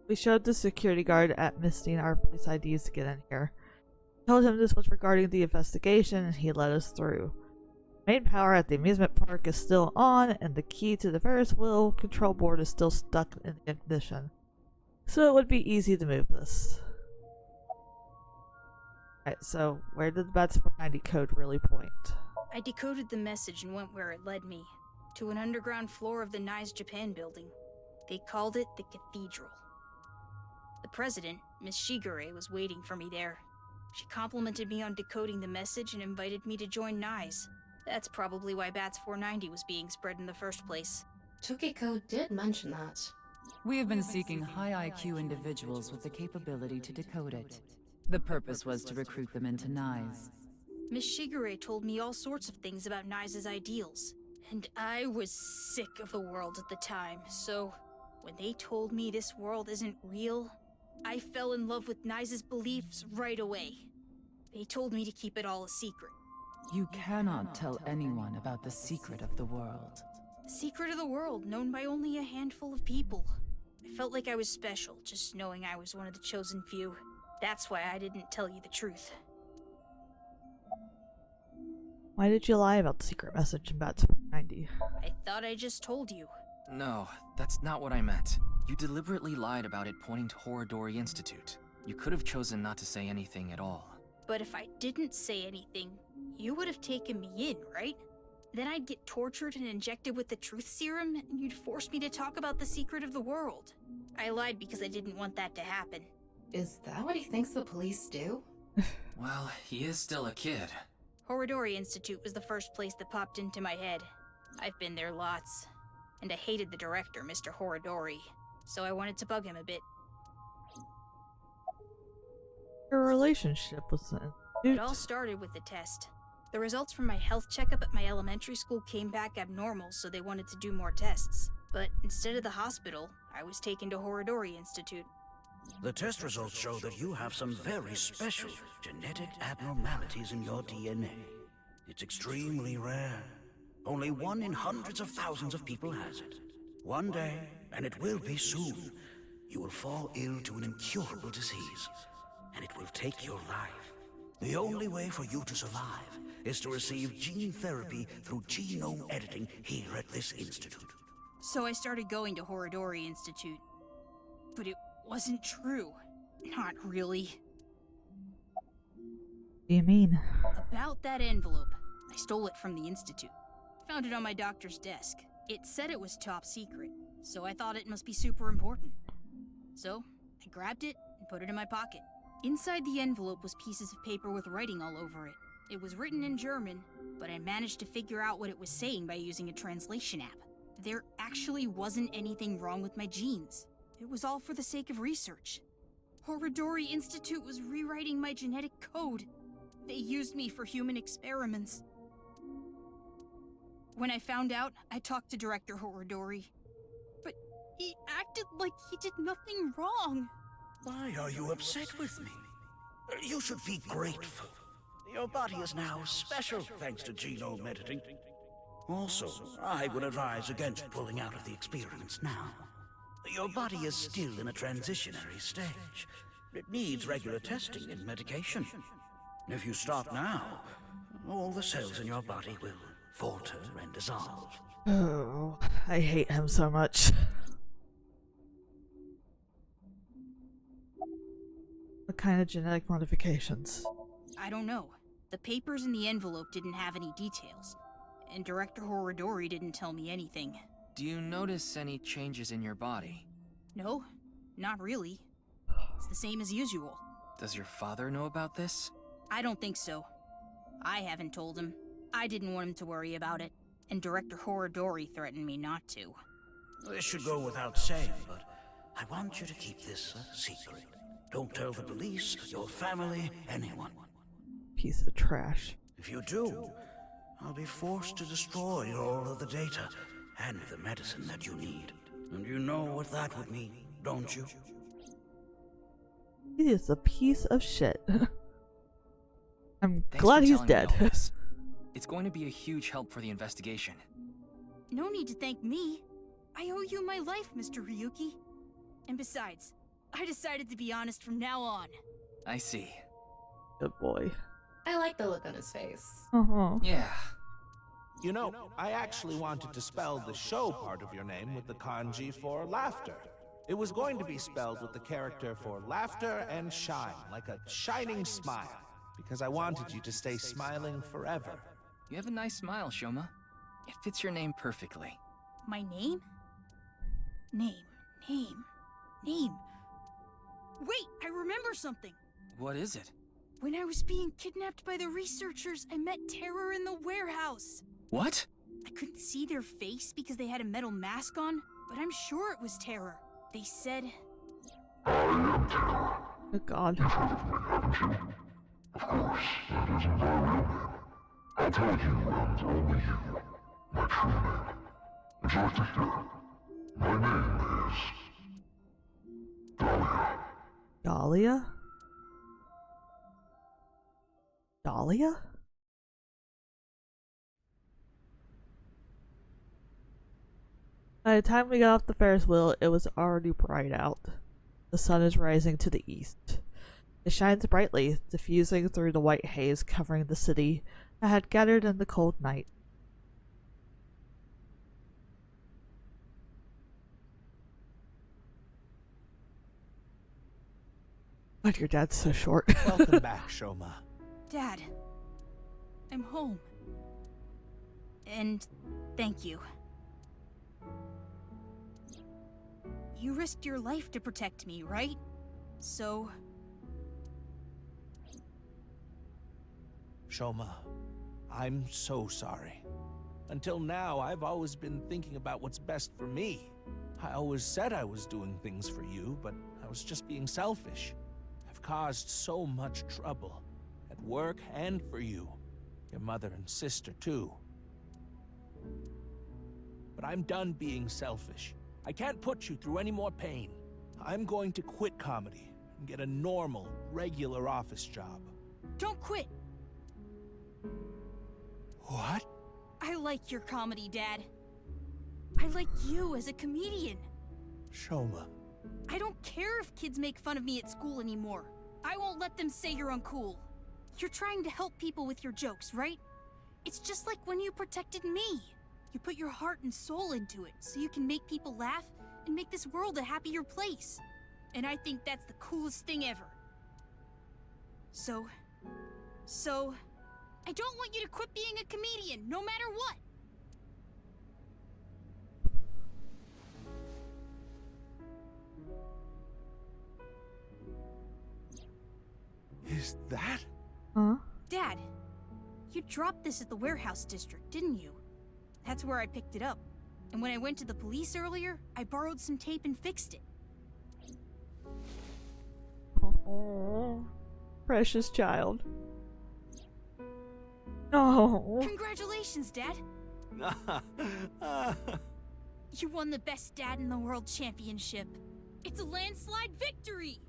We showed the security guard at Misty our police IDs to get in here. Told him this was regarding the investigation and he let us through. Main power at the amusement park is still on and the key to the Ferris wheel control board is still stuck in the ignition. So it would be easy to move this. Alright, so where did the Bats 490 code really point? I decoded the message and went where it led me. To an underground floor of the Nice Japan building. They called it the Cathedral. The president, Miss Shigure, was waiting for me there. She complimented me on decoding the message and invited me to join NICE. That's probably why Bats 490 was being spread in the first place. Tokiko did mention that. We have been seeking high IQ individuals with the capability to decode it. The purpose was to recruit them into NICE. Miss Shigure told me all sorts of things about NICE's ideals. And I was sick of the world at the time, so when they told me this world isn't real, I fell in love with NICE's beliefs right away. They told me to keep it all a secret. You cannot tell anyone about the secret of the world. Secret of the world, known by only a handful of people. I felt like I was special, just knowing I was one of the chosen few. That's why I didn't tell you the truth. Why did you lie about the secret message in Bats 490? I thought I just told you. No, that's not what I meant. You deliberately lied about it pointing to Horodori Institute. You could have chosen not to say anything at all. But if I didn't say anything, you would have taken me in, right? Then I'd get tortured and injected with the truth serum, and you'd force me to talk about the secret of the world. I lied because I didn't want that to happen. Is that what he thinks the police do? Well, he is still a kid. Horodori Institute was the first place that popped into my head. I've been there lots. And I hated the director, Mr. Horodori, so I wanted to bug him a bit. Your relationship with the It all started with the test. The results from my health checkup at my elementary school came back abnormal, so they wanted to do more tests. But instead of the hospital, I was taken to Horodori Institute. The test results show that you have some very special genetic abnormalities in your DNA. It's extremely rare. Only 1 in hundreds of thousands of people has it. One day, and it will be soon, you will fall ill to an incurable disease, and it will take your life. The only way for you to survive is to receive gene therapy through genome editing here at this institute. So I started going to Horodori Institute. But it wasn't true. Not really. What do you mean? About that envelope. I stole it from the institute. found it on my doctor's desk. It said it was top secret, so I thought it must be super important. So, I grabbed it and put it in my pocket. Inside the envelope was pieces of paper with writing all over it. It was written in German, but I managed to figure out what it was saying by using a translation app. There actually wasn't anything wrong with my genes. It was all for the sake of research. Horodori Institute was rewriting my genetic code. They used me for human experiments. When I found out, I talked to Director Horodori. But he acted like he did nothing wrong. Why are you upset with me? You should be grateful. Your body is now special thanks to genome editing. Also, I would advise against pulling out of the experiments now. Your body is still in a transitionary stage. It needs regular testing and medication. If you stop now, all the cells in your body will falter and dissolve. Oh, I hate him so much. What kind of genetic modifications? I don't know. The papers in the envelope didn't have any details, and Director Horodori didn't tell me anything. Do you notice any changes in your body? No, not really. It's the same as usual. Does your father know about this? I don't think so. I haven't told him. I didn't want him to worry about it, and Director Horodori threatened me not to. This should go without saying, but I want you to keep this a secret. Don't tell the police, your family, anyone. Piece of trash. If you do, I'll be forced to destroy all of the data and the medicine that you need. And you know what that would mean, don't you? He is a piece of shit. I'm Thanks glad for he's telling me dead. all this. It's going to be a huge help for the investigation. No need to thank me. I owe you my life, Mr. Ryuki. And besides, I decided to be honest from now on. I see. Good boy. I like the look on his face. Yeah. You know, I actually wanted to spell the show part of your name with the kanji for laughter. It was going to be spelled with the character for laughter and shine, like a shining smile, because I wanted you to stay smiling forever. You have a nice smile, Shoma. It fits your name perfectly. My name? Name. Wait, I remember something. What is it? When I was being kidnapped by the researchers, I met Terror in the warehouse. What? I couldn't see their face because they had a metal mask on, but I'm sure it was Terror. They said... Oh god. You've heard of me, haven't you? Of course, that isn't my real name. I'll tell you and only you my true name. Would you like to hear? My name is... Dahlia. Dahlia? Dahlia? By the time we got off the Ferris wheel, it was already bright out. The sun is rising to the east. It shines brightly, diffusing through the white haze covering the city that had gathered in the cold night. But your dad's so short. Welcome back, Shoma. Dad, I'm home. And thank you. You risked your life to protect me, right? So... Shoma, I'm so sorry. Until now, I've always been thinking about what's best for me. I always said I was doing things for you, but I was just being selfish. I've caused so much trouble, at work and for you. Your mother and sister, too. But I'm done being selfish. I can't put you through any more pain. I'm going to quit comedy and get a normal, regular office job. Don't quit! What? I like your comedy, Dad. I like you as a comedian. Shoma. I don't care if kids make fun of me at school anymore. I won't let them say you're uncool. You're trying to help people with your jokes, right? It's just like when you protected me. You put your heart and soul into it so you can make people laugh and make this world a happier place. And I think that's the coolest thing ever. So, I don't want you to quit being a comedian, no matter what. What's that? Huh? Dad, you dropped this at the warehouse district, didn't you? That's where I picked it up. And when I went to the police earlier, I borrowed some tape and fixed it. Oh, precious child. Oh. Congratulations, Dad! You won the Best Dad in the World Championship. It's a landslide victory!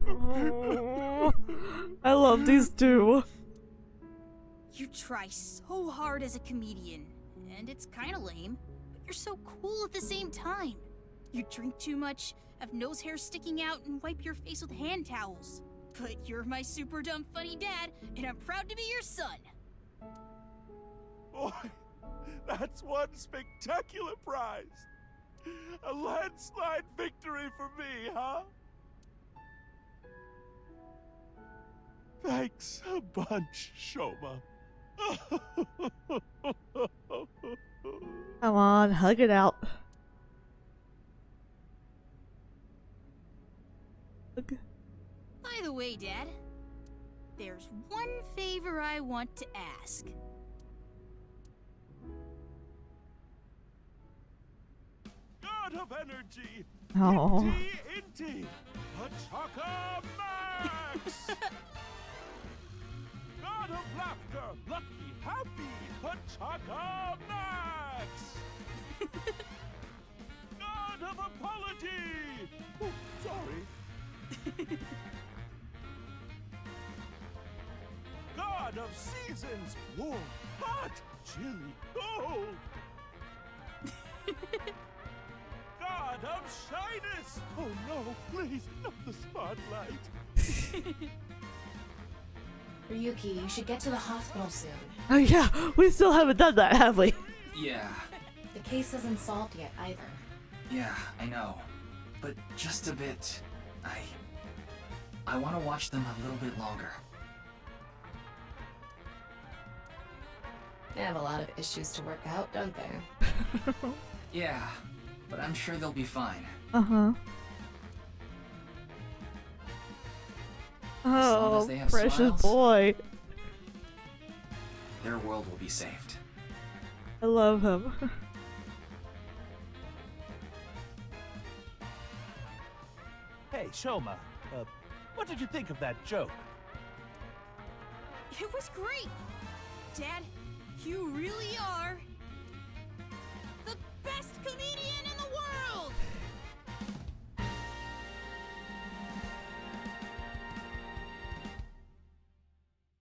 Oh, I love these two. You try so hard as a comedian, and it's kinda lame, but you're so cool at the same time. You drink too much, have nose hair sticking out, and wipe your face with hand towels. But you're my super dumb funny dad, and I'm proud to be your son. Boy, that's one spectacular prize. A landslide victory for me, huh? Thanks a bunch, Shoma. Come on, hug it out. Hug. By the way, Dad, there's one favor I want to ask. God of energy! Oh. Inti! Pachaka Max! God of laughter! Lucky, happy! Pachaka Max! God of apology! Oh, sorry. God of seasons! Warm, hot, chilly, cold! God of shyness! Oh no, please, not the spotlight! Ryuki, you should get to the hospital soon. Oh yeah, we still haven't done that, have we? Yeah. The case isn't solved yet either. Yeah, I know. But just a bit. I want to watch them a little bit longer. They have a lot of issues to work out, don't they? Yeah, but I'm sure they'll be fine. Uh-huh. long as Oh, they have precious smiles. boy. Their world will be saved. I love him. Hey, Shoma, what did you think of that joke? It was great! Dad, you really are the best comedian in the world!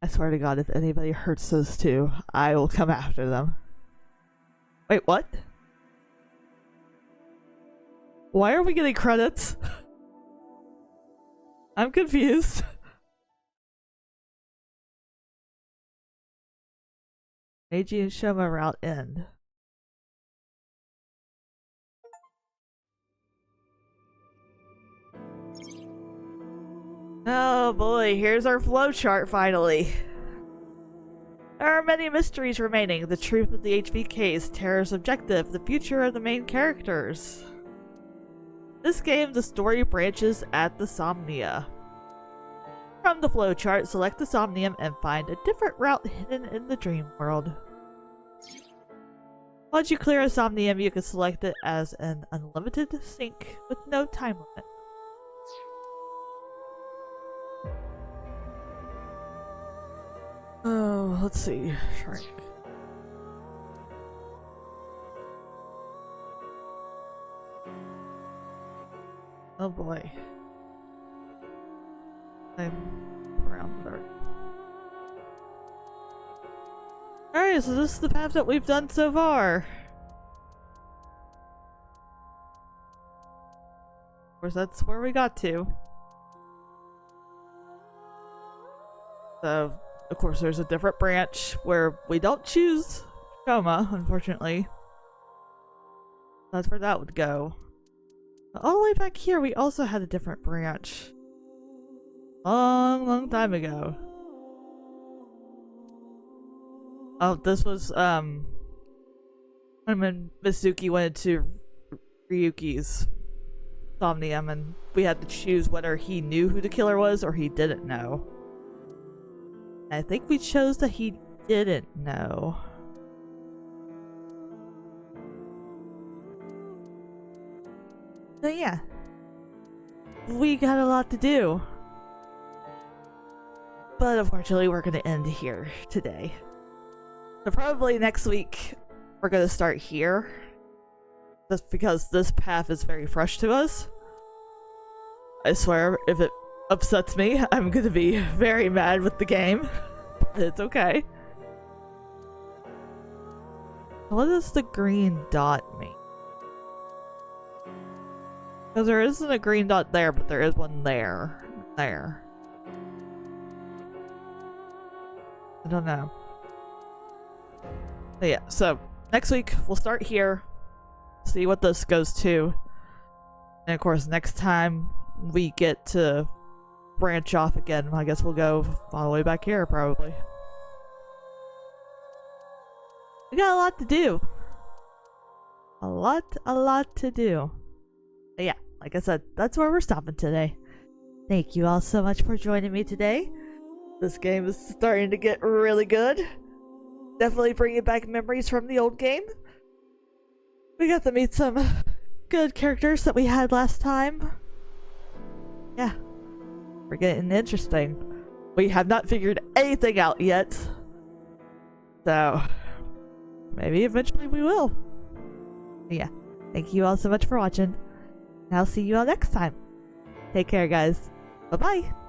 I swear to God, if anybody hurts those two, I will come after them. Wait, what? Why are we getting credits? I'm confused. Meiji and Shoma route end. Oh boy, here's our flowchart finally. There are many mysteries remaining. The truth of the HV case, Terra's objective, the future of the main characters. This game, the story branches at the Somnia. From the flowchart, select the Somnium and find a different route hidden in the dream world. Once you clear a Somnium, you can select it as an unlimited sync with no time limit. Oh, let's see. Shrink. Oh boy. I'm around there. Alright, so this is the path that we've done so far. Of course, that's where we got to. So, of course, there's a different branch where we don't choose Shoma, unfortunately. That's where that would go. All the way back here, we also had a different branch. Long time ago. Oh, this was, when Mitsuki went to Ryuki's Somnium, and we had to choose whether he knew who the killer was or he didn't know. I think we chose that he didn't know. So yeah, we got a lot to do. But unfortunately, we're going to end here today. So probably next week, we're going to start here. Just because this path is very fresh to us. I swear, if it upsets me, I'm going to be very mad with the game. But it's okay. What does the green dot mean? Because there isn't a green dot there, but there is one there. There. I don't know. But yeah, so next week we'll start here. See what this goes to. And of course, next time we get to branch off again, I guess we'll go all the way back here, probably. We got a lot to do. A lot to do. But yeah, like I said, that's where we're stopping today. Thank you all so much for joining me today. This game is starting to get really good. Definitely bringing back memories from the old game. We got to meet some good characters that we had last time. Yeah, we're getting interesting. We have not figured anything out yet. So, maybe eventually we will. Yeah, thank you all so much for watching. And I'll see you all next time. Take care, guys. Bye-bye.